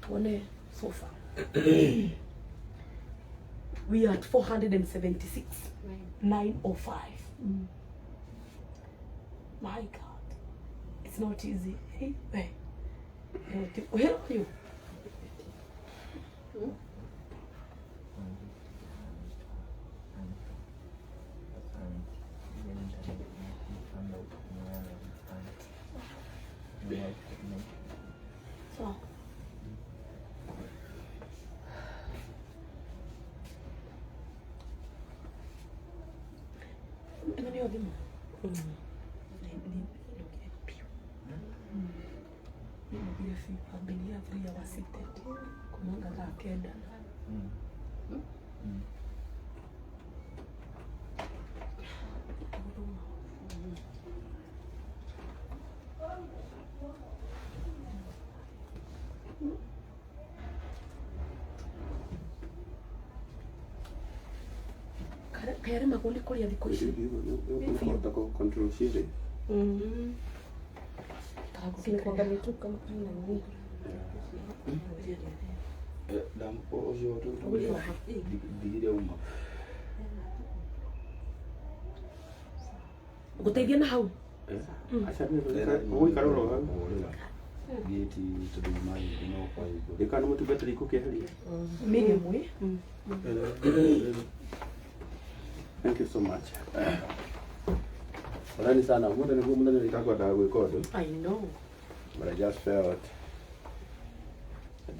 Tuone sofa. we are at 476 905. My God, it's not easy. Hey, where are you? So. Familia 3 hours seated. Kumanga la kenda. Kaya magoli kulia thiko ici. Ukota control shire. Sinakwanga mituka mkana nini. Dam ojo to. Digire uma. Guteithia na hau. Acha ni oi karoro ha. Geti to do mai no kwa hiyo. Dekana mtu betri iko kehali. Mimi mwe. Thank you so much. Alani sana, muda nilitaka record. I know. But I just felt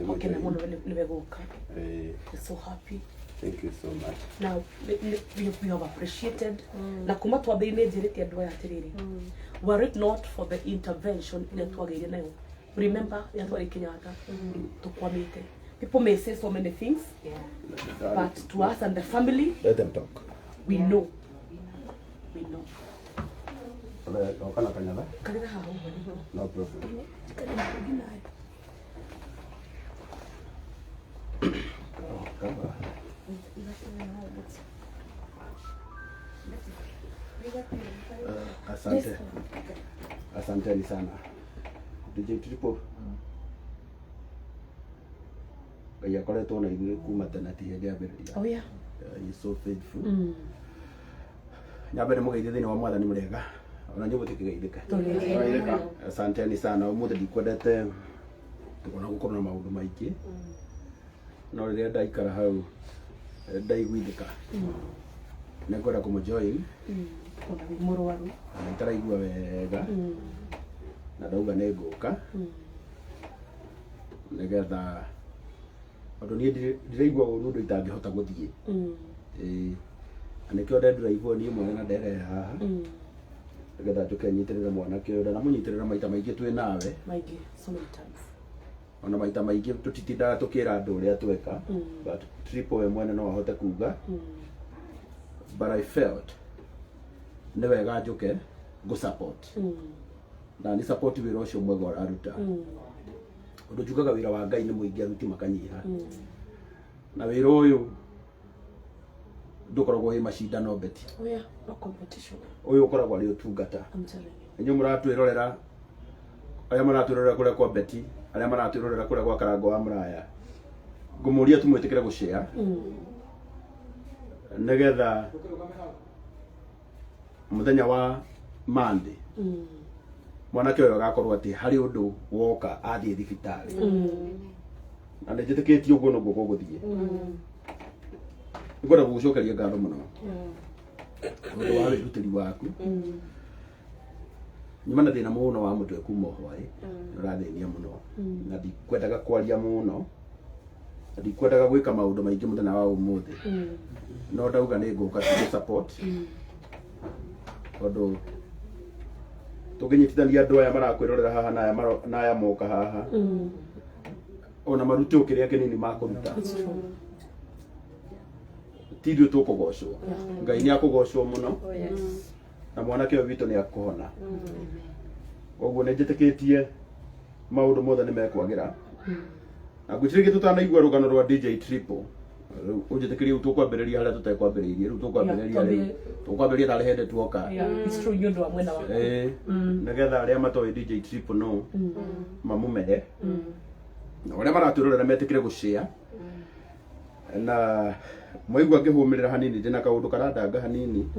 Okay, na mwana nimegoka. I'm so happy. Thank you so much. Now we have appreciated. Na kuma twambe-inĩ njĩrĩte andũ aya atĩrĩrĩ. Were it not for the intervention ĩrĩa twagĩire nayo. Remember, ya twari Kenyatta. Tukwamĩte. People may say so many things. Yeah. But to us and the family, Let them talk. we know. We know. Kana kanyala? Kalira haho. No problem. Asante. Asanteni sana. DJ Triple. Ya koretwo na ithuĩ kuma tene ti hĩndĩ ambĩrĩria. Oh yeah. He's so faithful. Nyambe nĩ mũgeithie thĩinĩ wa Mwathani mũrĩega. Ona nyuĩ mũtikĩgeithĩke. Asanteni sana. Ũmũthĩ ndikwendete tũkona gũkorwo na maũndũ maingĩ. No rĩrĩa ndaikara hau ndaiguithĩka. Nĩngwenda kũmũjoin. Ona wĩ mũrwaru. Na nĩtaraigua wega. Na ndauga nĩ ngũka. Nĩgetha Ondo niĩ ndiraigua ũru ũndũ itangĩhota gũthiĩ. Na nĩkĩo ndĩraigua niĩ mwene na nderehe haha. Nĩgetha njoke nyitĩrĩre mwanake ũyũ na mũnyitĩrĩre maita maingĩ twĩ nawe. Maingĩ, so many times. Ona maita maingĩ tũtitindaga tũkĩra andũ ũrĩa tweka. But Triple we mwene no ahote kuga. But I felt nĩ wega njoke ngũ-support. Na nĩ support wĩra ũcio mwega ũraruta. Ũndũ njugaga wĩra wa Ngai nĩ mũingĩ aruti makanyiha. Na wĩra ũyũ ndũkoragwo wĩ macindano beti. Oh yeah, no competition. Ũyũ ũkoragwo arĩ ũtungata. I'm telling you. Inyuĩ mũratwĩrorera, arĩa maratwĩrorera kũrĩa kwa beti, arĩa maratwĩrorera kũrĩa kwa Karango wa Mũraya. Ngũmũria tu mwĩtĩkĩre gũshare. Nĩgetha mũthenya wa Monday. Mwanake ũyũ agakorwo atĩ harĩ ũndũ woka athiĩ thibitarĩ. Na nĩ njĩtĩkĩtie ũguo noguo gũgũthiĩ. Nĩngwenda gũgũcokeria ngatho mũno. Ũndũ wa wĩrutĩri waku. Nyuma na thĩna mũno wa mũtwe kuma hwaĩ. Ũrathĩnia mũno. Na ndikwendaga kwaria mũno. Na ndikwendaga gwĩka maũndũ maingĩ mũthenya wa ũmũthĩ. No ndauga nĩ ngũka tu support. Tondũ tũngĩnyitithania andũ aya marakwĩrorera haha na aya moka haha. Ona marute o kĩrĩa kĩnini makũruta. Ti ithuĩ tũkũgocwo. Ngai nĩ akũgocwo mũno. Na mwanake ũyũ witũ nĩ akũhona. Koguo nĩ njĩtĩkĩtie maũndũ mothe nĩ mekwagĩra. Na ngwĩciria tũtanaigua rũgano rwa DJ Triple. Ũnjĩtĩkĩrie tũkwambĩrĩria harĩa tũtekwambĩrĩirie. Rĩu tũkwambĩrĩria tarĩ hĩndĩ tuoka. It's true, nĩ ũndũ wa mwena waku. Nĩgetha arĩa matoĩ DJ Triple no mamũmenye. Na arĩa maratwĩrorera metĩkĩre gũshare. na moigwa ngihumirira hanini ndina kaundu karandanga hanini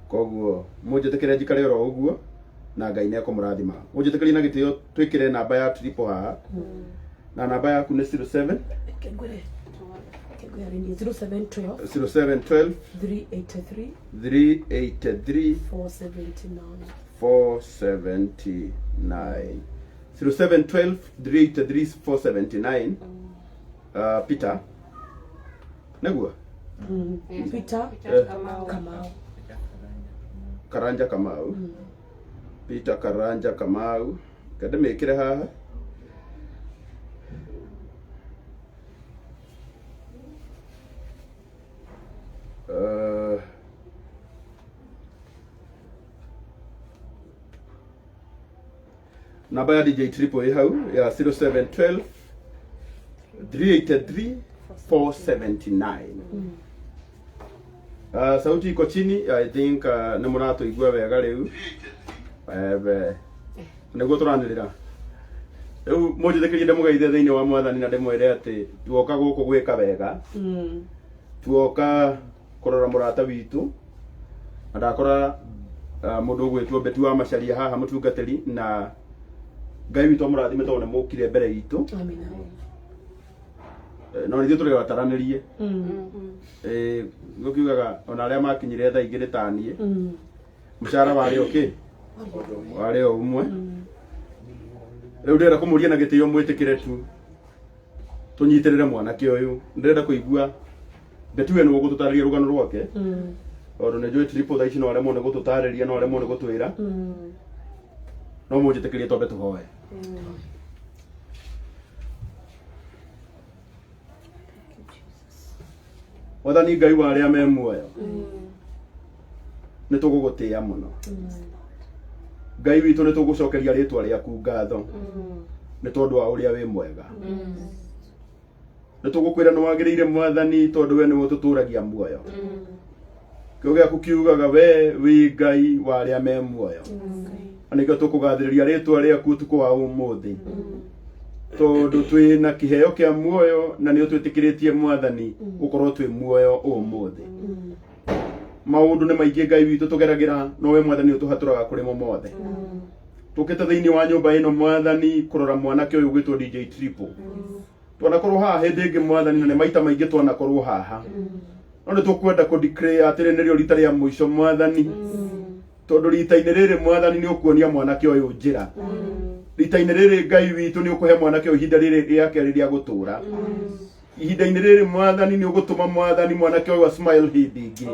koguo munjitikire njikare ro uguo na Ngai niakumurathima munjitikire na gitio twikire namba ya triple haha na namba yaku ni 07 0712 0712 383 383 479 0712 383 479 Peter Negua Peter Kamau Karanja Kamau Peter Karanja Kamau kada mekire haha namba ya DJ Triple hau ya 0712 383 479 sauti iko chini. I think nä må ratå igua wega rä u nä guo tå ranärä rä u må njä tä kä rie ndä må geithie thä inä wa Mwathani na ndä mwere atä tuoka gå kå gwä ka wega tuoka kå rora må rata witå na ndakora må ndå å gwä two Beti wa Macharia haha må tungatä na Ngai witå må rathime tondå nä må kire mbere itå no nä ithuä tå rä wataranä rie gå kiugaga ona arä a makinyire tha igä rä taniä må cara warä o warä o umwe rä u ndärenda kå må ria na gä tä o mwä tä kä re tu tå nyitä rä re mwanake å yå ndärenda kå igua Beti we nä gå gå tå tarä ria rå gano rwake tondå nä njå Triple tha ici no aremwo nä gå tå tarä ria no aremwo nä gå twä ra no må njä tä kä rie twambe tå hoe. Wathani Ngai wa arĩa me muoyo nĩ tũgũgũtĩĩa mũno Ngai witũ nĩ tũgũcokeria rĩtwa rĩaku ngatho nĩ tondũ wa ũrĩa wĩ mwega nĩ tũgũkwĩra nĩ wagĩrĩire Mwathani tondũ we nĩwe ũtũtũragia muoyo kĩo gĩaku kiugaga we wĩ Ngai wa arĩa me muoyo na nĩkĩo tũkũgathĩrĩria rĩtwa rĩaku ũtukũ wa ũmũthĩ tondũ twĩ na kĩheo kĩa muoyo na nĩ ũtwĩtĩkĩrĩtie Mwathani gũkorwo twĩ muoyo ũmũthĩ maũndũ nĩ maingĩ Ngai witũ tũgeragĩra no we Mwathani ũtũhatũraga kũrĩ mo mothe tũkĩte thĩinĩ wa nyũmba ĩno Mwathani kũrora mwanake ũyũ ũgwĩtwo DJ Triple twanakorwo haha hĩndĩ ĩngĩ Mwathani na nĩ maita maingĩ twanakorwo haha no nĩ tũkwenda kũ declare atĩrĩ nĩrĩo rita rĩa mũico Mwathani tondũ rita-inĩ rĩrĩ Mwathani nĩ ũkuonia mwanake ũyũ njĩra rita-inĩ rĩrĩ Ngai witũ nĩ ũkũhe mwanake ũyũ ihinda rĩrĩ rĩake rĩrĩa gũtũra ihinda-inĩ rĩrĩ Mwathani nĩ ũgũtũma Mwathani mwanake ũyũ smile hĩndĩ ĩngĩ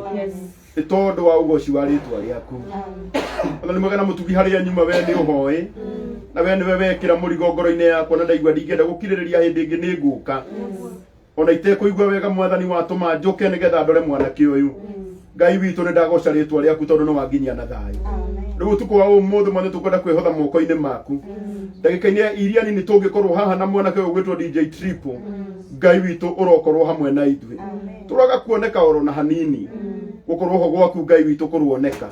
nĩ tondũ wa ũgoci wa rĩtwa rĩaku Mwathani mwega na mũtugi harĩa nyuma we nĩ ũhoĩ na we nĩwe wekĩra mũrigo ngoro-inĩ yakwa na ndaigua ndingĩenda gũkirĩrĩria hĩndĩ ĩngĩ nĩ ngũka ona itekũigua wega Mwathani watũma njũke nĩgetha ndore mwanake ũyũ Ngai witũ nĩ ndagoca rĩtwa rĩaku tondũ nĩ wanginyia na thayũ rĩu ũtukũ wa ũmũthĩ Mwathani tũkwenda kwĩhotha moko-inĩ maku ndagĩka-inĩ iria nini tũngĩkorwo haha na mwanake ũyũ ũgwĩtwo DJ Triple Ngai witũ ũrokorwo hamwe na ithuĩ tũraga kuoneka oro na hanini gũkorwo ho gwaku Ngai witũ kũruoneka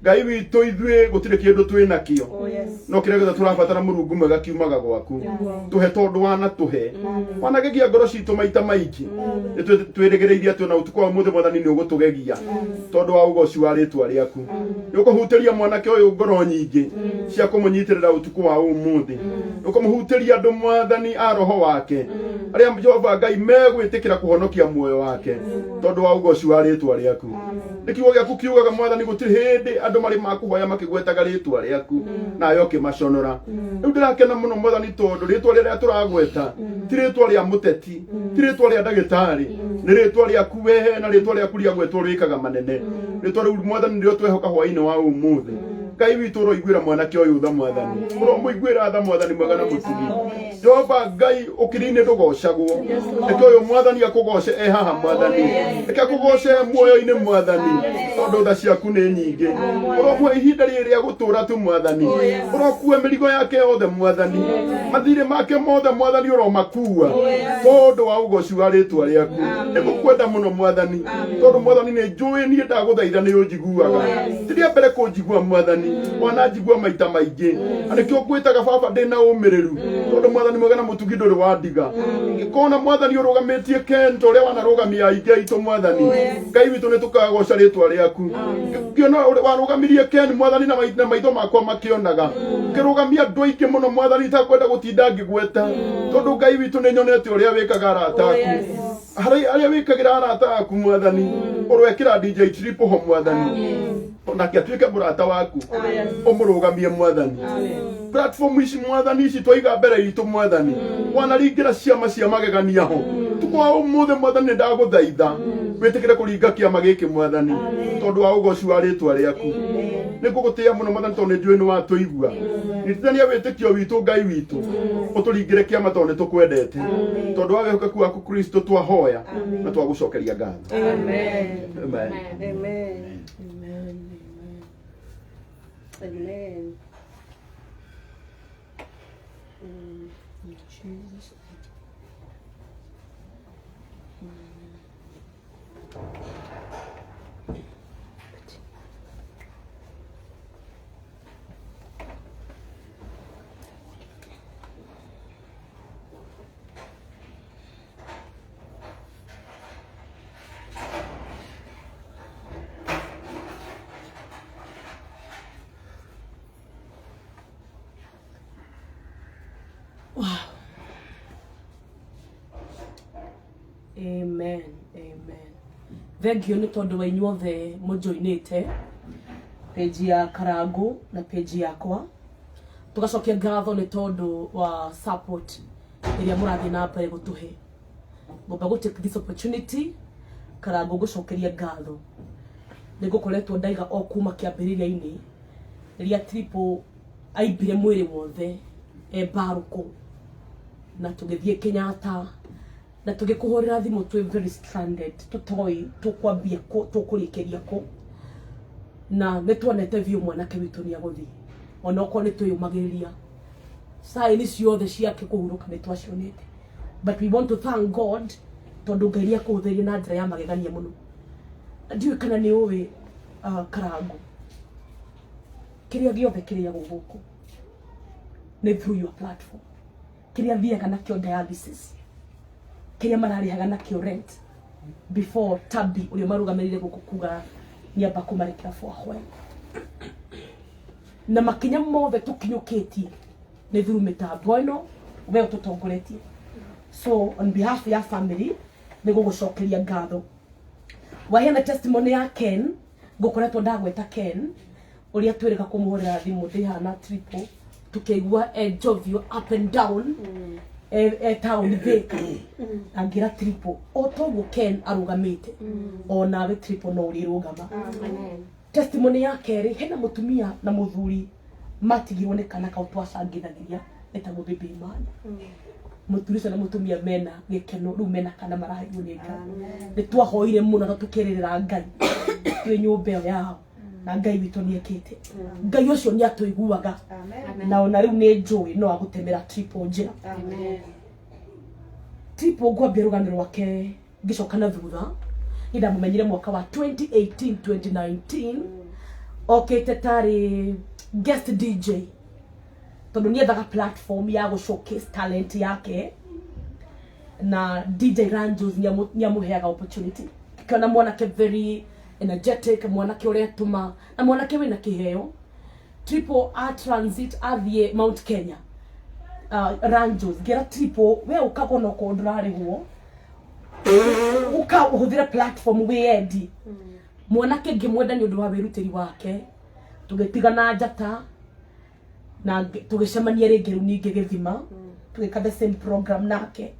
Ngai witũ ithuĩ gũtirĩ kĩndũ twĩ nakĩo no kĩrĩa gĩothe tũrabatara Mũrungu mwega kiumaga gwaku tũhe tondũ wanatũhe wanagegia ngoro citũ maita maingĩ twĩrĩgĩrĩirie atĩ ona ũtukũ wa ũmũthĩ Mwathani nĩ ũgũtũgegia tondũ wa ũgoci wa rĩtwa rĩaku nĩ ũkũhutĩria mwanake ũyũ ngoro nyingĩ cia kũmũnyitĩrĩra ũtukũ wa ũmũthĩ nĩ ũkũmũhutĩria andũ Mwathani a roho wake arĩa Jehova Ngai megwĩtĩkĩra kũhonokia muoyo wake tondũ wa ũgoci wa rĩtwa rĩaku nĩ kiugo gĩaku kiugaga Mwathani gũtirĩ hĩndĩ andũ marĩ makũhoya makĩgwetaga rĩtwa rĩaku nawe ũkĩmaconora rĩu ndĩrakena mũno Mwathani tondũ rĩtwa rĩrĩa tũragweta ti rĩtwa rĩa mũteti ti rĩtwa rĩa ndagĩtarĩ nĩ rĩtwa rĩaku we na rĩtwa rĩaku rĩagwetwo rĩkaga manene rĩtwa rĩu Mwathani nĩrĩo twehoka hwaĩ-inĩ wa ũmũthĩ Ngai witũ ũroiguĩra mwanake ũyũ tha Mwathani ũromũiguĩra tha Mwathani mwega na mũtugi Jehova Ngai ũkĩrĩ-inĩ ndũgocagwo reke ũyũ Mwathani akũgoce haha Mwathani reke akũgoce muoyo-inĩ Mwathani tondũ tondu tha ciaku nĩ nyingĩ ũromwe ihinda rĩrĩ rĩa gũtũũra tu Mwathani ũrokua mĩrigo yake yothe Mwathani mathirĩ make mothe Mwathani ũromakua tondũ wa ũgoci wa rĩtwa rĩaku nĩgũkwenda mũno Mwathani tondũ Mwathani nĩ njũĩ niĩ ndagũthaitha nĩ ũnjiguaga rĩrĩa mbere kũnjigua Mwathani wana njigua maita maingĩ na nĩkĩo ngwĩtaga Baba ndĩ na ũmĩrĩru tondũ Mwathani mwega na mũtugi ndũrĩ wandiga ngĩkona Mwathani ũrũgamĩtie Ken ta ũrĩa wanarũgamia aingĩ aitũ Mwathani Ngai witũ nĩ tũkagoca rĩtwa rĩaku ngĩona warũgamirie Ken Mwathani na maitho makwa makĩonaga ngĩrũgamia andũ aingĩ mũno Mwathani itakwenda gũtinda ngĩgweta tondũ Ngai witũ nĩ nyonete ũrĩa wĩkaga arata aku arĩa wĩkagĩra arata aku Mwathani ũrwekĩra DJ Triple ho Mwathani onake atuĩke mũrata waku ũmũrũgamie Mwathani platform ici Mwathani ici twaiga mbere itũ Mwathani wanaringĩra ciama cia magegania ho tukwa ũmũthĩ Mwathani ndagũthaitha wĩtĩkĩre kũringa kĩama gĩkĩ Mwathani tondũ wa ũgoci wa rĩtwa rĩaku nĩngũgũtĩĩa mũno Mwathani tondũ nĩ njũĩ nĩ watũigua nĩtithania wĩtĩkio witũ Ngai witũ ũtũringĩre kĩama tondũ nĩ tũkwendete tondũ wa wĩhokeku waku Kristo twahoya na twagũcokeria ngatho Amen. Amen. Amen. Amen. Jesus. Amen. Amen. Thengio nĩ tondũ wa inyuothe mũnjoinĩte page ya Karangu na page yakwa tugacokia ngatho nĩ tondũ wa support ĩrĩa mũrathiĩ na mbere gũtũhe ngomba gũtake this opportunity Karangu gũcokeria ngatho nĩngũkoretwo ndaiga o kuma kĩambĩrĩria-inĩ rĩrĩa Triple aimbire mwĩrĩ wothe Mbarũkũ na tũgĩthiĩ Kenyatta na tũgĩkũhũrĩra thimũ twĩ very stranded tũtoĩ tũkwambia tũkũrĩkĩria kũ na nĩtuonete biũ mwanake witũ nĩagũthiĩ ona okorwo nĩtwĩyũmagĩrĩria saini ciothe ciake kũhurũka nĩtwacionete but we want to thank God tondũ Ngai nĩakũhũthĩrie na njĩra ya magegania mũno ndiũĩ kana nĩ ũĩ Karangu kĩrĩa gĩothe kĩrĩagwo gũkũ nĩ through your platform kĩrĩa thiaga nakĩo dialysis kĩrĩa mararĩhaga nakĩo rent before Tabi ũrĩa marũgamĩrĩire gũkũ kuga nĩamba kũmarĩkĩra Kuhoya na makinya mothe tũkinyũkĩtie nĩ through mĩtambo ĩno we ũtũtongoretie so on behalf ya family nĩgũgũcokeria ngatho waheana testimony ya Ken ngũkoretwo ndagweta Ken ũrĩa twĩrĩga kũmũhũrĩra thimũ ndĩhana Triple tukĩigua enjovio up and down town Thika angira Triple o toguo Ken arũgamĩte o nawe Triple no ũrĩrũgama testimony ya kerĩ hena mũtumia na mũthuri matigirwo nĩ kana kau twacangithagĩria etagwo Baby Man mũthuri ũcio na mũtumia mena gĩkeno rĩu mena kana maraheirwo nĩ Ngai nĩtwahoire mũno na tũkĩrĩrĩra Ngai twĩ nyũmba ĩyo yao na Ngai witũ nĩekĩte Ngai ũcio nĩatũiguaga na ona rĩu nĩ njũĩ no agũtemera Triple njĩra Triple ngwambia rũgano rwake ngĩcoka na thutha nĩndamũmenyire mwaka wa 2018-2019 okĩte tarĩ guest DJ tondũ nĩethaga platform ya showcase talent yake na DJ Ranjos nĩamũheaga opportunity kana mwanake very energetic mwanake ũrĩa tuma na mwanake wĩna kĩheo Triple a transit athiĩ Mount Kenya Ranjos ngera Triple we ukagwo no kũ ndũrarĩhwo ũkahũthĩra platform wĩendi mwanake ngĩmwenda nĩ ũndũ wa wĩrutĩri wake tũgĩtigana njata na tũgĩcemania rĩngĩ rĩu ningĩ Gĩthima tũgĩka the same program nake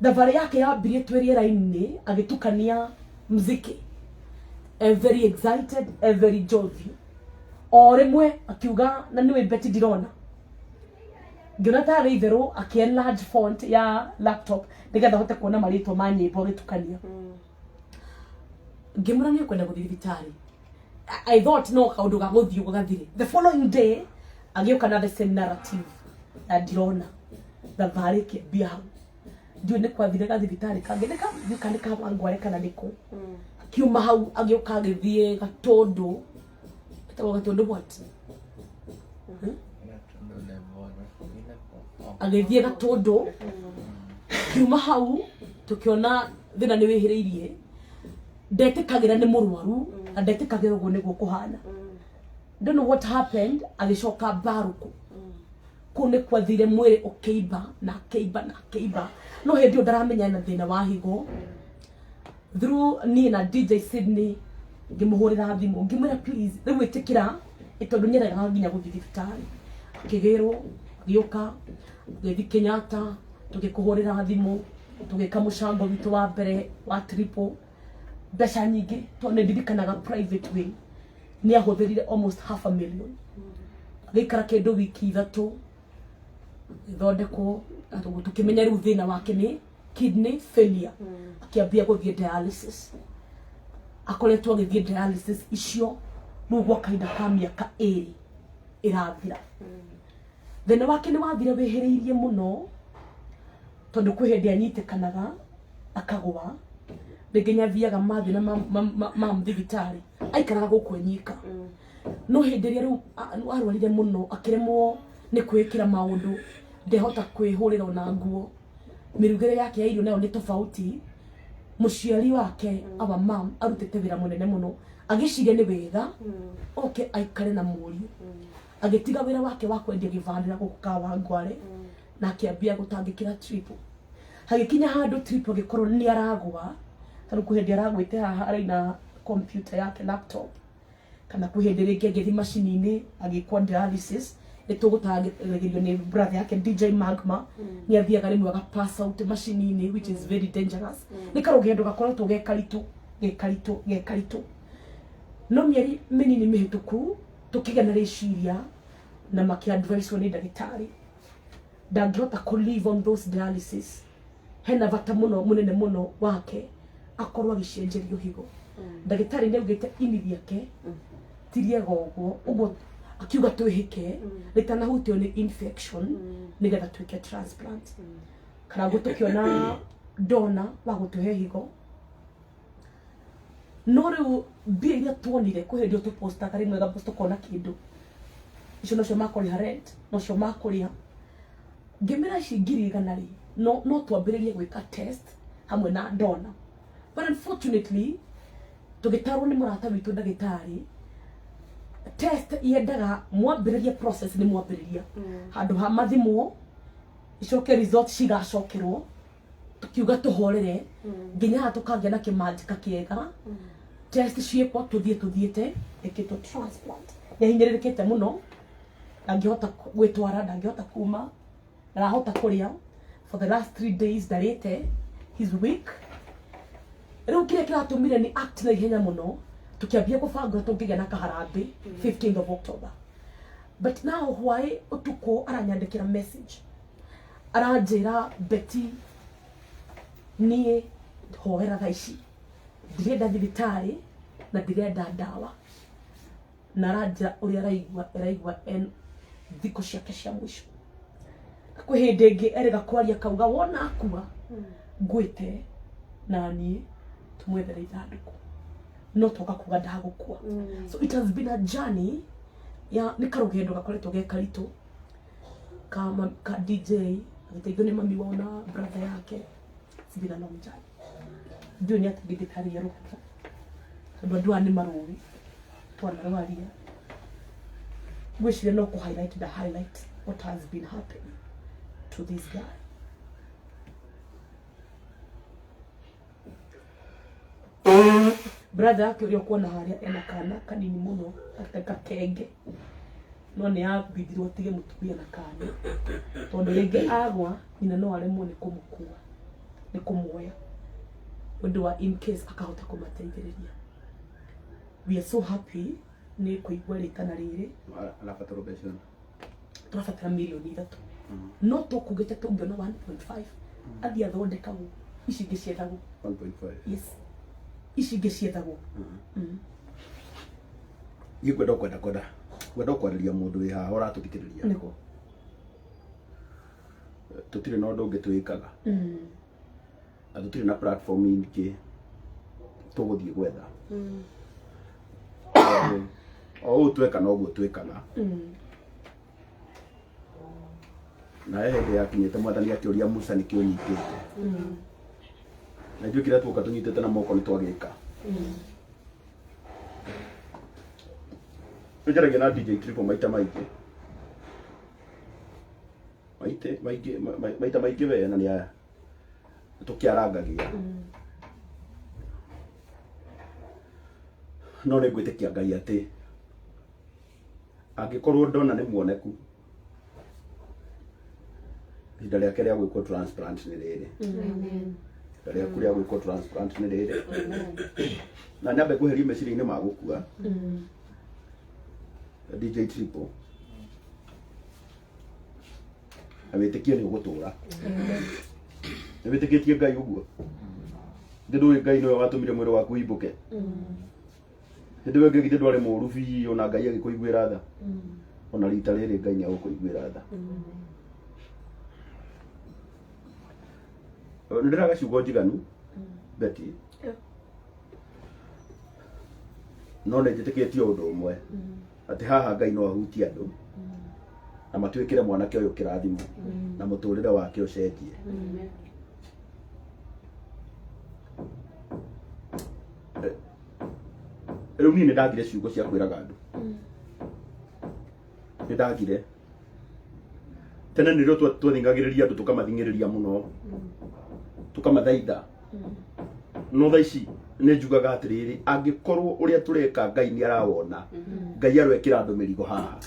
thabarĩ yake yambirie twĩ rĩera-inĩ agĩtukania muziki very excited very jovial o rĩmwe akiuga na nĩwe beti ndirona ngĩona tarĩ itherũ akĩ-enlarge font ya laptop nĩgetha hote kuona marĩtwa ma nyĩmbo agĩtukania ngimurania kwenda guthii thibitari. I thought no kaundu ga guthii gugathire. The following day agioka na the same narrative na ndirona thabarĩ kĩambia hau. Ndiũ nĩ kwathire gathibitari kangĩ nĩ kangware kana nĩkũ. Akiuma hau agioka agĩthiĩ Gatũndũ. Etagwo Gatũndũ what? Agĩthiĩ Gatũndũ. Akiuma hau tukiona thina nĩ wĩhĩrĩirie. Ndetĩkagĩra nĩ mũrwaru na ndetĩkagĩra ũguo nĩguo kũhana. Don't know what happened. Agĩcoka Mbarũkũ. Kũu nĩ kwathire mwĩrĩ ũkĩimba na kĩimba. No hĩndĩ ĩyo ndaramenya na thĩna wa higo. Through niĩ na DJ Sydney ngĩmũhũrĩra thimũ ngĩmwĩra please rĩu ĩtĩkĩra tondũ nĩendaga nginya gũthiĩ thibitarĩ. Akĩgĩrwo agĩũka agĩthiĩ Kenyatta tũgĩkũhũrĩra thimũ tũgĩka mũcango witũ wa mbere wa triple. Mbeca nyingĩ tondũ nĩ ndirikanaga private way nĩ ahũthĩrire almost $500,000. Agĩikara kĩndũ wiki 3 gĩthondekwo tukimenya rĩu thĩna wake nĩ kidney failure. Akiambia gũthiĩ dialysis. Akoretwo agĩthiĩ dialysis icio rĩu gwa kahinda ka mĩaka 2 ĩrathira. Thĩna wake nĩ wathire wĩhĩrĩirie mũno tondũ kwĩ hĩndĩ anyitĩkanaga akagũa. Rĩngĩ nĩathiaga mathi na mam thibitarĩ aikaraga gũkũ nyika. No hĩndĩ ĩrĩa rĩu arwarire mũno akĩremwo nĩ kwĩkĩra maũndũ ndehota kwĩhũrĩra ona nguo. Mĩrugĩre yake ya irio nayo nĩ tofauti. Mũciari wake aba mam arutĩte wĩra mũnene mũno agĩciria nĩ wega oke aikare na mũriũ. Agĩtiga wĩra wake wa kwendia gĩbandĩra gũkũ Kawangware na akĩambia gũtangĩkĩra triple. Hagĩkinya handũ triple gĩkorwo nĩ aragũa tondũ kwĩ hĩndĩ aragwĩte haha araina computer yake laptop kana kwĩ hĩndĩ rĩngĩ agĩthiĩ macini-inĩ agĩkwo dialysis. Nĩtũgũtaragĩrio nĩ brother yake DJ Magma nĩ athiaga rĩmwe aga pass out macini-inĩ which is very dangerous. Nĩ karũgendo gakoretwo gekaritũ. No mĩeri mĩnini mĩhĩtũku tũkĩgĩa na rĩciria na makĩadvicewo nĩ ndagĩtarĩ ndangĩhota kũ live on those dialysis. Hena bata mũnene mũno wake akorwo agĩcenjerio higo. Ndagĩtarĩ nĩaugĩte ini rĩake ti rĩega ũguo akiuga twĩhĩke rĩtanahutio nĩ infection nĩgetha twĩke transplant. Kana gũtũkĩona dona wa gũtũhe higo. No rĩu mbia iria tuonire kwĩ hĩndĩ tũpostaga rĩmwe gapost ũkona kĩndũ icio nocio makũrĩha rent nocio makũrĩha. Ngĩmera ici 100,000 no twambĩrĩrie gwĩka test hamwe na dona. But unfortunately tũgĩtarwo nĩ mũrata witũ ndagĩtarĩ test yendaga mwambĩrĩria process nĩ mwambĩrĩria handũ ha mathimwo icoke result cigacokerwo tukiuga tuhorere nginya tukagĩa na kĩmanjĩka kĩega. Test ciĩkwo tuthiĩte ĩkĩtwo transplant. Nĩahinyĩrĩrĩkĩte mũno ndangĩhota gwĩtwara ndangĩhota kuma ndarahota kũrĩa for the last 3 days ndarĩte. He's weak. Rĩu kĩrĩa kĩratũmire ni act na ihenya mũno tukiambia kũbanga tũngĩgĩa na kaharambĩ 15th of October. But now why ũtukũ aranyandĩkĩra message aranjĩra Betty niĩ hoera thaa ici ndirenda thibitarĩ na ndirenda ndawa na aranjĩra ũrĩa araigua thikũ ciake cia mũico. Kwĩ hĩndĩ ĩngĩ erĩga kwaria kauga wona akua ngwĩte na niĩ tumwethere ithandũkũ no toka kuga ndagũkua. So it has been a journey ya nĩ karũgendo gakoretwo gekaritũ ka DJ agĩteithio nĩ mami wao na brother yake. It's been a long journey. Ndiũ nĩ atĩ thibitarĩ ya rũhaka tondũ andũ aya nĩ marũĩ twanarwaria. Ngwĩciria no kũ highlight what has been happening to this guy. Brother yake ũrĩa kuona harĩa ena kana kanini mũno gakenge no nĩ abindirwo tige mũtumia na kana tondũ rĩngĩ agwa nyina no aremwo nĩ kũmũkua nĩ kũmuoya ũndũ wa in case akahota kũmateithĩrĩria. We are so happy nĩ kũigua rĩtana rĩrĩ arabatara mbeca tũrabatara mirioni 3 no tũkugĩte tũngĩona 1.5 athiĩ athondekagwo ici ingĩ ciethagwo 1.5. yes ici ingĩ ciethagwo Ikwenda kwarĩria mũndũ wĩ haha ũratũthikĩrĩria nĩguo tũtirĩ na ũndũ ũngĩ twĩkaga na tũtirĩ na platform ingĩ tũgũthiĩ gwetha o ũũ tweka noguo twĩkaga na hĩndĩ yakinyĩte mwathani akĩũria Musa nĩkĩ ũnyitĩte na ithuĩ kĩrĩa twoka tũnyitĩte na moko nĩ twagĩka Tujaragia na DJ Triple maita maingĩ we na nĩ aya tũkĩarangagia no nĩ ngwĩtĩkia Ngai atĩ angĩkorwo ndona nĩ muoneku ihinda rĩake rĩa gwĩkwo transplant nĩ rĩrĩ ihinda rĩaku rĩa gwĩkwo transplant nĩ rĩrĩ na nyambe kweheria meciria-inĩ ma gũkua DJ Triple na wĩtĩkie nĩ ũgũtũra nĩ wĩtĩkĩtie Ngai ũguo ndũĩ Ngai nĩwe watũmire mwĩrĩ waku ũimbũke hĩndĩ ĩyo ngĩgithĩ ndwarĩ mũũru biũ na Ngai agĩkũiguĩra tha ona rita rĩrĩ Ngai nĩagũkũiguĩra tha nĩndĩraga ciugo njiganu Betty no nĩ njĩtĩkĩtie ũndũ ũmwe atĩ haha Ngai no ahutie andũ na matuĩkĩre mwanake ũyũ kĩrathimo na mũtũrĩre wake ũcenjie rĩu niĩ nĩndagire ciugo cia kwĩraga andũ nĩndagire tene nĩrĩo twathingagĩrĩria andũ tũkamathingĩrĩria mũno tũkamathaitha no thaa ici nĩ njugaga atĩrĩrĩ angĩkorwo ũrĩa tũreka Ngai nĩ arawona Ngai arwekĩra andũ mĩrigo haha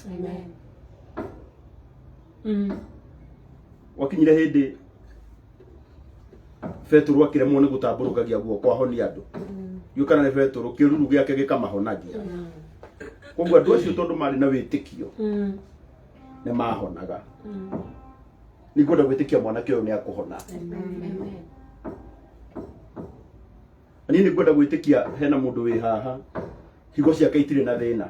wakinyire hĩndĩ Petero akĩremwo nĩ gũtambũrũkagia guoko ahonia andũ yũkana nĩ Petero kĩruru gĩake gĩkamahonagia koguo andũ acio tondũ marĩ na wĩtĩkio nĩ mahonaga nĩngwenda gwĩtĩkia mwanake ũyũ nĩ akũhona niĩ nĩngwenda gwĩtĩkia hena mũndũ wĩ haha higo ciake itirĩ na thĩna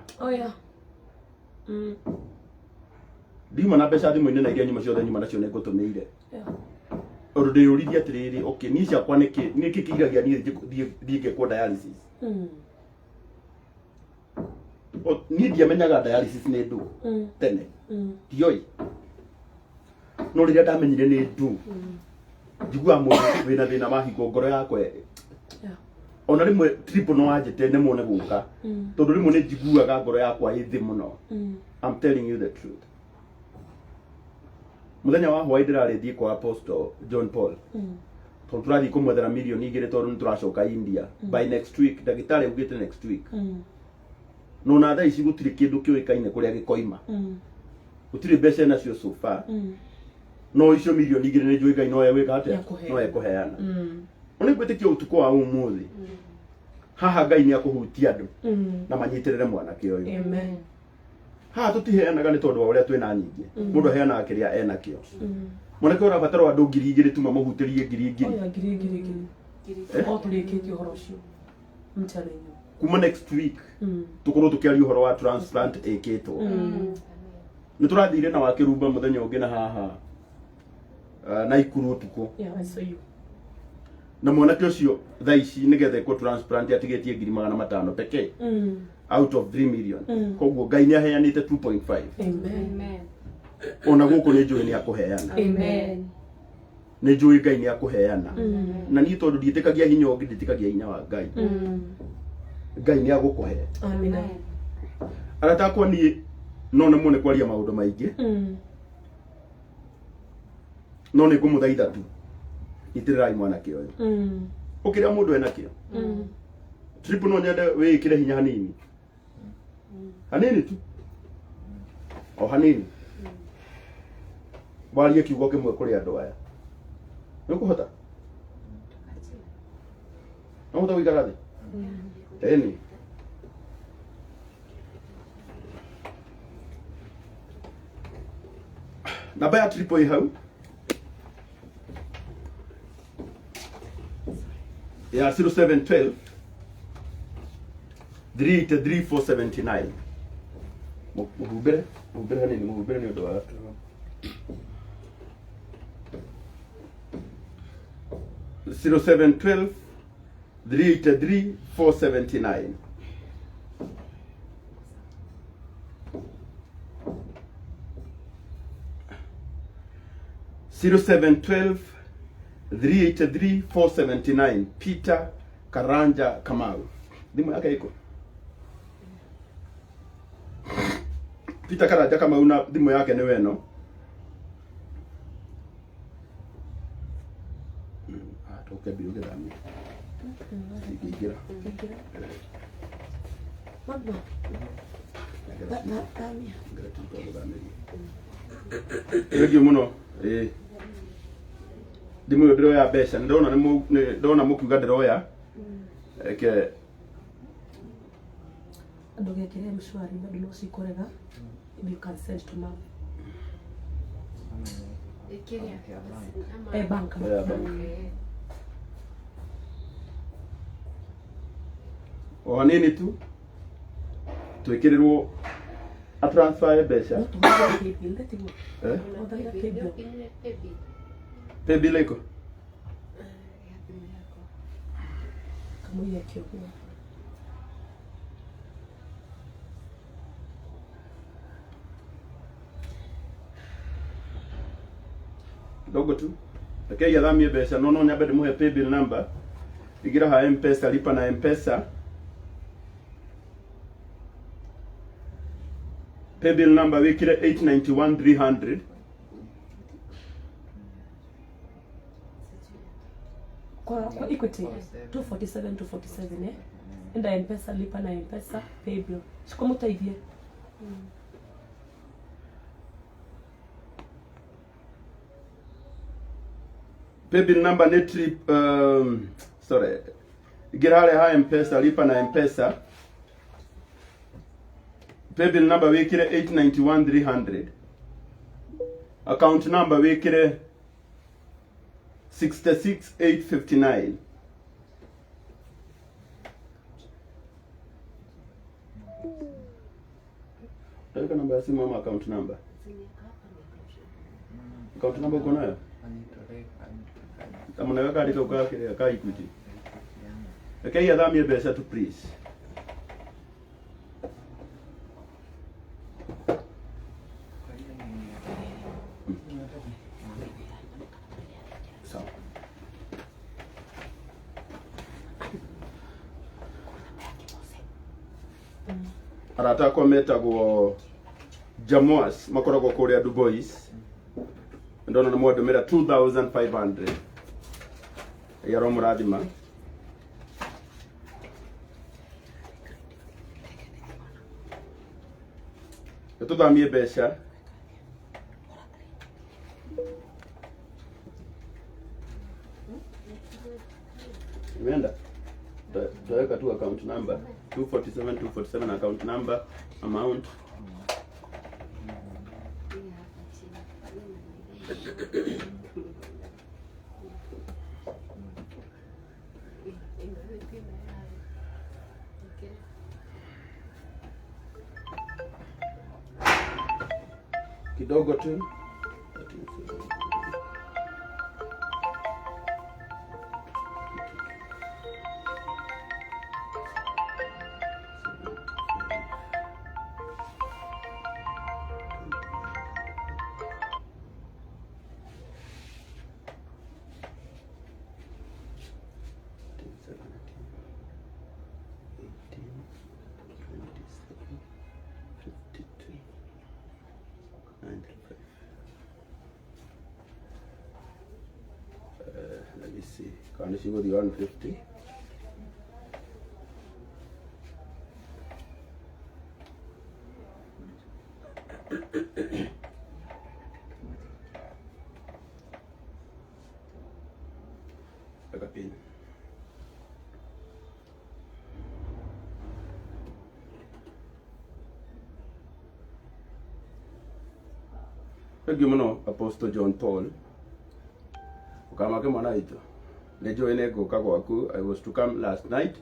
ndiuma na mbeca thimũ-inĩ na iria nyuma ciothe nyuma nacio nĩngũtũmĩire ũndũ ndĩyũririe atĩrĩrĩ okay niĩ ciakwa nĩkĩ kĩiragia niĩ thiĩ ngĩkwo dialysis niĩ ndiamenyaga dialysis nĩ ndũ tene ndioi no rĩrĩa ndamenyire nĩ ndũ njiguaga mũndũ wĩna thĩna wa higo ngoro yakwa ona rĩmwe Triple no wanjĩte nĩmwo nĩ gũka tondũ rĩmwe nĩ njiguaga ngoro yakwa ĩ thĩ mũno I'm telling you the truth muthenya wa hwaĩ ndĩrarĩ thiĩ kwa Apostle John Paul tondũ tũrathiĩ kũmwethera mirioni 2 tondũ nĩtũracoka India by next week ndagĩtarĩ augĩte next week no na thaa ici gũtirĩ kĩndũ kĩũĩkaine kũrĩa gĩkoima gũtirĩ mbeca nacio so far no icio mirioni 2 nĩ njũĩ Ngai no egwĩka atĩa no ekũheana nĩ ngwĩtĩkia ũtukũ wa ũmũthĩ haha Ngai nĩ akũhutia andũ na manyitĩrĩre mwanake ũyũ amen haha tũtiheanaga nĩ tondũ wa ũrĩa twĩna nyingĩ mũndũ aheanaga kĩrĩa enakĩo mwanake ũrabatara andũ 2,000 tu mamũhutĩrie 2,000 o tũrĩkĩtie ũhoro ũcio kuma next week tũkorwo tũkĩaria ũhoro wa transplant ĩkĩtwo nĩ tũrathire na wa Kĩrumba mũthenya ũngĩ na haha na Ikuru ũtukũ na mwanake ũcio thaa ici nĩgetha ĩkwo transplant atigĩtie 500,000 pekee out of 3 million koguo Ngai nĩ aheanĩte 2.5 Amen. ona gũkũ nĩ njũĩ nĩ akũheana Amen. nĩ njũĩ Ngai nĩ akũheana na niĩ tondũ ndiĩtĩkagia hinya ũngĩ ndĩtĩkagia hinya wa Ngai Ngai nĩ agũkũhe amen arata akwa niĩ no nĩ mũne kwaria maũndũ maingĩ no nĩ ngũmũthaitha tu itĩrĩrai mwanake ũyũ ũkĩrĩa mũndũ enakĩo Triple no nyende wĩkĩre hinya hanini hanini tu o hanini warie kiugo kĩmwe kũrĩ andũ aya nĩ ũkũhota no ũhota gũikara thĩ eni namba ya Triple ĩ hau ya 0712 383 479 muhumbire hanini muhumbire ni undu wa 0712 383 479 0712 383 479 Peter Karanja Kamau. Thimu yake iko Peter Karanja Kamau na thimu yake ni weno. Toke biyo gedami. Igira. Mama. Ego muno ndimu yo ndiro ya besha ndona mukiuga ndiroya eke ndogekere mshwari bado no sikorega you can send to mom bank o hanini tu twekererwo a transfer besha pay bill iko kama yake huko dogo tu pekee ya dhamie besha nono nyabe de muhe pay bill number igira ha M-Pesa lipa na M-Pesa pay bill number wikire 891 300 kwa Equity 247 enda M-Pesa lipa na M-Pesa pay bill siko mutaivie pay bill number ni trip sorry girale ha M-Pesa lipa na M-Pesa pay bill number wikire 891 300 account number wikire 66859 Taweka namba ya simu ama account number uko nayo kama unaweka hadi kwa kile ka Equity okay ya dhamie besha tu please arata metagwo Jamoas makoragwo kuria Dubois ndona na mwadumira 2500 yaro murathima tuthamie besha imeenda tutaweka tu account number 247 account number amount kidogo tu let me see. Can you see what the 150? Like a pin. Thank you, Apostle John Paul. Ukamake mwana ito. Nejo ene goka gwaku. I was to come last night,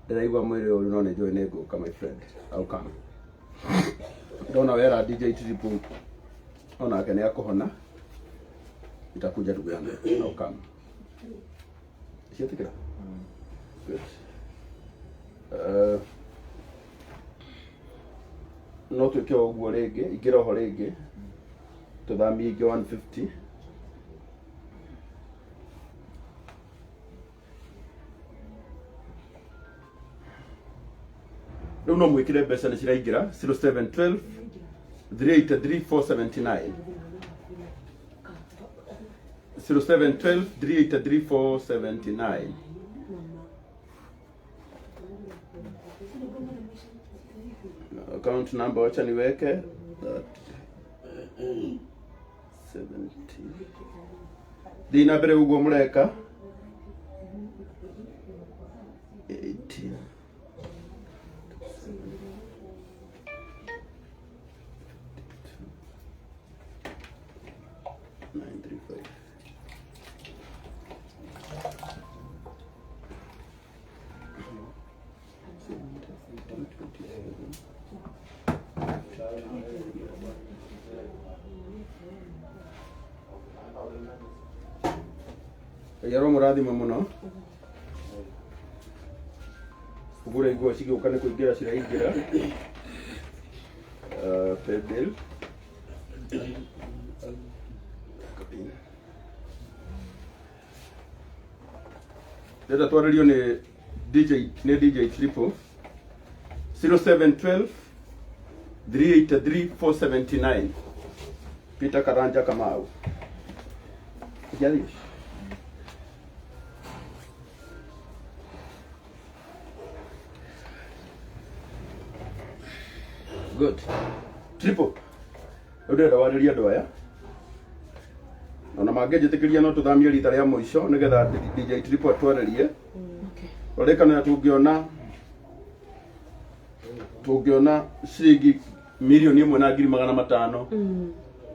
ndiraigua mwiri uyu no nijui niguka my friend. I'll come. Ndona wera DJ Triple onake ni akuhona. Itakuja ndugu yangu. I'll come. Isiatikira? Good. No twike uguo ringi igira ho ringi tuthamie ingi 150. Riu no mwikire mbeca ni ciraingira 0712 383 479 0712 383 479. Account number wacha niweke 70 dina mbere uguo mureka 18 935. Yaro murathima muno ugure iguo cigiuka ni kuingira ciraingira pedal Dada twaririo ni DJ Triple 0712 383 479 Peter Karanja Kamau. Jadi good. Triple. Ndenda wariria andu aya. Ona mangejitikĩria no tuthamie rita rĩa mũico nigetha DJ Triple atwarerie. Okay. Orekana tungiona ciringi milioni 1.5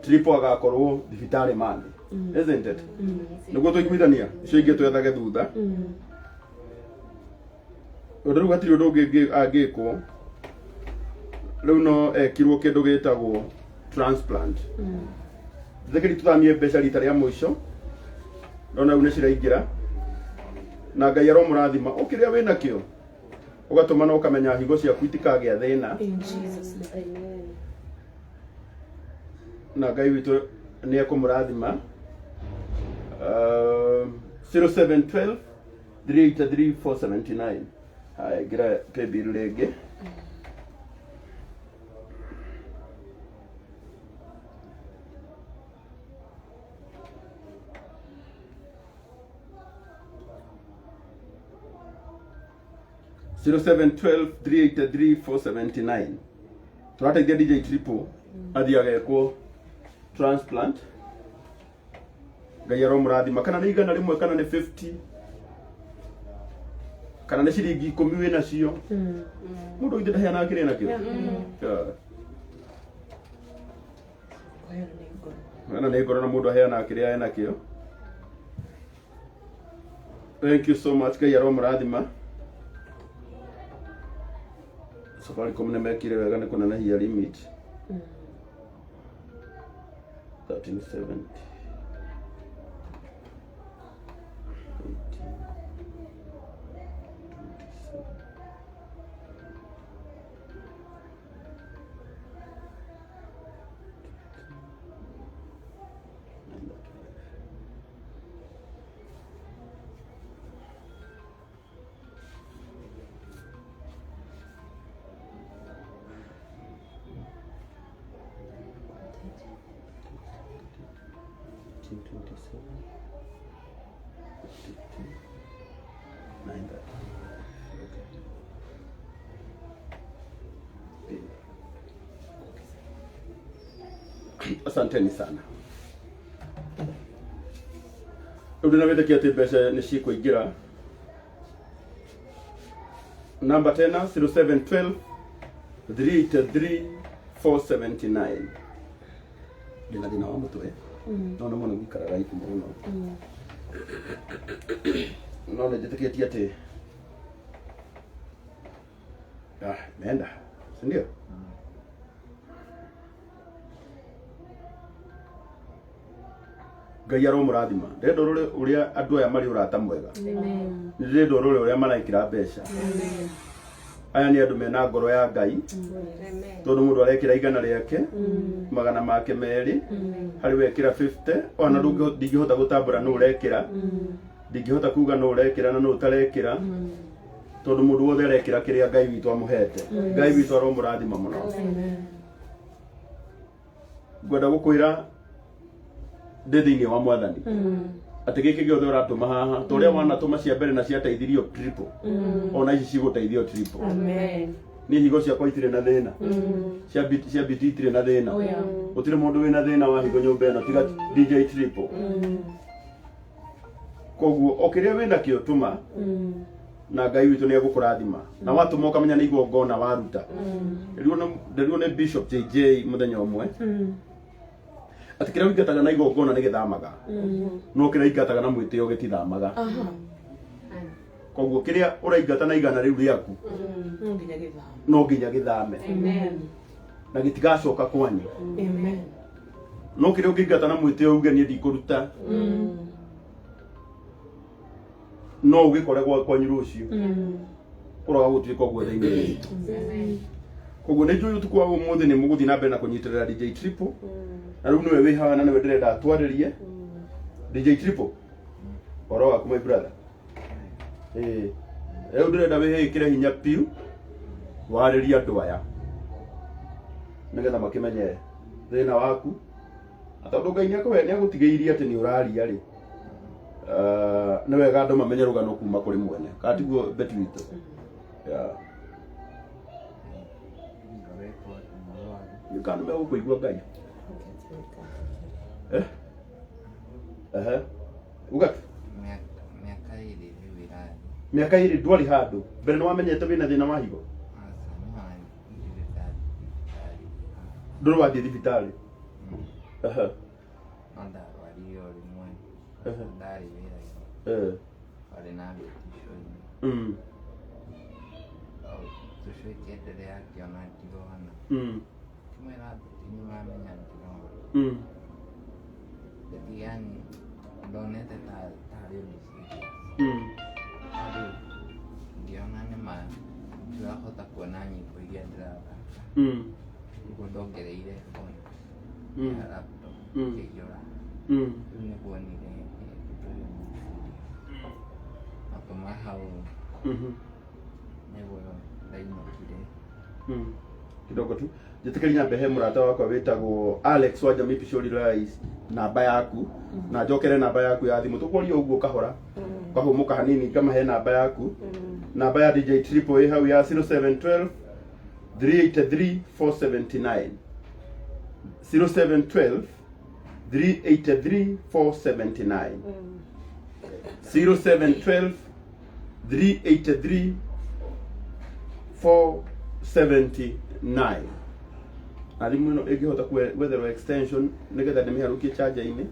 Triple agakorwo thibitari mande. Isn't it? Niguo tuiguithania icio ingĩ twethage thutha. Rĩu hatirĩ ũndũ ũngĩ angĩkwo. Rĩu no ekirwo kĩndũ gĩtagwo transplant. Thekeri tuthamie mbeca rita rĩa mũico. Ndona une ciraingira. Na Ngai aromũrathima ũkĩrĩa wĩna kĩo. Ũgatũma na ũkamenya higo ciaku itikagĩa thĩna. In Jesus name. Amen. Na Ngai witũ nĩ ekũmũrathima. 0712 383 479. Hai gira paybill rĩngĩ. Zero 0712 383 479. Turateithia DJ Triple athii agekwo transplant. Ngai aromũrathima kana nĩ igana rĩmwe kana nĩ 50 kana nĩ ciringi 10 wĩna cio. Mũndũ ithe ndaheana kĩrĩa nakĩo. Ana nĩ ngoro na mũndũ aheana kĩrĩa ena kĩo. Thank you so much. Ngai aromũrathima. Safaricom nĩ mekire wega nĩ kũnenehia limit 1370. Asanteni sana. Rĩu ndĩnawĩtĩkia atĩ mbeca nĩ cikũingĩra. Namba tena 0712 383 479. Ndĩna thĩna wa mũtwe. No nĩ mũno gũikaraga iku mũno. No nĩ njĩtĩkĩtie atĩ Meenda. Si ndio? Ngai aromũrathima. Ndĩrenda ũrore ũrĩa andũ aya marĩ ũrata mwega. Amen. Ndĩrenda ũrore ũrĩa maraĩkĩra mbeca. Amen. Aya nĩ andũ mena ngoro ya Ngai. Tondũ mũndũ arekĩra igana rĩake, magana make merĩ, harĩ wekĩra 50, ona ndingĩhota gũtambũra nũ ũrekĩra. Ndingĩhota kuga nũ ũrekĩra na nũ ũtarekĩra. Tondũ mũndũ wothe arekĩra kĩrĩa Ngai witũ amũhete. Ngai witũ aromũrathima mũno. Ngwenda gũkwĩra ndĩ thĩinĩ wa Mwathani atĩ gĩkĩ gĩothe ũratũma haha ta ũrĩa wanatũma cia mbere na ciateithirio triple, ona ici cigũteithio triple. Amen. Niĩ higo ciakwa itirĩ na thĩna, cia biti itirĩ na thĩna. Gũtirĩ mũndũ wĩna thĩna wa higo nyũmba ĩno tiga DJ Triple. Koguo o kĩrĩa wĩna kĩo tũma na Ngai witũ nĩ egũkũrathima. Na watũma ũkamenya nĩ igongona waruta. Nderirwo nĩ Bishop JJ mũthenya ũmwe atĩ kĩrĩa ũingataga na igongona nĩ gĩthamaga, no kĩrĩa ũingataga na mwĩtĩo gĩtithamaga. Koguo kĩrĩa ũraingata na igana rĩu rĩaku no nginya gĩthame na gĩtigacoka kwanyu. No kĩrĩa ũngĩingata na mwĩtĩo uge niĩ ndikũruta, no ũgĩkore kwanyu rũciũ kũroga gũtuĩka ũguo thĩinĩ witũ. Koguo nĩ njũĩ ũtukũ wa ũmũthĩ nĩ mũgũthiĩ na mbere na kũnyitĩrĩra DJ Triple, na rĩu nĩwe wĩ haha na nĩwe ndĩrenda atwarĩrie. DJ Triple, ũhoro waku my brother? Rĩu ndĩrenda wĩhĩkĩre hinya piu warĩrie andũ aya nĩgetha makĩmenye thĩna waku, tondũ Ngai nĩagũtigĩirie atĩ nĩ ũraria rĩ, nĩ wega andũ mamenye rũgano kuma kũrĩ mwene, kana tiguo beti witũ? Kana nĩ megũkũigua Ngai? Uga mĩaka ĩrĩ ndwarĩ handũ mbere nĩ wamenyete wĩna thĩna wa higo? Ndũrĩ wathiĩ thibitarĩ? Kidogo tu njĩtĩkĩria nyambe he mũrata wakwa wĩtagwo Alex wa Jamii Pishori Rais namba yaku na njokere namba yaku ya thimũ tũkwaria ũguo kahora kahũmũka hanini ngamahe namba yaku. Namba ya DJ Triple ĩ hau ya 0712 383 479 0712 383 479 0712 383 479. Arimu ĩno ĩngĩhota gwetherwo extension nĩgetha ndĩmĩharũkie charger-inĩ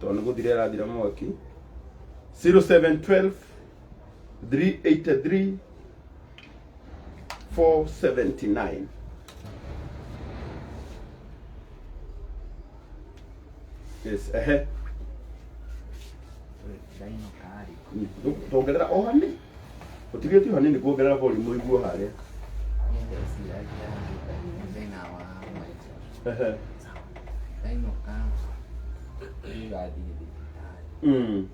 tondũ nĩ gũthira ĩrathira mwaki. 0712 383 479. Yes, tuongerera o hanini utigĩtio hanini kuongerera volume iguo harĩa. Mm.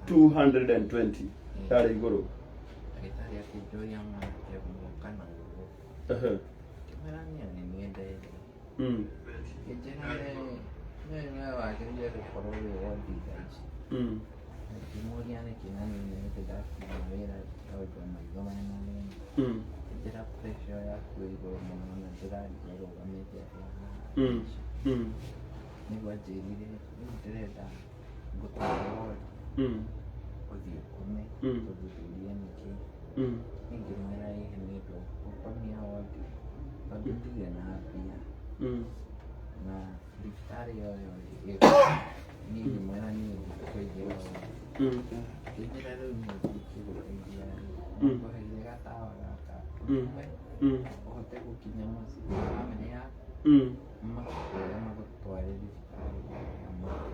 220 yale igoro. tondũ ndirĩ na mbia na thibitarĩ o yothe niĩ ngĩmwĩra niĩ ngũkũingĩra kĩingĩra rĩu niĩ ngũkĩgũteithia ngũheire gatawa gaka ũhote gũkinya mũciĩ bamĩrĩ yaku makuoya magũtware thibitarĩ ya mũndũ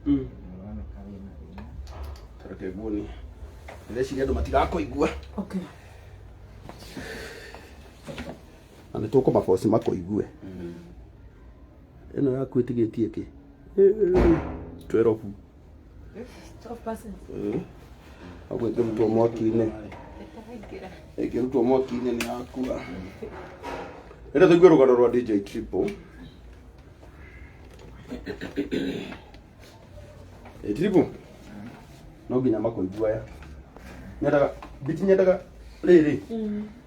nĩũroneka wĩna thĩna tareke nguoni ndĩreciria andũ matigakũigua na nĩ tũkũmaboci makũigue ĩno yaku ĩtigĩtie kĩ 12 agwo ĩkĩrutwo mwaki-inĩ nĩ yakua ĩrĩa tũigue rũgano rwa DJ Triple Triple no nginya makũigua ya nditinyendaga rĩrĩ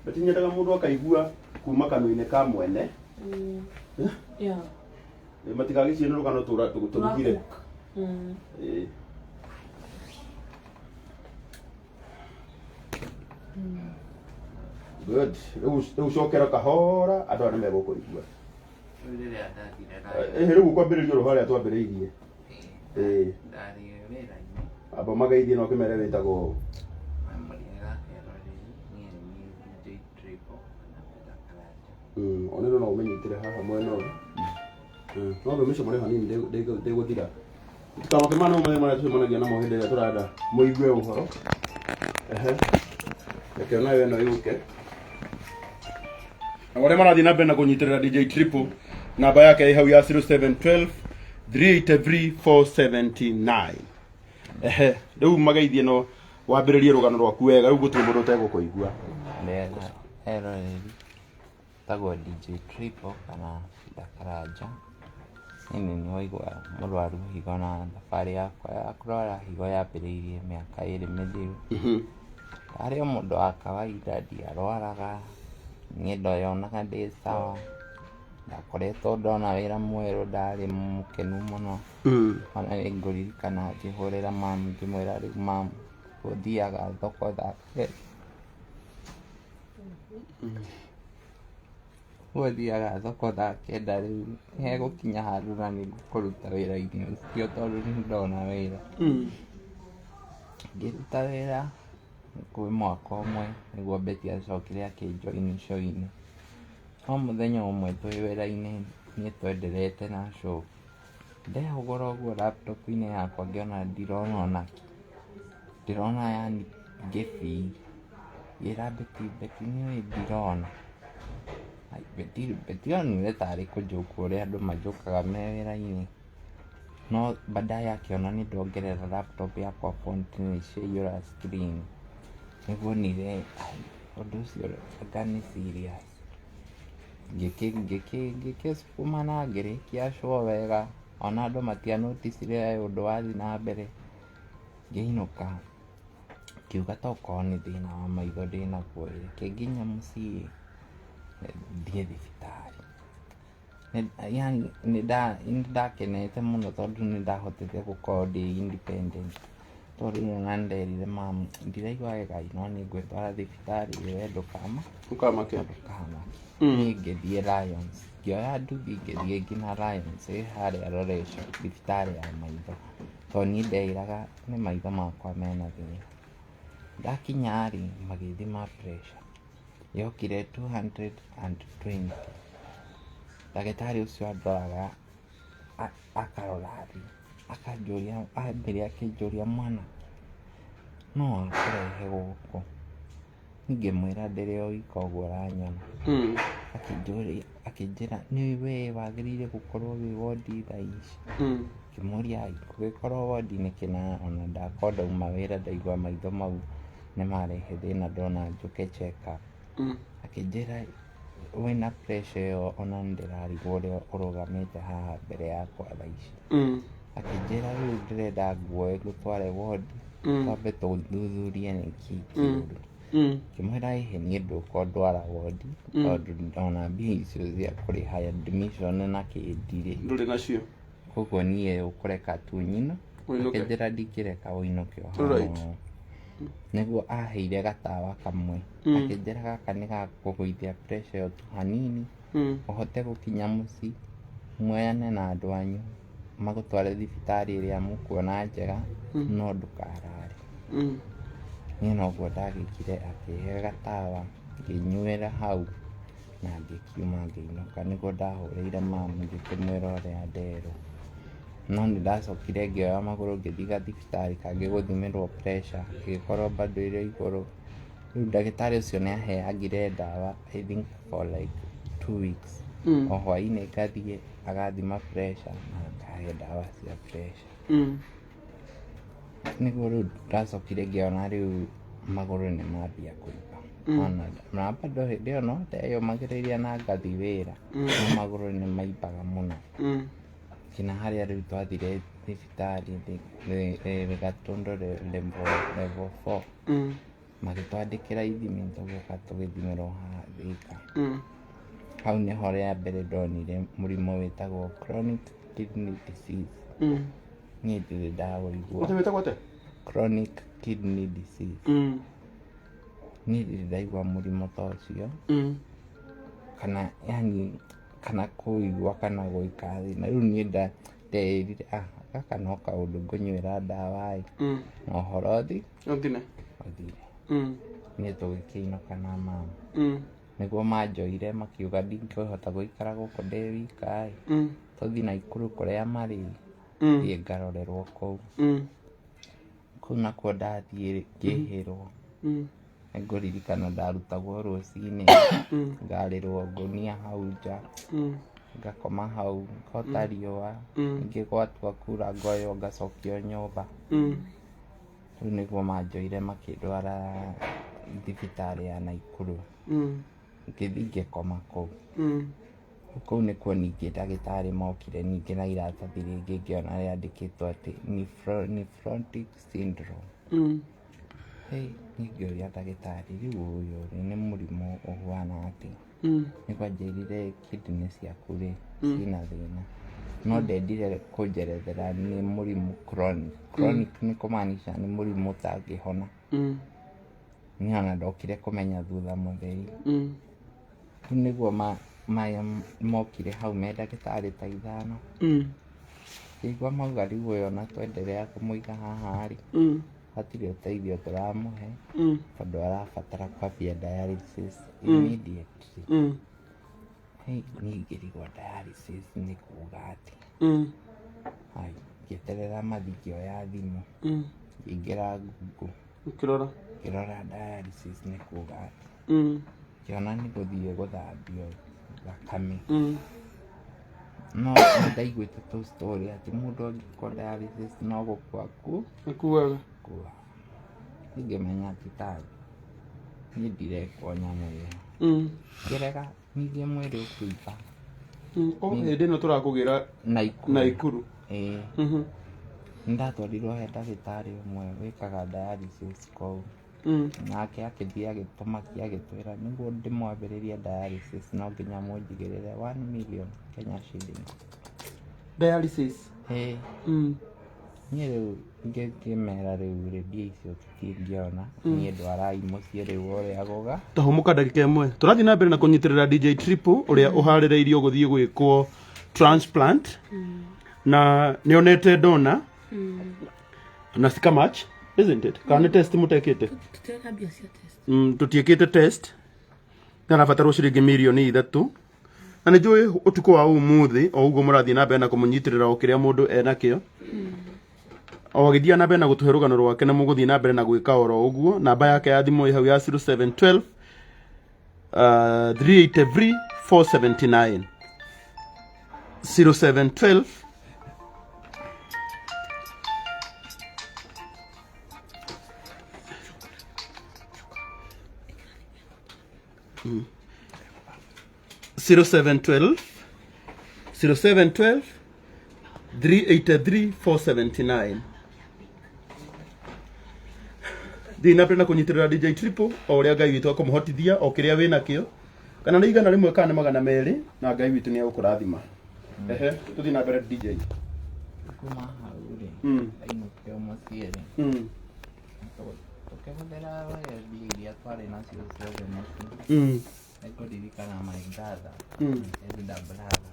nditinyendaga mũndũ akaigua kuma kanua-inĩ ka mwene matigagĩcie nĩ rũgano tũrugire good rĩu cokera kahora andũ aya nĩ megũkũigua rĩu kwambĩrĩria ũhoro harĩa twambĩrĩirie amba mageithie no kĩmere wĩtagwo onero no ũmenyitĩre haha mwena ũyũ no ũmĩcio marĩ hanini ndĩgũthira tũkanoke mana ũmwe marĩa tũcemanagia namo hĩndĩ ĩrĩa tũrenda mũigue ũhoro reke onayo ĩno yũke na arĩa marathiĩ na mbere na kũnyitĩrĩra DJ Triple namba yake ĩ hau ya 0712 383 479 rĩu mageithie no wambĩrĩrie rũgano rwaku wega rĩu gũtirĩ mũndũ ũtegũkũigua eroreri tagwo DJ Triple kana Ndakaranja nini nĩ waigua mũrwaru higo na thabarĩ yakwa ya kũrwara higo yambĩrĩirie mĩaka ĩrĩ mĩthiru harĩ o mũndũ wa kawaida ndiarwaraga niĩ ndoyonaga ndĩ sawa ndakoretwo ndona wĩra mwerũ ndarĩ mũkenu mũno ona nĩngũririkana ngĩhũrĩra mamu ngĩmwĩra rĩu mamu gũthiaga thoko thaa kenda rĩu hegũkinya handũ na nĩngũkũruta wĩra-inĩ ũcio tondũ nĩndona wĩra ngĩruta wĩra kwĩ mwaka ũmwe nĩguo Betty acokire akĩnjoini show-inĩ no mũthenya ũmwe twĩ wĩra-inĩ niĩ twenderete na show ndehũgũra ũguo laptop-inĩ yakwa ngĩona ndirona onaki ndĩrona yani ngĩbii ngĩra Betty nĩũĩ ndirona Betty onire tarĩ kũnjoke ũrĩa andũ manjokaga me wĩra-inĩ no baadaye akĩona nĩndongerera laptop yakwa font nĩ ciaiyũra screen nĩguo nire ũndũ ũcio anga nĩ serious ngĩkĩsukuma na ngĩrĩkia show wega ona andũ matianoticire ũndũ wathiĩ na mbere ngĩinũka kiuga tokorwo nĩ thĩna wa maitho ndĩnaguo reke nginya mũciĩ thiĩ thibitarĩ yani nĩndakenete mũno tondũ nĩndahotete gũkorwo ndĩ independent tondũ nĩona nderire mamu ndiraigua wega no nĩngwĩtwara thibitarĩ we ndũkamake niĩ ngĩthiĩ Lions ngĩoya nduthi ngĩthiĩ nginya Lions harĩa Roresho thibitarĩ ya maitho tondũ niĩ ndeĩraga nĩ maitho makwa mena thĩna ndakinya-rĩ magĩthima pressure yokire 220 ndagĩtarĩ ũcio andoraga akarora thĩ akanjũria ambĩrĩria akĩnjũria mwana no akũrehe gũkũ ngĩmwĩra ndĩrĩ o ika ũguo ũranyona akĩnjĩra nĩ we wagĩrĩire gũkorwo wĩ wondi thaa ici ngĩmũria kũgĩkorwo wondi nĩ kĩna ona ndakorwo ndauma wĩra ndaigua maitho mau nĩmarehe thĩna ndona njũke check up akĩnjĩra wĩna pressure ĩyo ona nĩndĩrarigwo ũrĩa ũrũgamĩte haha mbere yakwa thaa ici akĩnjĩra rĩu ndĩrenda nguoye ngũtware wondi twambe tũthuthurie nĩkĩ kĩũru ngĩmwĩra ĩhĩ niĩ ndũka ndwara wondi tondũ ona mbia icio cia kũrĩha admission na kĩndirĩ ndũrĩ nacio koguo niĩ ũkũreka tu nyino akĩnjĩra ndingĩreka ũinũke o hau niguo aheire gatawa kamwe akĩnjĩra gaka nĩ gakũgũithia pressure ĩyo tu hanini ũhote gũkinya mũciĩ mweane na andũ anyu magũtware thibitarĩ ĩrĩa mũkuona njega no ndũkarare. Niĩ noguo ndagĩkire, akĩhe gatawa ngĩnyuĩra hau na ngĩkiuma ngĩinũka. Nĩguo ndahũrĩire mamu ngĩkĩmwĩra ũrĩa nderwo, no nĩ ndacokire ngĩoya magũrũ ngĩthiĩ gathibitarĩ kangĩ gũthimĩrwo pressure ĩgĩkorwo bado ĩrĩ igũrũ. Rĩu ndagĩtarĩ ũcio nĩ aheagire ndawa I think for like 2 weeks. O hwainĩ ngathiĩ agathima pressure na akahe ndawa cia pressure. Nĩguo rĩu ndacokire ngĩona rĩu magũrũ nĩ mambia kũimba. Na bado hĩndĩ ĩyo no ndeyũmagĩrĩria na ngathi wĩra, no magũrũ nĩ maimbaga mũno. Nginya harĩa rĩu twathire thibitarĩ Gatũndũ level 4 magĩtwandĩkĩra ithimi tũgĩũka tũgĩthimĩrwo haha Thika. Hau nĩho rĩa mbere ndonire mũrimũ wĩtagwo chronic kidney disease. Niĩ ndirĩ ndawĩigua. Wĩtagwo atĩa? Chronic kidney disease. Niĩ ndirĩ ndaigua mũrimũ ta ũcio, kana yani kana kũigua kana gũika thĩ. Na rĩu niĩ nderire gaka no kaũndũ ngũnyuĩra ndawa na ũhoro ũthire. Niĩ tũgĩkĩinũka na mama, nĩguo manjoire makiuga ndingĩhota gũikara gũkũ ndĩ wika, tũthiĩ Naikuru kũrĩa marĩ thiĩ ngarorerwo kũu. Kũu nakuo ndathiĩ ngĩhĩrwo. Nĩngũririkana ndarutagwo rũcinĩ ngarĩrwo ngũnia hau nja, ngakoma hau ngota riũa, ningĩ gwatua kura ngoywo ngacokio nyũmba. Rĩu nĩguo manjoire makĩndwara thibitarĩ ya Naikuru, ngĩthiĩ ngĩkoma kũu. Kũu nĩkuo ningĩ ndagĩtarĩ mokire ningĩ na iratathi rĩngĩ ngĩona rĩandĩkĩtwo atĩ nephrotic syndrome. Niĩ ngĩũria ndagĩtarĩ, rĩu ũyũ nĩ mũrimũ ũhuana atĩa? Nĩguo anjĩrire kidney ciaku rĩ ciĩna thĩna, no ndendire kũnjerethera nĩ mũrimũ chronic. Chronic nĩ kũmaanisha nĩ mũrimũ ũtangĩhona. Niĩ ona ndokire kũmenya thutha mũtheri. Rĩu nĩguo mokire hau me ndagĩtarĩ ta 5. Ngĩigua mauga rĩu ũyũ ona twenderea kũmũiga haha rĩ, hatirĩ ũteithio tũramũhe, tondũ arabatara kwambia dialysis immediately. Niĩ ngĩrigwo dialysis nĩ kuuga atĩa. Ngĩeterera mathi ngĩoya thimũ, ngĩingĩra Google ngĩrora dialysis nĩ kuuga atĩa. Ngĩona nĩ gũthiĩ gũthambio thakame. No ndaiguĩte tũ story atĩ mũndũ angĩkwo dialysis no gũkua akuaga. Ngĩmenya atĩ ta niĩ ndirekwo nyamũ ĩyo. Ngĩrega ningĩ mwĩrĩ ũkũimba. Hĩndĩ ĩno tũrakũgĩra Naikuru. Ndatwarirwo he ndagĩtarĩ ũmwe wĩkaga dialysis kũu. Nake akĩthiĩ agĩtũmakia agĩtwĩra nĩguo ndĩmwambĩrĩrie dialysis no nginya mũnjigĩrĩre 1 million Kenya shillings. Dialysis? Niĩ rĩu ngĩmera rĩu mbia icio tũtingĩona, niĩ ndwarai mũciĩ rĩu ũrĩa gũga. Tahũmũka ndagĩka ĩmwe. Tũrathiĩ na mbere na kũnyitĩrĩra DJ Triple ũrĩa ũharĩrĩirio gũthiĩ gwĩkwo transplant. Na nĩonete dona na sika match, isn't it? Kana test mũtekĩte? Tũtekambia cia test. Tũtiĩkĩte test. Na nabatarwo ciringi milioni 3. Na nĩ njũĩ ũtukũ wa ũmũthĩ o ũguo mũrathiĩ na mbere na kũmũnyitĩrĩra o kĩrĩa mũndũ enakĩo. O agĩthiĩ na mbere na gũtũhe rũgano rwake na mũgũthiĩ na mbere na gwĩka oro ũguo. Namba yake ya thimũ hau ya 0712 383 479 0712 0712 383 479. Thiĩ na mbere na kũnyitĩrĩra DJ Triple o ũrĩa Ngai witũ akũmũhotithia o kĩrĩa wĩ nakĩo, kana nĩ igana rĩmwe kana nĩ 200 na Ngai witũ nĩ egũkũrathima. Tũthiĩ na mbere DJ. Kuma hau rĩ, ainũkio mũciĩ rĩ, Tukihũthĩra mbia iria twarĩ nacio ciothe mũciĩ. Nĩngũririkana my brother, elder brother,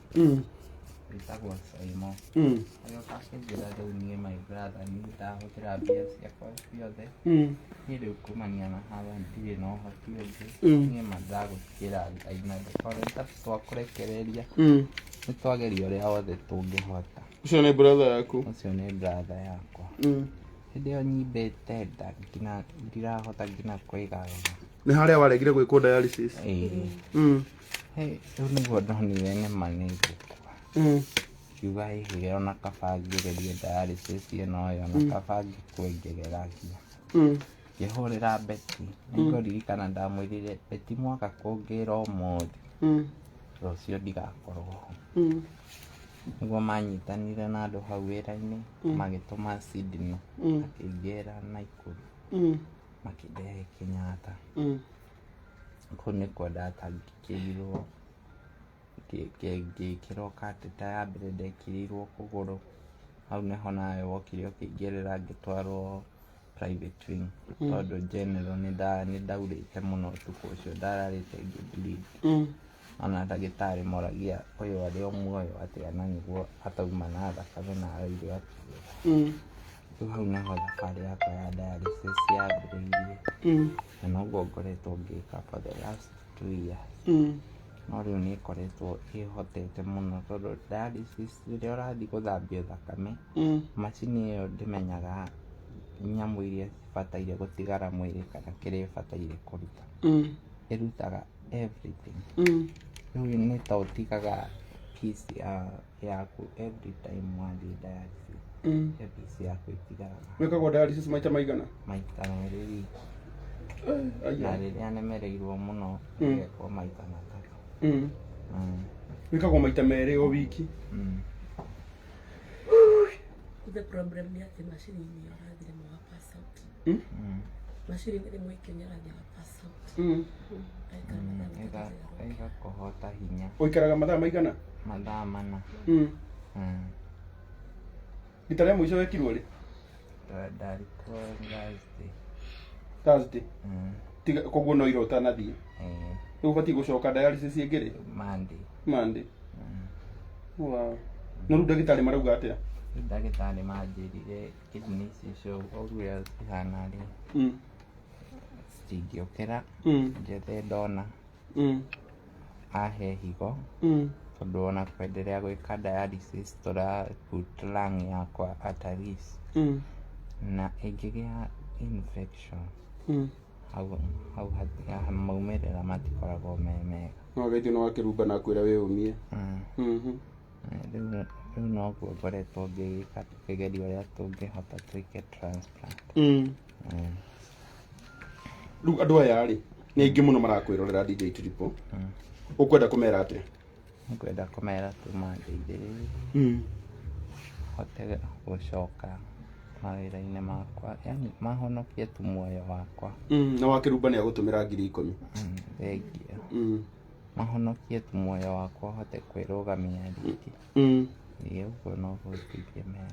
wĩtagwo Saimo. Agĩũka akĩnjĩra rĩu niĩ my brother niĩ ndahũthĩra mbia ciakwa ciothe. Niĩ rĩu kumania na haha ndirĩ na ũhoti ũngĩ. Niĩ ma ndagũtigĩra Ngai na ndĩkoretwo twakũrekereria. Nĩtwageria ũrĩa wothe tũngĩhota. Ũcio nĩ brother yaku? Ũcio nĩ brother yakwa. Hĩndĩ ĩyo nyimbĩte nda nginya ndirahota nginya kũiga wega. Nĩ harĩa waregire gwĩkwo dialysis? Rĩu nĩguo ndonire nĩma nĩ ngũkua. Kiuga hihi ona kaba ngĩgerie dialysis ĩno ona kaba ngĩkwĩngegeragia. Ngĩhũrĩra Beti. Nĩngũririkana ndamwĩrire Beti mwaka kũngĩra ũmũthĩ rũciũ ndigakorwo ho. Nĩguo manyitanire na andũ hau wĩra-inĩ magĩtũma Sydney akĩingĩra Naikuru makĩndehe Kenyatta. Kũu nĩkuo ndatangĩkĩirwo ngĩkĩrwo kateta ya mbere ndekĩrĩirwo kũgũrũ. Hau nĩho nawe wokire ũkĩingĩrĩra ngĩtwarwo private wing tondũ general nĩndaurĩte mũno ũtukũ ũcio ndararĩte ngĩbleed. Ona ndagĩtarĩ moragia ũyũ arĩ o muoyo atĩa na nĩguo atauma na thakame na aroire akĩũra. Rĩu hau nĩho thabarĩ yakwa ya dialysis yambĩrĩirie. Na noguo ngoretwo ngĩka for the last 2 years. No rĩu nĩkoretwo ĩhotete mũno tondũ dialysis rĩrĩa ũrathiĩ gũthambio thakame, macini ĩyo ndĩmenyaga nyamũ iria cibataire gũtigara mwĩrĩ kana kĩrĩa ĩbataire kũruta. Ĩrutaga everything. Rĩu nĩ ta ũtigaga piece yaku every time wathiĩ dialysis. Piece yaku ĩtigaraga. Wĩkagwo dialysis maita maigana? Maita merĩ. Na rĩrĩa nemereirwo mũno ngekwo maita matatũ. Wĩkagwo maita merĩ o wiki? The problem nĩ atĩ macini-inĩ ĩyo ũrathire mwa pass out. Macini-inĩ rĩmwe ĩkĩnyaragia pass out. Ĩgakũhota hinya. Ũikaraga mathaa maigana? Mathaa 4. Rita rĩa mũico wekirwo rĩ? Ndarikwo Thursday? Koguo no ira ũtanathiĩ? Rĩu ũbatiĩ gũcoka dialysis ĩngĩ rĩ? Monday. Wow. No rĩu ndagĩtarĩ marauga atĩa? Ndagĩtarĩ manjĩrire kidney icio ũguo ihana rĩ citingĩũkĩra njethe ndona ahe higo tondũ ona kwenderea gwĩka dialysis put lung yakwa at a risk. Na ĩngĩgĩa infection hau maumĩrĩra matikoragwo me mega. No gaithĩ no wakĩrumba na kwĩra wĩyũmie. Rĩu noguo ngoretwo ngĩgĩka tũkĩgeria ũrĩa tũngĩhota twĩke transplant. Rĩu andũ aya rĩ nĩ aingĩ mũno marakwĩrorera DJ Triple. Ũkwenda kũmera atĩa? Ũkwenda kũmera tu mandeithĩrĩrie hote gũcoka mawĩra-inĩ makwa, yani mahonokie tu muoyo wakwa. Na wakĩrumba nĩ agũtũmĩra 10,000. Thengiũ. Mahonokie tu muoyo wakwa hote kwĩrũgamia rĩngĩ. Ũguo noguo ingĩmera.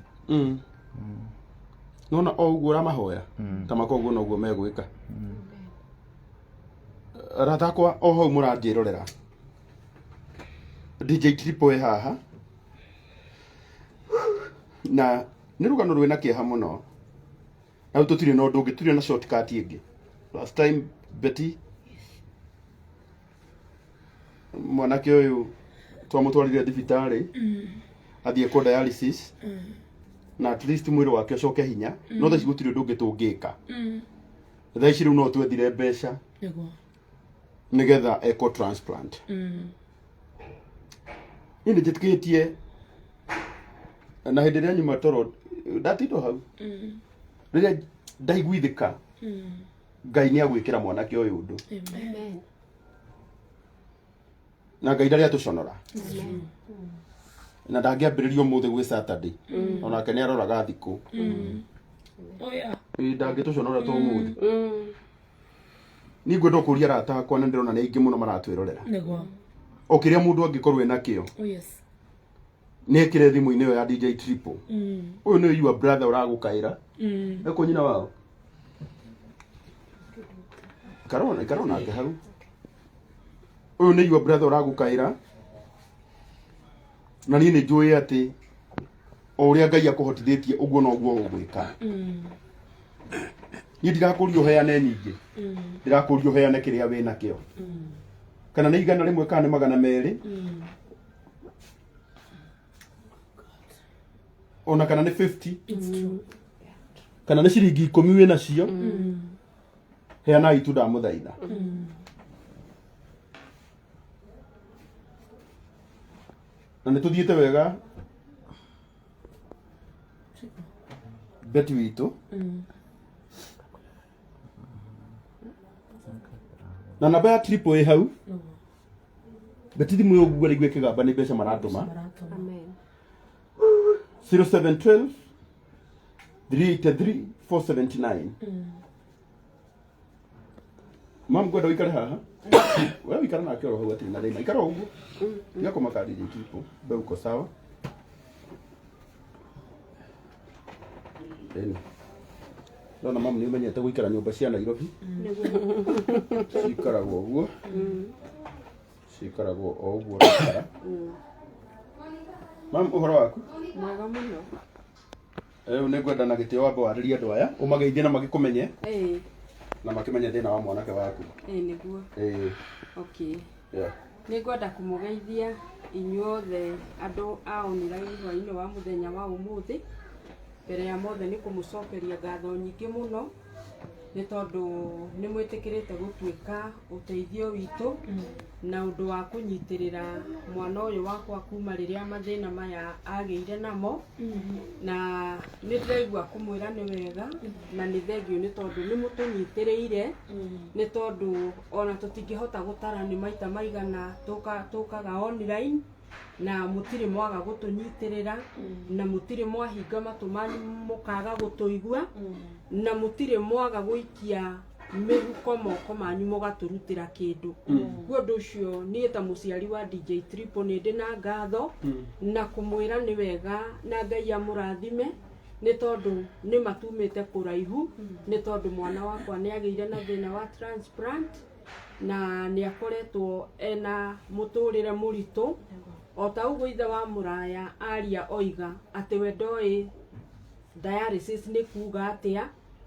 Nona o ũguo ũramahoya ta makoguo noguo megwĩka. Rathakwa o hau mũranjĩrorera DJ Triple haha na nĩ rũgano rwĩna kĩeha mũno na tũtirĩ na ũndũ ũngĩ, tũtirĩ na shortcut ĩngĩ. Last time Betty mwanake ũyũ twamũtwarire thibitarĩ athiĩ kwa dialysis na at least mwĩrĩ wake ũcoke hinya, no thaa ici gũtirĩ ũndũ ũngĩ tũngĩka. Thaa ici rĩu no twethire mbeca nĩgetha eco transplant. Niĩ nĩnjĩtĩkĩtie na hĩndĩ ĩrĩa nyuma toro ndatindwo hau rĩrĩa ndaiguithĩka Ngai nĩ agwĩkĩra mwanake ũyũ ũndũ. Na Ngai ndarĩ atũconora. Na ndangĩambĩrĩria ũmũthĩ gwĩ Saturday onake nĩ aroraga thikũ. Ndangĩtũconora to ũmũthĩ. Niĩ ngwenda kũria arata akwa na ndĩrona nĩ aingĩ mũno maratwĩrorera. O kĩrĩa mũndũ angĩkorwo ena kĩo nĩ ekĩre thimũ-inĩ ĩyo ya DJ Triple. Ũyũ nĩ your brother ũragũkaĩra. Eko nyina wao. Karona ke hau. Uyu ni your brother uragukaira. Na ni njui ati o uria Ngai akuhotithitie uguo no guo ugwika. Ni ndirakuria uheane nyingi. Ndirakuria uheane kiria wina kio. Kana ni igana rimwe kana ni 200. Ona kana ni 50. Kana ni ciringi 10 wina cio. Heana itu ndamuthaitha. Na nĩ tuthiĩte wega beti witũ na namba ya triple hau beti thimũ yo Google igwe kĩgamba nĩ mbeca maratũma. Amen. 0712 383 479. Mam ngwenda uikare haha. Wewe ikara na kĩoro hau atirĩ na thĩna. Ikara ũguo. Ngakoma kadi ya triple. Be uko sawa? Ndona mamu nĩ umenyete gũikara nyũmba cia Nairobi. Cikaragwo ũguo. Cikaragwo o ũguo gũikara. Mamu ũhoro waku? Mwega mũno. Nĩ ngwenda na gĩtĩo wambe warĩrie andũ aya ũmageithie na magĩkũmenye na makĩmenye thĩna wa mwanake waku. Nĩguo. Okay. Nĩ ngwenda kũmũgeithia inyuothe andũ a online hwainĩ wa mũthenya wa ũmũthĩ. Mbere ya mothe nĩ kũmũcokeria ngatho nyingĩ mũno nĩ tondũ nĩ mwĩtĩkĩrĩte gũtuĩka ũteithio witũ na ũndũ wa kũnyitĩrĩra mwana ũyũ wakwa kuma rĩrĩa mathĩna maya agĩire namo, na nĩ ndĩraigua kũmwĩra nĩ wega na nĩ thengiũ nĩ tondũ nĩ mũtũnyitĩrĩire, nĩ tondũ ona tũtingĩhota gũtara nĩ maita maigana tũkaga online na mũtirĩ mwaga gũtũnyitĩrĩra na mũtirĩ mwahinga matũ manyu mũkaga gũtũigua na mũtirĩ mwaga gũikia mĩhuko moko manyu mũgatũrutĩra kĩndũ. Guo ũndũ ũcio niĩ ta mũciari wa DJ Triple nĩ ndĩ na ngatho na kũmwĩra nĩ wega na Ngai amũrathime nĩ tondũ nĩ matumĩte kũraihu, nĩ tondũ mwana wakwa nĩ agĩire na thĩna wa transplant na nĩ akoretwo ena mũtũrĩre mũritũ. O ta ũguo ithe wa mũraya aria oiga atĩ we ndoĩ dialysis nĩ kuuga atĩa,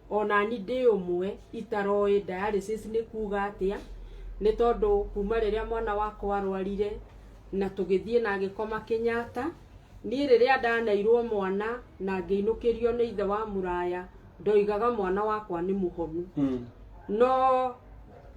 ona ni ndĩ ũmwe itaroĩ dialysis nĩ kuuga atĩa, nĩ tondũ kuma rĩrĩa mwana wakwa arwarire na tũgĩthiĩ na agĩkoma Kenyatta, niĩ rĩrĩa ndaneirwo mwana na ngĩinũkĩrio nĩ ithe wa mũraya ndoigaga mwana wakwa nĩ mũhonu. No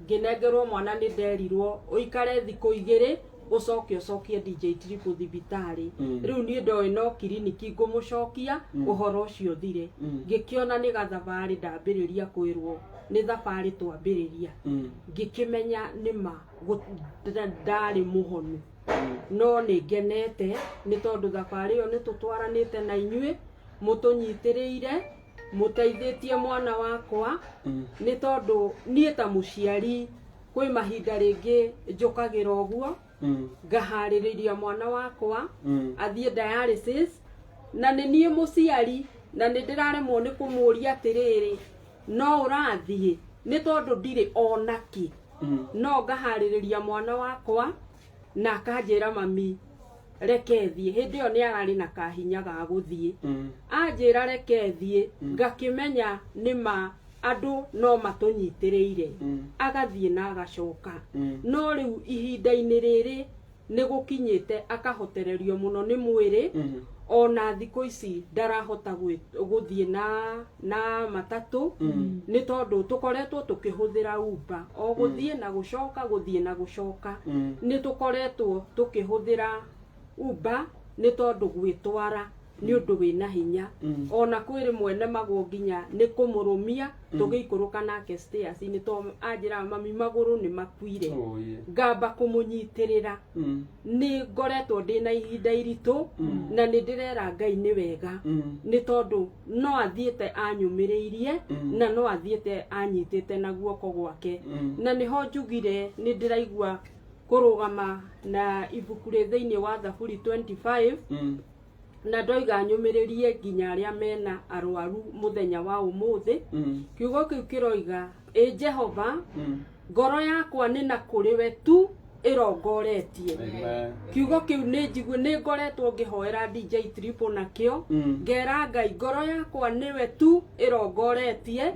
ngĩnengerwo mwana nĩ nderirwo ũikare thikũ 2 ucokie DJ Triple thibitarĩ. Rĩu niĩ ndoĩ no kiriniki ngũmũcokia ũhoro ũcio thire. Ngĩkĩona nĩ gathabarĩ ndambĩrĩria kwĩrwo nĩ thabarĩ twambĩrĩria, ngĩkĩmenya nĩma ndarĩ mũhonu. No nĩ ngenete nĩ tondũ thabarĩ ĩyo nĩ tũtwaranĩte na inyuĩ, mũtũnyitĩrĩire, mũteithĩtie mwana wakwa, nĩ tondũ niĩ ta mũciari kwĩ mahinda rĩngĩ njũkagĩra ũguo ngaharĩrĩria mwana wakwa athiĩ dialysis na nĩ niĩ mũciari na nĩ ndĩraremwo nĩ kũmũria atĩrĩrĩ no ũrathiĩ nĩ tondũ ndirĩ ona kĩ. No ngaharĩrĩria mwana wakwa na akanjĩra mami reke thiĩ. Hĩndĩ ĩyo nĩ ararĩ na kahinya ga gũthiĩ, anjĩra reke thiĩ, ngakĩmenya nĩma andũ no matũnyitĩrĩire, agathiĩ na agacoka. No rĩu ihinda-inĩ rĩrĩ nĩ gũkinyĩte akahotererio mũno nĩ mwĩrĩ, ona thikũ ici ndarahota gũthiĩ na matatũ, nĩ tondũ tũkoretwo tũkĩhũthĩra Uber, o gũthiĩ na gũcoka, gũthiĩ na gũcoka. Nĩ tũkoretwo tũkĩhũthĩra Uber nĩ tondũ gwĩtwara nĩ ũndũ wĩna hinya. Ona kwĩ rĩmwe nemagwo nginya nĩ kũmũrũmia tũgĩikũrũka nake stairs nĩ tondũ anjĩra mami magũrũ nĩ makuire. Ngamba kũmũnyitĩrĩra. Nĩ ngoretwo ndĩna ihinda iritũ na nĩ ndĩrera Ngai nĩ wega nĩ tondũ no athiĩte anyũmĩrĩirie na no athiĩte anyitĩte na guoko gwake. Na nĩho njugire nĩ ndĩraigua kũrũgama na ibuku rĩ thĩinĩ wa Thaburi 25 na ndoiga nyũmĩrĩrie nginya arĩa mena arwaru mũthenya wa ũmũthĩ. Kiugo kĩu kĩroiga Jehova ngoro yakwa nĩ na kũrĩ we tu ĩrongoretie Amen. kiugo kĩu nĩ njigua nĩ ngoretwo ngĩhoera DJ Triple nakĩo ngera Ngai ngoro yakwa nĩwe tu ĩrongoretie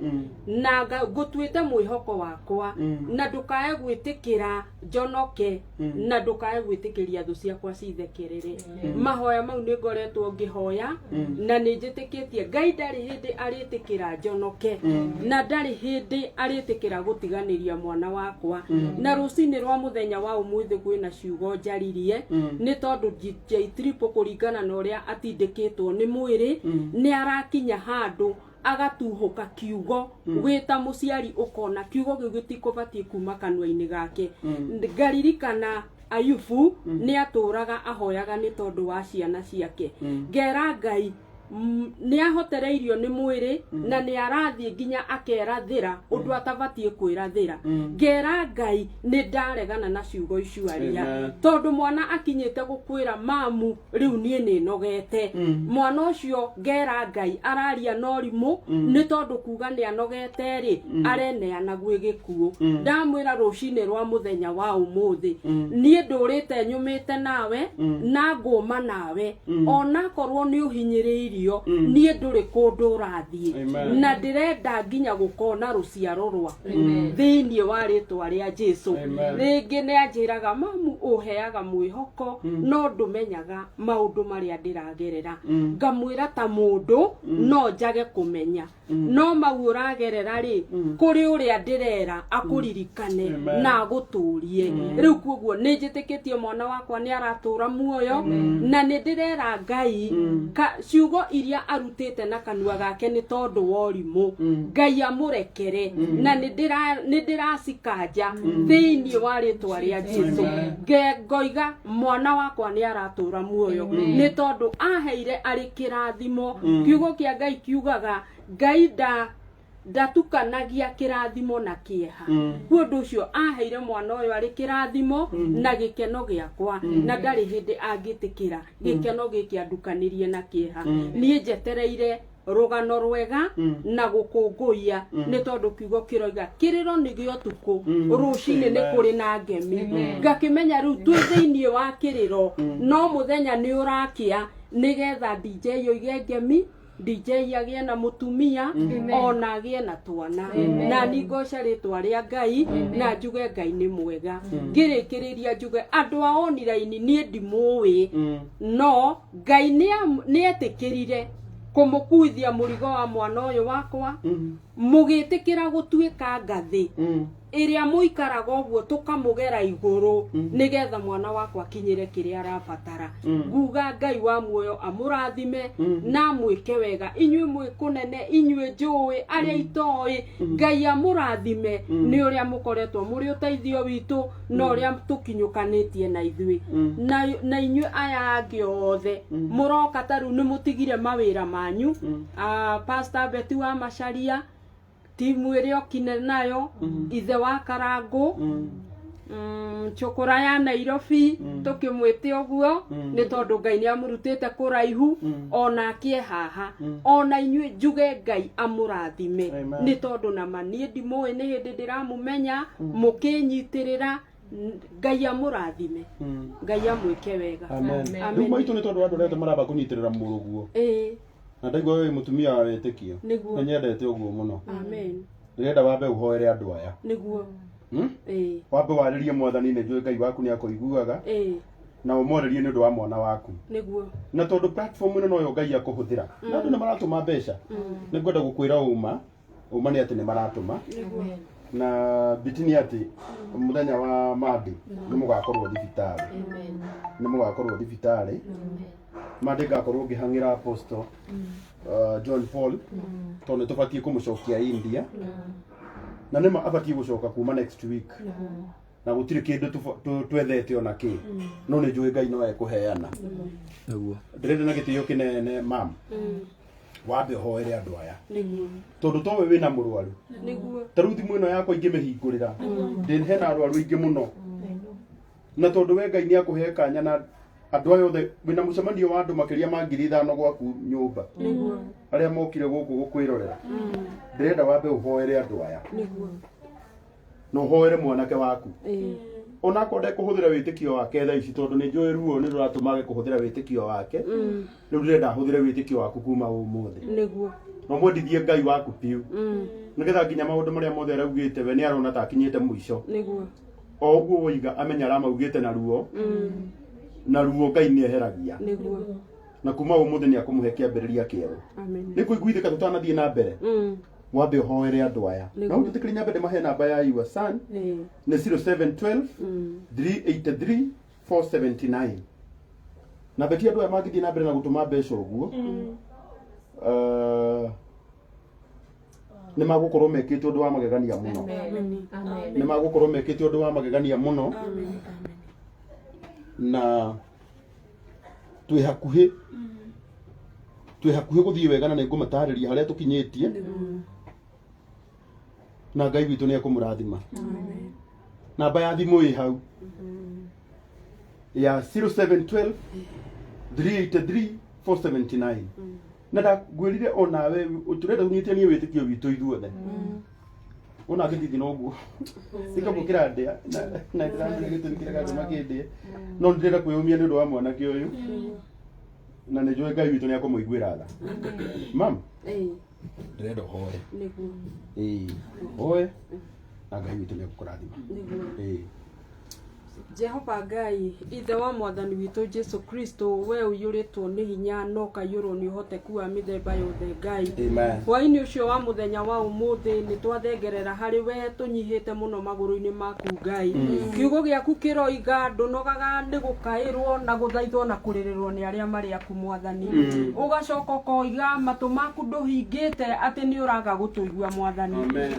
na ngũtuĩte mwĩhoko wakwa na ndũkae gwĩtĩkĩra njonoke na ndũkae gwĩtĩkĩria thũ ciakwa cithekerere mahoya mau nĩ ngoretwo ngĩhoya na nĩ njĩtĩkĩtie Ngai ndarĩ hĩndĩ arĩtĩkĩra njonoke na ndarĩ hĩndĩ arĩtĩkĩra gũtiganĩria mwana wakwa na rũcinĩ rwa mũthenya wa umuthi kwĩna ciugo njaririe nĩ tondũ DJ Triple kũringana na ũrĩa atindĩkĩtwo nĩ mwĩrĩ nĩ arakinya handũ agatuhuka kiugo gwita mũciari ukona kiugo gĩu gĩtikũbatie kuma kanua-inĩ gake ngaririkana Ayubu nĩ atũraga ahoyaga nĩ tondũ wa ciana ciake ngera Ngai nĩ ahotereirio nĩ mwĩrĩ na nĩ arathiĩ nginya akerathĩra ũndũ atabatie kwĩrathĩra ngera Ngai nĩ ndaregana na ciugo icio aria tondũ mwana akinyĩte gũkwĩra mamu rĩu niĩ nĩ nogete mwana ũcio ngera Ngai araria norimũ nĩ tondũ kuga nĩ anogete rĩ areneana gwĩ gĩkuũ ndamwĩra rũcinĩ rwa mũthenya wa ũmũthĩ niĩ ndũrĩte nyumĩte nawe na ngũma nawe ona korwo nĩ ũhinyĩrĩirio niĩ ndũrĩ kũndũ ũrathiĩ na ndĩrenda nginya gũkona rũciaro rwaku thĩinĩ wa rĩtwa rĩa Jesũ rĩngĩ nĩ anjĩraga mamu ũheaga mwĩhoko no ndũmenyaga maũndũ marĩa ndĩragerera ngamwĩra ta mũndũ no njage kũmenya no mau ũragerera rĩ kũrĩ ũrĩa ndĩrera akũririkane na agũtũrie rĩu kwoguo nĩ njĩtĩkĩtie mwana wakwa nĩ aratũra muoyo na nĩ ndĩrera Ngai ciugo iria arutĩte na kanua gake nĩ tondũ wa ũrimũ Ngai amũrekere na nĩ ndĩracikanja thĩinĩ wa rĩtwa rĩa Jesũ ngoiga mwana wakwa nĩ aratũra muoyo nĩ tondũ aheire arĩ kĩrathimo kiugo kĩa Ngai kiugaga Ngai ndatukanagia kĩrathimo na kĩeha ũndũ ũcio aheire mwana ũyũ arĩ kĩrathimo na gĩkeno gĩakwa na ndarĩ hĩndĩ angĩtĩkĩra gĩkeno gĩkĩ andukanĩrie na kĩeha niĩ njetereire rũgano rwega na gũkũngũia nĩ tondũ kiugo kĩroiga kĩrĩro nĩ gĩa ũtukũ rũcinĩ nĩ kũrĩ na ngemi ngakĩmenya rĩu twĩ thĩinĩ wa kĩrĩro no mũthenya nĩ ũrakĩa nĩgetha DJ yoige ngemi DJ agĩe na mũtumia ona agĩe na twana na ningoca rĩtwa rĩa Ngai na njuge Ngai nĩ mwega ngĩrĩkĩrĩria njuge andũ a online niĩ ndimũĩ no Ngai nĩ etĩkĩrire kũmũkuithia mũrigo wa mwana ũyũ wakwa mũgĩtĩkĩra gũtuĩka ngathĩ ĩrĩa mũikaraga ũguo tũkamũgera igũrũ nĩgetha mwana wakwa kinyĩre kĩrĩa arabatara nguga Ngai wa muoyo amũrathime na mwĩke wega inyuĩ mwĩ kũnene inyuĩ njũĩ arĩa itoĩ Ngai amũrathime nĩ ũrĩa mũkoretwo mũrĩ ũteithio witũ na ũrĩa tũkinyũkanĩtie na ithuĩ na inyuĩ aya angĩ othe mũroka ta rĩu nĩ mũtigire mawĩra manyu Pastor Betty wa Macharia timu ĩrĩa okine nayo ithe wa Karangũ chokora ya Nairobi tukimwite ũguo nĩ tondũ Ngai nĩ amũrutĩte kũraihu ona kie haha ona inyuĩ njuge Ngai amũrathime nĩ tondũ na manie ndimũĩ nĩ hĩndĩ ndĩramũmenya mũkĩnyitĩrĩra Ngai amũrathime Ngai amwĩke wega amen maitu nĩ tondũ andũ rete maraba kũnyitĩrĩra mũrũguo na ndaigua wewe mutumia wa wĩtĩkio nĩ nyendete ũguo mũno amen ndĩrenda wambe ũhoere andũ aya nĩguo wambe warĩrie mwathani nĩ njũĩ Ngai waku nĩ akũiguaga na ũmũrerie nĩ ũndũ wa mwana waku nĩguo na tondũ platform ĩno noyo Ngai akũhũthĩra na andũ nĩ maratũma mbeca nĩ ngwenda gũkwĩra uma nĩ atĩ nĩ maratũma na bitini atĩ mũthenya wa Monday nĩ mũgakorwo thibitarĩ nĩ mũgakorwo thibitarĩ Monday ngakorwo ngĩhang'ĩra Apostle John Paul tondũ tũbatie kũmũcokia India na nĩma abatie gũcoka kuma next week na gũtirĩ kĩndũ twethete ona kĩ no nĩ njũĩ Ngai no ekũheana nĩguo ndĩrenda na gĩtĩo kĩnene mam wambe hoere andũ aya tondũ towe wĩna mũrwaru ta rĩu thimũ ĩno yakwa ingĩmĩhingũrĩra hena arwaru aingĩ mũno na tondũ we Ngai nĩ akũhe kanya na andũ aya othe wĩna mũcemanio wa andũ makĩria ma 5,000 gwaku nyũmba arĩa mokire gũkũ gũkwĩrorera ndĩrenda wambe ũhoere andũ aya no hoere mwanake waku ona konde kuhuthira witikio wake tha ici tondu ni njui ruo ni ruratuma kuhuthira witikio wake riu ndirenda huthire witikio waku kuma umuthi niguo no mwendithie Ngai waku piu nigetha nginya maundu maria mothe araugite we ni arona ta akinyite muico niguo o uguo woiga amenya aramaugite na ruo Ngai ni eheragia niguo na kuma umuthi ni akumuhe kiambiriria kieru amen ni kuiguithika tutanathie na mbere wambe hoere andu aya na ututikiri nyambe mahe namba ya your son ni 0712 383 479 na beti andu aya magithie na mbere na gutuma mbeca uguo ni magukorwo mekite undu wa magegania muno ni magukorwo mekite undu wa magegania muno na twi hakuhi guthie wega na ningumatariria haria tukinyitie na Ngai witu ni akumurathima namba ya thimu i hau ya 0712 383 479 na ndagwirire onawe uturenda unyitanie witikio witu ithuothe ona ngithithi no guo ikamukira ndia na ndamire giturikira gandu makindie no ndirenda kwiyumia ni undu wa mwanake uyu na ni njui Ngai witu ni akumuiguira tha mam ndirenda hoye hoye na Ngai witu ni akurathima Jehova Ngai ithe wa mwathani witu Jesu Kristo we uyuritwo ni hinya no kayuro ni uhoteku wa mithemba yothe Ngai hwaini ucio wa muthenya wa umuthi ni twathengerera hari we tunyihite muno maguru-ini maku Ngai kiugo giaku kiroiga ndunogaga ni gukairwo na guthaithwo na kuririrwo ni aria mari aku mwathani ugacoka koiga matu maku nduhingite ati ni uraga gutuigua mwathani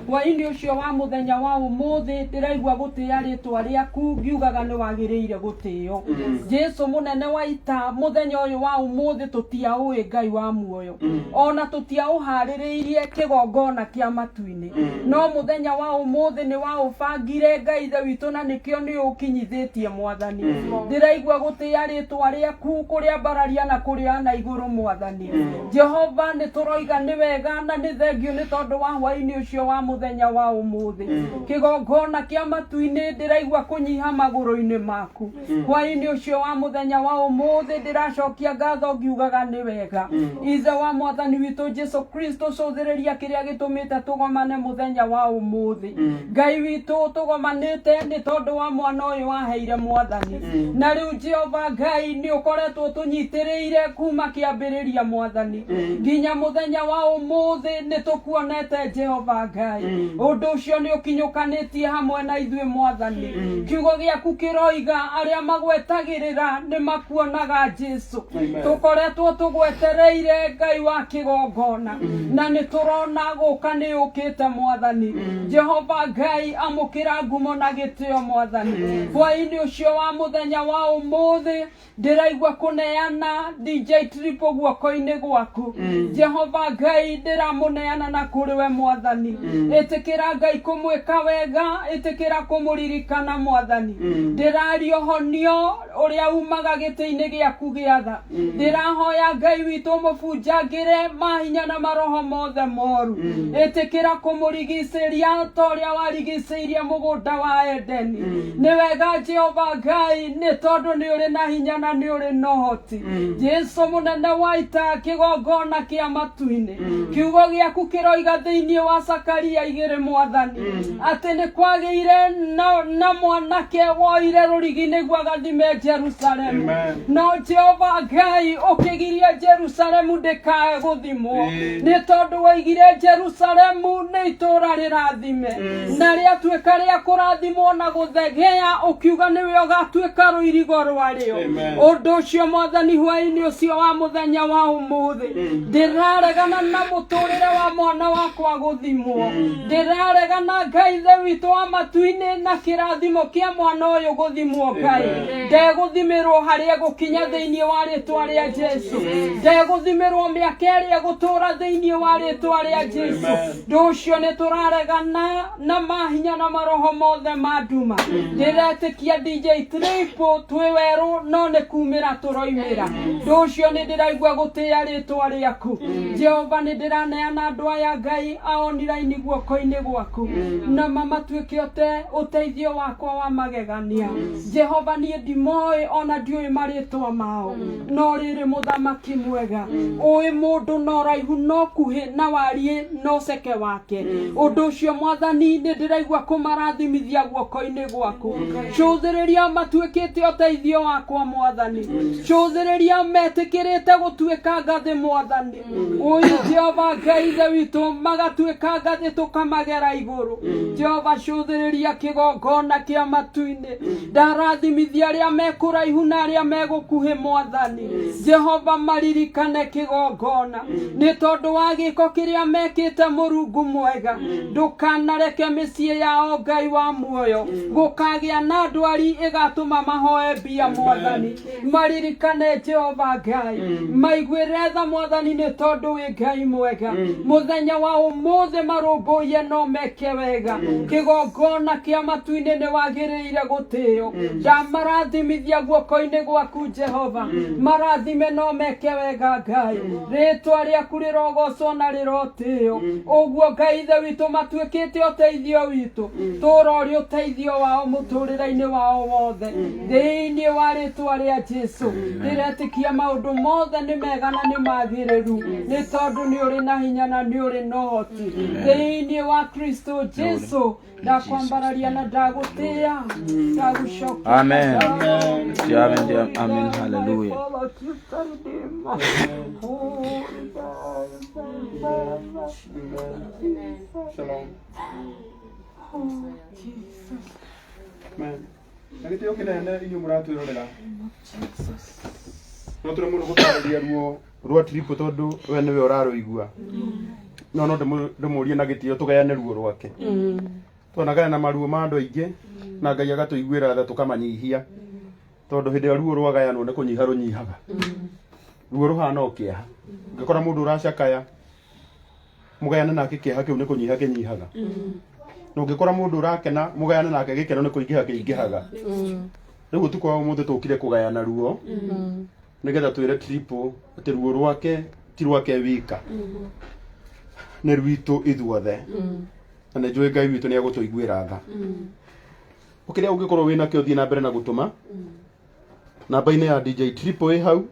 hwaini ucio wa muthenya wa umuthi ndiraigua gutia ritwa riaku ngiugaga ni wagiriire gutio Jesu munene wa ita muthenya uyu wa umuthi tutia uwi Ngai wa muoyo ona tutia uhaririirie kigongona kia matu-ini no muthenya wa umuthi ni wa ubangire Ngai ithe witu na nikio ni ukinyithitie mwathani ndiraigua gutia ritwa riaku kuria mbararia na kuria na iguru mwathani Jehova ni turoiga ni wega na ni thengio ni tondu wa hwaini ucio wa muthenya wa umuthi kigongona kia matu-ini ndiraigua kunyiha maguru-ini maku hwaini ucio wa muthenya wa umuthi ndiracokia ngatho ngiugaga ni wega ithe wa mwathani witu Jesu Kristo cuthiriria kiria gitumite tugomane muthenya wa umuthi Ngai witu tugomanite ni tondu wa mwana uyu waheire mwathani na riu Jehova Ngai ni ukoretwo tunyitiriire kuma kiambiriria mwathani nginya muthenya wa umuthi ni tukuonete Jehova Ngai undu ucio ni ukinyukanitie hamwe na ithuĩ mwathani kiugo giaku kiroiga aria magwetagirira ni makuonaga Jesu tukoretwo tugwetereire Ngai wa kigongona na ni turona guka ni ukite mwathani Jehova Ngai amukira ngumo na gitio mwathani hwaini ucio wa muthenya wa umuthi ndiraigua kuneana DJ Triple guoko-ini gwaku Jehova Ngai ndiramuneana na kuri we mwathani itikira Ngai kumwika wega itikira kumuririkana mwathani ndirario honio uria umaga giti-ini giaku giatha ndirahoya Ngai witu mubunjangire mahinya na maroho mothe moru itikira kumurigiciria toria warigiciria mugunda wa Edeni ni wega Jehova Ngai ni tondu ni uri na hinya na ni uri na uhoti Jesu munene wa ita kigongona kia matu-ini kiugo giaku kiroiga thiini wa Zakaria 2 mwathani ati ni kwagiire na mwanake woire rurigi niguo agathime Jerusalem no Jehova Ngai ukigirie Jerusalem ndikae guthimwo ni tondu waigire Jerusalem ni itura rirathime na ria tuika ria kurathimwo na guthegea ukiuga niwe ugatuika ruirigo rwario undu ucio mwathani hwaini ucio wa muthenya wa umuthi ndiraregana na muturire wa mwana wakwa guthimwo ndiraregana Ngai ithe witu wa matu-ini na kirathimo kia mwana ũyũ gũthimwo Ngai ndegũthimĩrwo harĩa gũkinya thĩinĩ wa rĩtwa rĩa Jesu ndegũthimĩrwo mĩaka ĩrĩa gũtũra thĩinĩ wa rĩtwa rĩa Jesu ndũcio nĩ tũraregana na mahinya na maroho mothe ma nduma ndĩretĩkia DJ Triple twĩ werũ no nĩ kumĩra tũroimĩra ndũcio nĩ ndĩraigua gũtĩĩa rĩtwa rĩaku Jehova nĩ ndĩraneana andũ aya Ngai aonira-inĩ guoko-inĩ gwaku na mamatuĩke ũteithio wakwa wa magegania Jehova niĩ ndimoĩ ona ndiũĩ marĩtwa mao no rĩrĩ mũthamaki mwega ũĩ mũndũ no raihu no kuhĩ na wariĩ no ceke wake ũndũ ũcio mwathani nĩ ndĩraigua kũmarathimithia guoko-inĩ gwaku cũthĩrĩria matuĩkĩte ũteithio wakwa mwathani cũthĩrĩria metĩkĩrĩte gũtuĩka ngathĩ mwathani ũĩ Jehova Ngai ithe witũ magatuĩka ngathĩ tũkamagera igũrũ Jehova cũthĩrĩria kĩgongona kĩa matu-inĩ ndarathimithia arĩa mekũraihu na arĩa megũkuhĩ mwathani Jehova maririkane kĩgongona nĩ tondũ wa gĩko kĩrĩa mekĩte Mũrungu mwega ndũkanareke mĩciĩ yao Ngai wa muoyo gũkagĩa na ndwari ĩgatũma mahoe mbia mwathani maririkane Jehova Ngai maiguĩre tha mwathani nĩ tondũ wĩ Ngai mwega mũthenya wa ũmũthĩ marũmbũiye no meke wega kĩgongona kĩa matu-inĩ nĩ wagĩrĩire gũtĩo ndamarathimithia guoko-inĩ gwaku Jehova marathime no meke wega Ngai rĩtwa rĩaku rĩrogocwo na rĩrotĩo ũguo Ngai ithe witũ matuĩkĩte ũteithio witũ tũra ũrĩ ũteithio wao mũtũrĩre-inĩ wao wothe thĩinĩ wa rĩtwa rĩa Jesu ndĩretĩkia maũndũ mothe nĩ mega na nĩ magĩrĩru nĩ tondũ nĩ ũrĩ na hinya na nĩ ũrĩ na ũhoti thĩinĩ wa Kristo Jesu ndakwambararia na ndagũtĩĩa ndagũcokia Amen. Amen. Hallelujah. Shalom. Amen. Nagitio kinene inyu muratwirorera. No tũrĩ mũno gũtarĩria ruo rwa triple tondũ we nĩwe ũrarũigua. No ndĩmũrie na gĩtĩo tũgayane ruo rwake. Twanagayana maruo ma andũ aingĩ na Ngai agatũiguĩra tha tũkamanyihia. Tondũ hĩndĩ ĩrĩa ruo rwagayanwo nĩ kũnyiha rũnyihaga. Ruo rũhana o kĩeha. Ũngĩkora mũndũ ũracakaya mũgayane nake kĩeha kĩu nĩ kũnyiha kĩnyihaga. Na ũngĩkora mũndũ ũrakena mũgayane nake gĩkeno nĩ kũingĩha kĩingĩhaga. Rĩu ũtukũ wa ũmũthĩ tũkire kũgayana ruo nĩgetha twĩre triple atĩ ruo rwake ti rwake wika nĩ rwitũ ithuothe na nĩ njũĩ Ngai witũ nĩ egũtũiguĩra tha. Ũkĩrĩa ũngĩkorwo wĩna kĩo thiĩ na mbere na gũtũma namba-inĩ ya DJ Triple ĩ hau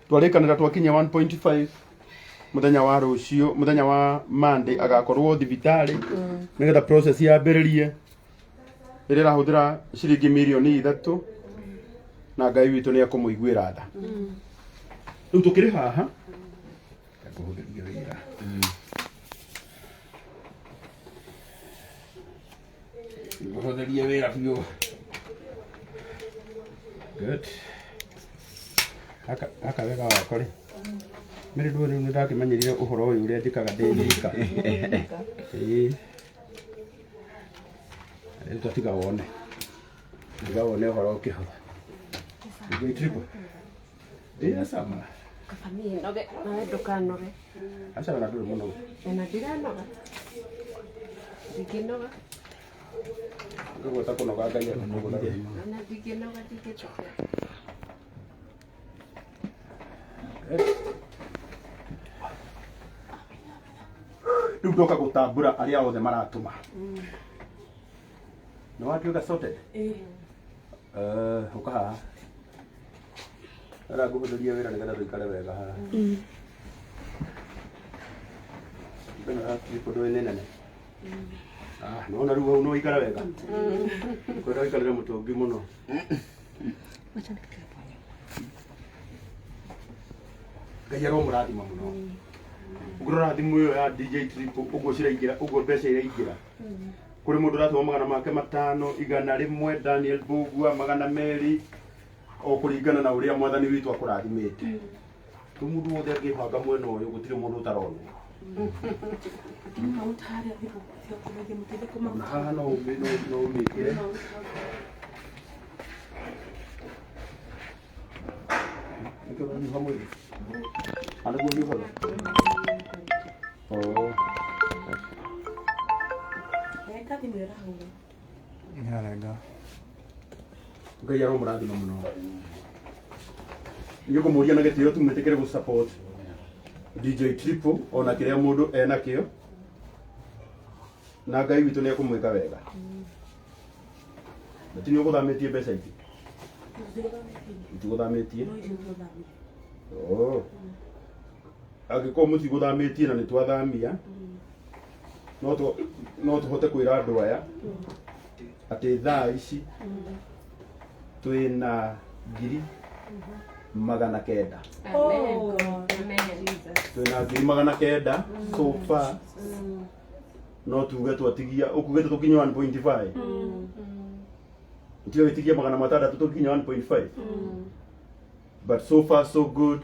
twarĩkanĩra twakinya 1.5 mũthenya wa rũciũ mũthenya wa Monday agakorwo thibitarĩ nĩgetha process yambĩrĩrie ĩrĩa ĩrahũthĩra ciringi mirioni 3 na Ngai witũ nĩ ekũmũiguĩra tha. Rĩu tũkĩrĩ haha kũhũthĩria wĩra kũhũthĩria wĩra biũ. Good. Aka wega wakwa rĩ mĩrĩ ndũĩ rĩu nĩ ndakĩmenyerire ũhoro ũyũ ũrĩa njĩkaga ndĩ nyika. Rĩu twatiga wone ũhoro ũkĩhũtha. DJ Triple ĩra sama Kafamie noge nawe ndũkanoge. Aca na ndũrĩ mũno. Na ndiranoga. Ndingĩnoga. Ngũgũta kũnoga Ngai akũnoga. Na ndingĩnoga ndingĩcoka. Rĩu ndoka gũtambũra arĩa othe maratũma. Nĩ watuĩka sorted? Ũka haha. Ara ngũhũthĩria wĩra nĩgetha tũikare wega haha. Ndona triple ndũĩ nĩ nene. Nona rĩu hau no ikara wega. Kwenda ikarĩre mũtũngi mũno. Ngai aromũrathima mũno. Ũngĩrora thimũ ĩyo ya DJ Triple ũguo ciraingĩra ũguo mbeca iraingĩra. Kũrĩ mũndũ ũratũma magana make 500 100 Daniel Bugua 200 o kũringana na ũrĩa mwathani witũ akũrathimĩte. Rĩu mũndũ wothe angĩbanga mwena ũyũ gũtirĩ mũndũ ũtaronwo. Haha no ũmĩkĩre Nĩkĩo ũranyuha mwĩrĩ? Na nĩguo ũnyuhaga? Oh. Reka thimũ ĩrahũra. Nĩarenga. Ngai aromũrathima mũno. Nĩngũmũria na gĩtĩo tu mwĩtĩkĩre gũ support DJ Triple ona kĩrĩa mũndũ enakĩo. Na Ngai witũ nĩekũmwĩka wega. Ati nĩũgũthamĩtie mbeca ingĩ? Itigũthamĩtie? Oh. Angĩkorwo mũtigũthamĩtie na nĩtwathamia, no tũhote kwĩra andũ aya atĩ thaa ici twĩna 900,000. Twĩna 900,000 so far. No tuge twatigia ukugete tukinye 1.5. Ndio itigia 600 tukinye 1.5. But so far so good.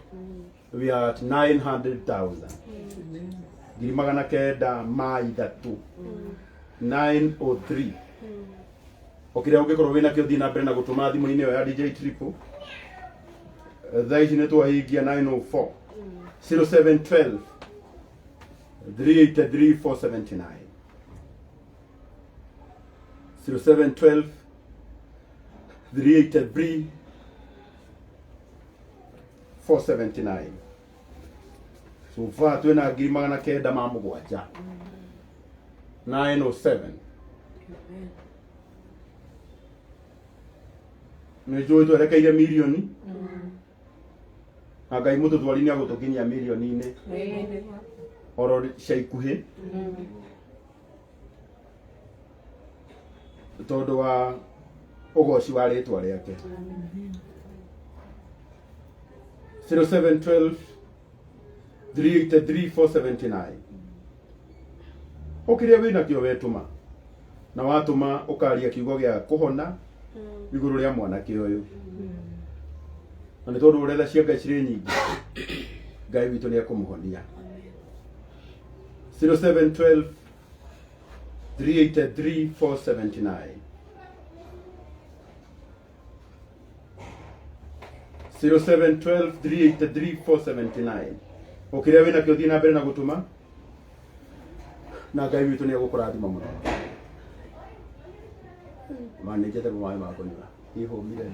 We are at 900,000. 900,000 mai thatu. 903. Okire ungikorwo wina kio thina mbere na gutuma thimu-ini yo ya DJ Triple. Thaa ici nĩ twahingia 904. 0712 383 479. 0712 383 479. So far twina 900,000 ma mũgwanja. 907. Nĩnjũĩ twerekeire milioni. Na Ngai mũtũtwari nĩagũtũkinyia milioni-inĩ. Oro cia ikuhĩ. Tondũ wa ũgoci wa rĩtwa rĩake. 0712 383 479. Ũkĩrĩa wĩna kĩo wetũma. Na watũma ũkaria kiugo gĩa kũhona igũrũ rĩa mwanake ũyũ. Na nĩ tondũ ũretha cia Ngai cirĩ nyingĩ. Ngai witũ nĩekũmũhonia. 0712 383 479. 0712 383 479. Ũkĩrĩa wĩna kĩo thiĩ na mbere na gũtũma. Na Ngai witũ nĩegũkũrathima mũno. Manĩkĩte maĩ ma kũnyua. Ihũmire.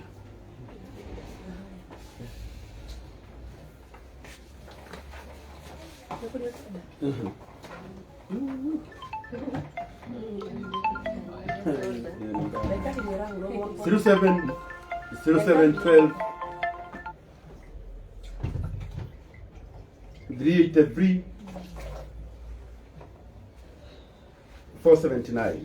Zero seven 0712 383 479.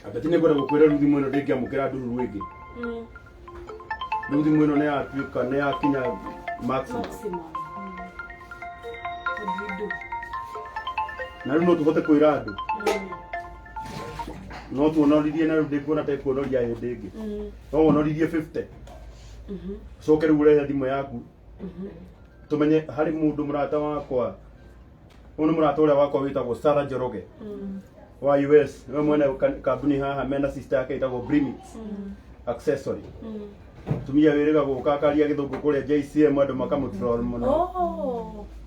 Abati nĩ ngwenda gũkwĩra rĩu thimũ ĩno ndĩngĩamũkĩra ndũruru ĩngĩ. Rĩu thimũ ĩno nĩyatuĩka nĩyakinya maximum. Na rĩu no tũhote kwĩra andũ. No tuonoririe na rĩu ndĩkuona ta ĩkuonoria hĩndĩ ĩngĩ. No wonoririe 50. Coke rĩu ũrehe thimũ yaku. Tũmenye harĩ mũndũ mũrata wakwa. Ũyũ nĩ mũrata ũrĩa wakwa wĩtagwo Sarah Njoroge. Wa US, we mwene kambuni haha mena sister yake ĩtagwo Brimix accessory. Tumia wĩrĩga gũka akaria gĩthũngũ kũrĩa JCM andũ makamũtroll mũno.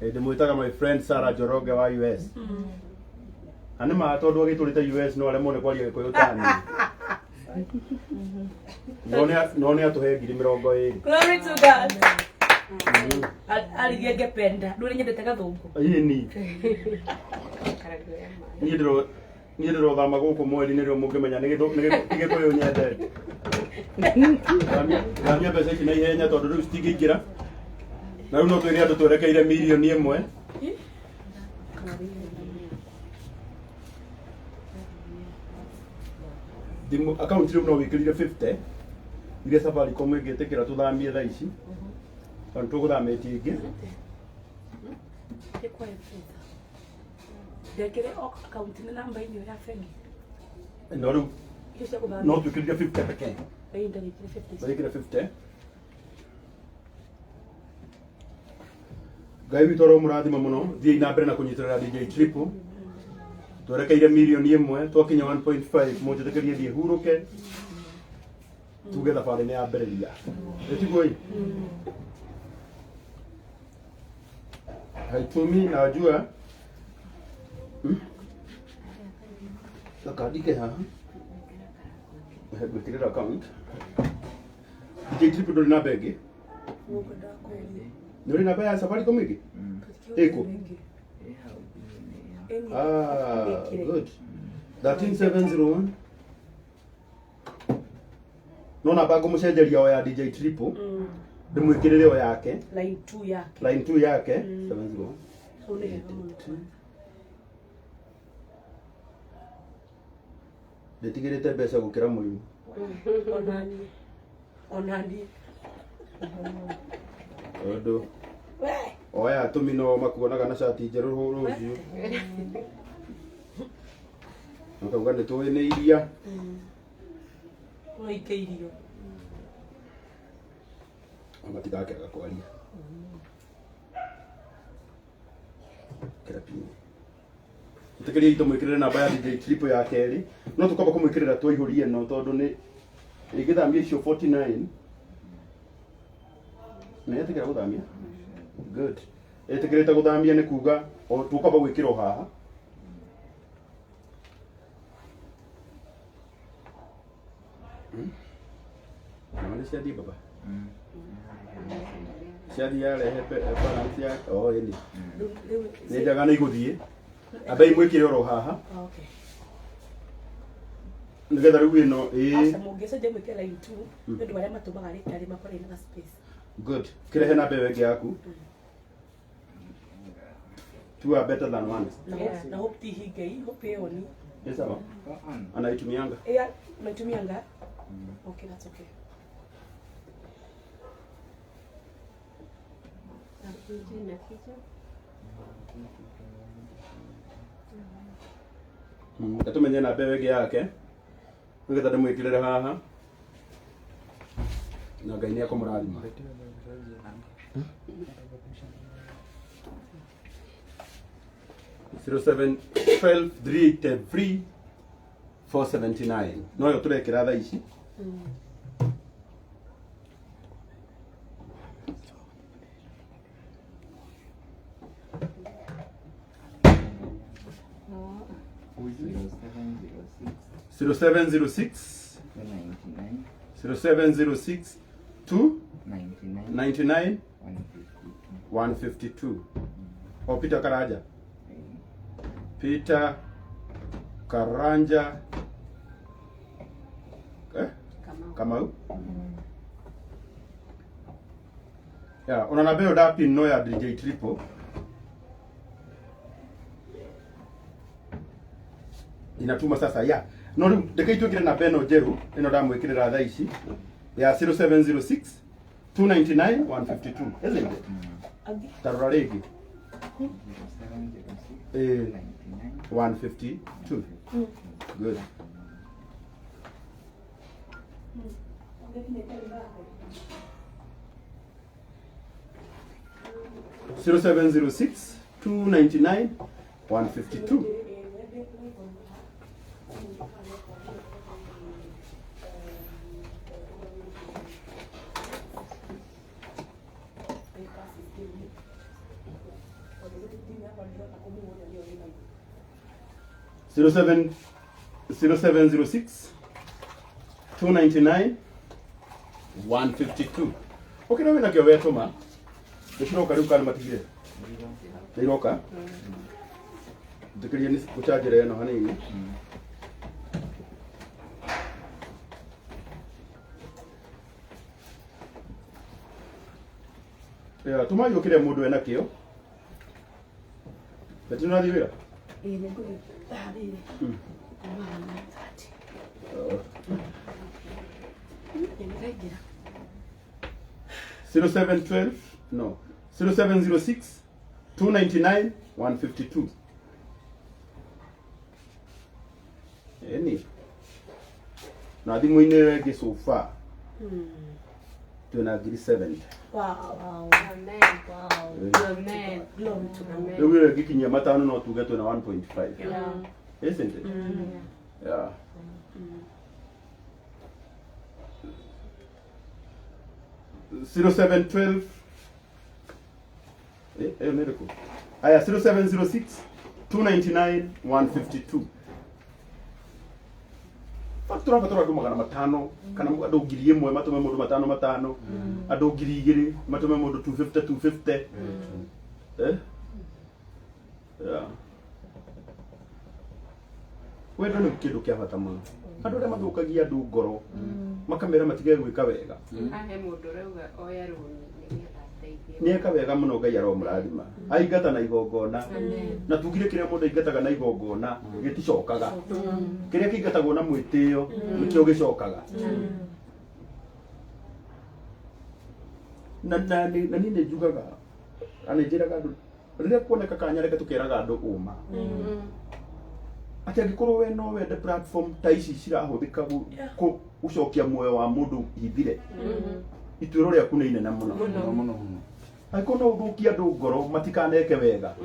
Ndĩmwĩtaga my friend Sarah Njoroge wa US. Ani ma tondũ agĩtũrĩte US no aremwo nĩ kwaria Gĩkũyũ tani. No nĩ atũhe 20,000. Glory to God. Aligie ngependa. Ndũrĩ nyendete gathũngũ. Ĩni. Niĩ ndĩrothama gũkũ mweri-inĩ rĩo mũngĩmenya nĩ Gĩkũyũ nyendete. Ngamia mbeca ici na ihenya tondũ rĩu citingĩingĩra. Na rĩu no twĩre andũ twerekeire milioni 1. Thimũ akaunti rĩu no wĩkĩrire 50. Iria Safaricom ĩngĩtĩkĩra tũthamie thaa ici. Tondũ tũgũthamĩtie ingĩ. Ndekire akaunti na namba inyo ya bengi. No rĩu no twĩkĩrire 50 pekee. Ndagĩkire 50. Ngai witũ ro mũrathima mũno thiĩ na mbere na kũnyitĩrĩra DJ Triple twerekeire mirioni 1 twakinya 1.5 mũnjĩtĩkĩrie thiĩ hurũke tuge thabarĩ nĩ yambĩrĩria ĩtiguo haitumi najua akandike haha gwĩkĩrĩra account DJ Triple ndũrĩ namba ĩngĩ nĩ ũrĩ namba ya Safaricom ĩngĩ ĩkũ good 13701 no namba ngũmũcenjeria o ya DJ Triple ndĩmwĩkĩrĩre o yake line 2 yake 701 ndĩtigĩrĩte mbeca gũkĩra mũrimũ onani tondũ oya atũmi no makuonaga na cati njerũ rũciũ makauga nĩ tũĩ nĩ iria waikĩirio matigakĩaga kwaria kĩrapinĩ ĩtĩkĩria itũ mwĩkĩrĩre namba ya DJ Triple ya kerĩ no tũkamba kũmwĩkĩrĩra twaihũrie no tondũ nĩ ĩgĩthamia icio 49 nĩ ĩtĩkĩra gũthamia good ĩtĩkĩrĩte gũthamia nĩ kuga o tũkamba gwĩkĩra o haha nĩ ciathiĩ baba ciathiĩ yarehe balance ya o ĩni nĩ njaga nĩ igũthiĩ ambe imwĩkĩre oro haha nĩgetha rĩu ĩno asa mũngĩcenjia mwĩkĩre line 2 nĩ ũndũ arĩa matũmaga rĩtarĩ makorwo na space good kĩrehe namba ĩyo ĩngĩ yaku two are better than one na hope tihingei hope yoni yes sawa anaitumianga naitumianga okay that's okay atumenye namba ĩyo ĩngĩ yake nĩgetha ndĩmwĩkĩrĩre haha na Ngai nĩ akũmũrathima 0712383479 no yo turekĩra thaa ici Zero seven zero six 299 152 o Peter Karanja Peter Karanja Kamau ya ona namba ĩyo ndapin no ya DJ Triple inatuma sasa ya no rĩu ndeke itwĩkĩre namba ĩno njerũ ĩno ndamwĩkĩrĩra thaa ici ya 0706 299 152 isn't it tarora rĩngĩ 152 good 0706 299 152 0706 299 152 okay na wena kio wetuma nĩciroka rĩu kana matigire nĩiroka ndikĩrie nĩ gũchanjĩra ĩno hanini ya tumayo kile mũndũ ena kĩo beti nĩrathiĩ wĩra nĩ ngũgĩtarĩre nĩraingĩra 0712 no 0706 299 152 eni na thimũ-inĩ ĩngĩ so far twina ngiri 70 Wow. Amen. Amen. Glory to God. rĩu ĩyo ĩngĩkinyia matano no tuge twina 1.5 Yeah. isn't it yeah 0712 ĩyo nĩ ĩrĩkũ aya 0706 299 152 tũrabatara andũ 500 kana andũ 1000 matũme mũndũ 500 andũ 2000 matũme mũndũ 250 yeah wendo nĩ kĩndũ kĩa bata mũno andũ arĩa mathũkagia andũ ngoro makamera matige gwĩka wega Ahe mũndũ rauga oya rũni nĩgetha ateithie. nĩeka wega mũno Ngai aromũrathima aingata na igongona na tugire kĩrĩa mũndũ aingataga na igongona gĩticokaga kĩrĩa kĩingatagwo na mwĩtĩo nĩkĩo gĩcokaga na niĩ nĩ njugaga anĩ njĩraga andũ rĩrĩa kuoneka kanya reke tũkeraga andũ ũma atĩ angĩkorwo we no wende platform ta ici cirahũthĩka gũcokia muoyo wa mũndũ hithire ituĩro rĩaku nĩ inene mũno mũno angĩkorwo no ũthũkie andũ ngoro matikaneke wega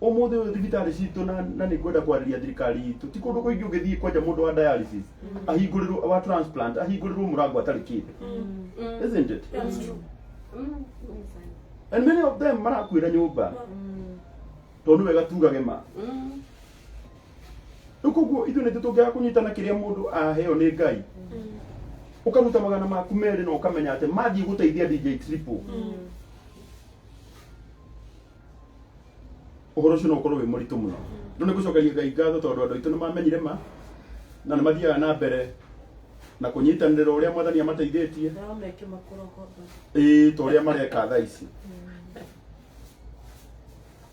ũmũthĩ ũyũ thibitarĩ citũ na nĩ ngwenda kwarĩria thirikari itũ ti kũndũ kũingĩ ũngĩthiĩ kwanja mũndũ wa dialysis ahingũrĩrwo wa transplant ahingũrĩrwo mũrango atarĩ kĩndũ isn't it and many of them marakuĩra nyũmba tondũ wega tugage ma rĩu koguo ithuĩ nĩ tũngĩaga kũnyitana kĩrĩa mũndũ aheo nĩ Ngai ũkaruta magana maku merĩ na ũkamenya atĩ mathiĩ gũteithia DJ Triple ũhoro ũcio no ũkorwo wĩ mũritũ mũno rĩu nĩ gũcokagia Ngai ngatho tondũ andũ aitũ nĩ mamenyire ma na nĩ mathiaga na mbere na kũnyitanĩra ũrĩa Mwathani amateithĩtie ta ũrĩa mareka thaa ici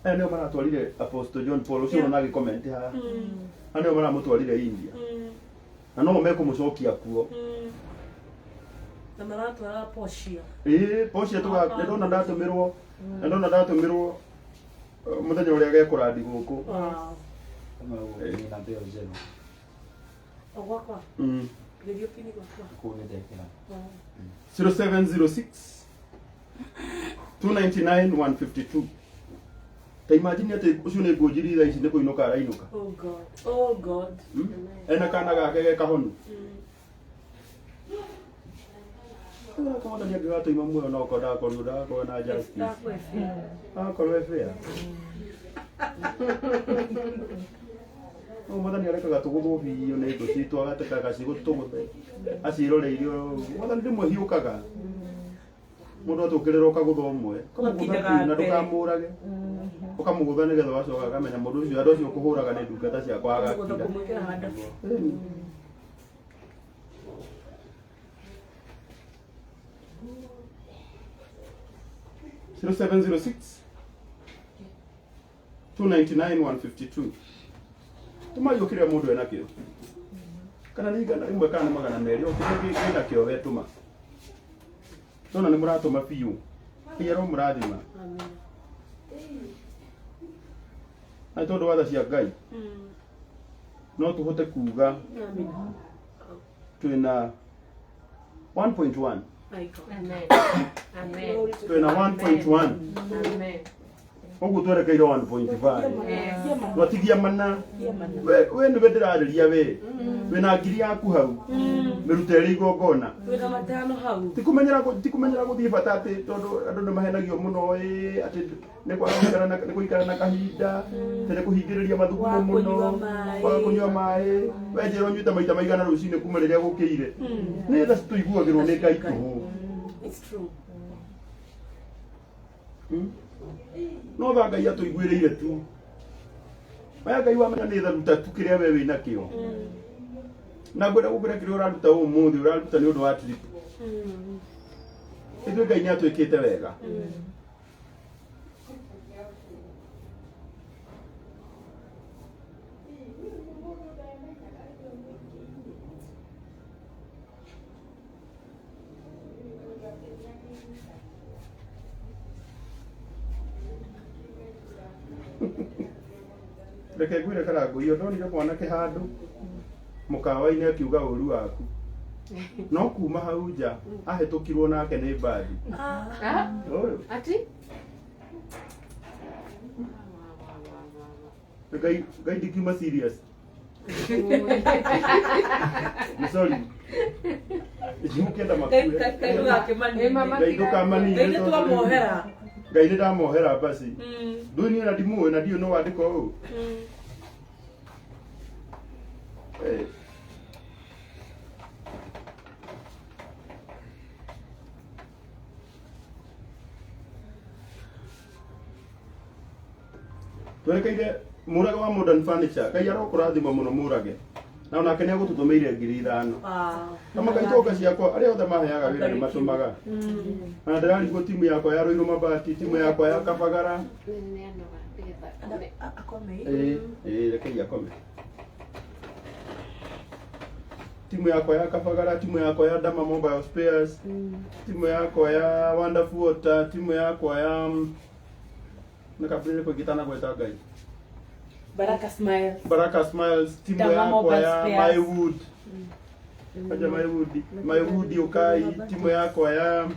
aya nĩo maratwarire Apostle John Paul ũcio ũrona agĩkomenti haha aya nĩo maramũtwarire India na no mekũmũcokia kuo na maratwara Portia Portia ndona ndatũmĩrwo mũthenya ũrĩa gekũrandi gũkũ ogwakwa gĩthiĩ kini gwakwa 0706 299 152 ta imagine atĩ ũcio nĩ ngũnjiri thaa ici nĩ kũinũka arainũka oh God ena kana gake ge kahonu Mwathani angĩgatũima muoyo no ko ndakorwo na justice akorwo fair Mwathani arekaga tũgũthwo biũ nĩ thũ citũ agatekaga cigũtũgũthe aciroreirio Mwathani rĩmwe hiũkaga mũndũ atũkĩrĩra ũkagũtha ũmwe na ndũkamũrage ũkamũgũtha nĩgetha wacoka akamenya mũndũ ũcio andũ acio ũkũhũraga nĩ ndungata ciakwa agakira 0706 299 152 tumayo kĩrĩa mũndũ enakĩo kana nĩ igana rĩmwe kana nĩ magana merĩ okĩrĩa gĩnakĩo wetũma nona nĩ mũratũma biũ Ngai aromũrathima na tondũ watha cia Ngai no tũhote kuga twĩna 1.1 twĩna 1.1 ũguo twerekeire 1.5 twatigia mana we nĩwe ndĩrarĩria we wĩna ngiri yaku hau mĩruta ĩrĩ igongona tikũmenyera gũthiĩ bata atĩ tondũ andũ nĩ mahenagio mũno atĩ nĩ gũikara na kahinda atĩ nĩ kũhingĩrĩria mathugumo mũno kwaga kũnyua maĩ wenjera ũnyuĩte maita maigana rũcinĩ kuma rĩrĩa gũkĩire nĩ tha tũiguagĩrwo nĩ Ngai tũhũ no tha Ngai atũiguĩrĩire tu maya Ngai wamenya nĩ tharuta tu kĩrĩa we wĩna kĩo na ngwenda gũkwĩra kĩrĩa ũraruta ũmũthĩ ũraruta nĩ ũndũ wa trip ithuĩ Ngai nĩ atwĩkĩte wega reke ngwĩre Karangũ iyo ndonire mwanake handũ mũkawa-inĩ akiuga ũru waku no kuma hau nja ahetũkirwo nake nĩ mbathi Ũyũ. Ati? Ngai ndikiuma serious sorry Nĩũkĩenda makue Ngai ndũkamanire Ngai nĩ ndamohera basi ndũĩ niĩ ona ndimũĩ na ndiũĩ no wandĩka ũũ twerekeire mũrage wa modern furniture Ngai arokũrathima mũno mũrage na onake nĩ agũtũtũmĩire 5,000 kama gaitoka ciakwa arĩa othe maheaga wĩra nĩ matũmaga na ndĩrarigwo timu yakwa ya Rũirũ Mabati timu yakwa ya Kabagara rekei akome timu yakwa ya Kabagara timu yakwa ya Dama Mobile Spares timu yakwa ya Wonderful Water timu yakwa ya nakapelele kwa kitana kwa Ngai Baraka Smiles timu yakwa ya Mywood aja Mywood ukai timu yakwa ya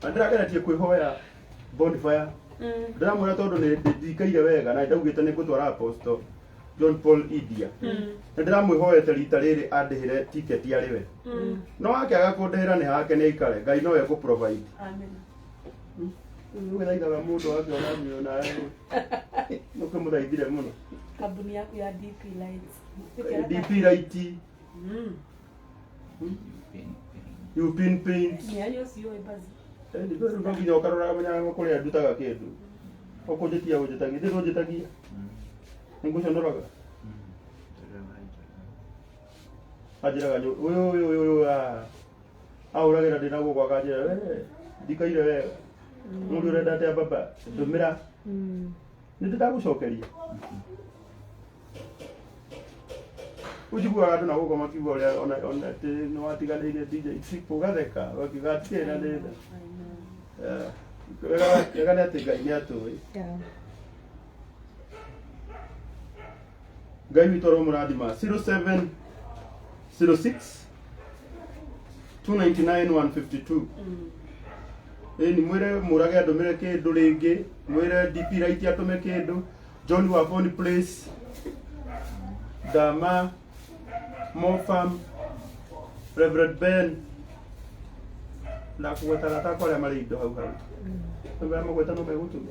Andira tie kuhoya bonfire ndamwira tondu ni ndikaire wega na ndaugite ni gutwara apostle John Paul India na ndiramwihoete rita riri andihire ticket ya riwe no wake agakundihira ni hake ni ikare Ngai no ego provide amen Nĩgũthaithaga mũndũ wake onamio nawe nĩũkĩmũthaithire mũno kambuni yaku ya DP Lights DP Light Upin Paint nĩayo ciũĩ bazi ndĩrĩ no nginya ũkaroraga menyaga kũrĩa ndutaga kĩndũ ũkũnjĩtia ũnjĩtagia ndĩrĩ ũnjĩtagia nĩngũconoraga anjĩraga ũyũ aũragĩra ndĩ naguo gwaka njĩra ndikaire wega mũndũ ũrenda atĩa baba ndũmĩra nĩ ndĩtagũcokeria ũjiguaga andũ na gũkũ makiuga ũrĩa ona atĩ nĩ watiganĩire DJ Triple gatheka wakiuga atikĩrĩ na ndĩnda wega nĩ atĩ Ngai nĩ atũĩ Ngai witũ aromũrathima 0706 299 152 ni mwire murage andumire kindu ringi mwire DP Light atume kindu John wa Boni Place Dama Mofam Reverend Ben na kuwetana ta kwa mari indo hau hau ndio magweta no megutume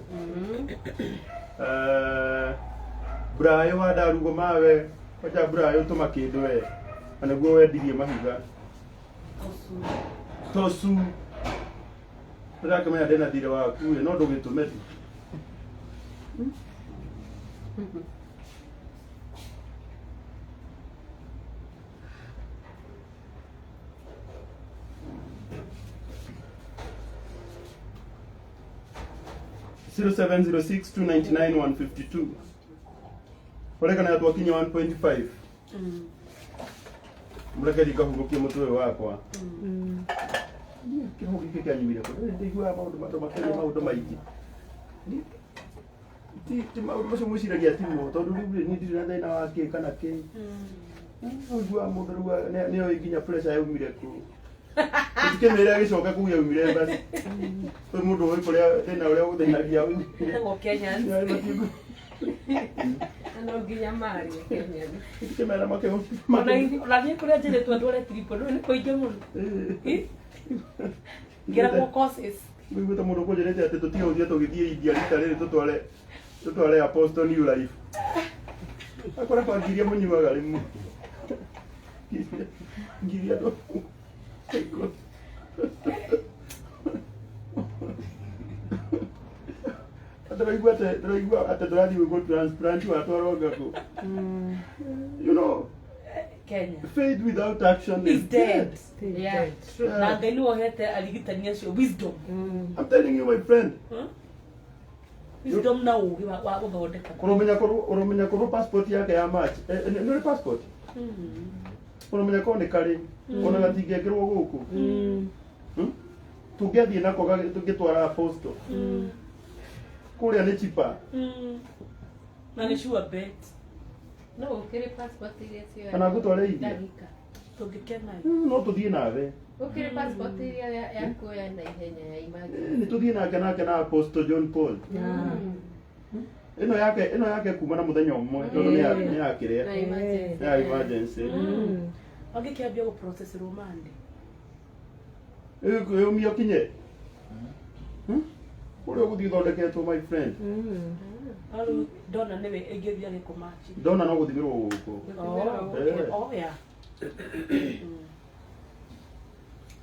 Brayo wa darugo mawe kwaja Brayo tuma kindu we anaguo wendirie mahiga tosu Ndaka maya ndena thire waku no ndũgĩtũme tu 0706-299-152. Oleka na yatu wakinya 1.5. Mleka dikahurukia mtuwe wakwa. Kiho giki kanyumire ko. Ndigwa maundu maundu maigi. Ti maundu macio mwiciragia timo tondu riu ni ndiri na thina wake kana ke. Ndigwa mundu riu ne oiginya pressure yaumire ku. Tikemera gicoka kuya umire basi. Toi mundu oi kuria thina uria uthinagia u. Ngo Kenya. Ano ginya mari Kenya. Tikemera make. Ona ni kuria jere tu andore tripo ni koige muno. Gera mo courses. Wewe tamu roko jere ate tutia uthia tugithie India rita riri tutware Apostle New Life. Akora pangiria munyiwaga rimu. Ngiria do. Ataraigua ate turathi go transplant watwaraga ko. You know, Kenya. Faith without action is dead. Yeah, true. Na ngani wohete aligitania cio wisdom. I'm telling you my friend. Wisdom na ugi wa guthondeka. Urumenya ko passport yake ya match. Ni passport. Urumenya ko ni kari. Ona gatingekirwo guku. Tungethi nako tugitwara Apostle. Kuria ni chipa. Na ni sure bet. No, ukiri passport iria cio. Kana ngũtware India? Ndagika. Tũngĩkena. No tũthiĩ nawe. Ukiri passport iria ya kuoya na ihenya ya emergency. Nĩ tũthiĩ nake na Apostle John Paul. Ĩno yake kuma na mũthenya ũmwe tondũ nĩ yakĩrĩa. Na emergency. Ya emergency. Wangĩkĩambia gũ-process rũmande. Umia kinye. Ũrĩa ũgũthiĩ thondeketwo my friend. Rĩu ndona nĩwe ĩngĩthiĩ agĩkũmachi. Ndona no gũthimĩrwo gũkũ. Oh, yeah.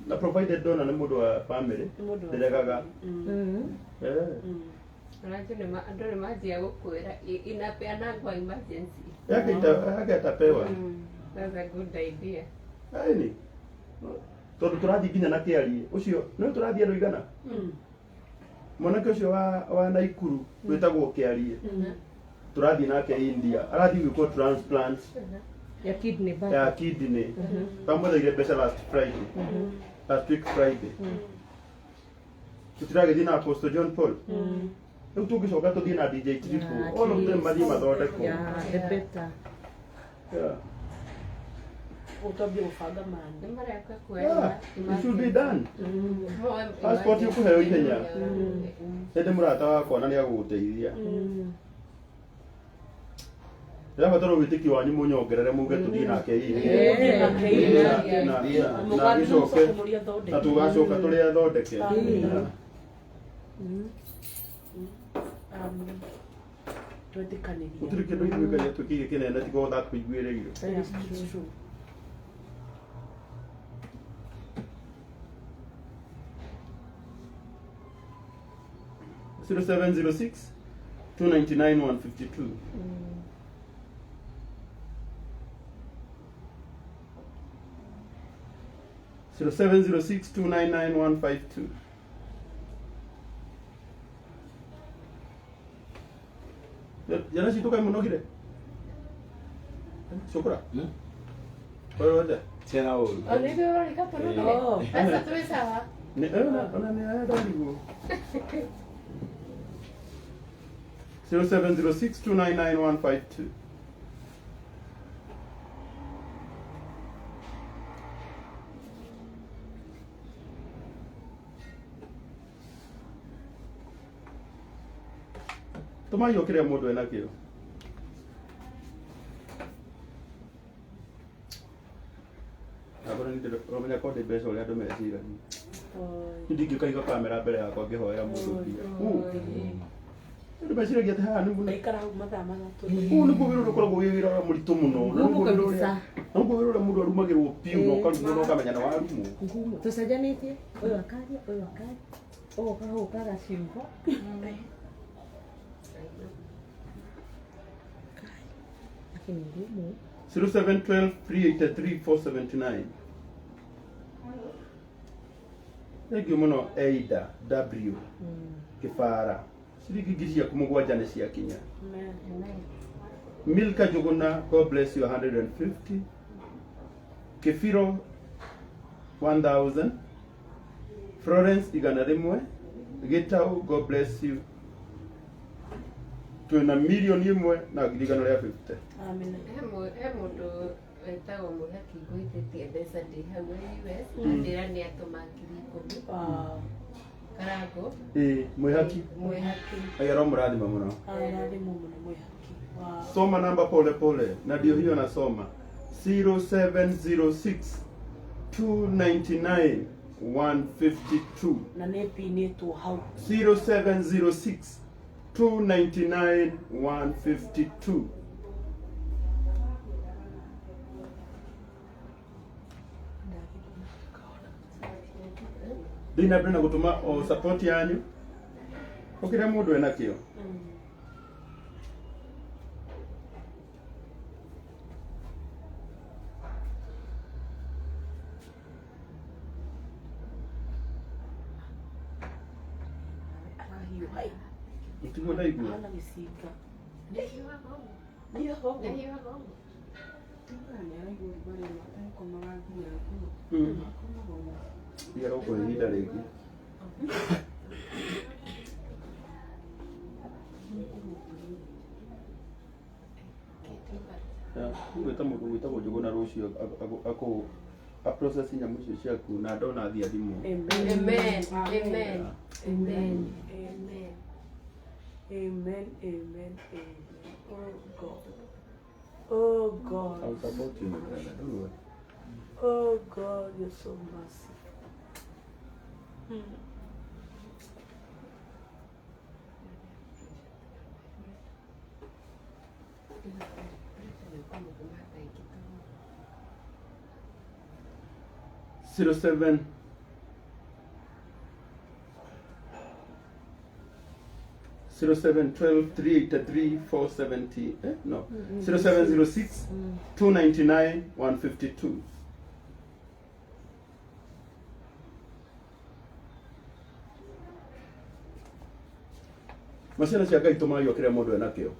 Na provided ndona nĩ mũndũ wa family. Ndiregaga. Unajua andũ nĩ manjia gũkwĩra inapeana kwa emergency. Yake itapewa. That's a good idea. Aini. Tondũ tũrathiĩ nginya na kĩarie. Ũcio nĩ tũrathiĩ andũ igana. Mwanake ũcio wa Naikuru wĩtagwo kĩarie. Tũrathiĩ nake India. Arathiĩ gwĩkwo transplant Ya kidney back. ya kidney. Kamwethaire mbeca last week Friday. Tũtiragĩthiĩ na Apostle John Paul. Rĩu tũngĩcoka tũthiĩ na DJ Triple. All of them mathiĩ mathondekwo. The better. Yeah. Ũtambia gũbanga mande. Nĩ mareka Yeah, kuoya. it should be done. Passport ĩkũheo ihenya. Hĩndĩ mũrata wakwa na nĩ agũgũteithia. Ndĩrabatara wĩtĩkio wanyu mũnyongerere muge tũthiĩ nake na gĩcoke na tũgacoka tũrĩa athondeke. Twetĩkanĩria. Gũtirĩ kĩndũ ithuĩkagia twĩkĩige kĩnene tiga o that tũiguĩrĩire. That is true. Zero 706 299 152. Zero 706 299 152. Jana situ kamu no gire. Shukra. Kwa wote. Tena uru. Olivia ulika pamoja. Sasa tuwe sawa. Ni ona ni haya ndio. 0706 299 152. Toma yo kĩrĩa mũndũ ena kĩo. Agora nĩ ndĩromenya ko ndĩ mbeca ũrĩa andũ mecirania. Ndingĩkaiga kamera mbere yakwa ngĩhoera mũndũ mbia. Andũ meciragia atĩ haha nĩ mũno. Ndaikara hau mathaa matatũ. Ũũ nĩguo wĩra ũrĩa ũkoragwo wĩ wĩra ũrĩa mũritũ mũno. Nĩguo wĩra ũrĩa mũndũ arumagĩrwo piũ na ũkarumwo na ũkamenya nĩ warumwo. Tũcenjanĩtie ũyũ akaria ũyũ akaria. Ũgoka hau kagacimba. 0712 383 479. Thank you muno Aida W. Kifara. Ciringi ngiri ciaku mũgwanja nĩ ciakinya. Milka Juguna, God bless you, 150. Kefiro 1000. Florence igana rimwe. Gitau, God bless you. Twina milioni imwe na ngiri igana rĩa 50. Amen. He mũndũ wetagwo Mũhaki ngũithĩtie mbeca ndĩ hau US na ndĩra nĩ atũma ngiri 10. Karango. Mwĩhaki. Mwĩhaki. Ayaro mũrathima mũno. Arathimwo mũno Mwĩhaki. Soma namba pole pole na ndio hiyo nasoma 0706 299 152 na nepinĩtwo hau 0706 299 152. Dina brenda gutuma o support yanyu ukira mundu ena kio. Itumo ndaigua. Hana gĩcinga. Ndahiũha ng'ombe. Ndahiũha ng'ombe. Yaro kwa ihinda rĩngĩ. gwĩta mũndũ gwĩtagwo Njũgũna rũciũ process nyamũ icio ciaku na ndona thia thimũ. Amen. Amen. Amen. Amen. Amen. Oh God. Oh God. I'll support you, my brother. Don't worry. Oh God, you're so merciful. Zero 7 0712 383 470 no 0706 299 152. Masiana cia Ngai tũmagio kĩrĩa mũndũ enakĩo.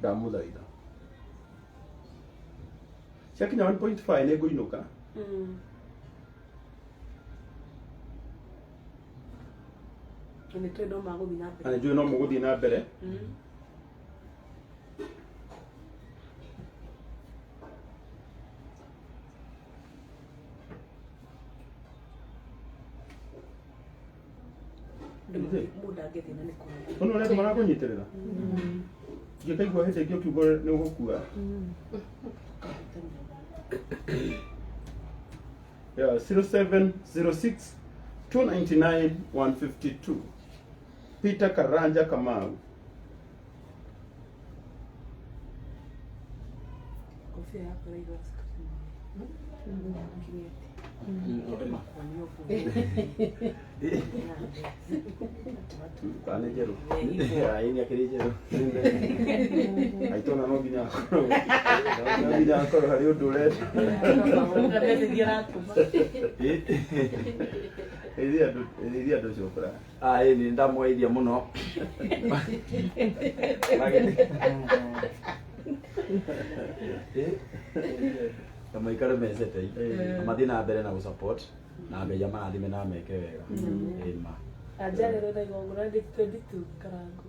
Ndamũthaitha. Ciakinya 1.5 nĩ ngũinũka. Nĩ twĩ no magũthiĩ na mbere. Na njũĩ no mũgũthiĩ na mbere. Mũndũ angĩthĩna nĩ kũrĩa. Ono rĩu marakũnyitĩrĩra. Ngĩkaigua hĩndĩ ĩngĩ ũkiuga nĩ ũgũkua. Yeah, 0706 299 152. Peter Karanja Kamau. Kofia yako ile Pane jeru. Ini akiri jeru. Aitona no nginya akoro. No nginya akoro hari undu ure. Ĩthia andũ cukura. Ni ndamweithia muno. Kama ikare mesete amathi na mbere na gusupport na Ngai amarathime na meke wega. Ĩma. Ajarero na igongona date 22 karangu.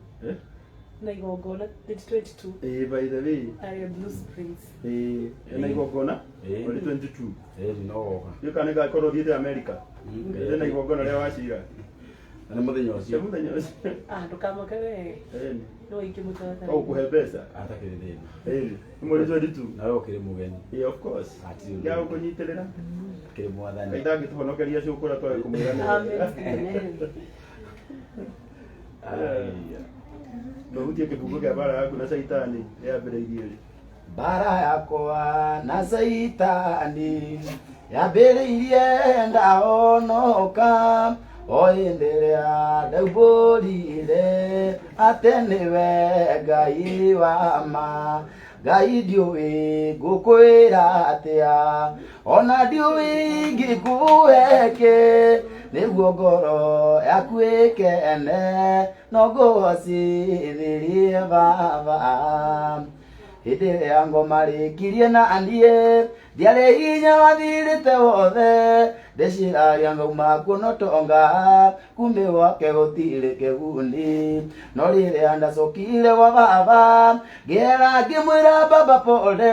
Na igongona date 22. By the way. I am Blue Springs. Na igongona date 22. No. Yo kana ga korwo thiete America. Na igongona rĩa wacira. Na muthenya ucio. Muthenya ucio. Ndukamake we. No ingĩmũtwara. Au kuhe mbeca. Atakĩrĩ thĩna. Mweri 22. Nawe ũkĩrĩ mũgeni. Of course. Ya ũkũnyitĩrĩra. Kĩrĩ mwathani. Ngai ndangĩtũhonokeria cukura twae kũmwĩra. Amen. Ndohutie kĩbungo kĩa bara yaku na Saitani yambĩrĩirie rĩ? Bara yakwa na Saitani yambĩrĩirie ndahonoka o hĩndĩ ĩrĩa ndaugũrire atĩ nĩwe Ngai wa ma. Ngai ndiũĩ ngũkwĩra atĩa, ona ndiũĩ ingĩkũhe kĩ, nĩguo ngoro yaku ĩkene, no ngũgocithĩrie Baba. Hĩndĩ ĩrĩa ngoma rĩkirie na niĩ, ndiarĩ hinya wathirĩte wothe, ndĩciragia ngauma kuona ũtonga, kumbe gwake gũtirĩ kĩguni. No rĩrĩa ndacokire gwa Baba, ngĩera ngĩmwĩra Baba pole,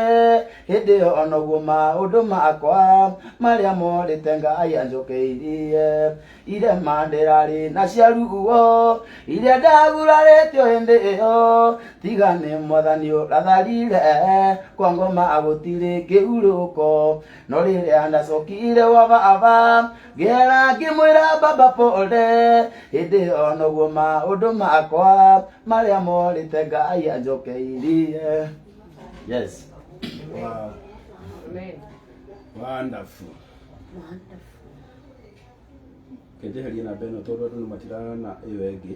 hĩndĩ ĩyo onaguo maũndũ makwa marĩa morĩte Ngai anjokeirie. Irema ndĩrarĩ na cia ruo, iria ndagurarĩtio hĩndĩ ĩyo, tiga nĩ Mwathani ũratharire, kwa ngoma gũtirĩ kĩhurũko. No rĩrĩa ndacokire gwa Baba, ngĩera ngĩmwĩra Baba pole, hĩndĩ ĩyo onaguo maũndũ makwa marĩa morĩte Ngai anjokeirie. Yes. Wow. Amen. Wonderful. Kenjeheria na beno tondũ andũ nĩmatirana ĩyo ĩngĩ.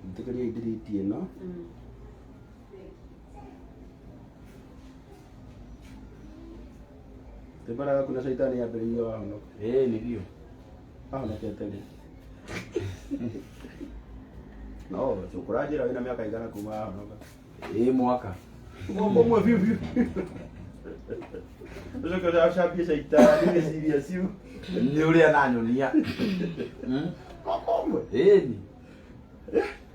Nĩtĩkĩria delete ĩno. Tembaraga kuna Saitani yambĩrĩirie wahonoka. Nĩguo. Ahonokete rĩ? No, ũkũranjĩra wĩna mĩaka igana kuma ahonoka. Mwaka. Ũmwe biũ biũ. Ũcoke ũcambie Saitani meciria ciu. Nĩ ũrĩa nanyonia. Ũmwe.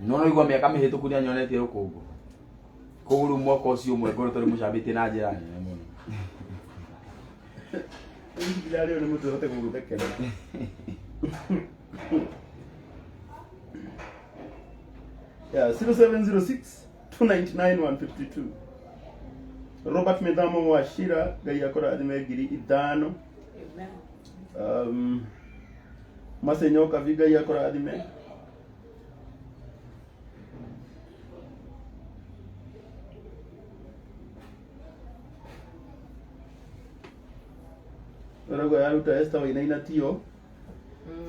no no igwa miaka mihituku ni anyonetie rukungu kuguru mwaka ucio umwe ngoro tari mucambite na njira nene muno Ndio leo ni mtu hote kuguthekera. Yeah, 0706 299 152. Robert Medamo wa Shira gai akora adime ngiri 5. Masenyoka viga yakora adime. Orago ya ruta esta wa ina tio.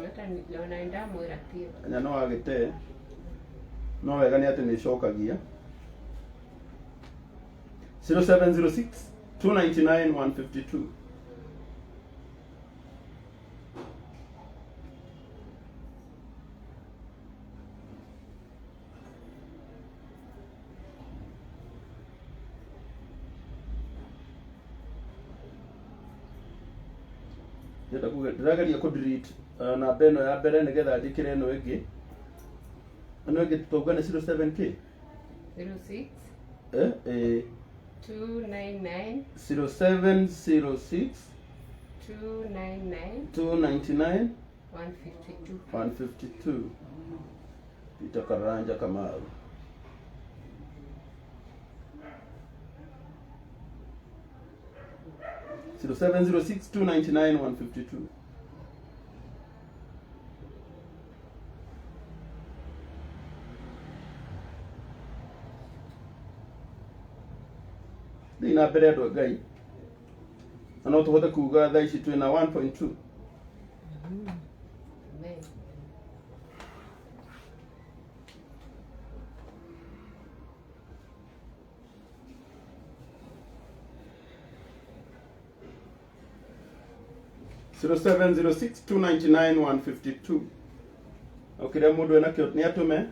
Hata niliona ndamwira tio. Anya no agite. No wega ni ati ni cokagia. 0706 299 152. Ndirageria ku delete na beno ya mbere nigetha ndikire ino ingi ino ingi tutoga ni 07k 06 299 0706 299 152 itakaranja Kamaru 0706 299 152. Dina mbere ndo Ngai. No tuhote kuga thaa ici twina 1.2. Amen. 0706 299 152. Okire mundu ena kyo ni atume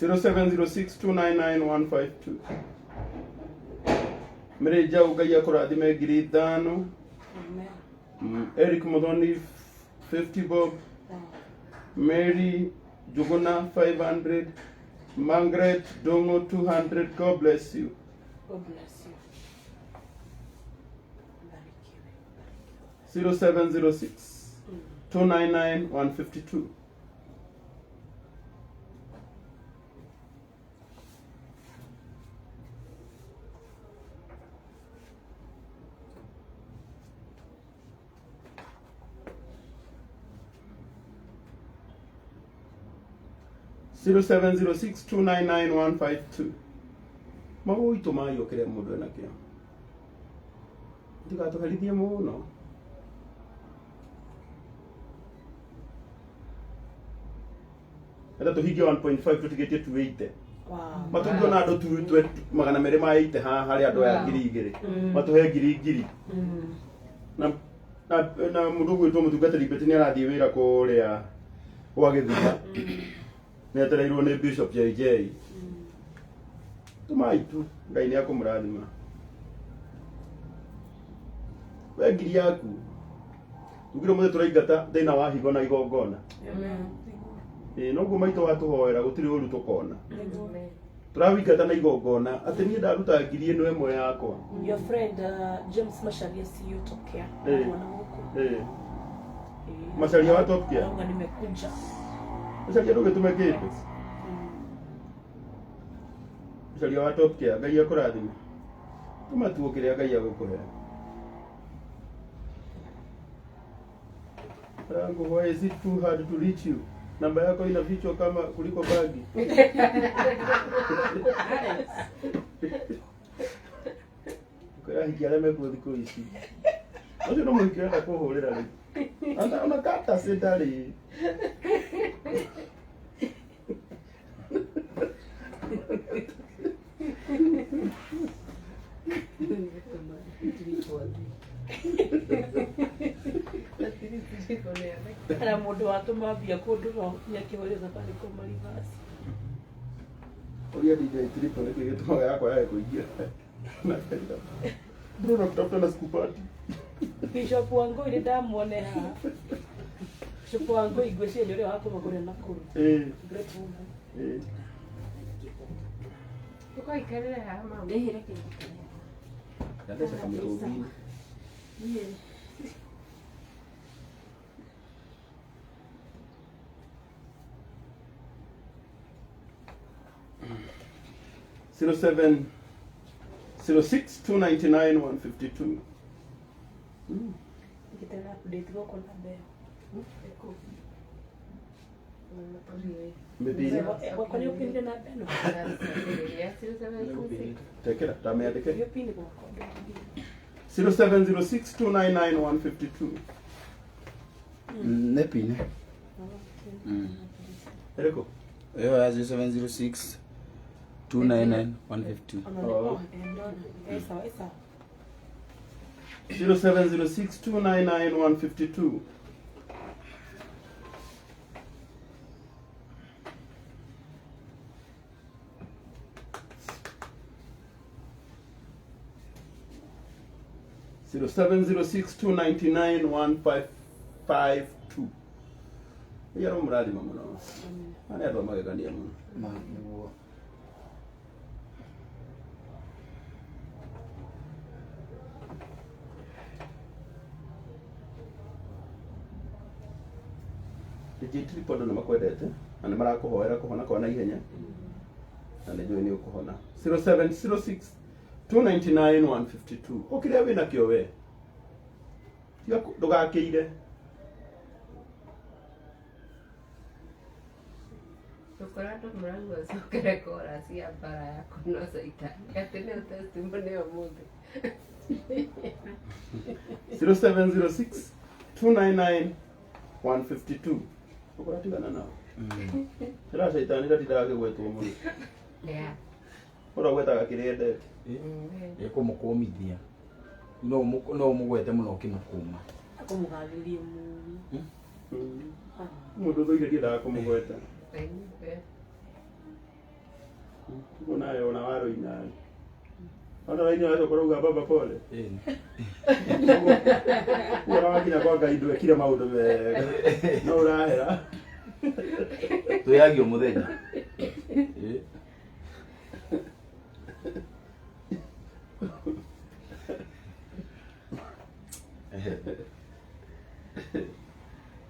0706299152. Mreja ugaya kuradime ngiri 5. Eric Modoni 50 bob. Mary Juguna 500. Margaret Dongo 200. God bless you. God bless you. 0706 299 152. Zero 0706 299 152. Mau ituma yokere mundu nakio. Ndikatuherithie muno. Eta tuhigie 1.5 tutigetie 280. Wow. Matugio na andu tu magana mere ma 80 ha hari andu ya ngiri igiri. Matuhe ngiri. Na mundu gwitwo mutungatiri beti ni arathie wira kuria wa githia. Ni atereirwo ni Bishop JJ. Tumaitu Ngai ni akumurathima. We ngiri yaku. Tugire muthe turaingata thina wa higo na igongona. Amen. No gumaito watuhoera gutiri uru tukona. Turawingata na igongona ati ni ndaruta ngiri ino emwe yakwa. Your friend James Masharia see you tokea. Masharia wa Tokyo. Naomba nimekuja. Masharia ndio tumekete. Masharia wa Tokyo Ngai akurathime. Tumatuo kiria Ngai agukuhe. Rango, why is it too hard to reach you? Namba yako ina vichwa kama kuliko bagi. Kwa hiyo aleme kwa dhiko isi. Ndio ndo mwikia na kuhorera ri. Anda unakata sedari. Na mundu watuma bia kundu no yakihoreza pale kwa marivasi. Oria DJ Tripo nä kä gä tå maga yakwa yae kå ingia ndå na kutafuta na skupati Bishop wangu ile ndamwone haha. Bishop wangu igwĩciria nĩ ũrĩa wa kũmagũrĩra Nakuru. Great woman. Tukaikarĩra haha mama. Ndĩhĩre kĩndũ kĩrĩa. Ndatheca kamĩrũthi. 07 06 299 152. Nikitaka update wako na mbele. Mbithia. Wako ni upinde na beno. Tekera tameandike. Hiyo pinde kwa 0706 299 152. Nä pine Ereko. ä ya 0706 299 152. 0706 299 152. Zero 706 299 1552. Iya ro mradi mamuno. Ana ndo magegania muno. Nĩguo. DJ Tripo ndo makwendete na nĩ marakũhoera kũhona kwa na ihenya na nĩ njũĩ nĩ ũkũhona. 0706 299 152. Ũkĩrĩa wĩna kĩo we tiga ndũgakĩire. Tukora ndo mrango sokere kora cia bara yako no saita. Gatene testimony ya mungu. 0706 299 152. Ũkora tigana nao. Ĩra caitani ndatindaga kĩgwetwo mũno. Yeah. Ũragwetaga kĩrĩa endete. Ĩkũmũkũmithia no mũgwete mũno ũkĩmũkũma. akamũharĩria mũno. Mũndũ thũire ndiendaga kũmũgweta. Naye ona waroina ona waini wacoka rauga baba pole. Ũra wakinya kwa Ngai ndwekire maũndũ mega no ũrahera. Twĩyagio mũthenya.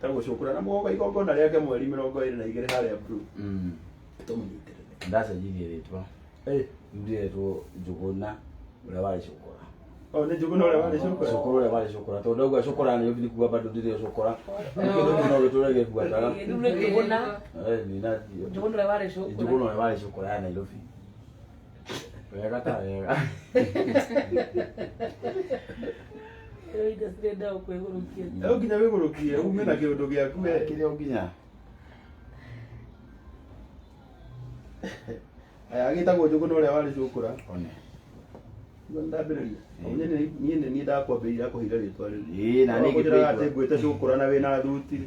Tagũcũkũra na mũgoka igongona rĩake mweri 22 harĩa Blue. Tũmũnyitĩrĩre. Ndacenjirie rĩtwa. Ndĩretwo Njũgũna ũrĩa warĩ cũkũra. Nĩ Njũgũna ũrĩa warĩ cũkũra? Cũkũra ũrĩa warĩ cũkũra tondũ ndauga cũkũra nĩ ũbidi kuga bado ndĩrĩ cũkũra. Kĩndũ kĩu no gĩtũre gĩbuataga. Njũgũna ũrĩa warĩ cũkũra. Njũgũna ũrĩa warĩ cũkũra ya Nairobi. Wega ta wega. Nginya wĩgũrũkie ume na kĩũndũ gĩaku kĩrĩa ũnginya. Aya agĩtagwo Njũgũna ũrĩa warĩ cũkũra. One. Ndambĩrĩria. Niĩ nĩ ndakwambĩrĩria kũhira rĩtwa rĩu. Na nĩ ngĩtwĩra atĩ ngwĩte cũkũra na wĩna thuti.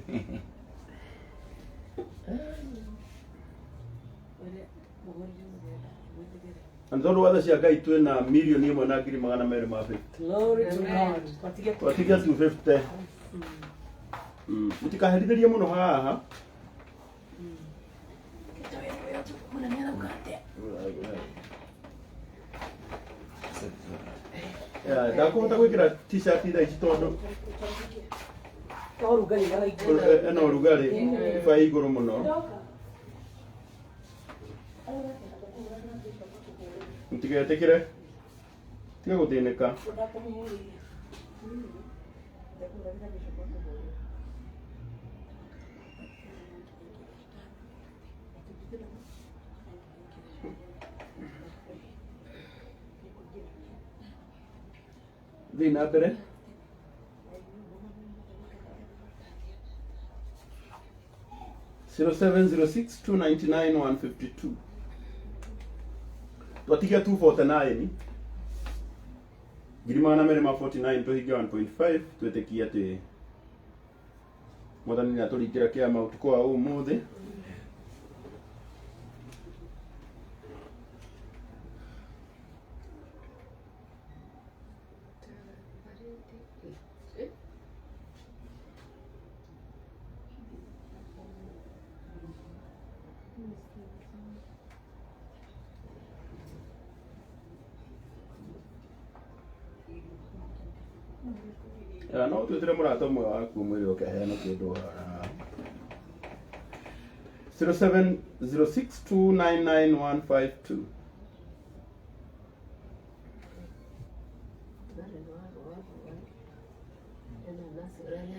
Na tondũ watho cia Ngai twĩna 1,100,250. Glory to God. Twatigia 250. Mũtikaherithĩrie mũno haha. Ndakũhota gwĩkĩra t-shirt thaa ici tondũ ena ũrugarĩ iba igũrũ mũno. Mũtigetĩkĩre, tiga gũthĩnĩka. Thiĩ na mbere. Zero 706 299 152. Twatigia 249 249 tũhinge 1.5 twĩtĩkie atĩ Mwathani nĩ atũringĩra kĩama ũtukũ wa ũmũthĩ no twitire murata mwe waku mwiri ukeheana kindu 0706299152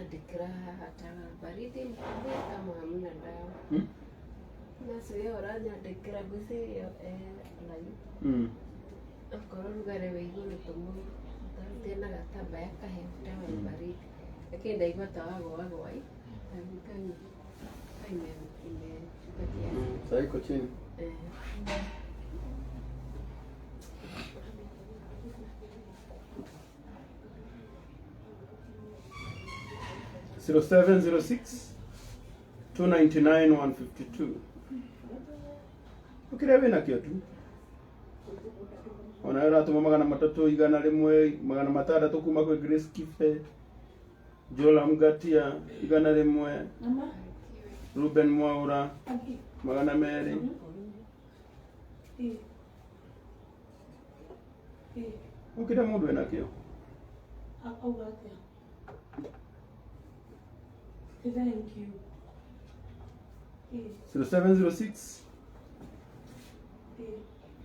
Ndikira hata baridi kama hamna dawa. Nasikia oranyandikira guthii layu. Akorwo rugare wĩ igũrũ tũmũ tena gatambaya kahehu dawa ya baridi. Lakini ndaigua ta wagwai. Sasa iko chini. 0706-299-152. Ukiria wina kio tu. Ona era tuma magana matatu igana rimwe magana matandatu kuma kwe Grace Kife. Jola Mgatia igana rimwe. Ruben Mwaura magana meri. Ukiria mundu wina kio. Thank you. 0706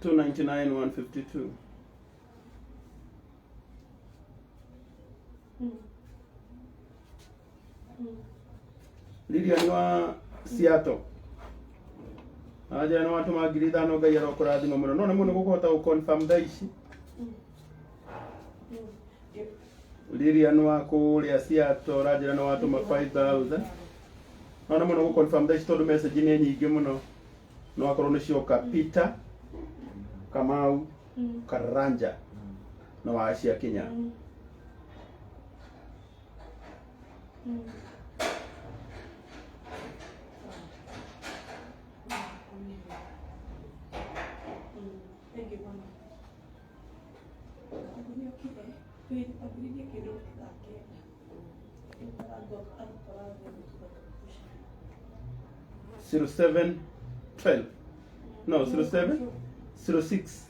299 152. Lidia ni wa Seattle. Aja na watu magiri thano ngai arokurathima muno no muno gukuhota gu confirm daici. Lidia ni wa kuria Seattle aja na watu ma 5000. No muno gu confirm daici tondu message ni nyingi muno. No akorwo ni cioka Peter Kamau Karanja na wa Asia Kenya. Thank you, Mama. Zero 7 12 no 07 06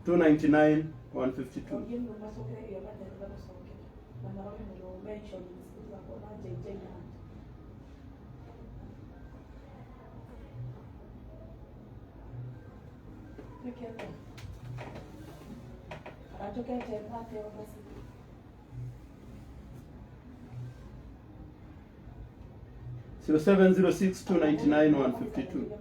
299 152. Zero 0706 299 152.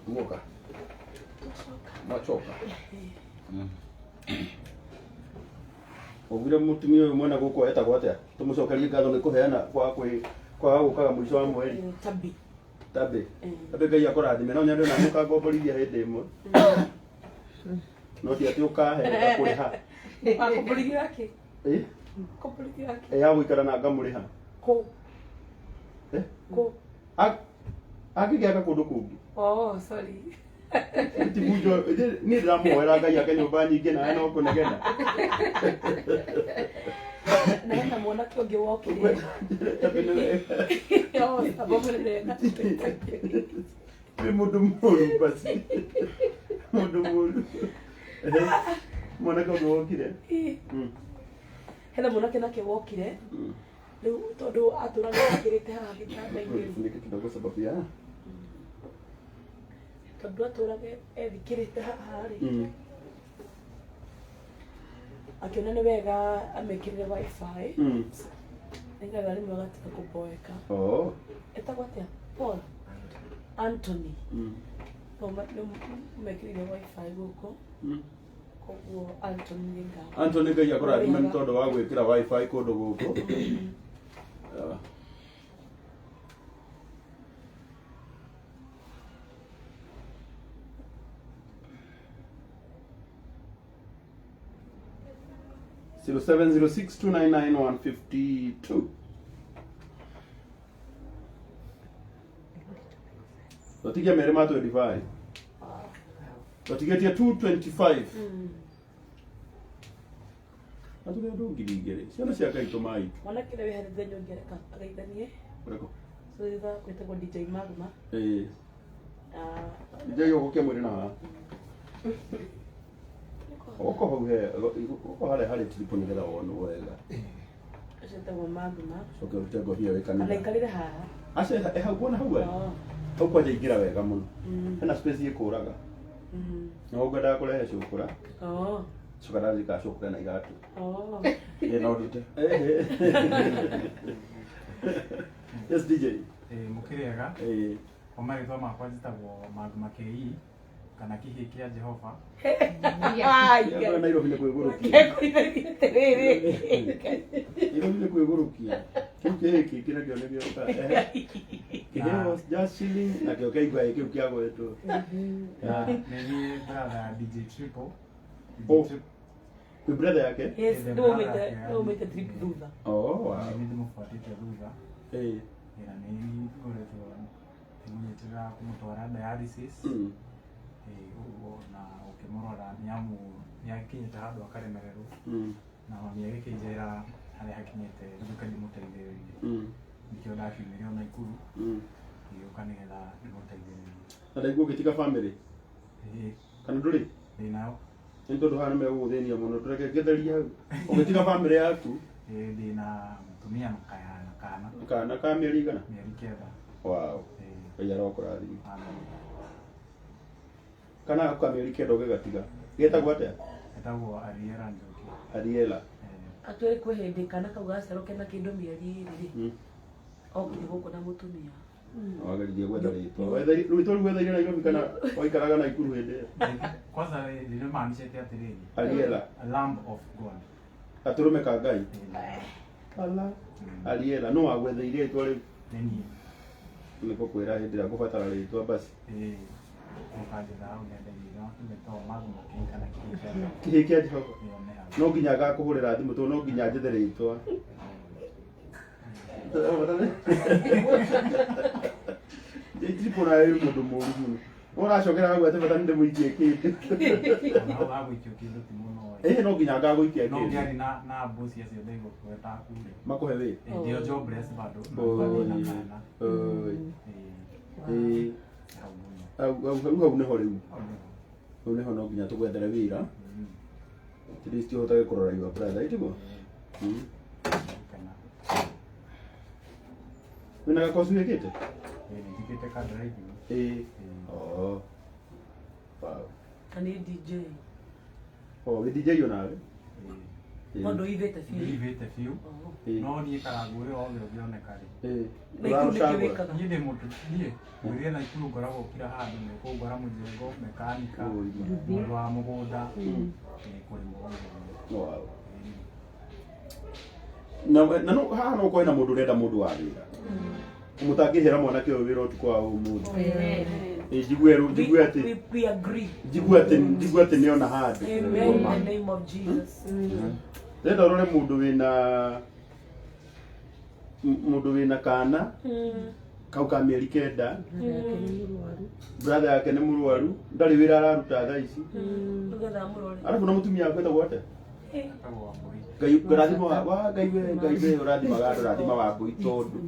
Mwoka. Machoka. Ogire mutumia uyu mwana guko etagwo atia tumucokerie ngatho ni kuheana kwa gukaga mwisho wa mweri Tabi. tabe ngai akurathime no nyande na muka ngomborithia hindi imwe no ti ati ukahe kuriha Akomborithia ki? Komborithia ki? ya guikara na ngamuriha Ko. Ko. akigiaka kundu kungi Oh, sorry. ti bujo ni ndamuoera ngai ake nyumba nyingi na no kunegena Naenda muona kionge wokire. Yo, sababu nenda. ni mundu muru basi mundu muru mwana kionge wokire Hena mwanake nake wokire. Riu tondu aturaga akirite haha gitanda-ini. funike kidogo sababu ya Tondu aturaga ethikirite haha ri. Akiona ni wega amekirire wifi. Nĩgetha rĩmwe agatika kũmboeka. Oh. Etagwo atĩa? Paul? Anthony. Mekĩrire wifi gũkũ. Koguo Anthony nĩ ngamba. Anthony ngai akũrathime nĩ tondũ wa gwĩkĩra wifi kũndũ gũkũ. 0706-299-152. Tutigia mere ma 25. Tutigetie 225. Atuge ndungiri igere. Ciana cia Ngai tumai. Mwana kile we harithia nyongereka agaithanie. Ureko. So itha kwetagwo DJ Magma. DJ ugukia mwiri na. Oko hau he, oko hale tripo ni getha wonu wega. Acetagwo Magma. Soke utego hiyo ikanira. Alaikarire haha. Ace hau kuona hau we. Hau kwa ingira wega muno. Hena space ikuraga. No ngenda kurehe cukura. Cukura zikacukura na igatu. No ndute. Yes DJ. Mukiriega. Omarithwa makwa njitagwo Magma KE kana kihi kia Jehova. Ya Nairobi ni kwigurukia. Nairobi ni kwigurukia. Kiki kina kio nibio ka. Kiheo just chilling na kio kaigwa kio kia gwetu. Nini brother DJ Triple. Kwa brother yake? Yes, ndio umete trip thutha. Wow. Ndio mfuatite thutha. Ira nini ngoretwo tira kumutwara dialysis. Uguo na ukimurora nyamu yakinyite handu akaremererwo. Na mami agikijera hari hakinyite ndukani muteithĩrĩrie. Nikio ndakiumire ona ikuru. Ngiuka nigetha ndimuteithĩrĩrie. Na ndaigua gitika family. Kana nduri? Ndinao. Ndio hana megũgũthĩnia mũno tureke ngetheria hau. Ũgĩtiga family yaku? Ndina mutumia na kana. Kana ka mĩeri igana? Mĩeri kenda. Wow. Ngai arokũrathima. Kana kwa mĩeri kenda ũgĩgatiga. Getagwo atĩa? Getagwo Ariela Njoki. Ariela. Atwere kwe hindi kana kau gaceroke na kindu mieri iri. Okire guko na mutumia. Wagaririe gwetha rĩtwa. Rĩtwa rĩu wethaire Nairobi kana waikaraga na ikuru hĩndĩ ĩyo? Kwanza rĩmaanicĩte atĩrĩrĩ. Ariela. A lamb of God. Gatũrũme ka Ngai. Allah. Ariela no wagwetheire rĩtwa rĩu? Nĩ niĩ. Nĩko kwĩra hĩndĩ ĩrĩa ngũbatara rĩtwa basi. Ũkanjĩra hau nenda-inĩ tũmetwo Magma KE kana kihi kia Jehova. No nginya ngakũhũrĩra thimũ tondũ no nginya njethe rĩtwa. Triple na yeye mũndũ mũru mũno. Ũracokera hau atĩ bata nĩ ndĩmũikie kĩndũ. No wagũikio kĩndũ ti mũno. No nginya ngagũikia kĩndũ. No ngiarĩ na mbosi acio ndaigũkweta kure. Makũhe wĩ? Ndio jobless bado. Hau nĩho rĩu. Hau nĩho no nginya tũgwethere wĩra. At least ũhotage kũrora your brother, ĩtiguo? Wĩna gakosi wĩkĩte? Njĩkĩte ka driving. Wow. Kani DJ. Wĩ DJ onawe? Mondo ivete fiu. Ivete fiu. No niĩ karagũrĩ o gĩothe oneka rĩ. Niĩ ndĩ mũndũ niĩ mwĩrĩ na ikuru ngoragwo kira handũ nĩ kũngora mũjengo mekanika mũndũ wa mũgũnda kũrĩmwo. Na no haha no kwĩna mũndũ ũrenda mũndũ wa wĩra. Mũtangĩhera mwanake ũyũ wĩra ũtukũ wa ũmũthĩ. Njigue atĩ we agree. Njigue atĩ nĩona handũ. Amen in the name of Jesus. Ndĩrenda ũrore mũndũ wĩna kana kau ka mĩeri kenda. Brother yake nĩ mũrwaru, ndarĩ wĩra araruta thaa ici. Arabu na mũtumia wake etagwo atĩa? Ngai ũrathima wa Ngai we ũrathimaga andũ ũrathima wa mbũi tondũ.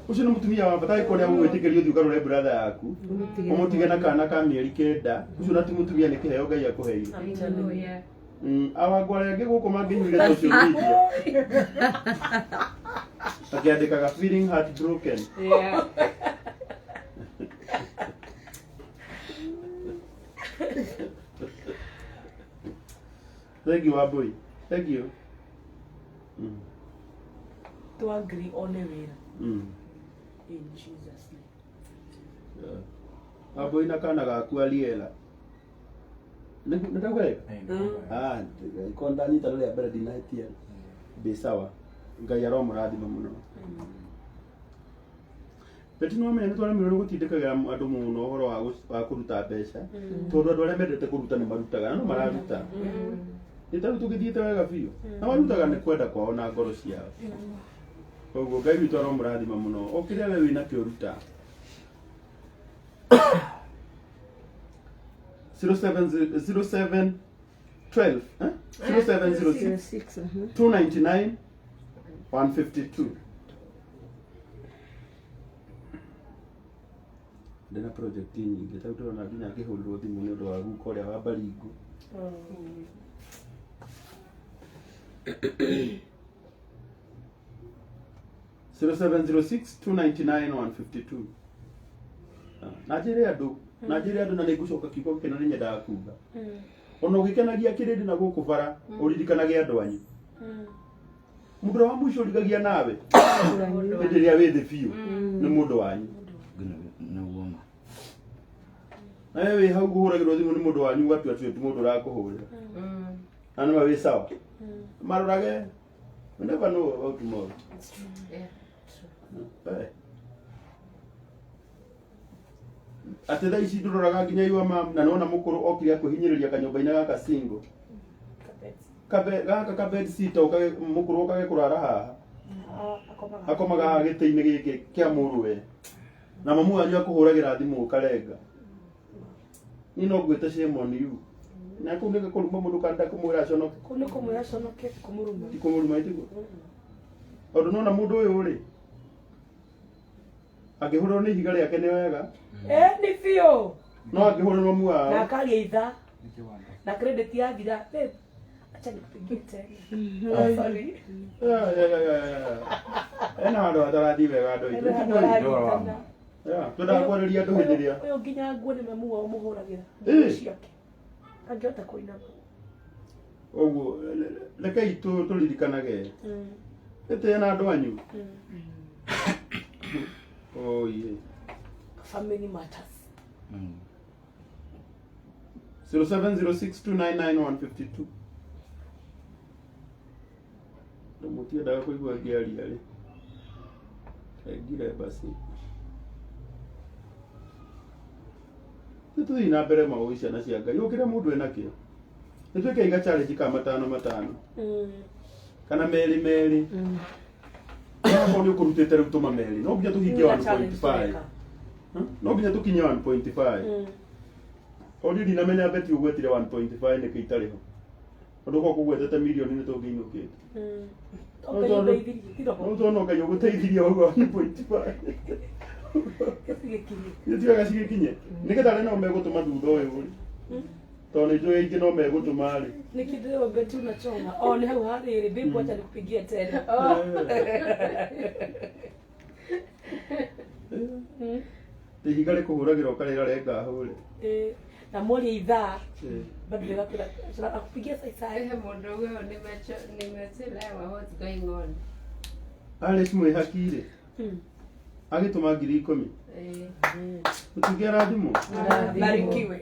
Ucio nĩ mũtumia wa bata ĩkorwo nĩagũgwĩtĩkĩria ũthiĩ ũkarore brother yaku. Ũmũtige na kana ka mĩeri kenda. Ucio na ti mũtumia nĩ kĩheo Ngai akũheire. Awangware angĩ gũkũ mangĩnyuire social media. Akiandĩkaga feeling heartbroken. Thank you, Wambui. Thank you. To agree on a wĩra. In Jesus' name. Wambui na kana gaku Ariela. Nĩndagwega? Ko ndanyita rĩrĩa mbere ndinahĩtia. Ndĩ sawa. Ngai aromũrathima mũno. Beti no mene twaremirwo gũtindĩkagĩra andũ mũno ũhoro wa kũruta mbeca. Tondũ andũ arĩa mendete kũruta nĩ marutaga, na no mararuta. Nĩ tarĩu tũgĩthiĩte wega biũ. Na marutaga nĩ kwenda kwao na ngoro ciao. koguo Ngai witũ aromũrathima mũno ũkĩrĩa we wĩna kĩũruta 0712 0706 299 152 ndĩna project nyingĩ tondũ ndĩrona nginya ngĩhũrĩrwo thimũ nĩ ũndũ wa guka ũrĩa wa Baringo. 0706 299 152 na njĩre andũ na nĩ ngũcoka kiugo kĩna nĩ nyendaga kuga ona ũgĩkenagia kĩrĩndĩ na gũkũ bara ũririkanage andũ anyu mũndũ wa mũico ũrigagia nawe hĩndĩ ĩrĩa wĩ thĩ biũ nĩ mũndũ wanyu na wewe wĩ hau kũhũragĩrwo thimũ nĩ mũndũ wanyu ũgatua atĩ ti mũndũ ũrakũhũrĩra na nĩma wĩ sawa marorage we never know about tomorrow. Ati thaa ici ndũroraga nginya iwa mam na nona mũkũrũ okire kuhinyiriria kanyũmba-inĩ gaka single gaka ka bed sitter mũkũrũ okage kũrara haha akomaga haha gĩtĩ-inĩ gĩkĩ kĩa mũrũwe na mamu wanyu akũhũragĩra thimũ ũkarenga ni no ngwĩte shame on you na kũu nĩ kũruma mũndũ kanda kũmwĩra aconoke kũu nĩ kũmwĩra aconoke kũmũruma ti kũmũruma itigo tondũ nona mũndũ ũyũ rĩ angĩhũrwo nĩ ihiga rĩake nĩ wega nĩ biũ no angĩhũrwo mamu wao na akagĩa itha na credit yathira acha nikupigie tena sorry ena handũ hatarathi wega andũ aitũ twendaga kwarĩria andũ hĩndĩ ĩrĩa ũyũ nginya nguo nĩ mamu wao mũhũragĩra ciake angĩhota kũinama ũguo rekei tũririkanage gĩtĩe na andũ anyu oye family matters 0706299152 ndũmũtiendaga kũigua ngĩaria rĩ engire basi nĩtũthiĩ na mbere maũĩ ciana cia Ngai ũkĩrĩa mũndũ enakĩo nĩtwĩkeiga challenge ka matano kana merĩ Hapo nĩ ũkũrutĩte rĩu tũma merĩ no nginya tũhinge 1.5 no nginya tũkinye 1.5 already namenya beti ũgwetire 1.5 nĩkĩ itarĩ ho ũndũ kwa kũgwetete milioni nĩ tũngĩinũkĩte no tũno Ngai ũgũteithirie ũguo 1.5 gĩtigaga cigĩkinye nĩgetha no megũtũma thutha ũyũ tondũ nĩ njũĩ ingĩ no megũtũma rĩ nĩkĩ ndĩreo beti unachoma nĩ hau harĩrĩ bibu acha nikupigie tena ihiga rĩkũhũragĩra ũkarĩra renga hũre na mworia ithaa bado ndĩgakĩra akupigia saisai mũndũ ũyũ nimechelewa what's going on Alice mwĩhakire agĩtũma 10,000 ũtuge arathimũ barikiwe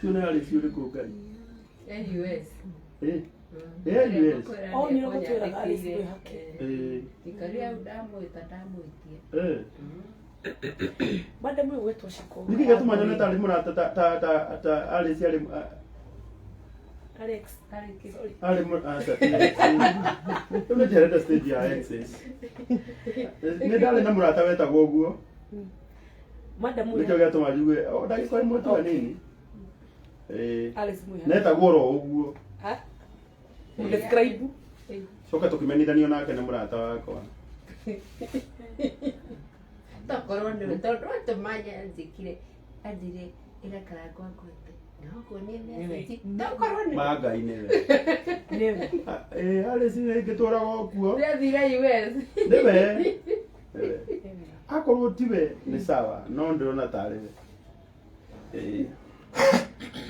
Tuna Alice yule kwa Ngai US US ni no gũtwĩra Alice mwĩhaki ikaria ndamwĩtie bado mwe wetu shiko niki gatuma nyone tari murata ta Alice yale Alex sorry ale murata tuna jereta stage ya access ne dale na murata wetagwo guo madam niki gatuma juge ndagĩkwa imwe tu nini Alice mwĩhaki netagwo ro ũguo describe coka tukimenithanio nake na murata wakwa tokorwo nĩ tondũ tũmanya njĩkire anjire ĩra karangwa ngwete no kuonie message tokorwo nĩ magai nĩwe Alice ingĩtũraga okuo ndĩthire US nĩwe akorwo tiwe nĩ sawa no ndĩrona tarĩ we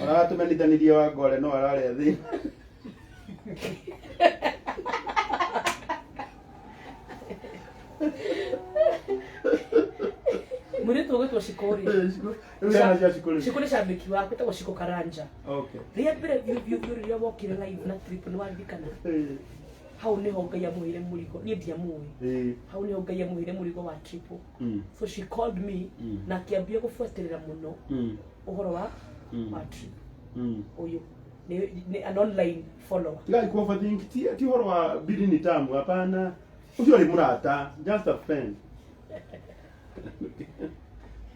ona tumenithanirie wa ngore no ararĩa thĩ muri tugwetwo shikori shikori shabiki wako tagwo shiko karanja ria mbere rĩrĩa wokire live na trip nĩ waririkana hau nĩho Ngai amũhire mũrigo niĩ ndiamũĩ hau nĩho Ngai amũhire mũrigo wa trip so she called me na akĩambia gũbuatĩrĩra mũno ũhoro wa trip uyu ni an online follower Tigai ku overthink ti horo wa bidi ni tamu hapana. Ucio ni murata, just a friend.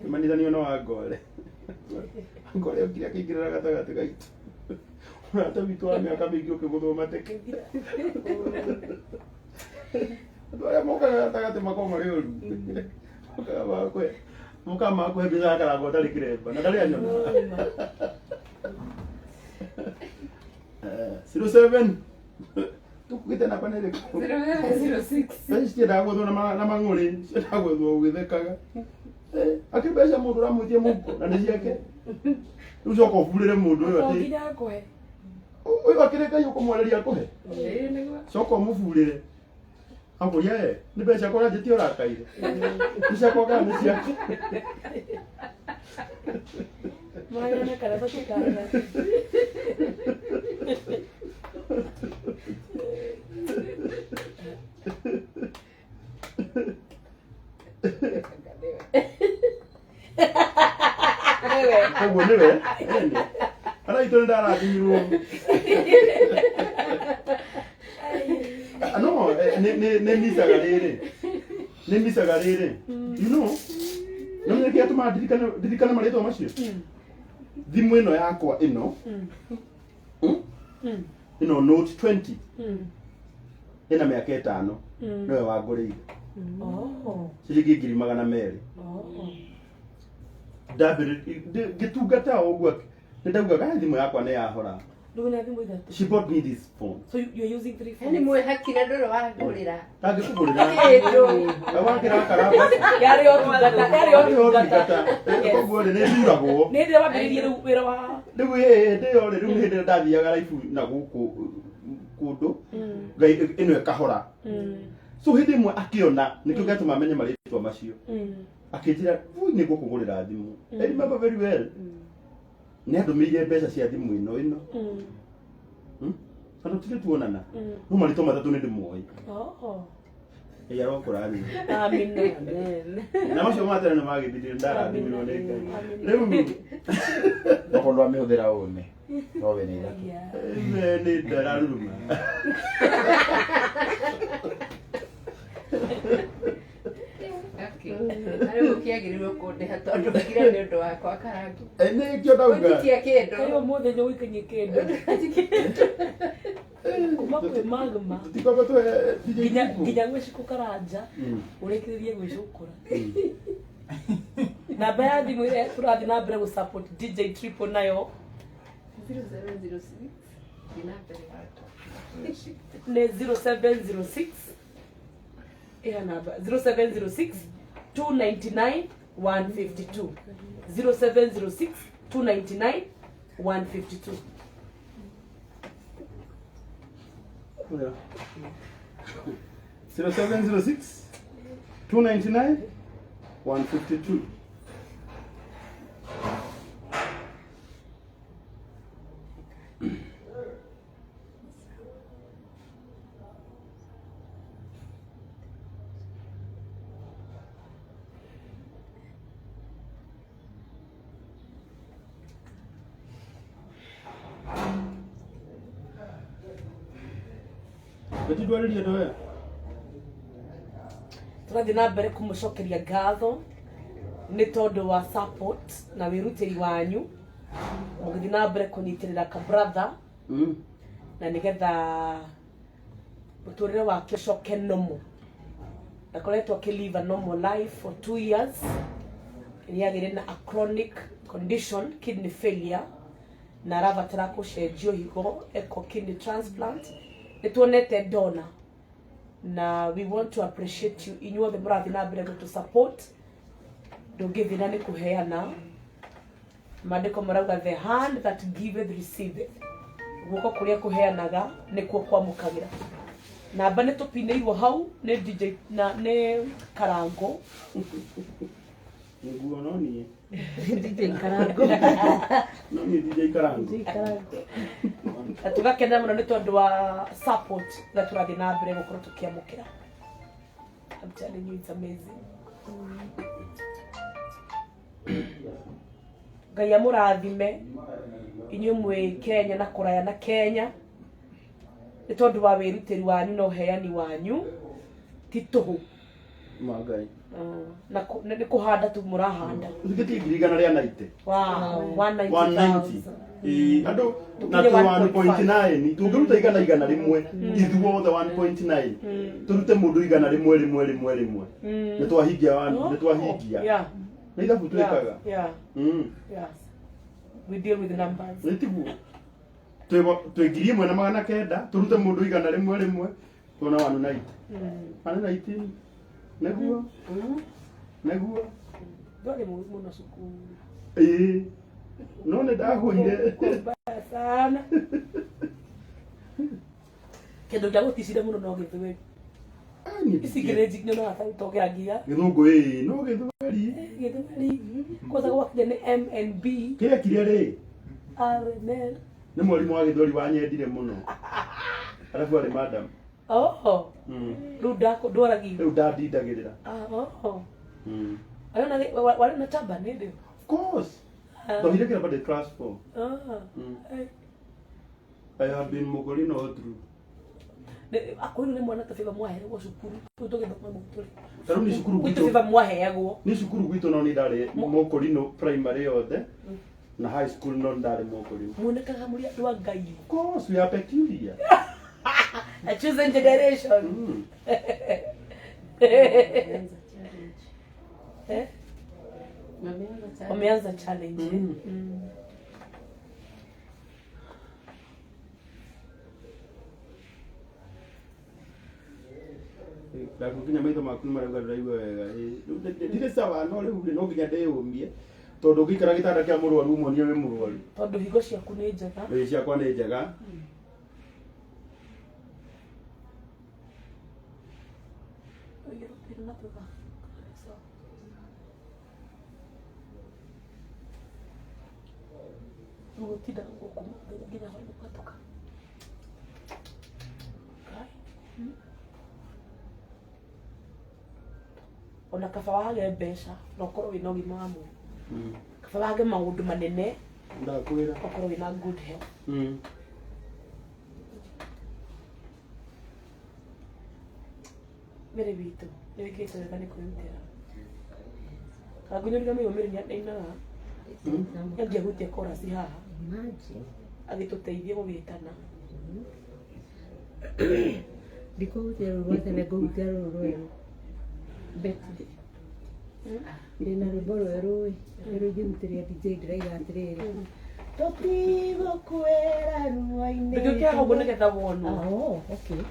Manitha ni ono wa ngore. Ngore ukira kingirira gatagati gaitu. Murata witu wa miaka mingi ukiguthoma teke. Ndoya moka gatagati mako mari uru. Kama kwe. Muka mako hebisa kala gota likireba. Na dali anyona. 07 tukugite na panele 0706 Sisi ndago na mang'ore ndago ugithekaga akibesha mundu ramutie muko na niciake ucio ko burire mundu uyo ati nginya kwe uyo akireka yuko mwareria kuhe soko muburire hapo ye ni besha ko rajiti ora kaire niciako ka niciake mwana na kana tukana Koguo niwe araitwo ndarathirwo no ne misaga riri you know no nĩ kĩ atũma ndirikane marĩtwa macio thimũ ĩno yakwa ĩno ĩno note 20 ĩna mĩaka 5 nĩwe wangũrĩire ciringi 200 ngĩtungata ũguo nĩndaugaga thimũ yakwa nĩ yahora. She bought me this phone. So you're using 3 phones? Ni mwe hakira ndoro wa ngurira. Ndangĩkũgũrĩra. Wakĩra karamba. Yarĩ o tungata. Koguo nĩ nduragwo. Nĩ ndĩ wambĩrĩirie rĩu wĩra wa. Rĩu rĩu hĩndĩ ndathiaga raibu na gũkũ kũndũ ngai ĩno ĩkahora. So hĩndĩ ĩmwe akĩona nĩkĩo gĩatũma amenye marĩtwa macio. Akĩnjĩra nĩ ngũkũgũrĩra thimũ. I remember very well. Nĩ andũmĩire mbeca cia thimũ ĩno kana tũtirĩ tuonana no marĩtwa matatũ nĩ ndĩmoĩ arokũra thĩ na macio matene nĩ magĩthirire ndarathimirwo nĩ Ngai rĩu Okorwo amĩhũthĩra ũne no we nĩ ithatũ nĩ ndararuma Ari ukiagĩrĩirwo kũndĩha tondũ ngira nĩ ũndũ wakwa karangu. Nĩkĩo ndauga Ũtikia kĩndũ. Kayo mothe nĩ ũikanie kĩndũ. Kuma kwĩ magma. Tutikwamba tũhe Nginya gwĩciku karanja ũrĩkĩrĩrie gwĩcukũra. Namba ya thimũ ĩrĩa tũrathiĩ na mbere gũ-support DJ Triple nayo 0706 nĩ 0706 ĩyo namba 0706 299 152 0706 299 152 0706 299 152 Betidwarĩrie ndoya tũrathiĩ na mbere kũmũcokeria ngatho nĩ tondũ wa support na wĩrutĩri wanyu mũgĩthiĩ na mbere kũnyitĩrĩra ka brother na nĩgetha mũtũrĩre wake ũcoke normal ndakoretwo akĩlive a normal life for 2 years nĩagĩire na a chronic condition kidney failure na arabatara gũcenjio higo eco kidney transplant nĩtuonete donor na we want to appreciate you inyuothe mũrathiĩ na mbere gũtũ support ndũngĩthina nĩ kũheana maandĩko marauga the hand that giveth receiveth guoko kũrĩa kũheanaga nĩkuo kwamũkagĩra namba nĩ tũpinĩirwo hau nĩ DJ na nĩ Karango nĩguo no niĩ DJ Karango no niĩ DJ Karango na tũgakena mũno nĩ tondũ wa support na tũrathiĩ na mbere gũkorwo tũkĩamũkĩra. I'm telling you it's amazing. Ngai amurathime inyuĩ mwĩ Kenya na kũraya na Kenya nĩ tondũ wa wĩrutĩri wanyu na ũheani wanyu ti tũhũ Magai. na nĩ kũhanda tu mũrahanda Usikitie girigana rĩa 90. wow 190. Andũ na 1.9 tũngĩruta igana rĩmwe ithuothe 1.9 tũrute mũndũ igana rĩmwe nĩ twahingia nĩ ithabu twĩkaga yes we deal with the numbers nĩ tiguo twĩ ngiri ĩmwe na magana kenda tũrute mũndũ igana rĩmwe tuona 190 190 nĩguo ndwarĩ mũru mũno cukuru no nĩ ndagũire sana kĩndũ gĩa gũticire mũno no gĩthweri ici ngĩrĩnji no atagũtogera ngia gĩthũngũ no gĩthweri kwanza gwakinya nĩ MNB kĩrĩa kire rĩ RNL nĩ mwarimũ wa gĩthweri wanyendire mũno arabu arĩ madam rĩu ndwaragio rĩu ndandindagĩrĩra warĩ na taba nĩ ndĩ of course Don't you about the class 4? I have been Mogolino through. Akwĩrwo nĩ mwana tabiba mwaheagwo cukuru tũgĩthoma mũtũrĩ Tarũ ni cukuru gwitũ tabiba mwaheagwo ni cukuru gwitũ no ni ndarĩ Mogolino primary yothe na high school no ndarĩ Mogolino muonekaga mũrĩ andũ a Ngai of course we are peculiar a chosen generation wameanza challenge ndakukinya maitho maku marauga ndiraigua wega ndire sawa no rĩu no nginya ndĩyũmie tondũ ũngĩikara gĩtanda kĩa mũrwaru ũmonie wĩ mũrwaru tondũ higo ciaku nĩ njega ciakwa nĩ njega Gũtinda gũkũ nginya hau ũkatoka ona kaba wage mbeca na ũkorwo wĩna ũgima wa mwĩrĩ kaba wage maũndũ manene ndakwĩra ũkorwo wĩna good health mere witũ nĩ wĩkĩte wega nĩ kwĩrutĩra kangunyũriga mĩo mĩrĩ nĩ ainaga angĩahutia korasi haha agĩtũteithie gũgĩtana ndikũhutia rũrũ rwa tene ngũhutia rũrũ rwerũ Betty ndĩna rwĩmbo rwerũ rwerũ ingĩhutĩria DJ ndĩraiga atĩrĩrĩ tũtigũkwĩra ruo-inĩ ndĩgĩũkĩaga ũguo nĩgetha wonwo okay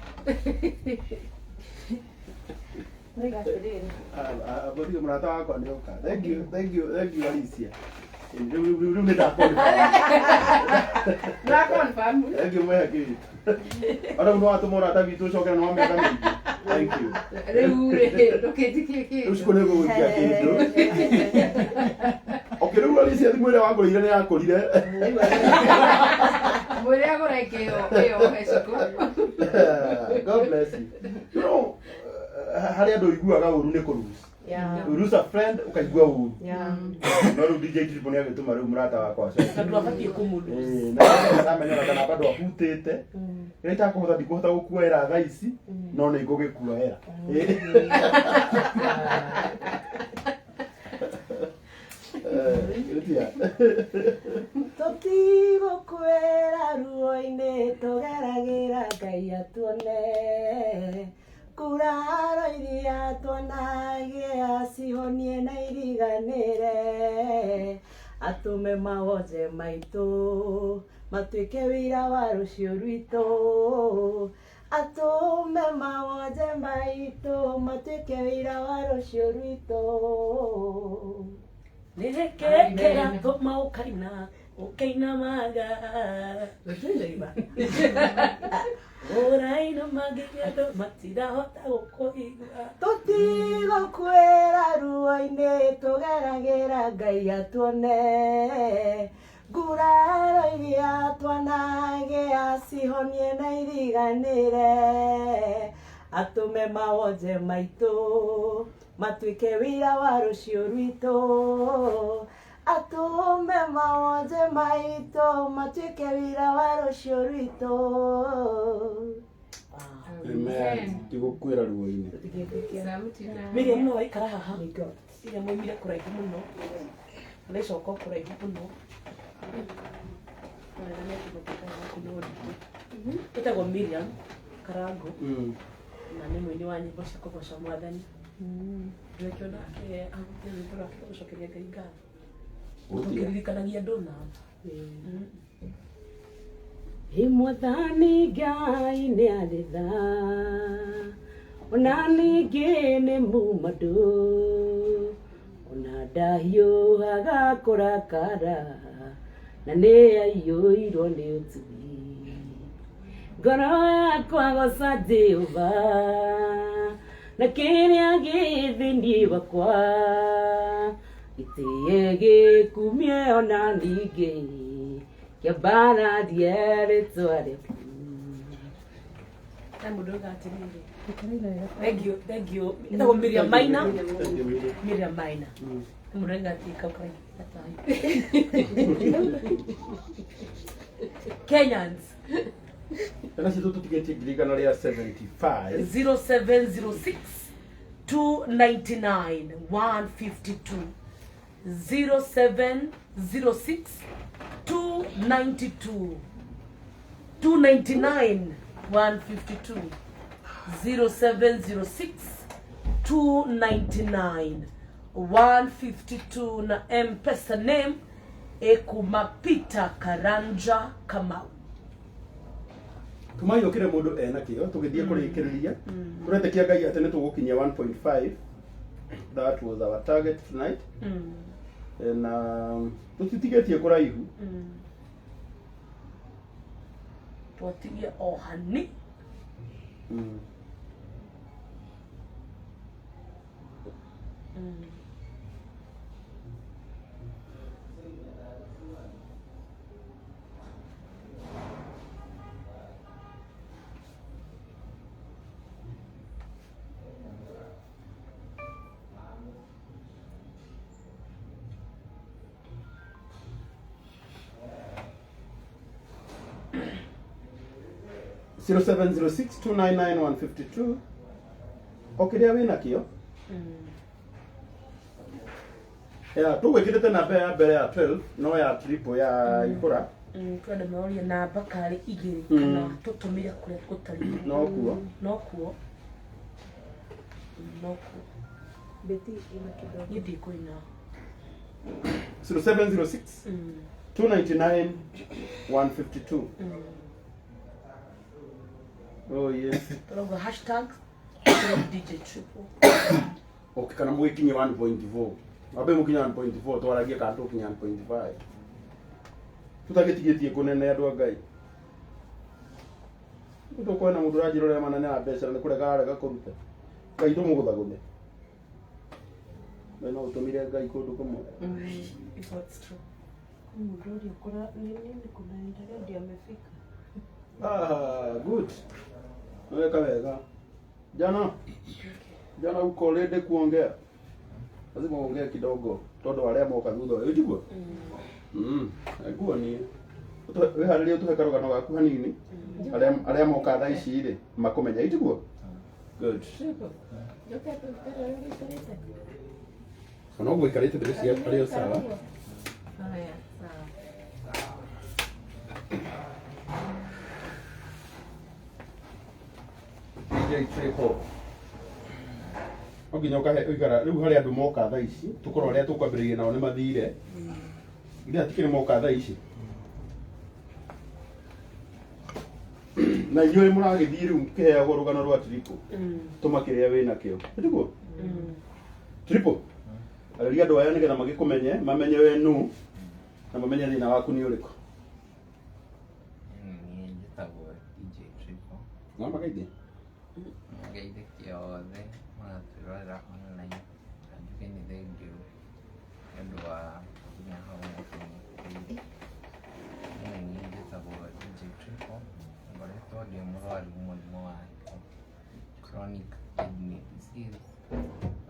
Aborigo mrata wakwa nĩ oka. Thank you Alicia. Rĩu nĩ ndakonfirm. Thank you mwe akiri. Ara no atũma ũrata witũ ũcokera nĩ wa mĩaka mĩingĩ. Thank you. Rĩu ndũkĩnjikie kĩndũ. Rĩu ciko nĩ gũgũikia kĩndũ. Okay, rĩu Alicia thimũ ĩrĩa wangũrĩire nĩ yakũrire. Mwĩrĩ agũreke ĩyo heciko. God bless you. You know, harĩ andũ iguaga ũru nĩ kũruhusu. You lose a friend ukaigua ũru. No rĩu DJ Triple nĩ agĩtũma rĩu mũrata wakwa acio. na ndwabatiĩ kũmũndũ Na amenya kana bado ahutĩte. Rĩrĩa itakũhota ndikũhota gũkuoera thaa ici no nĩ ngũgĩkuoera. tũtigũkwĩra ruo-inĩ tũgeragĩra Ngai atuone kuraro iria tuonagia cihonie na iriganĩre atũme mawoje maitũ matuĩke wĩra wa rũciũ rwitũ atũme mawoje maitũ matuĩke wĩra wa rũciũ rwitũ nĩrekekera tũma ũkainamaga ũraina magĩgĩandũ matirahota gũkũigua tũtigũkwĩra ruo-inĩ tũgeragĩra Ngai atuone nguraro iria twanagĩa cihonie na iriganĩre atũme mawoje maitũ matuĩke wĩra wa rũciũ rwitũ atume maonje maitũ matuĩke wĩra wa rũciũ rwitũ. Amen. Tigukwĩra ruo-inĩ. Miriam no waikara haha. Miriam moimire kũraihu mũno. Nĩcoka kũraihu mũno. Ĩtagwo Miriam Karango. Na nĩ mũini wa nyĩmbo cia kũgoca Mwathani. Ndĩrĩkĩona nake ahũthĩra rwĩmbo rwake rwa gũcokeria Ngai ngatho. Ũkĩririkanagia andũ na Mwathani Ngai nĩ arĩ tha, ona ningĩ nĩ mũmandũ, ona ndahiũhaga kũrakara, na nĩ aiyũirwo nĩ ũtugi. Ngoro yakwa goca Jehova, na kĩrĩa gĩ thĩinĩ wakwa, gĩtĩye gĩkumie ona ningĩ. Kĩambara thiĩ rĩtwa rĩaku. mũndũ ũgatirĩrĩ. Thank you. Ĩtagwo Miriam Maina. Miriam Maina. Mũndũ ũgatika Kenyans. Kana sisi tutigetie girigana rĩa 75 0706 299 152 0706 299 152 0706 299 152 na M-Pesa name ekuma Peter Karanja Kamau. tumayokire mundu ena kio tugithie kurikiriria turetekia Ngai ati ni tugukinyia 1.5. That was our target tonight. Na tutitigetie kuraihu Twatige ohani. Mm. 0706299152. Okiria wina kio ya tugwikirite namba ya mbere ya 12 no ya triple ya ikura Kwenda maoria namba kari igiri kana tutumire kuria gutari no kuo Beti ina kidogo. Yidi kuina 0706 299 152. Oh yes. Turoga hashtag DJ Triple. Okay, kana mwikinye 1.4. Abe mukinya 1.4 twaragia kantu kinya 1.5. Tutagetigetie kunene andu Ngai. Ndu kwena mundu rajirore manene na mbeca ni kurega arega kuruta. Ngai ndumuguthagume. No utumire Ngai kundu kumwe. It's true. Mundu uri ukora nini kunaendelea ndio amefika. Good. Naweka wega. Jana uko lede kuongea. Lazima uongee kidogo. Todo wale moka thutha wewe jigwa. Nguo ni. Wewe hali tu hekaro kana gaku hanini. Ale moka tha ici ri makumenya ijigwa. Good. Kana ugo ikarite ndiri cia ari sawa. Haya, sawa. DJ Triple. Oginya ukaigara riu hari andu moka tha ici tukoro ria tukwambiriria nao ni mathire. Ndia tikire moka tha ici. Na inyuĩ mũragĩthiĩ rĩu kĩheagwo rũgano rwa Triple. Tũmakĩrĩa wĩna kĩo. Ndiguo? Triple. Arĩria andũ aya nĩgetha magĩkũmenye, mamenye we nũ na mamenye thĩna waku nĩ ũrĩkũ. Niĩ njĩtagwo DJ Triple. No magaithie. Ngeithĩkia othe magatwĩrorera online. Kanjuge nĩ thengiũ nĩ ũndũ wa nginya hau mũtũnyitĩrĩire. Niĩ njĩtagwo DJ Triple. Ngoretwo ndĩ mũrwaru mũrimũ wa chronic kidney disease.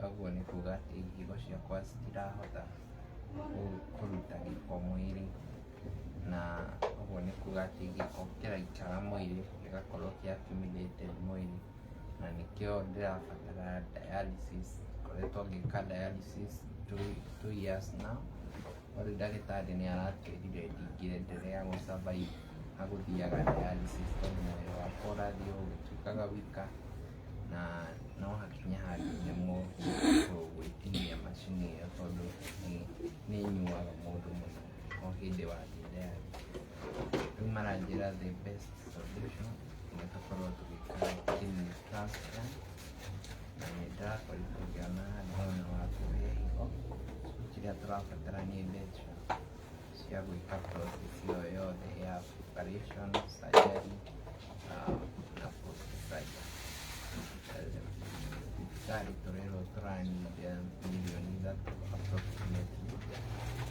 Koguo nĩ kuuga atĩ higo ciakwa citirahota kũruta gĩko mwĩrĩ, na ũguo nĩ kuga atĩ gĩko kĩraikara mwĩrĩ gĩgakorwo kĩ accumulated mwĩrĩ, na nĩkĩo ndĩrabatara dialysis. Ngoretwo ngĩka dialysis 2 years now. Ore ndagĩtarĩ nĩ aratwĩrire ndingĩenderea gũ-survive na gũthiaga dialysis tondũ mwĩrĩ wakwa ũrathiĩ ũgĩtuĩkaga wika, na no hakinya handũ nyamũ gwĩtiria macini ĩyo tondũ nĩ nyuaga mũndũ mũno o hĩndĩ wathiĩ dialysis. Rĩu maranjĩra the best solution nĩ tũkorwo tũgĩka kidney transplant, na nĩ ndĩrakorirwo ngĩona handũ hana wa kũrĩa higo. Kĩrĩa tũrabatara nĩ mbeca cia gwĩka process ĩyo yothe ya operation, surgery na post-surgery. Thibitarĩ tũrerwo tũranyitia mirioni 3 approximately.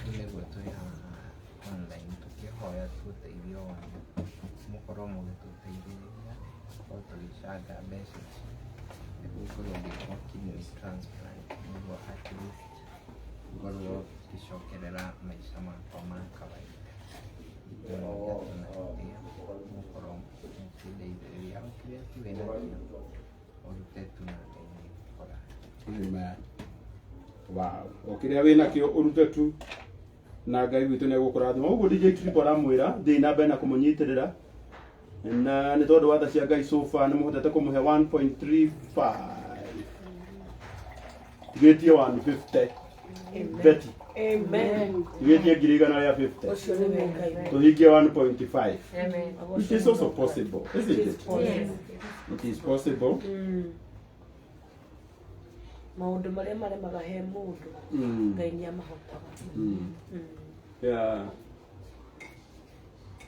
Rĩu nĩguo twĩ haha online tũkĩhoya uteithio wanyu, mũkorwo mũgĩtũteithĩrĩria o tũgĩcanga mbeca nĩguo ngorwo ngĩkwo kidney transplant, nĩguo at least ngorwo ngĩcokerera maica makwa ma kawaida. Mũkorwo mũkĩndeithĩrĩria o kĩrĩa tu wĩnakĩo ũrute tu na Ngai nĩgũkora. Amen. Wow. O kĩrĩa wĩnakĩo ũrute tu na Ngai witũ nĩegũkũrathima. Ũguo DJ Triple aramwĩra thiĩ na mbere na kũmũnyitĩrĩra, na nĩ tondũ wa tha cia Ngai so far nĩ mũhotete kũmũhe 1.35 tigĩtie 150. Betty. Amen. Tigĩtie ngiri igana rĩa 50. Ũcio nĩ Ngai. Tũhingie 1.5. Amen. It is also possible, isn't it? Yes. It is possible. Maũndũ marĩa maremaga he mũndũ Ngai nĩ amahotaga. Yeah.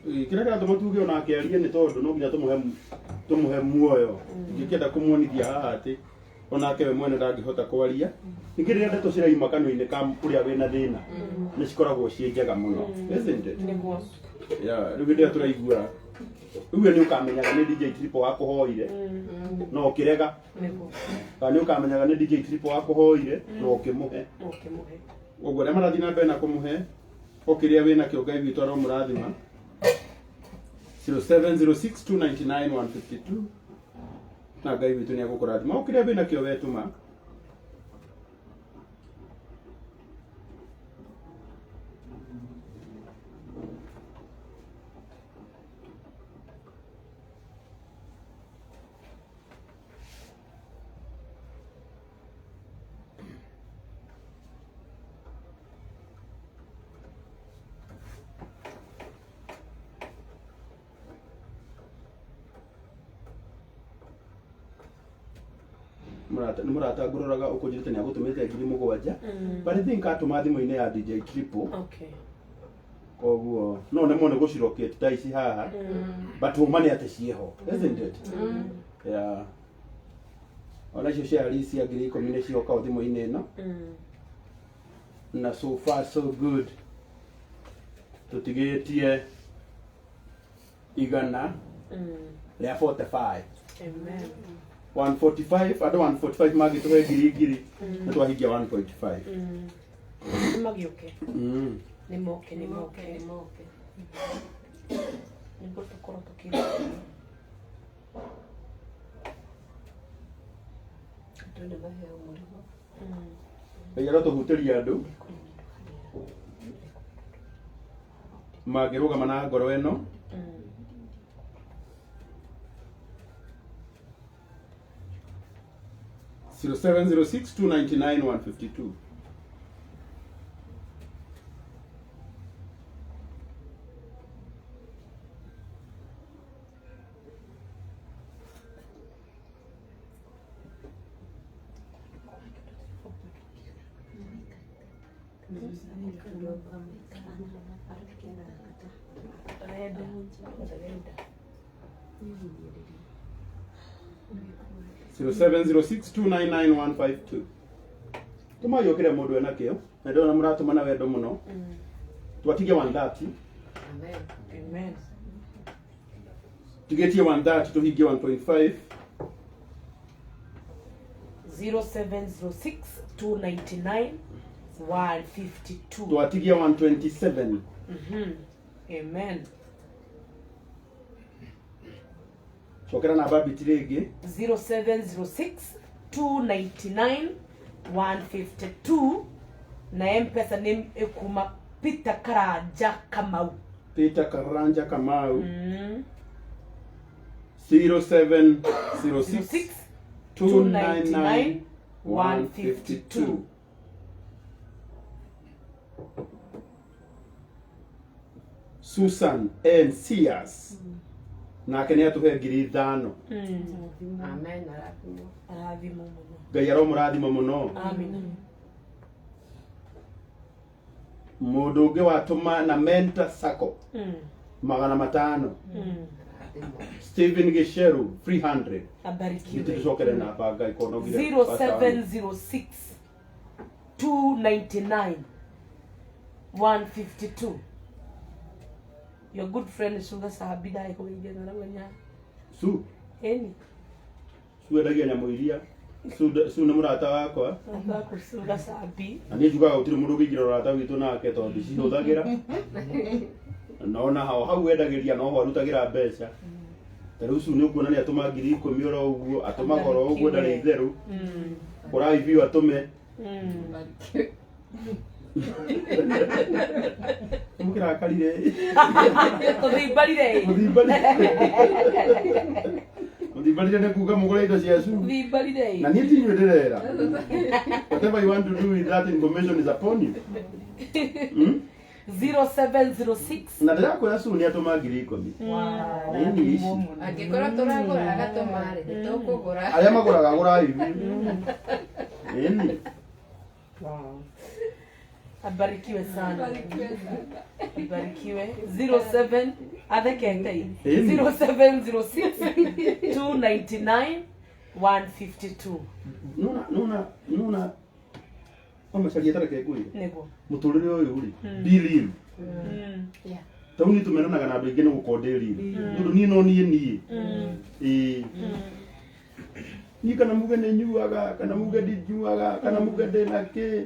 Kĩrĩa kĩratũma tuge ona akĩarie nĩ tondũ no nginya tũmũhe muoyo. Ingĩkĩenda kũmuonithia haha atĩ onake we mwene ndangĩhota kwaria. Ningĩ rĩrĩa ndeto ciraima kanua-inĩ ka ũrĩa wĩna thĩna nĩ cikoragwo ciĩ njega mũno, isn't it? Nĩguo. Yeah, rĩu hĩndĩ ĩrĩa tũraigua rĩu nĩ ũkamenyaga nĩ DJ Triple wakũhoire no ũkĩrega. Kana nĩ ũkamenyaga nĩ DJ Triple wakũhoire no ũkĩmũhe. Ũguo arĩa marathiĩ na mbere na kũmũhe o kĩrĩa wĩnakĩo Ngai witũ aromũrathima. 0706299152 na Ngai witũ nĩ egũkũrathima o kĩrĩa wĩnakĩo wetũma. Nĩ mũrata ngũroraga ũkũnjĩte nĩ agũtũmĩte 7,000 but I think atũma thimũ-inĩ ya DJ Triple. Okay. Koguo no nĩmo nĩ gũcirokete ta ici haha but uma nĩ atĩ ciĩho, isn't it? Yeah. Ona icio cia cia 10,000 nĩ cioka o thimũ-inĩ ĩno. Na so far so good. Tũtigĩtie igana rĩa 45. Amen. 145 andũ 145 magĩtũhe ngiri na twahingia 1.5. Nĩ magĩũke. Nĩ moke. Nĩguo tũkorwo tũkĩrĩa. Andũ nĩ maheo mũrigo. Ngai arotũhutĩria andũ mangĩrũgama na ngoro ĩno. 0706299152. Zero 0706299152. Tumayokera mũndũ ena kĩo na ndona mũratũma na wendo mũno. Twatige 130. Amen. Tugetie 130 tuhingie 1.5. 0706299152. 152. twatigia 127. Amen. Cokera namba biti rĩngĩ 0706 299 152 na M-Pesa name ekuma Peter Karanja Kamau. Peter Karanja Kamau 0706 299 152. Susan N. Sears nake nĩ atũhe 5,000. Amen. Arathimo muno. Ngai aromũrathima mũno. Amen. Mũndũ ũngĩ watũma na Mentor Sacco 500. Stephen Gisheru 300. Abarikiwe. Nitucokere namba Ngai konogire 0706 299 152. Your good friend Suga Sahabida ikoige na wanya. Su Eni. Su endagia nyamũ iria. Su nĩ mũrata wakwa. Amba kusuga Sahabi. Na niĩ njugaga gũtirĩ mũndũ ũngĩingĩra ũrata witũ nake tondũ cihũthagĩra. Nona hau endagĩria noho arutagĩra mbeca. Tarĩu Su nĩ ũkuona nĩ atũma 10,000 oro ũguo, atũma goro ũguo ndarĩ itherũ. Kũraibiũ atũme. Mũkĩrakarire. Ũthimbarire. Mũthimbarire nĩ kuga mũgũre indo cia Su. Ũthimbarire. Na niĩ ti inyuĩ ndĩrera. Whatever you want to do with that information is upon you. 0706 Na ndĩrakwĩra Su nĩ atũma 10,000. Nĩ ici. Angĩkorwo tũragũra agatũma-rĩ, nĩtũkũgũra. Arĩa magũraga gũraibi. Eni. Abarikiwe sana. Abarikiwe. 07 athekete 0706 299 152. Nuna omacaria tareke kwĩ. Nĩguo. Mũtũrĩre ũyũ rĩ. Billion. Yeah. Tau nĩ tũmenanaga na andũ aingĩ nĩ gũkonderi. Tondũ niĩ no niĩ. Ni kana muge nĩ nyuaga, kana muge ndinyuaga, kana muge ndĩna kĩ.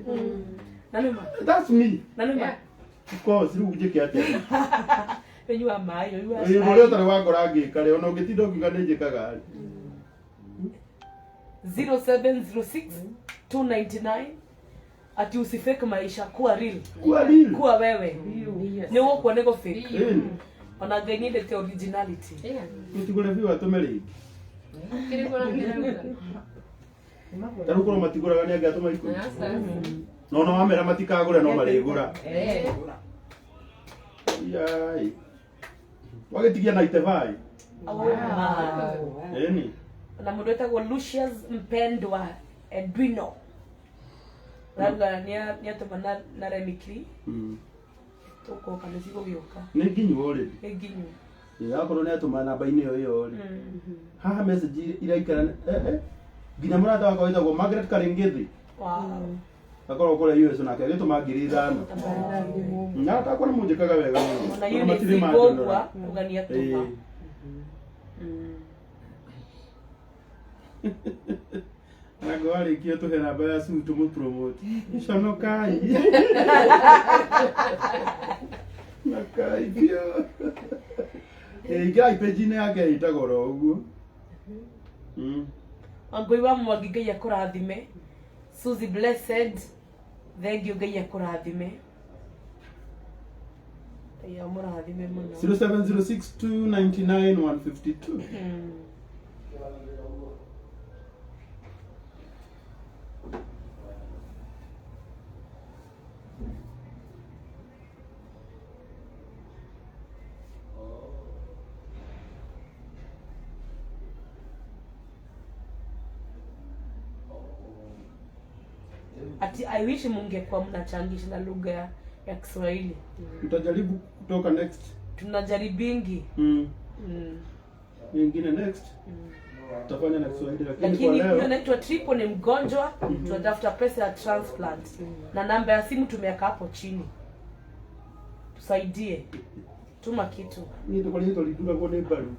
Nanuma. That's me. Nanuma. Of course, rĩu njĩke atĩa. Wenyua maĩ, wenyua. Ũrĩa ũtarĩ wangora ngĩka rĩ, ona ũngĩtinda ũkiuga nĩ njĩkaga. 0706 299 ati usifake maisha kuwa real. Kuwa real. Kuwa wewe. Ni wokuwa nego fake. Ona Ngai nĩendete originality. Mũtigũre biũ atũme rĩngĩ. Kĩrĩgũra ngĩrauga. Tarĩu korwo matigũraga nĩ angĩ atũma ikũmi. No no wamera matikagũre no marĩgũra. Yai. Wagĩtigia na itevai. Eni. Na mũndũ wetagwo Lucius Mpendwa Edwino. Rauga nĩ atũma na remikiri. Tũko kana cigũgĩũka. Nĩ nginyu already. Nĩ nginyu. Yakorwo nĩ atũma namba-inĩ ĩyo rĩ. Haha message iraikara nginya mũrata wakwa wĩtagwo Margaret Karengethi. Wow. Akorwo kũrĩa US nake agĩtũma 5,000. Na atakwa nĩ mũnjĩkaga wega mũno. Na yeye nĩ sigogwa ugania tũma. Na gwarĩkia tũhe namba ya Su tũmũpromote. Conokai. Nakai biũ. Ingĩra page-inĩ yake ĩtagwo oro ũguo. Angoi wa Mwangi Ngai akũrathime. Suzy Blessed. Thank you Ngai akũrathime. Ya mũrathime mũno. 0706 299 152. Ati I wish mungekuwa mnachangisha na lugha ya Kiswahili. Tutajaribu kutoka next. Tunajaribingi. Nyingine next. Tutafanya na Kiswahili lakini kwa Lakini leo huyo anaitwa Tripo ni mgonjwa, tunatafuta pesa ya transplant. Na namba ya simu tumeweka hapo chini. Tusaidie. Tuma kitu. ni to kwani tulidura kwa nebaru.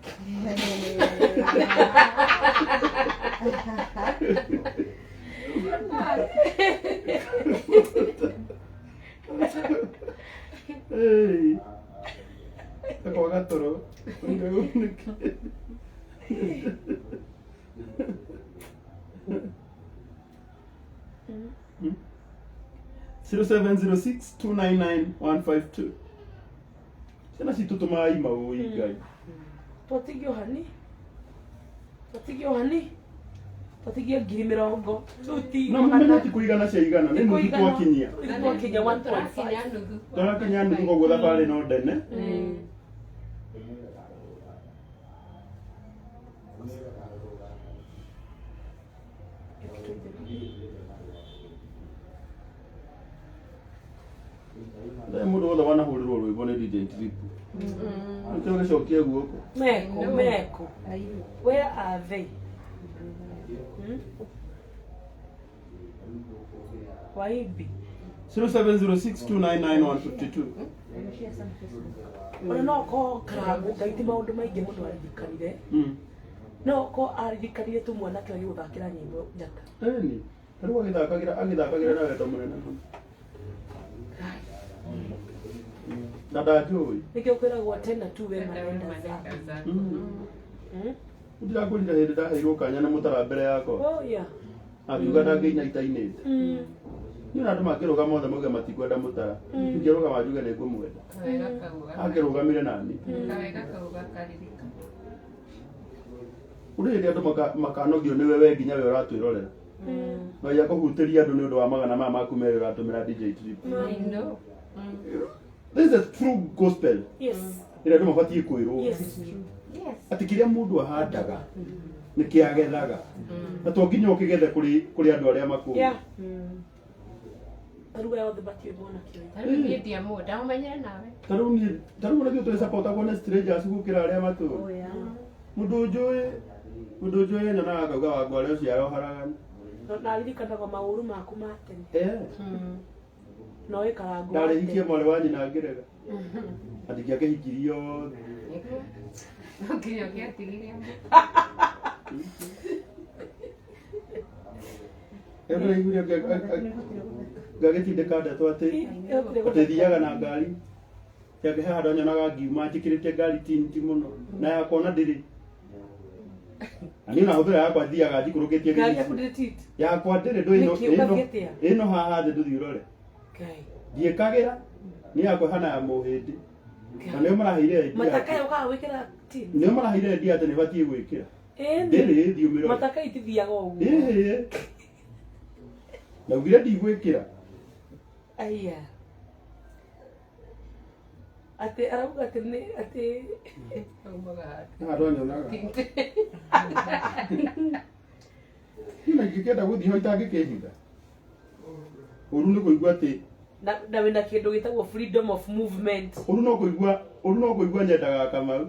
0706 299 152 ciana citå tå mai maå ngai twatigio hani twatigio 20,000 no mũmenye ti kũigana cia igana nĩ nuthu twakinyia 1.5 twarakinya nuthu koguo thabarĩ no ndene mũndũ wothe wanahũrĩrwo rwĩmbo nĩ DJ Trip nĩkĩo gĩcokie guoko Meko where are they Waibi 0706299152 ona no ko karago gaiti maundu maingi mundu aririkanire no ko aririkanire tu mwanake ũyũ gũthakĩra nyĩmbo njata eni rĩu agĩthakagĩra na wendo mũnene mũno na ndajũĩ nĩkĩo kwĩragwo tena tu we marenda zako ndirakũrire hĩndĩ ndaheirwo kanya na mũtara mbere yakwa akiuga ndangĩinaitainĩte niĩ na andũ mangĩrũgama othe mauge matikwenda mũtara ingĩrũgama njuge nĩ ngũmwenda angĩrũgamire nani ũrĩ hĩndĩ andũ makanogio nĩwe we nginya we ũratwĩrorera no ya kũhutĩria andũ nĩ ũndũ wa magana maya maku merĩ ũratũmĩra DJ Trip. This is a true gospel. Yes. Ĩrĩa andũ mabatiĩ kwĩrwo atĩ kĩrĩa mũndũ ahandaga nĩ kĩagethaga na to nginya ũkĩgethe kũrĩ andũ arĩa makũrũ. Tarũ yao thibatiĩ bona kĩo. Tarũ niĩ ndiamũnda ũmenyere nawe. Tarũ mũreke twĩ supportagwo nĩ strangers gũkĩra arĩa matũrũ. Mũndũ njũĩ nyonaga akauga wangwa arĩa ũciaro haragana. Na ririkanaga maũru maku ma tene. No ĩkarangwo. Ndarĩhikie mwarĩ wa nyina ngĩrega. Andĩki akĩhikirio othe. Nginya ũkĩatigire. Nĩũraiguire ngagĩtindĩka ndeto atĩ thiaga na ngari yake handũ nyonaga ngiuma njĩkĩrĩte ngari tinti mũno na yakwa ona ndĩrĩ na niĩ nahũthĩra yakwa thiaga njikũrũkĩtie yakwa ndĩrĩ ĩno haha thĩ ndũthiĩ ũrore ndiĩkagĩra nĩ yakwa hana ya mũhĩndĩ na nĩo maraheire nĩo maraheire ndia atĩ nĩ batiĩ gwĩkĩra ndĩrĩ thiĩ ũmĩrore mataka itithiaga ũguo naugire ndigwĩkĩra aya ate arauga ati ni ati nyonaga na ngĩkenda gũthiĩ ho itangĩkĩhinga ũru nĩ kũigua atĩ na wĩna kĩndũ gĩtagwo freedom of movement ũru no kũigua nyendaga Kamau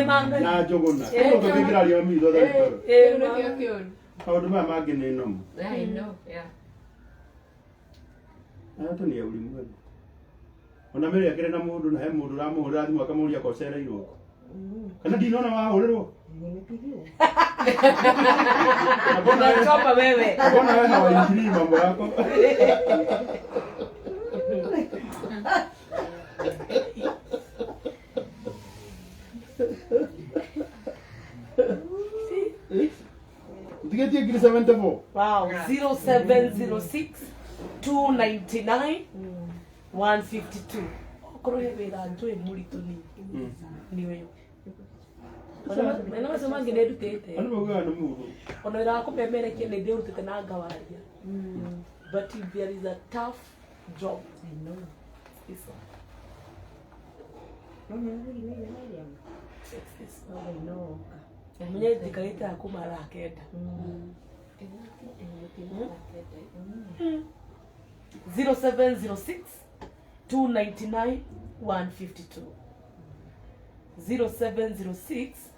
manga na Njũgũna tũkĩingĩra rĩo mitho Kĩũru. maũndũ maya mangĩ nĩ nomu I know, yeah. Ata nĩ auri mwega ona mĩrĩ akĩrĩ na mũndũ na he mũndũ ũramũhũrĩra thimũ akamũria kocereirwo kana ndinona wahũrĩrwo unachopa wewe mbona wewe hawaingilii mambo yako Tigetie ngiri 74. Wow, 0706 299 152. Okoro hebera ntwe mũritũ ni wewe. Ona nasema ngine ndutete. Ano mauga na mũndũ. Ona ira kumemerekia nĩ ndĩrutĩte na ngawaria. But if there is a tough job, I know. This one. I know. Mwenye dikarita akumara akenda. 0706 299 152. 0706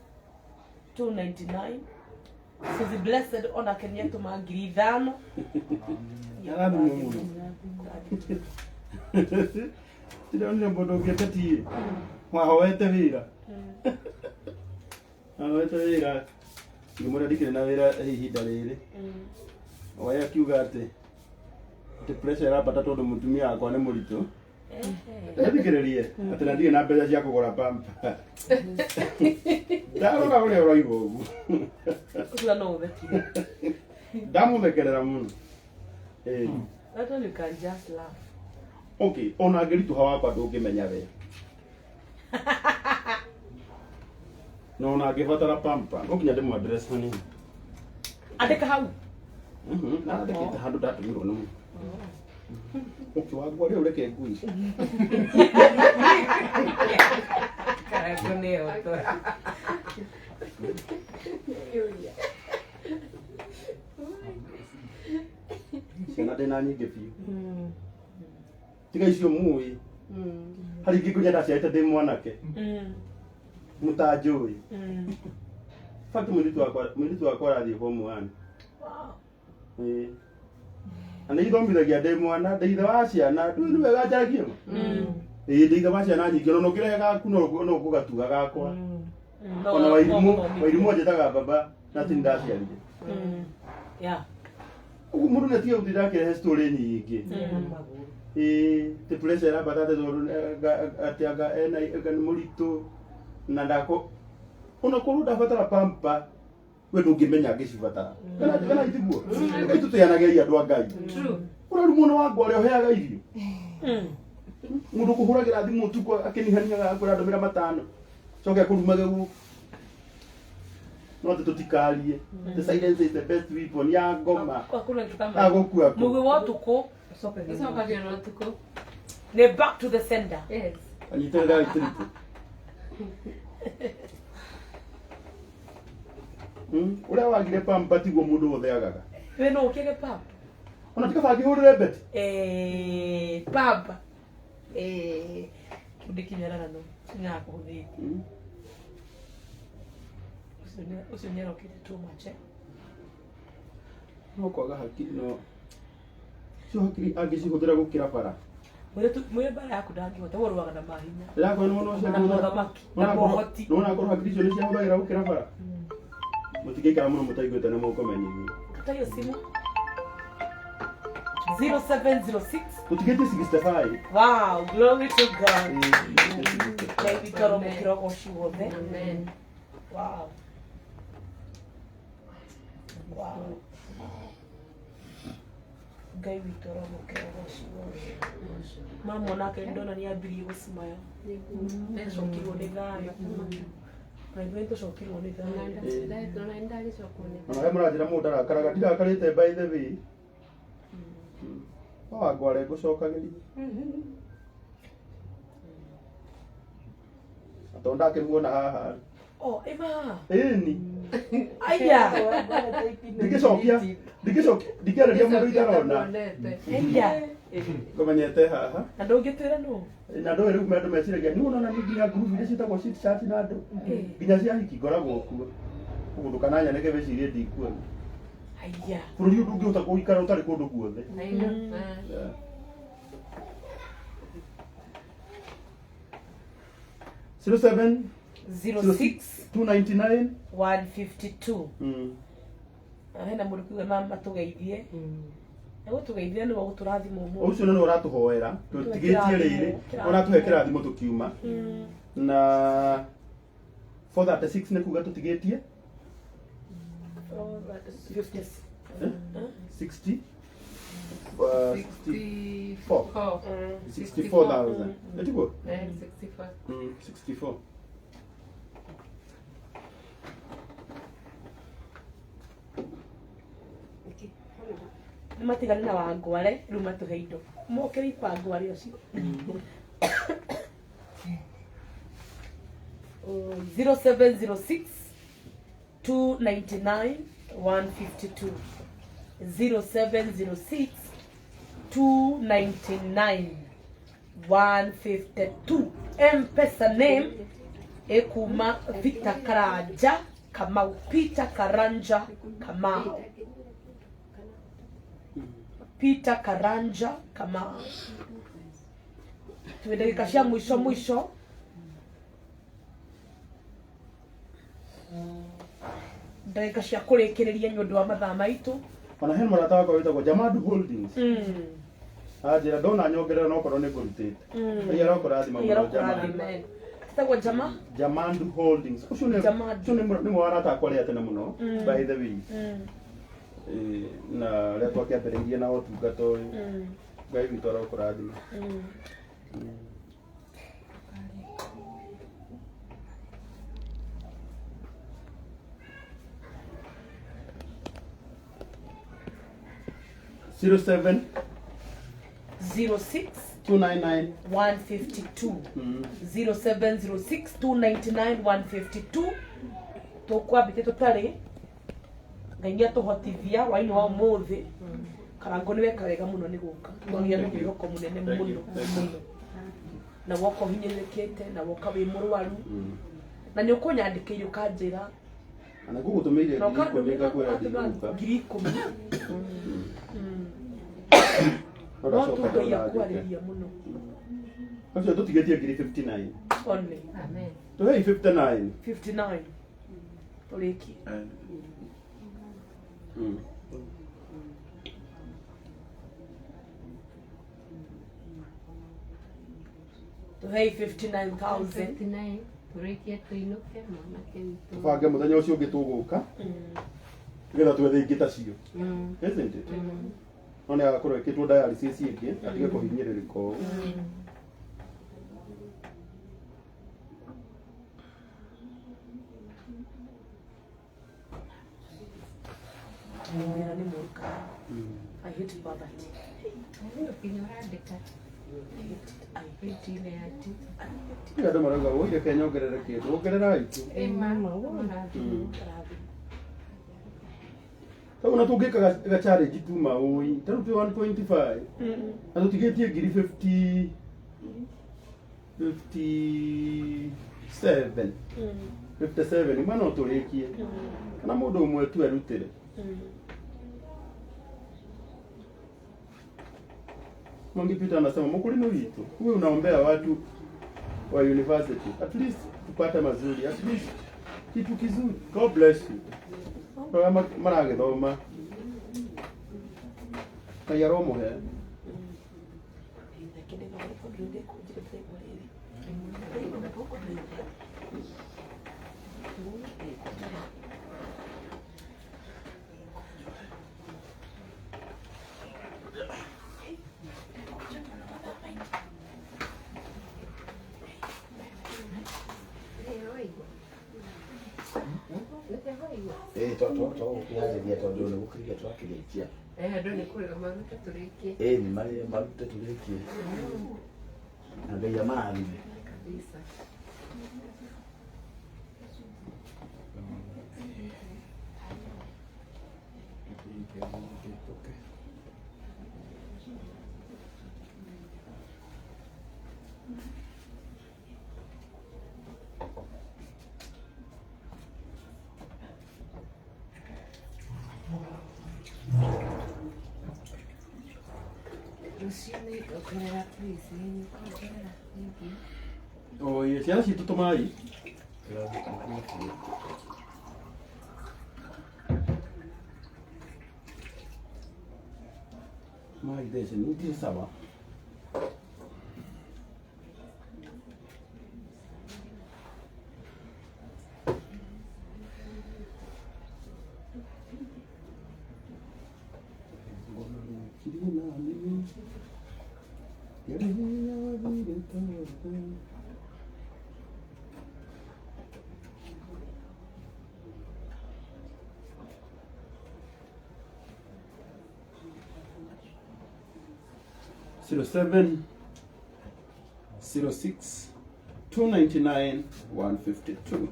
299. So the blessed ona Kenyatta mangiri 5. Yarabu mungu. Tira ndio bodo getati. Wahowete wira. Awete wira. Ngumura dikire na wira ihinda riri. Oya kiuga ati pressure rapata tondu mutumia akwa ni muritu. Ndikiririe ati na ndirĩ na mbeca cia kũgũra pampa. Ndarora ũrĩa ũroigwo ũguo. Kuga no ũthekire. Ndamuthekerera mũno. That one you can just laugh. Okay, ona ngĩritũha wakwa ndũngĩmenya we. No ona ngĩbatara pampa. Ũkinya ndĩmũ address hanini. Andĩka hau. Na ndĩkĩte handũ ndatũmirwo nĩ mũndũ. Ũkiwagua rĩu reke ngui. Karago nĩ oto. Ciana ndĩna nyingĩ biũ. Tiga icio mũĩ. Harĩ ingĩ ngũria ndaciarĩte ndĩ mwanake. Mũtanjũĩ. Fatu mũirĩtu wakwa arathiĩ form 1. Na nĩ ithomithagia ndĩ mwana, ndĩ ithe wa ciana, nĩ wega njaragie ma. Ndĩ ithe wa ciana nyingĩ, no ngĩrehe gaku no ũgũgatua gakwa. Ona Wairimũ anjĩtaga baba na ti ndaciarire. Ũguo mũndũ nĩ tiga gũtinda akĩrehe story nyingĩ. Ti pressure ya batate atĩ anga ena nĩ mũritũ na ndako ona korwo ndabatara pampa we ndũngĩmenya angĩcibatara. Kana itiguo. Tũteanageria andũ a Ngai. Ũrarũ mwana wakwa ũrĩa ũheaga irio. Mũndũ kũhũragĩra thimũ ũtukũ akĩnihaniaga kwĩra ndũmĩra matano. Coke kũrumage guo. No tũtikarie. The silence is the best weapon ya ngoma. Agũkua. Mũgĩ wa ũtukũ. Icokagio na ũtukũ. Nĩ back to the sender. Yes. Anyitĩrĩra itiripu. Ũrĩa wagire pampa tiguo mũndũ wothe agaga. We no ũkĩge pampa. Ona tika bangĩhũrĩre beti. Pampa. Kĩndũ kinyarara no. Singakũhũthĩtie. Ucio nĩ arokĩte too much. No kwaga hakiri no. Cio hakiri angĩcihũthĩra gũkĩra bara. Mwĩre bara yaku ndangĩhota ũrũaga na mahinya. Ndĩrakora nĩ mwana ũcio na mũthamaki na mũhoti. Nona korwo hakiri icio nĩ ciahũthagĩra gũkĩra bara. Mũtigĩikara mũno mũtaiguĩte nĩ mũkũmenya inyuĩ. Tutayo simu. 0706. Tutigĩtie 65. Wow, glory to God. Baby toro mukiroko ciothe. Amen. Wow. Wow. Ngai witũ aromũkĩraga ciothe. Mama onake ndona nĩ ambirie gũcimaya. Nĩacokirwo nĩ thayũ. Na ithuĩ tũcokirwo nĩ thayũ. Ona he mũranjĩra mũndũ ndarakaraga ndirakarĩte by the way. Wangware ngũcokagĩria. Atĩ ndakĩmuona haha. Oh, Ema. Ĩni. Aya. Ndikĩarĩria mũndũ itarona. Aya. Ngũmenyete haha. Na ndũngĩtwĩra nũ? Na ndũĩ rĩu andũ meciragia nĩ wona nĩ nginya group iria ciĩtagwo shit chat na andũ. Nginya cia hiki ngoragwo kuo. Ũguo ndũkananyanĩke wecirie ndikuo. Aya. Bũrũri ũyũ ndũngĩhota gũikara ũtarĩ kũndũ guothe. Yeah. 07 06 299 152. Hena mũndũ kiuga mama tũgeithie. Nĩguo tũgeithie nĩguo gũtũrathima ũmũthĩ. Ũcio nĩ ũratũhoera. Tũtigĩtie rĩrĩ. Ona tũhe kĩrathimo tũkiuma. Na 436 nĩ kuga tũtigĩtie. 60 64,000. Etiguo? 64. 64. Nĩ matigane na Wangware rĩu matũhe indo. Mokĩre ipangware ũcio. 0706 299 152. 0706 299 152. M-Pesa name ekuma Victor Karanja Kamau. Peter Karanja Kamau. Peter Karanja Kamau. Tuendagika cia mwisho. Ndagika cia kũrĩkĩrĩria nĩ ũndũ wa mathaa maitũ. Ona he mũrata wakwa wĩtagwo Jamadu Holdings. Anjĩra ndona nyongerera no korwo nĩ ngũrutĩte. Ngai arokũrathima mũno Jamadu. Tagwo Jama? Jamadu Holdings. Ũcio nĩ mwarata akwa rĩa tene mũno by the way. na rĩa twakĩambĩrĩirie na ũtungata ũyũ Ngai witũ arokũrathima. 07 06 299 152 0706 299 152 tukwambite tutari Ngai atuhotithia waini wa umuthi karango ni weka wega muno ni guka twagia ni mwihoko munene muno na woko hinyirikite na woka wi murwaru na ni ukunyandikire ukanjira ana gugutumeire ngika kwera ndiguka ngirikumi ora no soka tugeia kana kwariria muno acio tutigetie ngiri 59 only Amen. tuhei 59 59 turiki tuhei 59,000 59 turikie tuinuke mwanake witũ tubange muthenya ucio ungi tuguka nigetha twethe ingĩ tacio isn't it no nĩ agakorwo ĩkĩtwo dialysis ingĩ atige kũhinyĩrĩrĩka ũũ Mwana ni muruka. I hate poverty. nginya ũrandĩka I hate ile ati nĩ andũ marauga ũire Kenya ongerere kĩndũ ongerera itu mama ũrathi tondũ na tũngĩka ga challenge tuma ũi tarĩu twĩ 1.5 na tũtigĩtie ngiri 57 imwe no tũrĩkie kana mũndũ ũmwe tu arutĩre Mwangipita anasema mkulino wito huyu unaombea watu wa university at least tupate mazuri at least kitu kizuri. God bless you. Kama maragithoma na yaromo he twakianjĩria tondũ nĩ gũkĩrĩkia twakĩrĩkia andũ nĩ kũrĩga maruta tũrĩkie nĩ marute tũrĩkie na Ngai amarathime kabisa Oye, ciana citũ tũmai mai thece nĩ ndirĩ sawa .07 06 299 152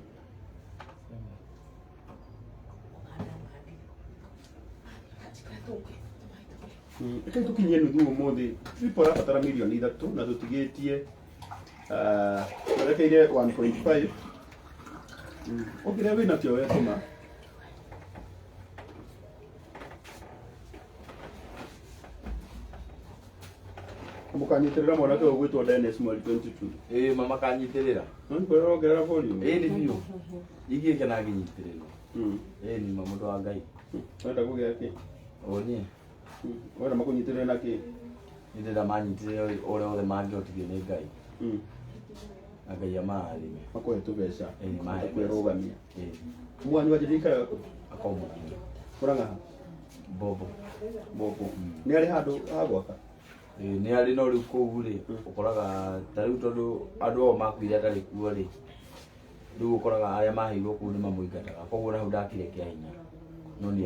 Ĩkai tũkinyie nuthu ũmũthĩ Triple arabatara mirioni 3 na tũtigĩtie twerekeire 1.5 ũkĩrĩa wĩna kĩo wetũma mũkanyitirĩra mwanake ũgwĩtwo Dennis mweri 22 mama kanyitirĩra no nĩkwĩra ongerera volume nĩ biũ ingĩke na ngĩnyitĩrĩrwo nĩ mama mũndũ wa Ngai wenda kũgĩa kĩ niĩ wenda makũnyitĩrĩre na kĩ hĩndĩ ĩrĩa manyitĩrĩre ũrĩa othe mangĩhotithio nĩ Ngai na Ngai amarathime makũhe tũbeca mahe kwĩrũgamia mwanyu wanjĩrĩikara akomũkinya kũranga Bobo. Bobo. Nĩ arĩ handũ ha gwaka? Nĩ arĩ no rĩu kũu rĩ ũkoraga ta rĩu tondũ andũ ao makuire atarĩ kuo rĩ rĩu ũkoraga arĩa maheirwo kũu nĩ mamũingataga koguo na hau ndakire kĩa hinya no nĩ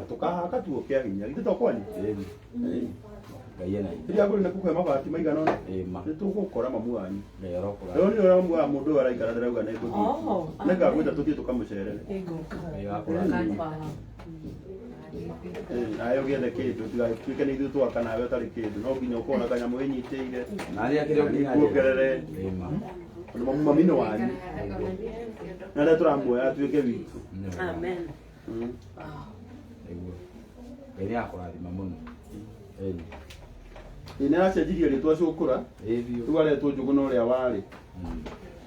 tukahaka tuo kĩa hinya githĩ to kwanyu? Ngai ena hinya kũrĩ na kũhe mabati maigana ũna nĩ tũgũkora mamu wanyu rĩo nĩ ũrĩa mamu wa mũndũ ũyũ araikara ndarauga nĩ ngũthiĩ nĩ ngagwĩta tũthiĩ tũkamũcerere nawe ũgĩethe kĩndũ tigatuĩke nĩ ithuĩ twaka nawe ũtarĩ kĩndũ no nginya ũkorwo na kanyamũ wĩnyitĩire kuongerere tondũ mami nĩ wanyu na rĩrĩa tũramuoya atuĩke witũ. Amen. Ngai nĩ akũrathima mũno. Nĩ aracenjirie rĩtwa Cũkũra rĩu aretwo Njũgũna ũrĩa warĩ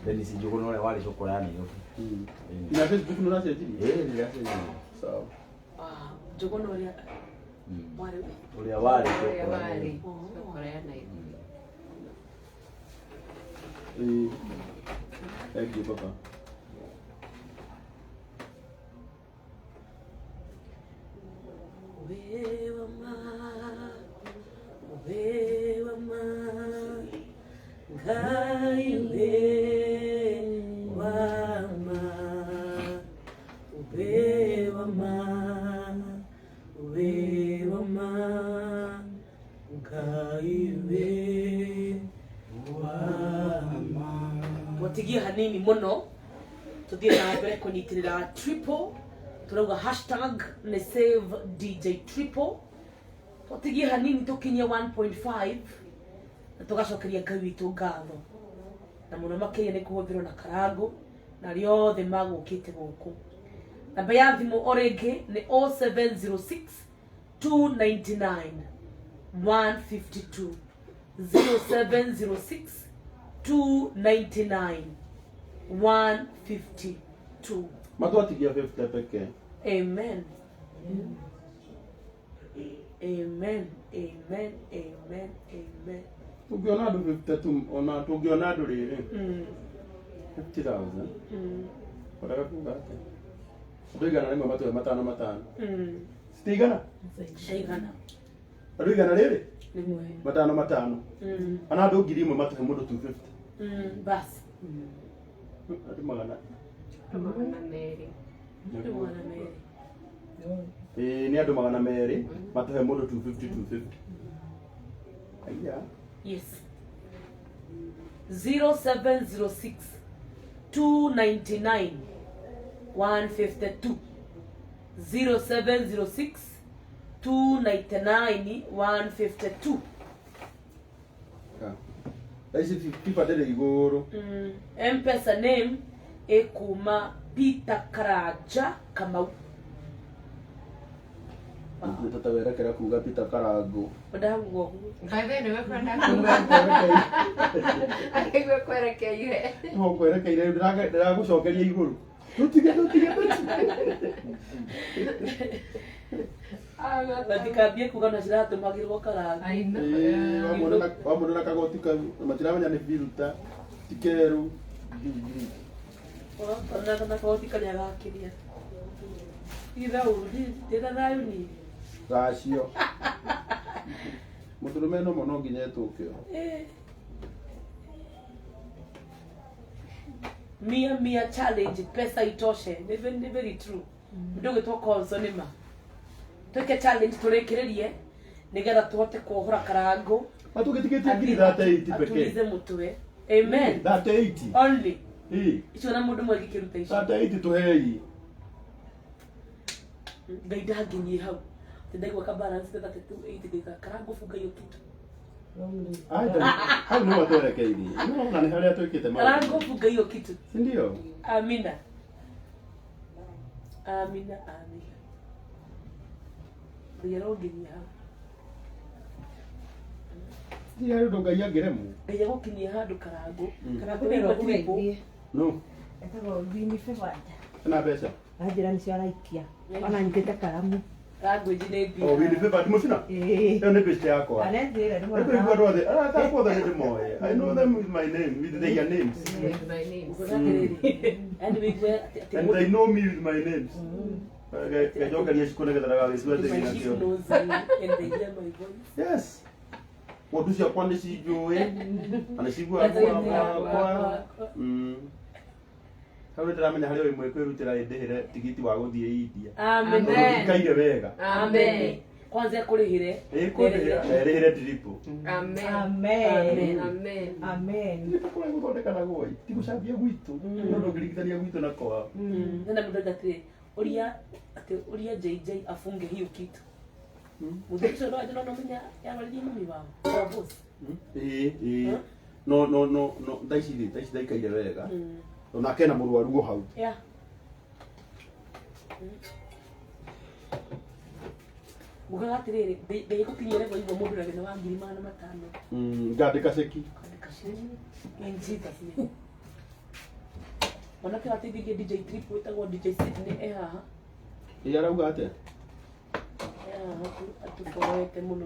Dennis Njũgũna ũrĩa warĩ Cũkũra ya Nairobi. Na Facebook nĩ ũracenjirie? Nĩ ndĩracenjirie. Sawa. Njũgũna ũrĩa warĩ Cũkũra ya Nairobi. Thank you, Papa. Watigia hanini muno tuthie na mbere kunyitirira triple turauga hashtag ni save DJ triple watigie hanini tukinye 1.5 na tugacokeria Ngai witũ ngatho na muno makiria ni kuhuthirwo na Karangu na riothe magukite guku namba ya thimu oringi ni 0706 299 152 0706 299 152. Matwatigia 50 pekee. Amen. Amen. Amen. Amen. Amen. Tungiona andũ 52 ona tungiona andũ rĩrĩ 50,000 ũrega kuga atĩ andũ igana rĩmwe matũhe matano matano citigana Shaigana. andũ igana rĩrĩ Rimwe matano matano ana andũ 1,000 matũhe mũndũ 250 basi andũ magana merĩ nĩ andũ magana merĩ matũhe mũndũ 250 aya yes 0706 299 152 0706 299 152. Ici pipa ndĩrĩ igũrũ. M-Pesa name ekuma Peter Karanja Kamau. Tutawerekera kuga Peter Karangu. Ndaguo. Ngai nĩ wekwenda Akigwe kwerekeire. No kwerekeire ndĩragũcokeria igũrũ. Tutige. Batikambie kuga na ciratumagirwo Karangu. Wamũndũ na kagoti kau matiramenya nĩ biruta tikeru. Ona na kagoti kanya gakiria. Ndĩra thayu ni. Gacio. Mũtũrũme no mũno nginya etũkio. Mia challenge pesa itoshe. Ni very true. Ndogo toko zonima. Tuke challenge turekererie nigetha tuhote kuohora Karangu. Atugitikitie ngiri 38 pekee. Atulize mutwe. Amen. 38. Only. Icio na mundu mwe gikiruta icio. 38 tuhei. Ngai ndanginyie hau. Tindagwa ka balance 38 gika Karangu funga hiyo kitu. Hau nĩ watwerekeirie. Na nĩ harĩa twĩkĩte maũndũ. Karangu funga hiyo kitu. Si ndio? Amina. Ndiyaronginyia hau. Ndio rĩu Ngai angĩremwo. Ngai agũkinyia handu Karangu. Karangu nĩ rũgũgeithie. No. Etagwo Vini Fevanja. Kana mbeca. Anjĩra nĩcio araikia. Ona nyitĩte karamu. Language nĩ mbia. Oh, Vini Fevanja mũcina? Ĩyo nĩ mbeca yakwa. Anenjĩra nĩ Nĩ kũigua andũ othe. Takwothe nĩ ndĩmoĩ. I know them with my name, with their names. With my name. And we were And they know me with my names. Kajokaria cikone getaraga wĩcua ndĩgĩ My nakĩo. knows me and they hear my voice. Yes. Ng'ondu ciakwa nĩ cinjũĩ na nĩ ciguaga gwakwa. Hau nĩ ndĩramenya harĩ o ĩmwe kwĩrutĩra ndĩhĩre tigiti wa gũthiĩ India. Amen. Ndikaire wega. Amen. Kwanza kũrĩhĩre. Rĩhĩre triple. Amen. Amen. Amen. Amen. Nĩtũkũrĩa gũthondekana gwoi ti gũcambia gwitũ no ndũngĩringithania gwitũ na kwao. Nenda mdoga ati ulia JJ afunge hiyo kitu. Mudhirisho ndo ajana nomenya yarwalirie mami wao. Kwa boss. No ndaici ndaikaire wega. Onake na mũrwaru o hau. Yeah. Mugaga atiriri ndĩgũkinyire level igwo mũndũ ragena wa 2,500. Ngandĩka ceki. In Jesus name. Wanake wateithirie DJ Trip wĩtagwo DJ Sydney haha. Arauga atĩa? Atukorete mũno.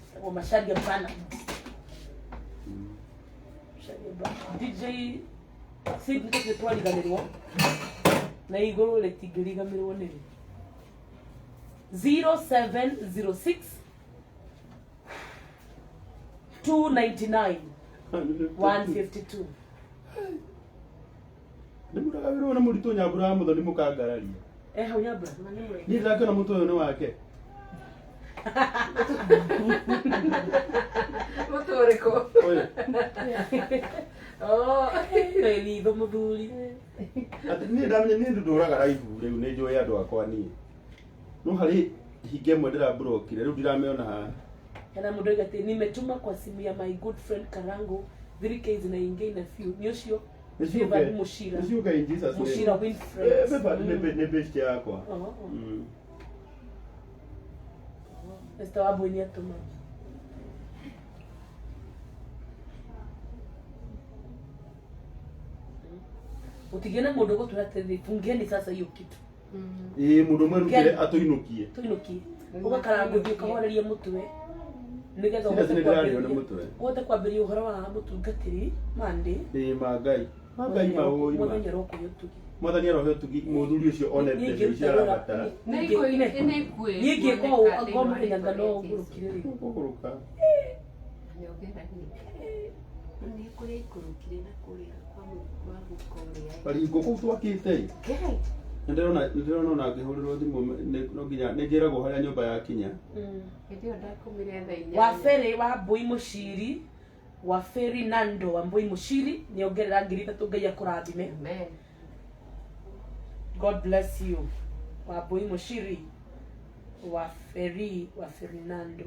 Wetagwo Macharia Bana. DJ Sydney tũtue twariganĩrwo na igũrũ rĩtingĩriganĩrwo nĩ 0706 299 152. Nĩ mũraga wĩrwo na mũritũ Nyambura wa Mũthoni mũkangararia. Hau Nyambura. Niĩ ndakĩona mũtwe ũyũ nĩ wake. Mũtũ ũrĩkũ? Ritho mũthuri. Atĩ niĩ ndamenya niĩ ndũraga raibu rĩu nĩ njũĩ andũ akwa niĩ. No harĩ hinga ĩmwe ndĩramburokire rĩu ndiramĩona haha. Hena mũndũ oiga atĩ nimetuma kwa simu ya my good friend Karango 3K zinaingia na few. Nĩ ũcio Favored Mushira. Nĩciũka in Jesus name. Mushira Winfred. Favored nĩ best yakwa. Esther Wambui nĩ atũma. Utige na mũndũ gũtũra tene fungieni sasa hiyo kitu. Mũndũ mwerutire atũinũkie. Tũinũkie. Ũgakara ngũthiĩ ũkahoreria mũtwe. Nĩgetha ũhote kwambĩrĩria ũhoro wa mũtungatĩri Monday. Mangai maũi ma. Mũthenya roko yotugi. Mwathani arohe ũtugi mũthuri ũcio one mbeca icio arabatara. Ningĩ kwa ngoma nyanga no ngurukire rĩ. Kũgũrũka. Nĩ kũrĩa ikurukire na kũrĩa kwa gũkorĩa. Bari ngũkũ twakĩte. Nĩndĩrona ona ngĩhũrĩrwo thimũ no nginya nĩngĩragwo harĩa nyũmba yakinya. Ndio ndakumire thaa 4. Wafere wa Mbui Mushiri, wa Ferdinando wa Mbui Mushiri niongerera 3,000 Ngai akũrathime. Amen. God bless you. Wa Mbui Mushiri, wa Ferdinando.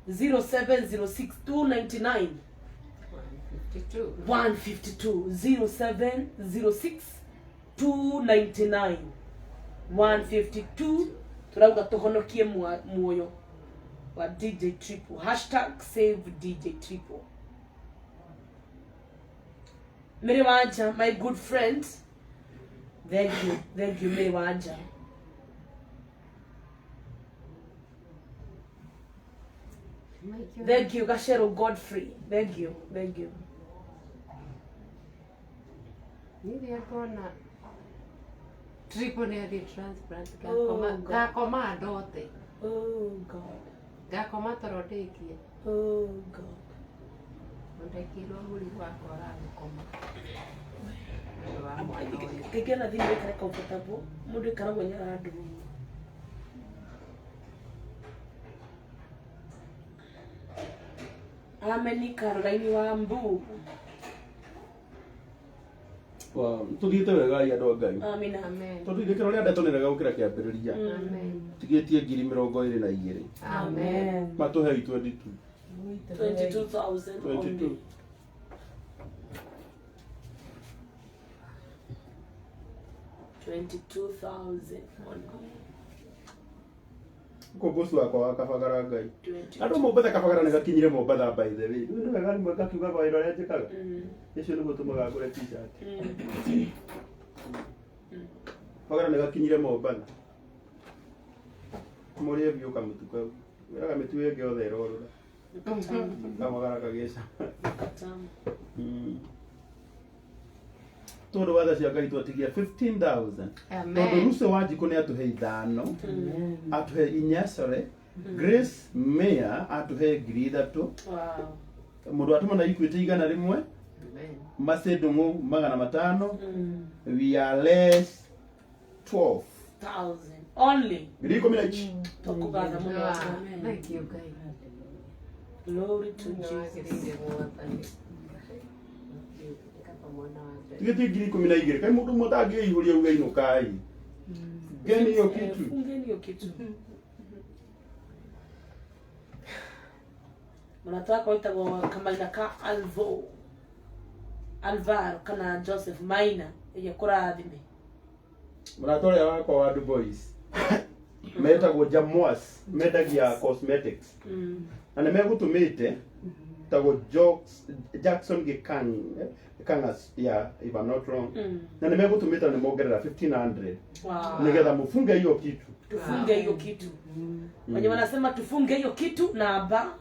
0706 299 152 0706 299 152. Turauga tuhonokie muoyo wa DJ Triple. #save DJ Triple. Mary Wanja, my good friend. Thank you Mary Wanja. Thank you Gashero Godfrey. Thank you. Nĩrĩa kona Triple nĩ transplant gakoma ndote. Oh God. Gakoma toro ndĩkie. Oh God. Ndekirwo mũrigo wakwa gakoma. Kigena thini kare comfortable. Mundu ikaragwo nyarandu. Ameni Caroline wa Mbu. Tũthiĩte wega andũ a Ngai. Amina. Tondũ gĩkĩro rĩa ndeto nĩrega gũkĩra kĩambĩrĩria. Tigĩtie 22,000. Amen. Matũhe 22. 22,000. 22. Ko boss wakwa wa Kabagara Ngai. Andũ Mombatha Kabagara nĩ gakinyire Mombatha by the way. Nĩ wega nĩ mweka kiuga kwa ĩrĩa njĩkaga. Icio nĩ gũtũmaga ngũre t-shirt. Kabagara nĩ gakinyire Mombatha. Mũrĩe biũ kamũtuka. Wĩraga mĩtu ĩngĩ othe ĩrorora. Kabagara kagĩca. tondu watha cia ngai twatigia 15,000 tondu ruce wanjiku ni atuhe 5 atuhe 4 sorry Grace Mayor atuhe 3,000 mundu atuma na Equity igana rimwe Macedongo 500 we are less 12,000 only Griko minachi tokugatha muno Thank you, guys. glory to Jesus tigiti ngiri 12 kai mundu mutangi ihuria uga inukai geni hiyo kitu fungeni hiyo kitu mnataka kuitagwo kamaina ka Alvaro kana Joseph Maina ye kurathime mnatore wako wa boys metagwo Jamwas medagia cosmetics na nimegutumite tago Jackson Gikangas yeah if I'm not wrong na nimegutumita ni mongerera 1,500 nigetha mufunge hiyo kitu tufunge hiyo kitu wenye wanasema tufunge hiyo kitu namba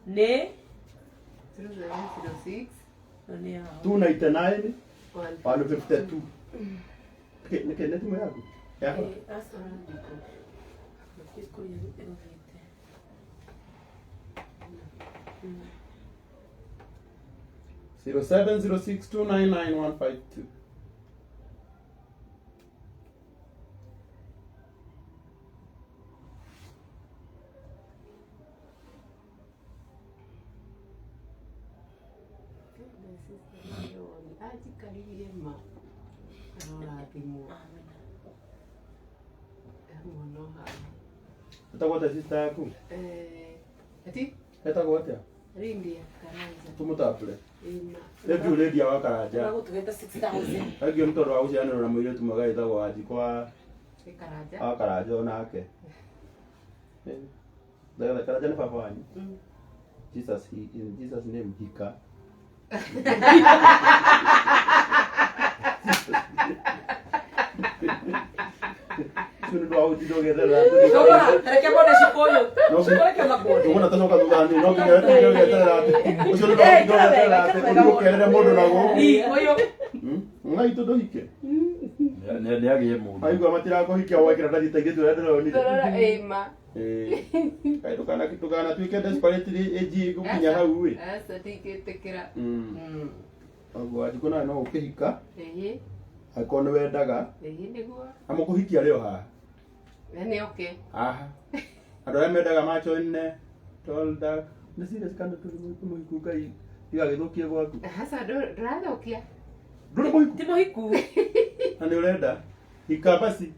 ne 006 299 152 nike timu yako yako 0706299152 Etakwata sister yako? Ati? Etakwata? Rindia Karanja. Tumutapule. Ina. Ebu lady wa Karanja. Nago tugeta 6,000 Agio mtoro wa uciana na mwire tumaga itagwo aji kwa Karanja. Ah Karanja onake. Daga Karanja ni papa wanyu. Jesus in Jesus name hika. Sunu ndo au didoge dala. Reke boda shikoyo. Shikoyo makodo. Tugona tanoka dudani no kinyere dala. Sunu ndo au didoge dala. Kundo kerere modo nago. Ni oyo. Ngai todo hike. Ne agiye mundu. Aigo matira ko hike wa kira dali tagetu dala ni. Torora ema. Kai tukana tuike desperately eji kukinya hau we. Asa tiketekera. Ogo adikona no ukihika. Ehe. Akono wendaga. Ehe niguo. Amukuhikia leo ha. Ene okay. Aha. Andå arä mendaga macho nne tolda nä cirä cikanda tå må hiku ngai igagä kie gwaku Hasa ndrathokia. ndå rä må hiku Ti muhiku. na nä å renda hika basi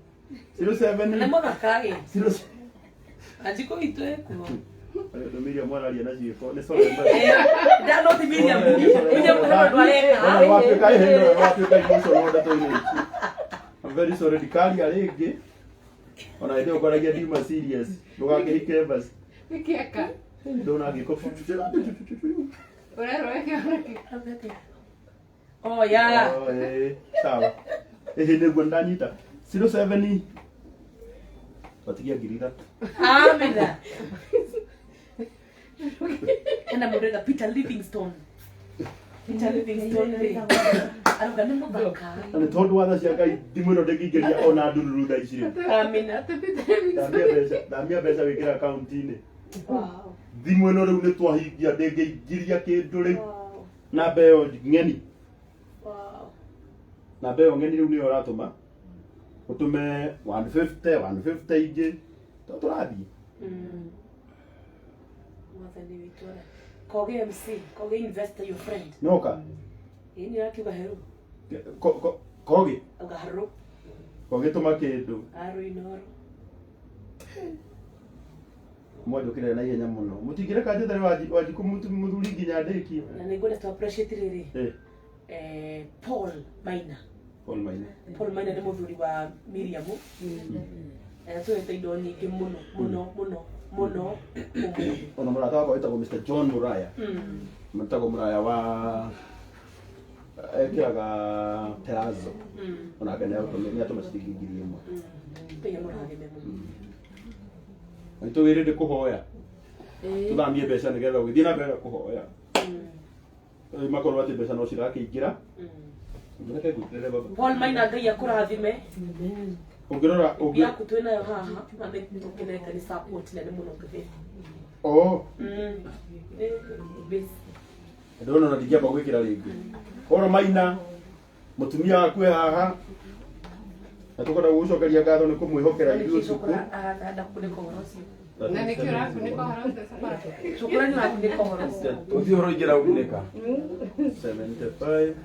07 Na muthakage. 07 Ajiko itweku. ndå miria mwararia na ciĩko nä sore Da no ti Miriam. Miriam ndo areka. watuä ka ihendo watuä ka imoco no ndeto inä I'm very sorry ndikaria rä ngä ona ä ndä å koragia ndima serious ndå gakä hike basi Nikiaka. ndå na ngä ko Uraroweka uraki. Oh ya. Sawa. Nĩguo ndanyita 07 watigia ngiri ithatũ. Amina. Ena mũndũ Peter Livingstone. Peter Livingstone. Aruga nĩ mũthaka. Nĩ tondũ watha cia Ngai thimũ ĩno ndĩngĩingĩria ona ndururu thaa ici rĩ. Amina. Ndamia mbeca wĩkĩra akaunti-inĩ. Thimũ ĩno rĩu nĩ twahingia ndĩngĩingĩria kĩndũ rĩu. Namba ĩyo ng'eni. Namba ĩyo ng'eni rĩu nĩyo ũratũma ũtũme 150 ingĩ tũrathiĩ. Mwathani witũ koge MC koge investor your friend. Noka. Yini yakiuga heru. Koge. Uga haru. Koge tũma kĩndũ. Haru inoro. Mwandũkĩre na ihenya mũno mũtingĩreka njethere wanjikũ mũthuri nginya ndĩkie. Na nĩngwenda tu appreciate rĩrĩ. Paul Maina. Paul Maina. Paul Maina nĩ mũthuri wa Miriam. Tũrete indo nyingĩ mũno mũno mũno mũno. Ona mũrata wakwa wĩtagwo Mr. John Muraya. Mũtagwo Muraya wa ekĩraga Terazo. Onake nĩatũma ciringi 1,000. Penya mũrathime mũno. Nĩtũgĩrĩire kũhoya. Tũthambie mbeca nĩgetha gũthiĩ na mbere kũhoya. Makorwo atĩ mbeca no cirakĩingĩra. Ndeke gutere baba. Paul Maina Ngai akurathime. Ungirora Yaku twinayo haha na nĩ tũkenete nĩ support na nĩ mũno ngĩthĩ. Oh. Base. Ndona na ndigiamba gwikira ringi. Paul Maina mutumia waku haha. Na tukwenda gucokeria ngatho nĩ kũmwĩhokera ithuĩ cuku. Ada kunĩka ũhoro ũcio. Na nĩkĩo ũrakunĩka ũhoro ũcio sabara. Shukrani ũrakunĩka ũhoro ũcio. Ũthiĩ ũhoro ingĩra unĩka. 75.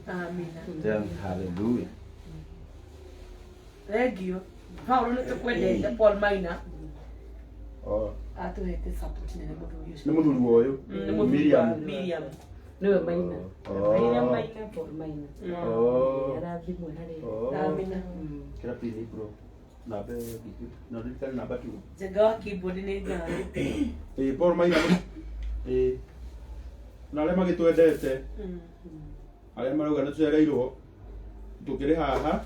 Amina. Hallelujah. Thengiũ. Paulo nĩ tũkwendete Paul Maina. Oh. Atũhete support nene mũthuri ũcio. Nĩ mũthuri wa ũyũ. Miriam. Niwe Maina. Oh. Maina Paul Maina. Oh. Arathimwe harĩ. Oh. Amina. Kira pili bro. Nabe gitu. Na ndikana namba tu. Jenga wa keyboard nĩ ngai. Paul Maina. Na arĩa magĩtwendete. Arĩa marauga nĩ tũcereirwo. Tukĩrĩ haha.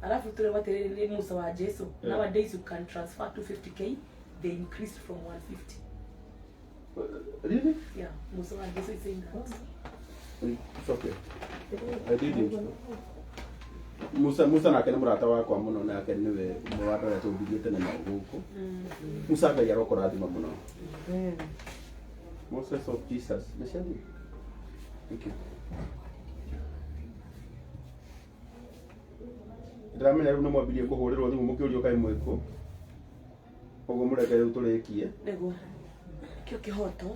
Alafu tule waterere Musa wa Jesu. Nowadays you can transfer to 50k. They increased from 150. Really? Yeah, Musa wa Jesu is saying that. It's okay. I did it. Musa nake nĩ mũrata wakwa mũno nake nĩwe ũmwe wa andũ arĩa tũngirie tene na gũkũ. Musa Ngai arokũrathima mũno. Moses of Jesus. Thank you. Ndĩramenya rĩu nĩ mwambirie kũhũrĩrwo thimũ mũkĩũrio kaĩ mwĩkũ. Ũguo mũreke rĩu tũrĩkie. Nĩguo. Kĩo kĩhoto.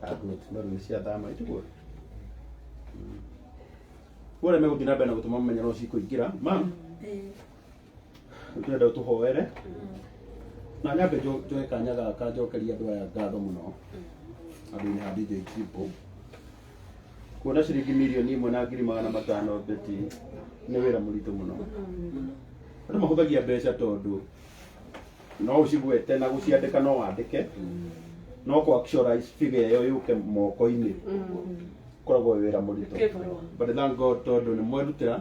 Agnet no nĩ cia thama itugo. Wale megũthiĩ na mbere na gũtũma mũmenya no cikũingĩra. Mam. Ndĩrenda ũtũhoere. Na nyambe njoe kanya gaka njokeria andũ aya ngatho mũno. Andũ-inĩ a DJ Triple. Kuona ciringi milioni 1,500,000 beti nĩ wĩra mũritũ mũno. Andũ mahũthagia mbeca tondũ no ũcigwete na gũciandĩka no wandĩke. No kwa actualize figure ĩyo yũke moko-inĩ. Koragwo wĩra mũritũ. But thank God tondũ nĩ mwerutĩra.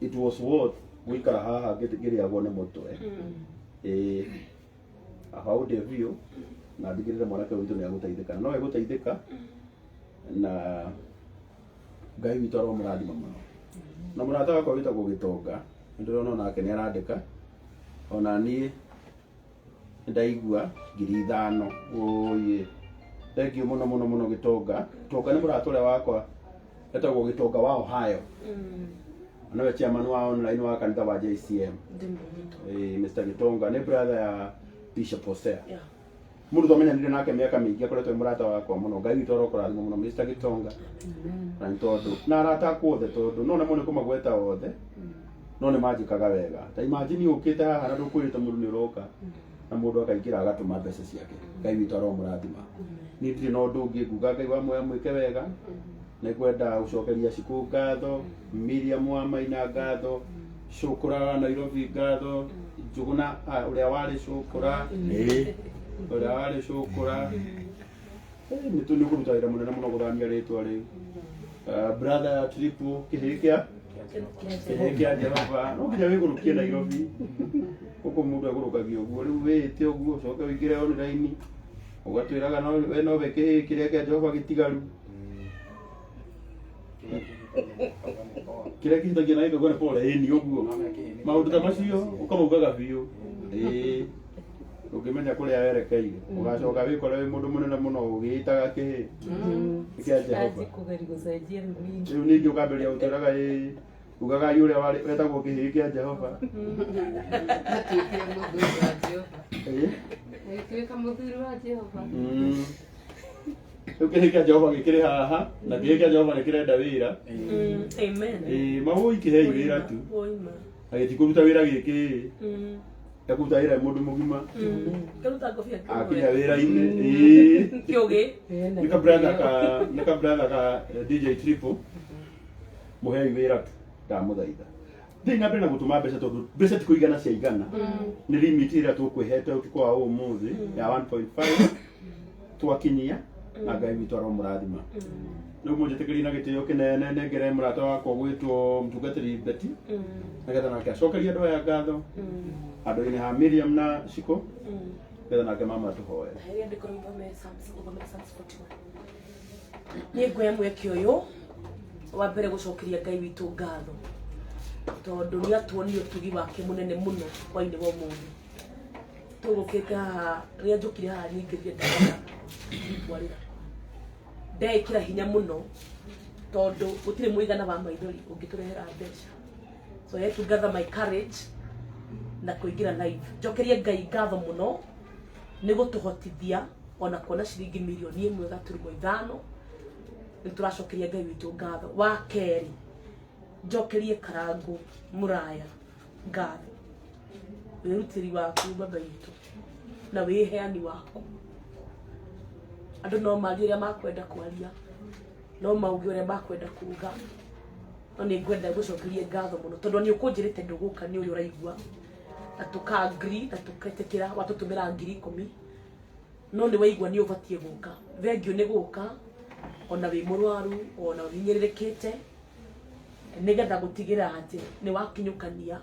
It was worth gũikara haha ngĩrĩagwo nĩ mũtwe. How the view na ndigĩrĩre mwanake witũ nĩ agũteithĩka. No egũteithĩka na Ngai witũ aromũrathima mũno. Na mũrata wakwa wĩtagwo Gĩtonga. Nĩndĩrona nake nĩ arandĩka. Ona niĩ ndaigua 5,000. Oye. Thank you mũno Gĩtonga. Gĩtonga nĩ mũrata ũrĩa wakwa wĩtagwo Gĩtonga wa Ohio. Nĩwe chairman wa online wa kanitha wa JCM. Mr. Gĩtonga nĩ brother ya Bishop Hosea. Mũndũ twamenyanire nake mĩaka mĩingĩ akoretwo mũrata wakwa mũno. Ngai witũ arokũrathima mũno Mr. Gĩtonga. Na tondũ na arata akwa othe tondũ no nĩ kũmagweta othe. No nĩ manjĩkaga wega. Ta imagine ũkĩte haha na ndũkwĩrĩte mũndũ nĩ ũroka na mũndũ akaingĩra agatũma mbeca ciake. Ngai witũ aromũrathima. Niĩ ndirĩ na ũndũ ũngĩ nguga Ngai wa muoya mwĩke wega. Nĩngwenda gũcokeria Cikũ ngatho, Miriam wa Maina ngatho, Cũkũra wa Nairobi ngatho, Njũgũna ũrĩa warĩ Cũkũra. Ũrĩa warĩ Cũkũra. Nĩ kũruta wĩra mũnene mũno gũthamia rĩtwa rĩu. Brother Triple kĩhĩkĩa Jehova. No nginya wĩgũrũkie Nairobi. Gũkũ mũndũ agũrũkagio ũguo. Rĩu wĩte ũguo ũcoke ũingĩre online. Ũgatwĩraga no weke kĩrĩa kĩa Jehova gĩtigaru. Kĩrĩa kĩhĩtagia na ĩgagwo nĩ pole ni ũguo. Maũndũ ta macio ũkamaugaga biũ. Ũngĩmenya kũrĩa werekeire. Ũgacoka wĩkore wĩ mũndũ mũnene mũno ũgĩĩtaga kĩhĩ. Kĩa Jehova. Rĩu ningĩ ũkambĩrĩria gũtwĩraga ugaga yule wetagwo kĩhĩ kĩa Jehova. Atuĩkire mũthuri wa Jehova. Atuĩka mũthuri wa Jehova. Rĩu kĩhĩ kĩa Jehova gĩkĩrĩ haha na kĩhĩ kĩa Jehova nĩ kĩrenda wĩra. Amen. Mau ikĩhei wĩra tu. Na gĩtikũruta wĩra gĩkĩ. Gĩkũruta wĩra mũndũ mũgima. Kĩruta ngobia. Akinya wĩra-inĩ. Kĩũgĩ. Nika brother ka DJ Triple. Mũhei wĩra tu. Ndamũthaitha. Thiĩ na mbere na gũtũma mbeca tondũ mbeca ti kũigana cia igana. Nĩ limit ĩrĩa tũkwĩhete ũtukũ wa ũmũthĩ ya 1.5 twakinyia na Ngai witũ aromũrathima. Rĩu mũnjĩtĩkĩrie na gĩtĩo kĩnene nengere mũrata wakwa gwĩtwo mũtungatĩri Beti. Nĩgetha nake acokerie andũ aya ngatho. Andũ-inĩ ha Miriam na Cikũ. Nĩgetha nake mama tũhoere. nĩ ngwĩa mweke ũyũ wa mbere gũcokeria Ngai witũ ngatho tondũ nĩ atuonire ũtugi wake mũnene mũno hwainĩ wa ũmũthĩ. Tũgũkĩte haha rĩrĩa njũkire haha nyingĩrire ndaga ndikwarĩra ndekĩra hinya mũno tondũ gũtirĩ mũigana wa maithori ũngĩtũrehera mbeca. So I had to gather my courage na kũingĩra live. Njokerie Ngai ngatho mũno nĩ gũtũhotithia ona kuona ciringi mirioni 1.5 nĩ tũracokeria Ngai witũ ngatho. Wa kerĩ njokerie Karangũ Mũraya ngatho wĩrutĩri waku baba witũ na wĩheani waku. Andũ no marie ũrĩa makwenda kwaria, no mauge ũrĩa makwenda kuuga, no nĩ ngwenda gũcokeria ngatho mũno tondũ nĩ ũkũnjĩrĩte ndũgũka nĩ ũrĩa ũraigua na tũka-agree na tũketĩkĩra watũtũmĩra 10,000 no nĩ waigua nĩ ũbatiĩ gũka. Thengio nĩ gũka ona wĩ mũrwaru ona ũhinyĩrĩrĩkĩte nĩgetha gũtigĩra atĩ nĩ wakinyũkania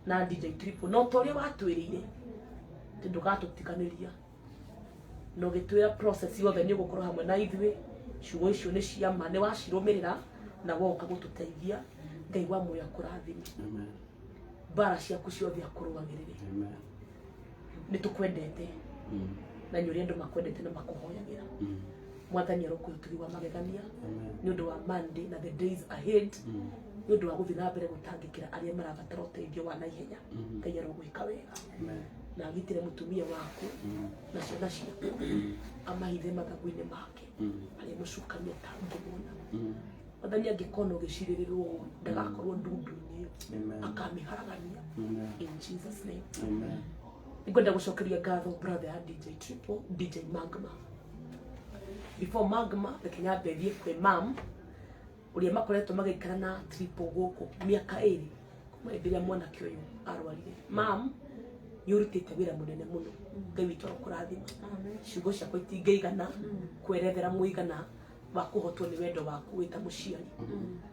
na DJ Triple no ta ũrĩa watwĩrĩire atĩ ndũgatũtiganĩria no gĩtwĩra process yothe nĩ ũgũkorwo hamwe na ithuĩ. Ciugo icio nĩ ciama nĩ wacirũmĩrĩra na woka gũtũteithia. Ngai wa muoyo akũrathime. Amen. Bara ciaku ciothe akũrũagĩrĩre. Amen. Nĩ tũkwendete na nĩ ũrĩa andũ makwendete na makũhoyagĩra. Mwathani arokũhe ũtugi wa magegania nĩ ũndũ wa Monday na the days ahead nĩ ũndũ wa gũthiĩ na mbere gũtangĩkĩra arĩa marabatara ũteithio wa naihenya. Ngai arogwĩka wega na agitĩre mũtumia waku na ciana ciaku amahithe mathagu-inĩ make arĩa mũcukania ta ngũmona. Mwathani angĩkona ũgĩcirĩrĩrwo ndagakorwo ndundu-inĩ akamĩharagania in Jesus name. Nĩngwenda gũcokeria ngatho brother ya DJ Triple, DJ Magma. Before Magma reke nyambĩrĩrie kwĩ mam ũrĩa makoretwo magĩikara na Triple gũkũ mĩaka 2 kuma hĩndĩ ĩrĩa mwanake ũyũ arwarire. Mam nĩ ũrutĩte wĩra mũnene mũno. Ngai witũ arokũrathima. Ciugo ciakwa itingĩigana kwerethera mũigana wa kũhotwo nĩ wendo waku wĩ ta mũciari.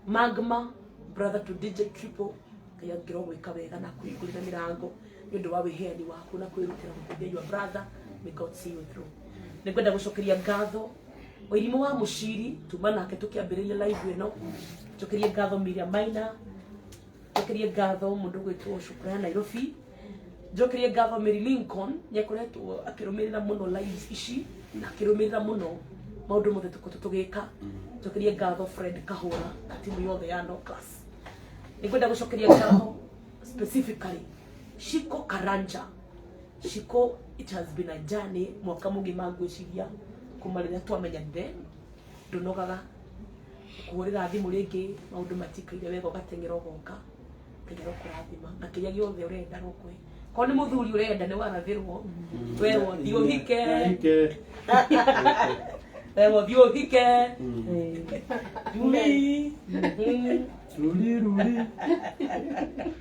Magma brother to DJ Triple Ngai angĩro gwĩka wega na kũhingũrĩra mĩrango nĩ ũndũ wa wĩheani waku na kwĩrutĩra gũteithia your brother. May God see you through. Nĩngwenda gũcokeria ngatho Wairimu wa Muciri tuma nake tũkĩambĩrĩria live ĩno. Njokerie ngatho Miriam Maina, njokerie ngatho mũndũ gwĩtwo Shukran Nairobi, njokerie ngatho Mary Lincoln nĩakoretwo akĩrũmĩrĩra mũno lives ici na akĩrũmĩrĩra mũno maũndũ mothe tũgĩka. Njokerie ngatho Fred Kahũra na timu yothe ya No Class. Nĩngwenda gũcokeria ngatho specifically Shiko Karanja. Shiko, it has been a journey mwaka mũgima ngwĩciria kuma rĩrĩa twamenyanire ndunogaga kũhũrĩra thimũ rĩngĩ maũndũ matikaire wega ũgateng'era ũgoka kĩgero kũrathima na kĩrĩa gĩothe ũrenda rũkwe ko nĩ mũthuri ũrenda nĩ warathĩrwo werwo thiĩ ũhike werwo thiĩ ũhike ruri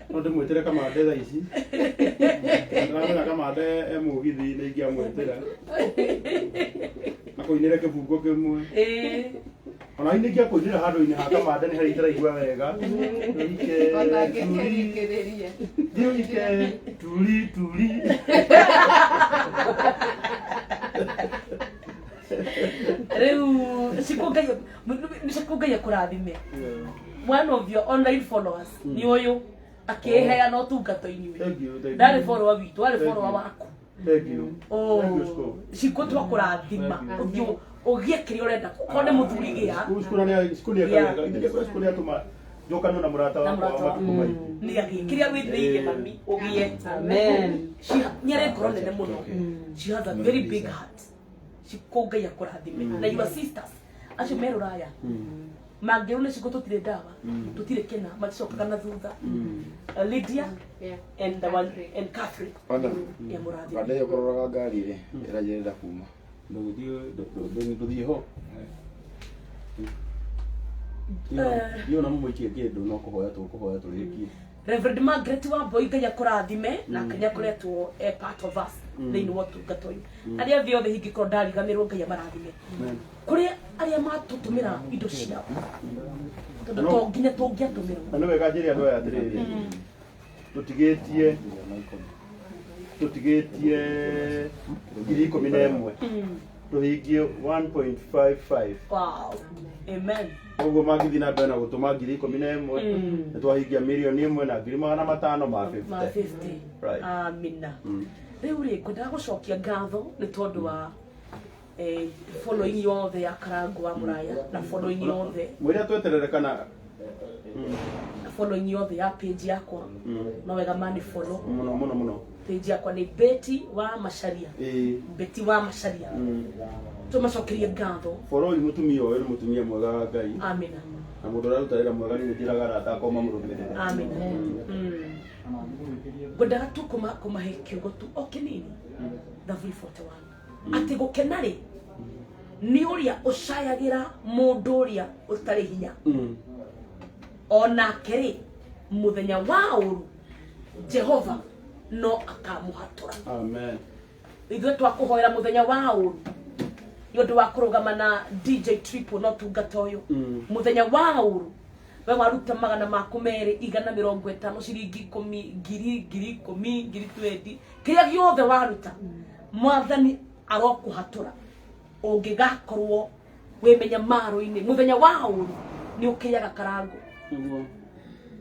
no ndĩmwĩtĩre Kamande thaa ici ndĩramenya Kamande mũgithi nĩ ingĩamwĩtĩra na kũinĩre kĩbungo kĩmwe ona nĩ ingĩakũinĩra handũ-inĩ ha Kamande nĩ harĩa itaraigua wega thiĩ turi rĩu Ngai akũrathime. One of your online followers ni ũyũ akĩheana ũtungata inyuĩ ndarĩ follower witũ arĩ follower waku. Ciko twakũrathima ũgĩe kĩrĩa ũrenda ũkone mũthuri gĩa atũma njokanio na mũrata wakwa nĩ kĩrĩa wĩthĩire mami ũgĩe. Amen. Nĩarĩ ngoro nene mũno. She has a very big heart. Ciko Ngai akũrathime na your sisters acio me Rũraya mangĩrwo nĩ Ciko tũtirĩ ndawa tũtirĩ kena macokaga na thutha. Lydia and Catherine ya mũrathime Pande kũroraga ngari ĩrĩ ĩrajenda kuma ndũthiĩ ho na mũmũikie kĩndũ no kũhoya tũrĩkie. Reverend Margaret Wambui Ngai akũrathime na Ngai akoretwo part of us thĩinĩ wa ũtungata ũyũ. Arĩa othe othe hingĩkorwo ndariganĩrwo Ngai amarathime. Kũrĩ arĩa matũtũmĩra indo ciao tondũ to nginya tũngĩatũmĩrwo. Nĩ wega njĩre andũ aya atĩrĩrĩ tũtigĩtie 11,000 tuhingie 1.55. Wow. Amen. Koguo magithi na mbere na gutuma 11,000 nĩ twahingia mirioni 1 na 500,000 ma 50. Right. Amina. Riu ri kwendaga gucokia ngatho ni tondu wa following yothe ya Karangu wa Muraya na following yothe mwira tweterere kana following yothe ya page yakwa no wega mani follow muno page yakwa ni Betty wa Macharia. Betty wa Macharia. Tumacokerie ngatho follow mutumia uyu ni mutumia mwega wa Ngai. Amina. Na mundu rarutarira mwega ni njiraga atakoma murumirire. Amina. Gwendaga tu kumahe kiugo tu o kinini thabu 41 ati gukena ri ni uria ucayagira mundu uria utari hinya ona keri muthenya wa uru Jehova no akamuhatura. Amen. Ithuĩ twakuhoera muthenya wa uru yondu wa kurugama na DJ Triple no tungata uyu muthenya wa uru we waruta magana maku meri 150 ciringi 10,000 20 kiria giothe waruta mwathani arokuhatura ungigakorwo wimenya maro-ini muthenya wa uru ni ukiyaga Karangu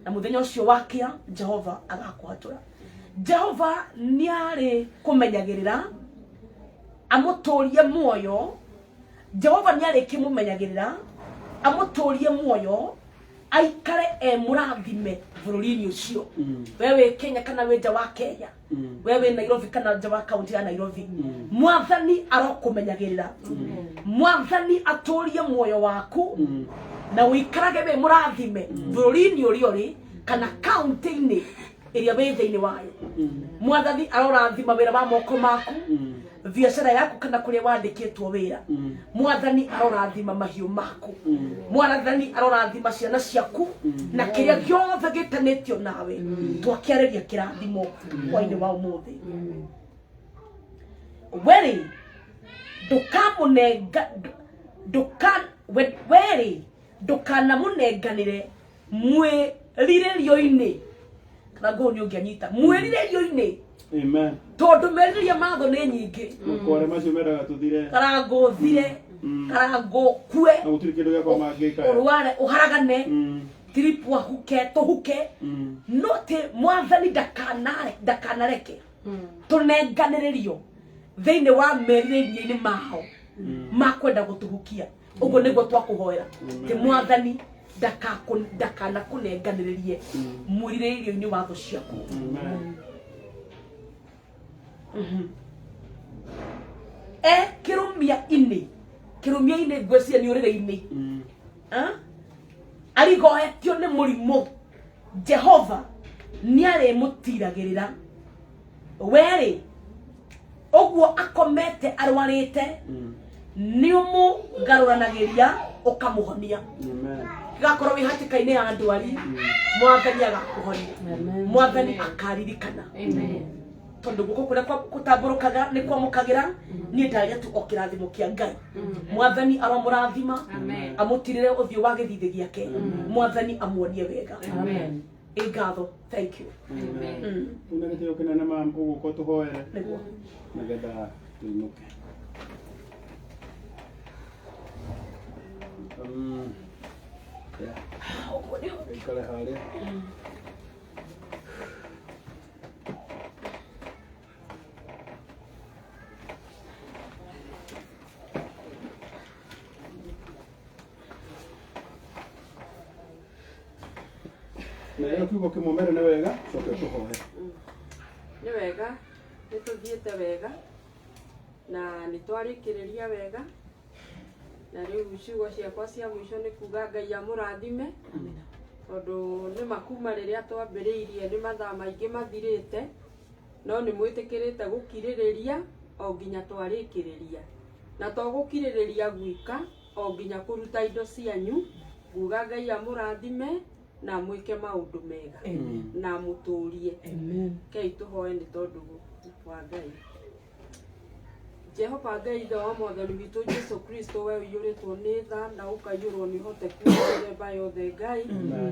na muthenya ucio wakia Jehova agakuhatura. Jehova ni ari kumenyagirira amuturie muoyo. Jehova ni ari kimumenyagirira amuturie muoyo aikare murathime bururi-ini ucio. Wewe Kenya kana weja wa Kenya, wewe Nairobi kana nja wa kaunti ya Nairobi, mwathani arokumenyagirira. Mwathani aturie muoyo waku na wikarage we murathime bururi-ini uri kana kaunti-ini iria we thiini wayo. Mwathani arorathima wira wa moko maku, biashara yaku kana kuria wandikitwo wira. Mwathani arorathima mahiu maku. Mwathani arorathima ciana ciaku na kiria giothe gitanitio nawe. Twakiareria kirathimo kwa-ini wa umuthi. Weri ndukana munenganire mwiririo-ini kana ngo ni ungianyita mwiririo-ini. Amen. Tondu meriria matho ni nyingi ukore macio meraga tuthire Karangu thire Karangu kue na gutiri kindu gia kwa mangika urware uharagane Triple huke tuhuke note mwathani ndakanareke tunenganiririo thiini wa meriria-ini mao makwenda gutuhukia. Uguo niguo twakuhoera ti mwathani ndakana kunenganiririe mwiririo-ini wa thu ciaku. Kirumia-ini ngwecia ni urire-ini arigohetio ni murimu. Jehova ni ari mutiragirira weri uguo akomete arwarite ni umugaruranagiria ukamuhonia. Gakorwo wi hatika-ini ya ndwari mwathani agakuhonia. Mwathani akaririkana. Tondu guko kuria kutamburukaga ni kwamukagira ni ndaria tu okirathimo kia Ngai. Mwathani aromurathima amutirire uthio wa githithi giake. Mwathani amuonie wega. Amen. Ngatho. Thank you. Amen. Tunagete ukinene mambo guko tuhoere niguo nagetha tuinuke. Ikale haria na yo kiugo kimumere ni wega coke tuhoe. Ni wega nituthiite wega na nitwarikiriria wega na riu ciugo ciakwa cia mwisho ni kuga Ngai amurathime tondu ni makuma riria twambiriirie ni mathaa maingi mathirite no ni mwitikirite gukiririria o nginya twarikiriria na to gukiririria gwika o nginya kuruta indo cianyu. Nguga Ngai amurathime na mwike maundu mega na muturie. Kei tuhoe ni tondu wa Ngai. Jehova Ngai ithe wa mwathani witũ Jesu Kristo we ũiyũrĩtwo nĩ tha na ũkaiyũrwo nĩ ũhoteku mĩthemba yothe Ngai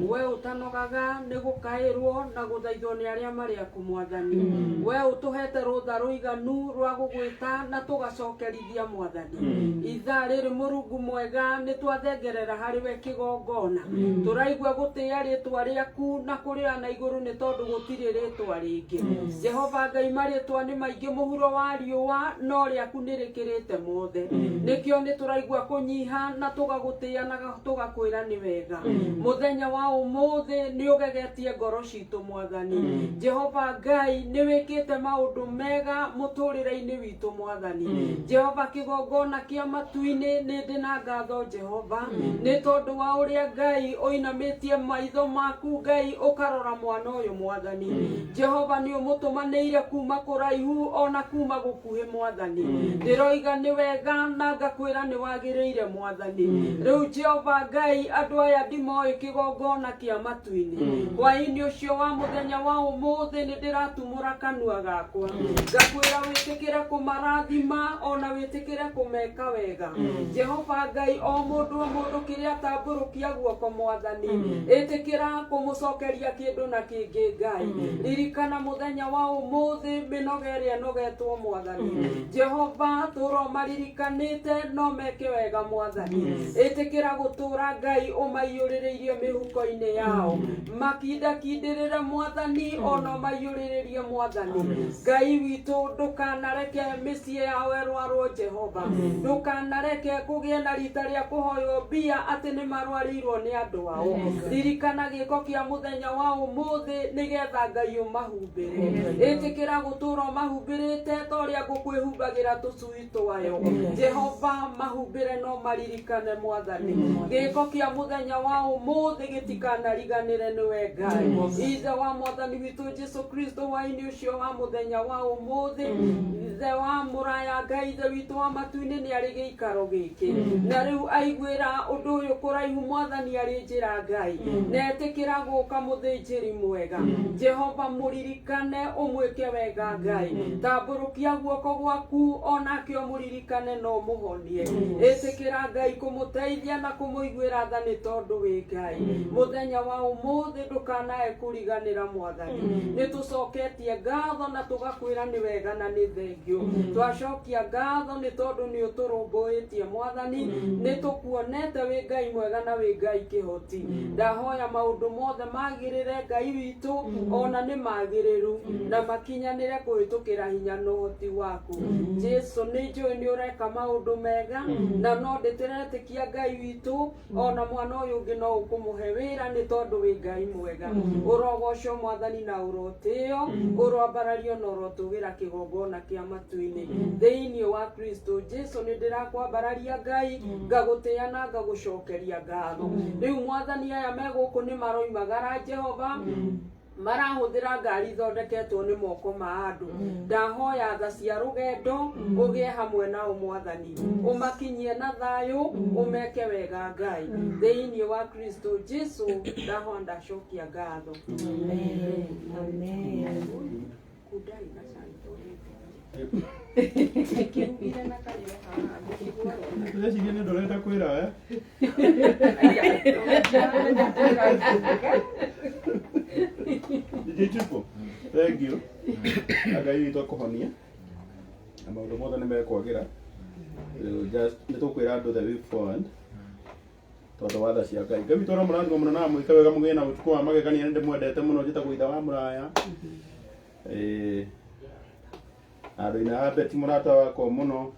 we ũtanogaga nĩ gũkaĩrwo na gũthaithwo nĩ arĩa marĩ aku Mwathani we ũtũhete rũtha rũiganu rwa gũgwĩta na tũgacokerithia Mwathani ithaa rĩrĩ Mũrungu mwega nĩ twathengerera harĩ we kĩgongona tũraigua gũtĩĩa rĩĩtwa rĩaku na kũrĩra na igũrũ nĩ tondũ gũtirĩ rĩĩtwa rĩngĩ Jehova Ngai marĩtwa nĩ maingĩ mũhuro wa riũa no rĩaku nĩ rĩkĩrĩte mothe nĩkĩo nĩ tũraigua kũnyiha na tũgagũtĩĩa na tũgakwĩra nĩ wega mũthenya wa ũmũthĩ nĩ ũgegetie ngoro citũ Mwathani Jehova Ngai nĩ wĩkĩte maũndũ mega mũtũrĩre-inĩ witũ Mwathani Jehova kĩgongona kĩa matu-inĩ nĩ ndĩ na ngatho Jehova nĩ tondũ wa ũrĩa Ngai ũinamĩtie maitho maku Ngai ũkarora mwana ũyũ Mwathani Jehova nĩ ũmũtũmanĩire kuma kũraihu ona kuma gũkuhĩ Mwathani ndĩroiga nĩ wega na ngakwĩra nĩ wagĩrĩire Mwathani rĩu Jehova Ngai andũ aya ndimoĩ kĩgongona kĩa matu-inĩ hwaĩ-inĩ ũcio wa mũthenya wa ũmũthĩ nĩ ndĩratumũra kanua gakwa ngakwĩra wĩtĩkĩre kũmarathima ona wĩtĩkĩre kũmeka wega Jehova Ngai o mũndũ kĩrĩa tambũrũkia guoko Mwathani ĩtĩkĩra kũmũcokeria kĩndũ na kĩngĩ Ngai ririkana mũthenya wa ũmũthĩ mĩnoga ĩrĩa ĩnogetwo Mwathani Jehova tũro maririkanĩte no meke wega Mwathani ĩtĩkĩra gũtũra Ngai ũmaiyũrĩrĩirie mĩhuko-inĩ yao makindakindĩrĩre Mwathani ona maiyũrĩrĩrie Mwathani Ngai witũ ndũkanareke mĩciĩ yao ĩrwarwo Jehova ndũkanareke kũgĩe na rita rĩa kũhoywo mbia atĩ nĩ marwarĩirwo nĩ andũ ao ririkana gĩko kĩa mũthenya wa ũmũthĩ nĩgetha Ngai ũmahumbĩre ĩtĩkĩra gũtũra mahumbĩrĩte ta ũrĩa ngũkwĩhumbagĩra tũcui twayo Jehova mahumbĩre no maririkane Mwathani gĩko kĩa mũthenya wa ũmũthĩ gĩtikanariganĩre nĩwe Ngai ithe wa Mwathani witũ Jesu Kristo hwaĩ-inĩ ũcio wa mũthenya wa ũmũthĩ ithe wa mũraya Ngai ithe witũ wa matu-inĩ nĩ arĩ gĩikaro gĩkĩ na rĩu aiguĩra ũndũ ũyũ kũraihu Mwathani arĩ njĩra Ngai na etĩkĩra gũka mũthĩnjĩri mwega Jehova mũririkane ũmwĩke wega Ngai tambũrũkia guoko gwaku onake ũmũririkane no mũhonie ĩtĩkĩra Ngai kũmũteithia na kũmũiguĩra tha nĩ tondũ wĩ Ngai mũthenya wa ũmũthĩ ndũkanae kũriganĩra Mwathani nĩ tũcoketie ngatho na tũgakwĩra nĩ wega na nĩ thengio twacokia ngatho nĩ tondũ nĩ ũtũrũmbũĩtie Mwathani nĩ tũkuonete wĩ Ngai mwega na wĩ Ngai kĩhoti ndahoya maũndũ mothe magĩrĩre Ngai witũ ona nĩ magĩrĩru na makinyanĩre kũhĩtũkĩra hinya na ũhoti waku Jesu nĩ njũĩ nĩ ũreka maũndũ mega na no ndĩtĩretĩkia Ngai witũ ona mwana ũyũ ũngĩ no ũkũmũhe wĩra nĩ tondũ wĩ Ngai mwega ũrogocwo Mwathani na ũrotĩo ũroambarario na ũrotũgĩra kĩgongona kĩa matu-inĩ thĩinĩ wa Kristo Jesu nĩ ndĩrakwambararia Ngai ngagũtĩĩa na ngagũcokeria ngatho rĩu Mwathani aya me gũkũ nĩ maroimagara Jehova marahũthĩra ngari ithondeketwo nĩ moko ma andũ ndahoya tha cia rũgendo ũgĩe hamwe nao Mwathani ũmakinyie na thayũ ũmeke wega Ngai thĩinĩ wa Kristo Jesu ndahoya ndacokia ngatho amen amen kudai na ndĩreciria nĩ ndoreta kwĩra DJ Triple, thank you. Ngai witũ akũhonia na maũndũ mothe nĩ mekwagĩra just nĩ tũkwĩra andũ the way forward tondũ wa tha cia Ngai Ngai witũ ona mũrathima mũno na mwĩke wega mũgĩe na ũtukũ wa magegania nĩ ndĩmwendete mũno njĩtagwo ithe wa mũraya andũ-inĩ a beti mũrata wakwa mũno